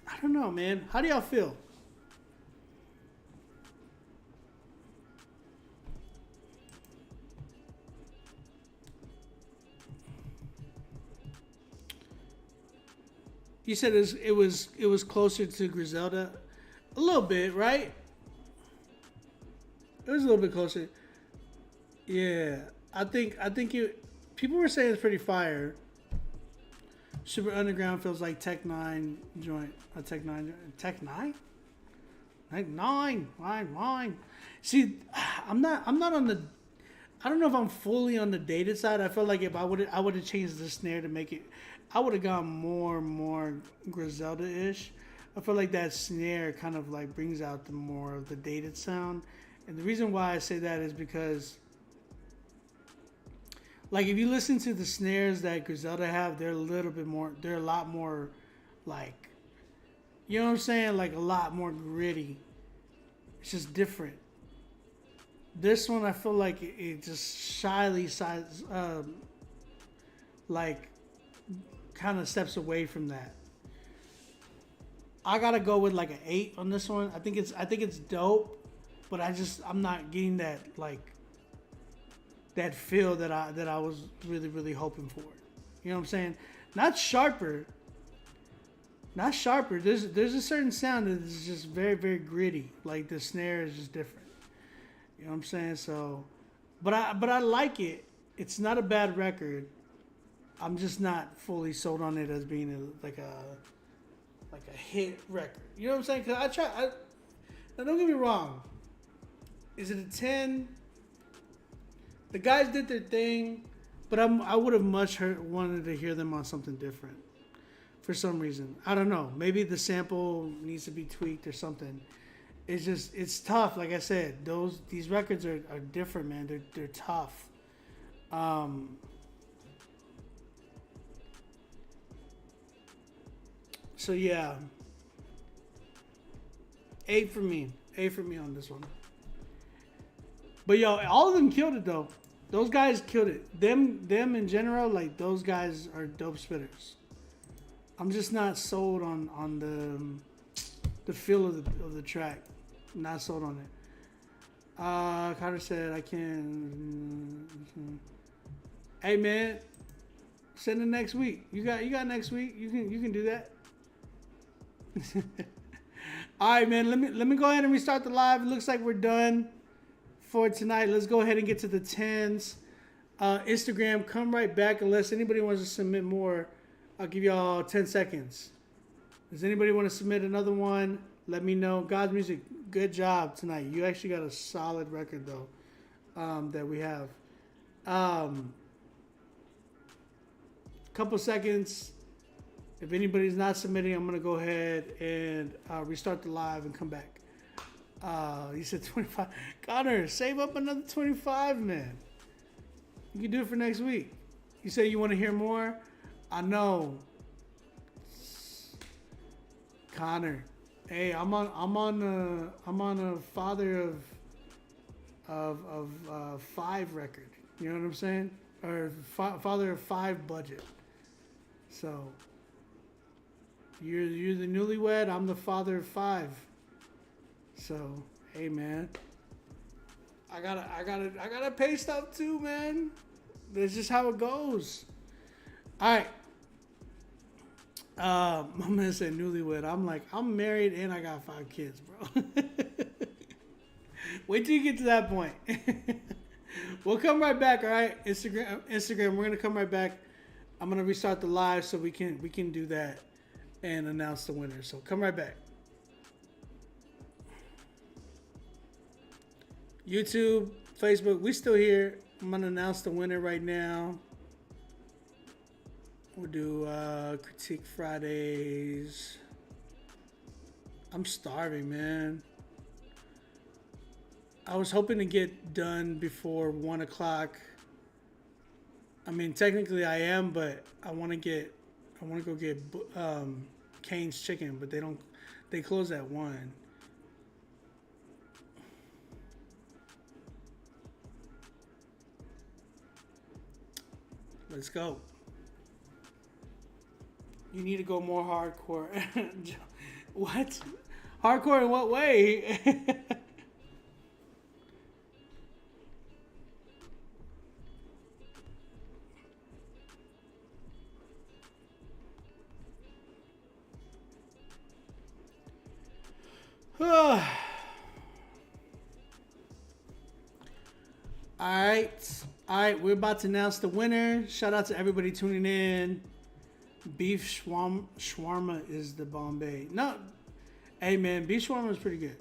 I don't know, man. How do y'all feel? You said it was closer to Griselda, a little bit, right? It was a little bit closer. Yeah, I think people were saying it's pretty fire. Super Underground feels like Tech 9 joint. A Tech 9? Tech 9? Tech 9. Line. See, I'm not on the... I don't know if I'm fully on the dated side. I feel like if I would have changed the snare to make it, I would have gone more Griselda-ish. I feel like that snare kind of like brings out the more of the dated sound. And the reason why I say that is because, like, if you listen to the snares that Griselda have, they're a lot more, like, you know what I'm saying? Like, a lot more gritty. It's just different. This one, I feel like it just shyly, like, kind of steps away from that. I gotta go with like an 8 on this one. I think it's dope, but I'm not getting that, like, that feel that I was really hoping for. You know what I'm saying? Not sharper. There's a certain sound that is just very gritty. Like the snare is just different. You know what I'm saying? So, but I like it. It's not a bad record. I'm just not fully sold on it as being like a hit record. You know what I'm saying? Cause now don't get me wrong. Is it a 10? The guys did their thing, but I would have much wanted to hear them on something different. For some reason, I don't know. Maybe the sample needs to be tweaked or something. It's tough. Like I said, these records are different, man. They're tough. So yeah, 8 for me. 8 for me on this one. But yo, all of them killed it though. Those guys killed it. Them in general, like those guys are dope spitters. I'm just not sold on the feel of the track. I'm not sold on it. Carter said I can. Hey man, send it next week. You got next week. You can do that. All right, man. Let me go ahead and restart the live. It looks like we're done for tonight. Let's go ahead and get to the 10s. Instagram, come right back unless anybody wants to submit more. I'll give y'all 10 seconds. Does anybody want to submit another one? Let me know. God's Music, good job tonight. You actually got a solid record though that we have. Couple seconds. If anybody's not submitting, I'm going to go ahead and restart the live and come back. You said 25. Connor, save up another 25, man. You can do it for next week. You say you want to hear more? I know. Connor. Hey, I'm on a Father of 5 record. You know what I'm saying? Or Father of 5 budget. So you're the newlywed, I'm the father of 5. So, hey man. I gotta pay stuff too, man. That's just how it goes. Alright. I'm gonna say newlywed. I'm like, I'm married and I got 5 kids, bro. Wait till you get to that point. We'll come right back, alright? Instagram, we're gonna come right back. I'm gonna restart the live so we can do that and announce the winner. So come right back. YouTube, Facebook, we still here. I'm gonna announce the winner right now. We'll do Critique Fridays. I'm starving, man. I was hoping to get done before 1 o'clock. I mean, technically I am, but I want to go get Cane's Chicken, but they close at 1. Let's go. You need to go more hardcore. What? Hardcore in what way? All right, we're about to announce the winner. Shout out to everybody tuning in. Beef shawarma is the Bombay. No, hey man, beef shawarma is pretty good.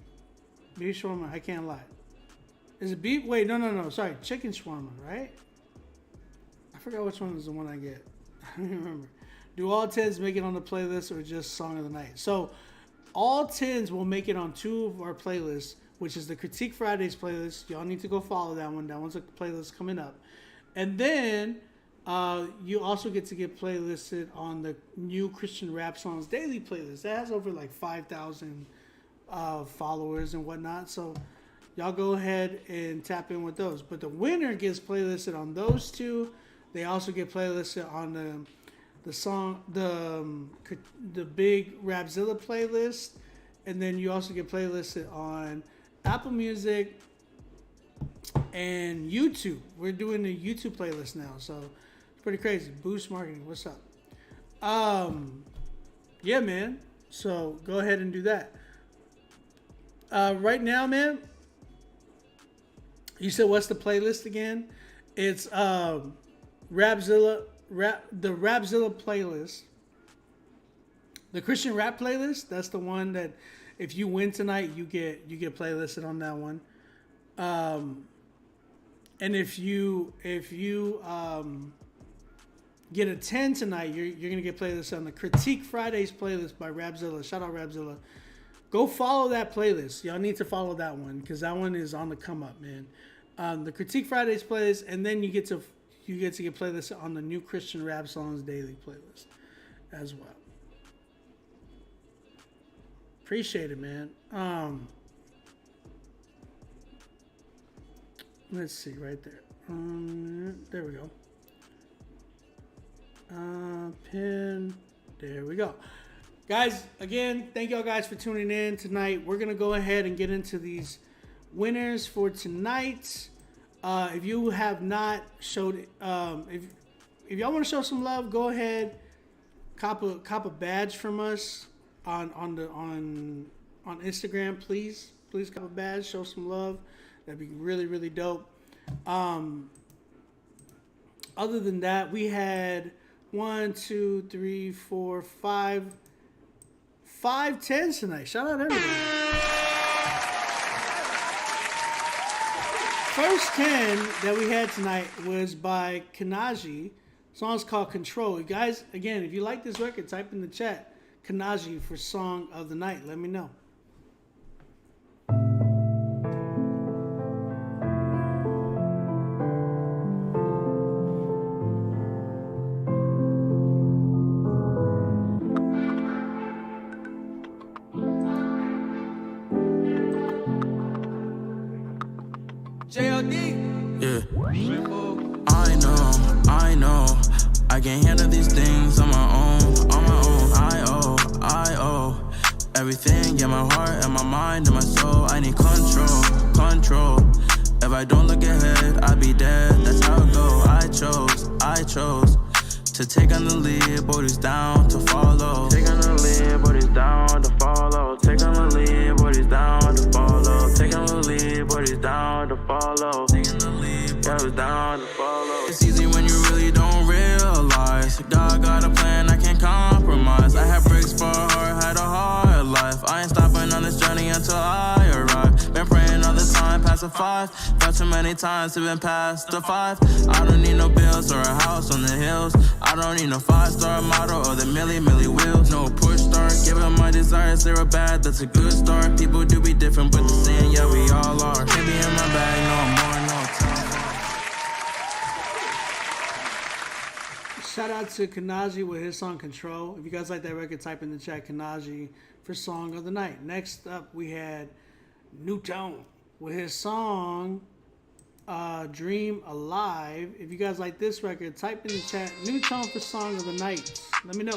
Beef shawarma, I can't lie. Is it beef? Wait, no. Sorry, chicken shawarma, right? I forgot which one is the one I get. I don't remember. Do all 10s make it on the playlist or just song of the night? So all 10s will make it on 2 of our playlists, which is the Critique Fridays playlist. Y'all need to go follow that one. That one's a playlist coming up. And then you also get playlisted on the new Christian Rap Songs Daily playlist. That has over like 5,000 followers and whatnot. So y'all go ahead and tap in with those. But the winner gets playlisted on those 2. They also get playlisted on the big Rapzilla playlist, and then you also get playlisted on Apple Music and YouTube. We're doing the YouTube playlist now, so it's pretty crazy. Boost Marketing, what's up? Yeah, man. So go ahead and do that. Right now, man. You said what's the playlist again? It's Rapzilla. The Rapzilla playlist, the Christian rap playlist. That's the one that if you win tonight, you get playlisted on that one. And if you get a 10 tonight, you're gonna get playlisted on the Critique Fridays playlist by Rapzilla. Shout out Rapzilla. Go follow that playlist. Y'all need to follow that one because that one is on the come up, man. The Critique Fridays playlist, and then you get to get playlisted on the new Christian Rap Songs Daily playlist as well. Appreciate it, man. Let's see, right there. There we go. Pin. There we go. Guys, again, thank y'all guys for tuning in tonight. We're going to go ahead and get into these winners for tonight. If you have not showed, if y'all want to show some love, go ahead, cop a badge from us on Instagram, please cop a badge, show some love. That'd be really, really dope. Other than that, we had 5 10s tonight. Shout out everybody. First 10 that we had tonight was by Kanaji. The song's called Control. You guys, again, if you like this record, type in the chat Kanaji for Song of the Night. Let me know. I can't handle these things on my own. I owe everything, yeah, my heart and my mind and my soul. I need control. If I don't look ahead, I'll be dead. That's how it go. I chose to take on the lead, but he's down to follow. Take on the lead, but he's down to follow. Take on the lead, but he's down to follow. Take on the lead, but he's down to follow. Taking the lead, but he's down to follow. It's easy when you really don't realize God got a plan, I can't compromise. I had bricks for a heart, had a hard life. I ain't stopping on this journey until I arrive. Been praying all the time, past the 5. Felt too many times to been past the 5. I don't need no bills or a house on the hills. I don't need no 5-star model or the milli wheels. No push start, giving my desires, they're a bad, that's a good start. People do be different, but the same, yeah, we all are. Can't be in my bag no more, no time. Shout out to Kanaji with his song Control. If you guys like that record, type in the chat Kanaji for Song of the Night. Next up, we had New Tone with his song Dream Alive. If you guys like this record, type in the chat New Tone for Song of the Night. Let me know.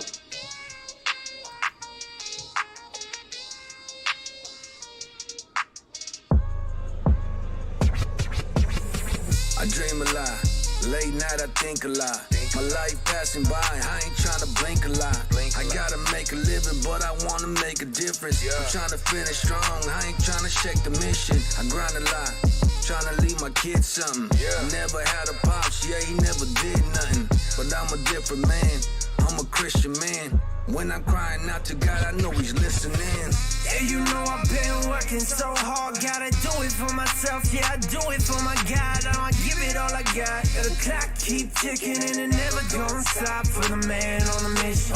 I dream a lot. Late night, I think a lot. My life passing by, I ain't trying to blink a lot. I gotta make a living, but I wanna make a difference. I'm trying to finish strong, I ain't trying to shake the mission. I grind a lot, trying to leave my kids something. I never had a pops, yeah, he never did nothing. But I'm a different man, I'm a Christian man. When I'm crying out to God, I know he's listening. Yeah, you know I've been working so hard. Gotta do it for myself, yeah, I do it for my God. I'ma give it all I got. The clock keep ticking and it never gonna stop for the man on the mission.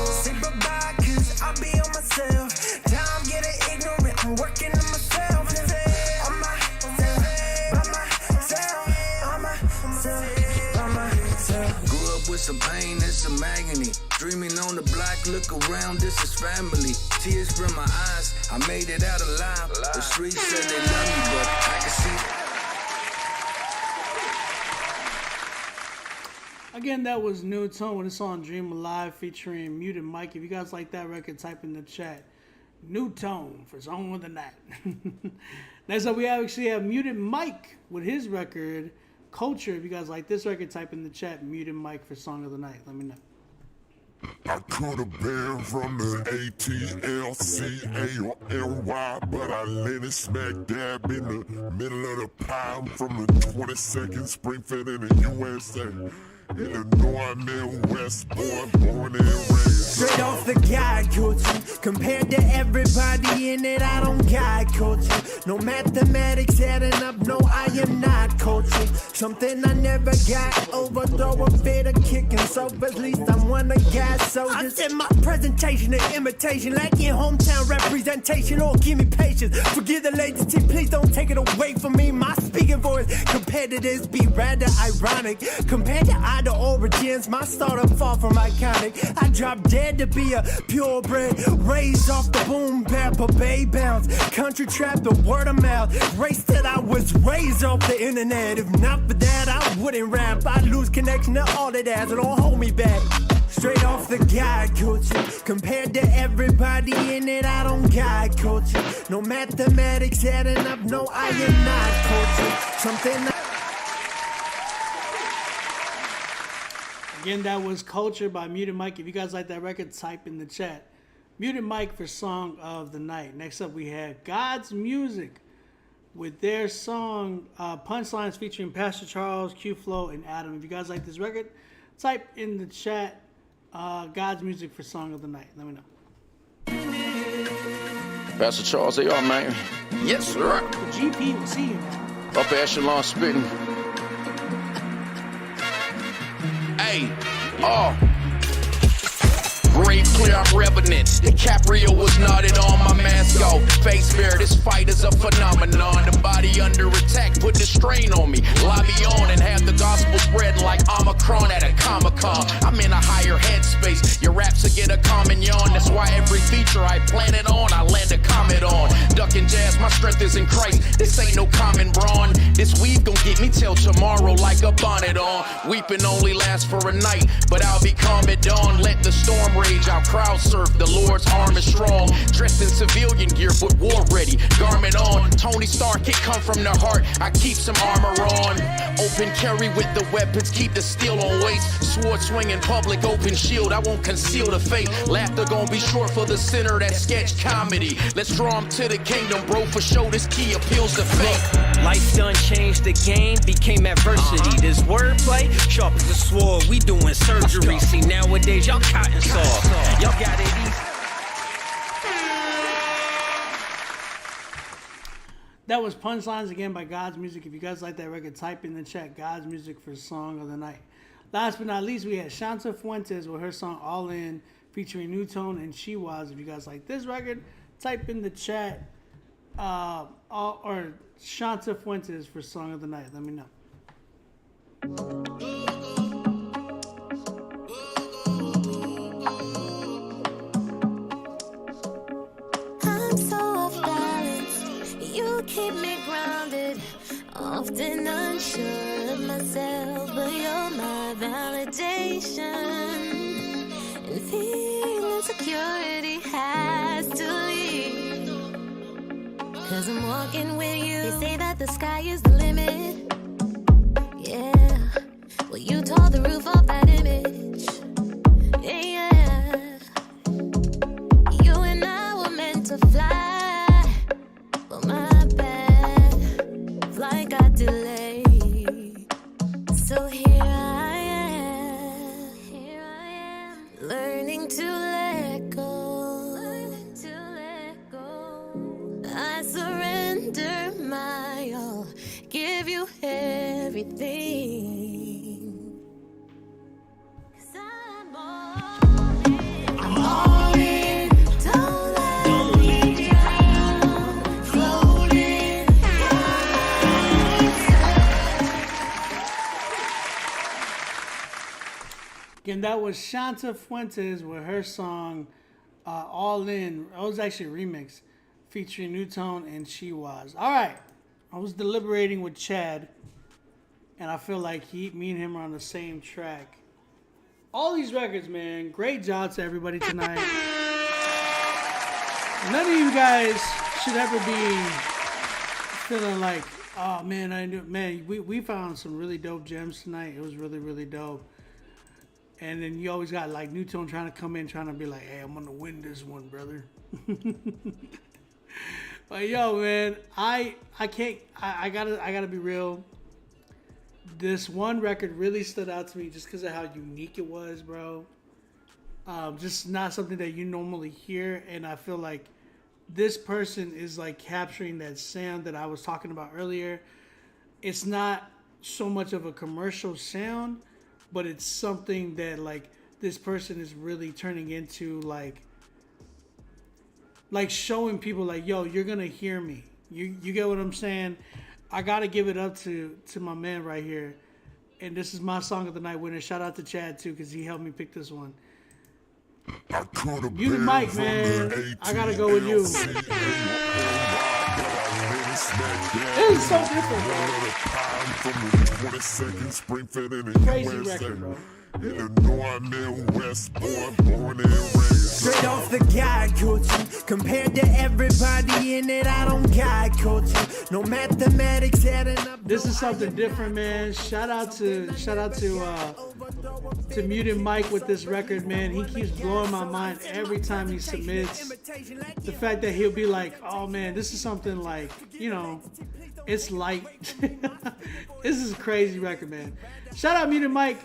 Say bye-bye, cause I'll be on myself. Time getting ignorant, I'm working on myself. Grew up with some pain and some agony. Dreaming on the block, look around, this is family. Tears from my eyes, I made it out alive. The streets said they love me, but I can see. Again, that was New Tone with the song Dream Alive featuring Muted Mike. If you guys like that record, type in the chat New Tone for Song of the Night. Next up, we actually have Muted Mike with his record Culture. If you guys like this record, type in the chat Muted Mike for Song of the Night. Let me know. I could have been from the ATLCALY, but I landed smack dab in the middle of the pie. I'm from the 22nd Springfield in the USA. Illinois, Midwest, born and raised. Straight off the guy culture, compared to everybody in it, I don't got culture. No mathematics adding up, no, I am not culture. Something I never got, overthrow a bit of kicking, so at least I'm one of God's soldiers. I said my presentation and imitation, lacking hometown representation, or give me patience. Forgive the latency, please don't take it away from me. My speaking voice, competitors be rather ironic. Compared to the origins, my startup far from iconic. I dropped dead to be a purebred, raised off the boom bap, a bay bounce. Country trap, the word of mouth. Race that I was raised off the internet. If not for that, I wouldn't rap. I'd lose connection to all that ass, it don't hold me back. Straight off the guy culture, compared to everybody in it, I don't got culture. No mathematics adding up, no, I am not culture. Something Again, that was Culture by Muted Mike. If you guys like that record, type in the chat Muted Mike for Song of the Night. Next up, we have God's Music with their song Punchlines featuring Pastor Charles, Q-Flow, and Adam. If you guys like this record, type in the chat God's Music for Song of the Night. Let me know. Pastor Charles, they are, man. Yes, sir. The GP will see you now. Upper echelon spitting. Hey, Grave clear, I'm revenant. DiCaprio was knotted on my mask off. Face bare, this fight is a phenomenon. The body under attack, put the strain on me. Lobby on and have the gospel spreading like Omicron at a Comic-Con. I'm in a higher headspace. Your raps will get a common yawn. That's why every feature I plan it on, I land a comment on. Ducking jazz, my strength is in Christ. This ain't no common brawn. This weave gon' get me till tomorrow like a bonnet on. Weeping only lasts for a night, but I'll be calm at dawn. Let the storm rage, I'll crowd surf. The Lord's arm is strong. Dressed in civilian gear, but war ready. Garment on. Tony Stark, it come from the heart. I keep some armor on. Open carry with the weapons, keep the steel on waist. Sword swing in public, open shield. I won't conceal the fate. Laughter gon' be short for the center, that sketch comedy. Let's draw him to the kingdom, bro. For sure, this key appeals to fate. Life done changed the game, became adversity. This wordplay, sharp as a sword, we doing surgery. See, nowadays, y'all cotton soft. Y'all got it easy. That was Punchlines again by God's Music. If you guys like that record, type in the chat God's Music for Song of the Night. Last but not least, we had Shanta Fuentes with her song All In featuring New Tone and She Was. If you guys like this record, type in the chat or Shanta Fuentes for Song of the Night. Let me know. I'm so off balance, you keep me grounded. Often unsure of myself, but you're my validation. And feeling security has to leave, 'cause I'm walking with you. They say that the sky is the limit. Yeah, well you tore the roof off that image. Yeah, you and I were meant to fly, but my bad, flight got delayed. So here I am, learning everything. I'm all in, don't let me down, floating. Again, that was Shanta Fuentes with her song All In. It was actually a remix featuring New Tone and She Was. All right. I was deliberating with Chad, and I feel like me and him are on the same track. All these records, man. Great job to everybody tonight. None of you guys should ever be feeling like, oh, man, we found some really dope gems tonight. It was really, really dope. And then you always got like New Tone trying to come in, trying to be like, hey, I'm gonna win this one, brother. But yo, man, I gotta be real. This one record really stood out to me just because of how unique it was, bro. Just not something that you normally hear, and I feel like this person is like capturing that sound that I was talking about earlier. It's not so much of a commercial sound, but it's something that like this person is really turning into like showing people like, yo, you're gonna hear me. You get what I'm saying? I gotta give it up to my man right here. And this is my song of the night winner. Shout out to Chad too, because he helped me pick this one. You the mic, man. I gotta go with you. It was so different, bro. Crazy record, bro. Straight off the guide culture, compared to everybody in it, I don't guide culture. No mathematics adding up. This is something different, man. Shout out to Muted Mike with this record, man. He keeps blowing my mind every time he submits. The fact that he'll be like, oh man, this is something like, you know, it's light. This is a crazy record, man. Shout out Muted Mike.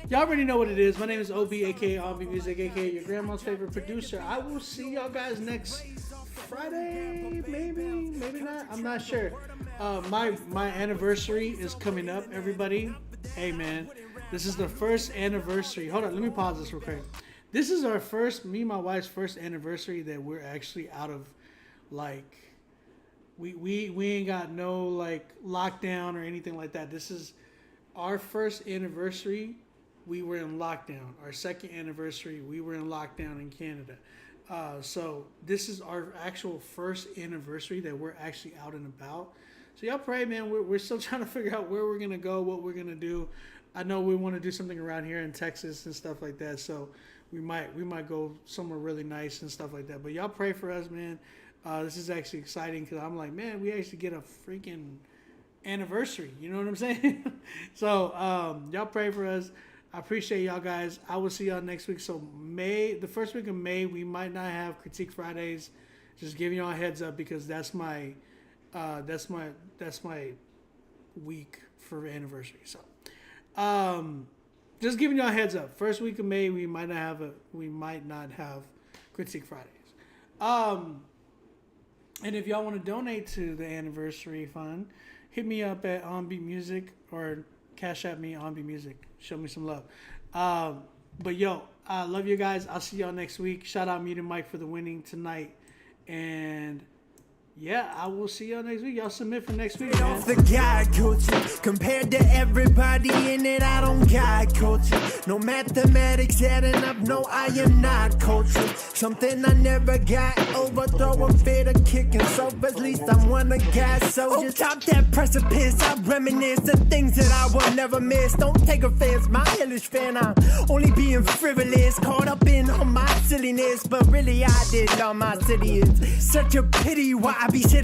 Y'all already know what it is. My name is OB, aka OB Music, aka your grandma's favorite producer. I will see y'all guys next Friday, maybe not. I'm not sure. My anniversary is coming up, everybody. Hey man, this is the first anniversary. Hold on, let me pause this real quick. This is our first, me and my wife's first anniversary that we're actually out of, like, we ain't got no like lockdown or anything like that. This is our first anniversary. We were in lockdown. Our second anniversary, we were in lockdown in Canada. So this is our actual first anniversary that we're actually out and about. So y'all pray, man. We're still trying to figure out where we're going to go, what we're going to do. I know we want to do something around here in Texas and stuff like that. So we might go somewhere really nice and stuff like that. But y'all pray for us, man. This is actually exciting because I'm like, man, we actually get a freaking anniversary. You know what I'm saying? So y'all pray for us. I appreciate y'all guys. I will see y'all next week. So the first week of May, we might not have Critique Fridays. Just giving y'all a heads up because that's my week for anniversary. So just giving y'all a heads up. First week of May, we might not have Critique Fridays. And if y'all want to donate to the anniversary fund, hit me up at OnBeat Music or Cash at me OnBeat Music. Show me some love. But yo, I love you guys. I'll see y'all next week. Shout out Muted Mike for the winning tonight. And yeah, I will see y'all next week. Y'all submit for next week, man. Off the guide culture, compared to everybody in it, I don't guide culture. No mathematics adding up, no, I am not culture. Something I never got, overthrow a fit of kicking, so at least I'm one of God's soldiers. Oh, top that precipice, I reminisce the things that I will never miss. Don't take offense, my hellish fan, I'm only being frivolous, caught up in all my silliness, but really I did all my city. It's such a pity why I be sitting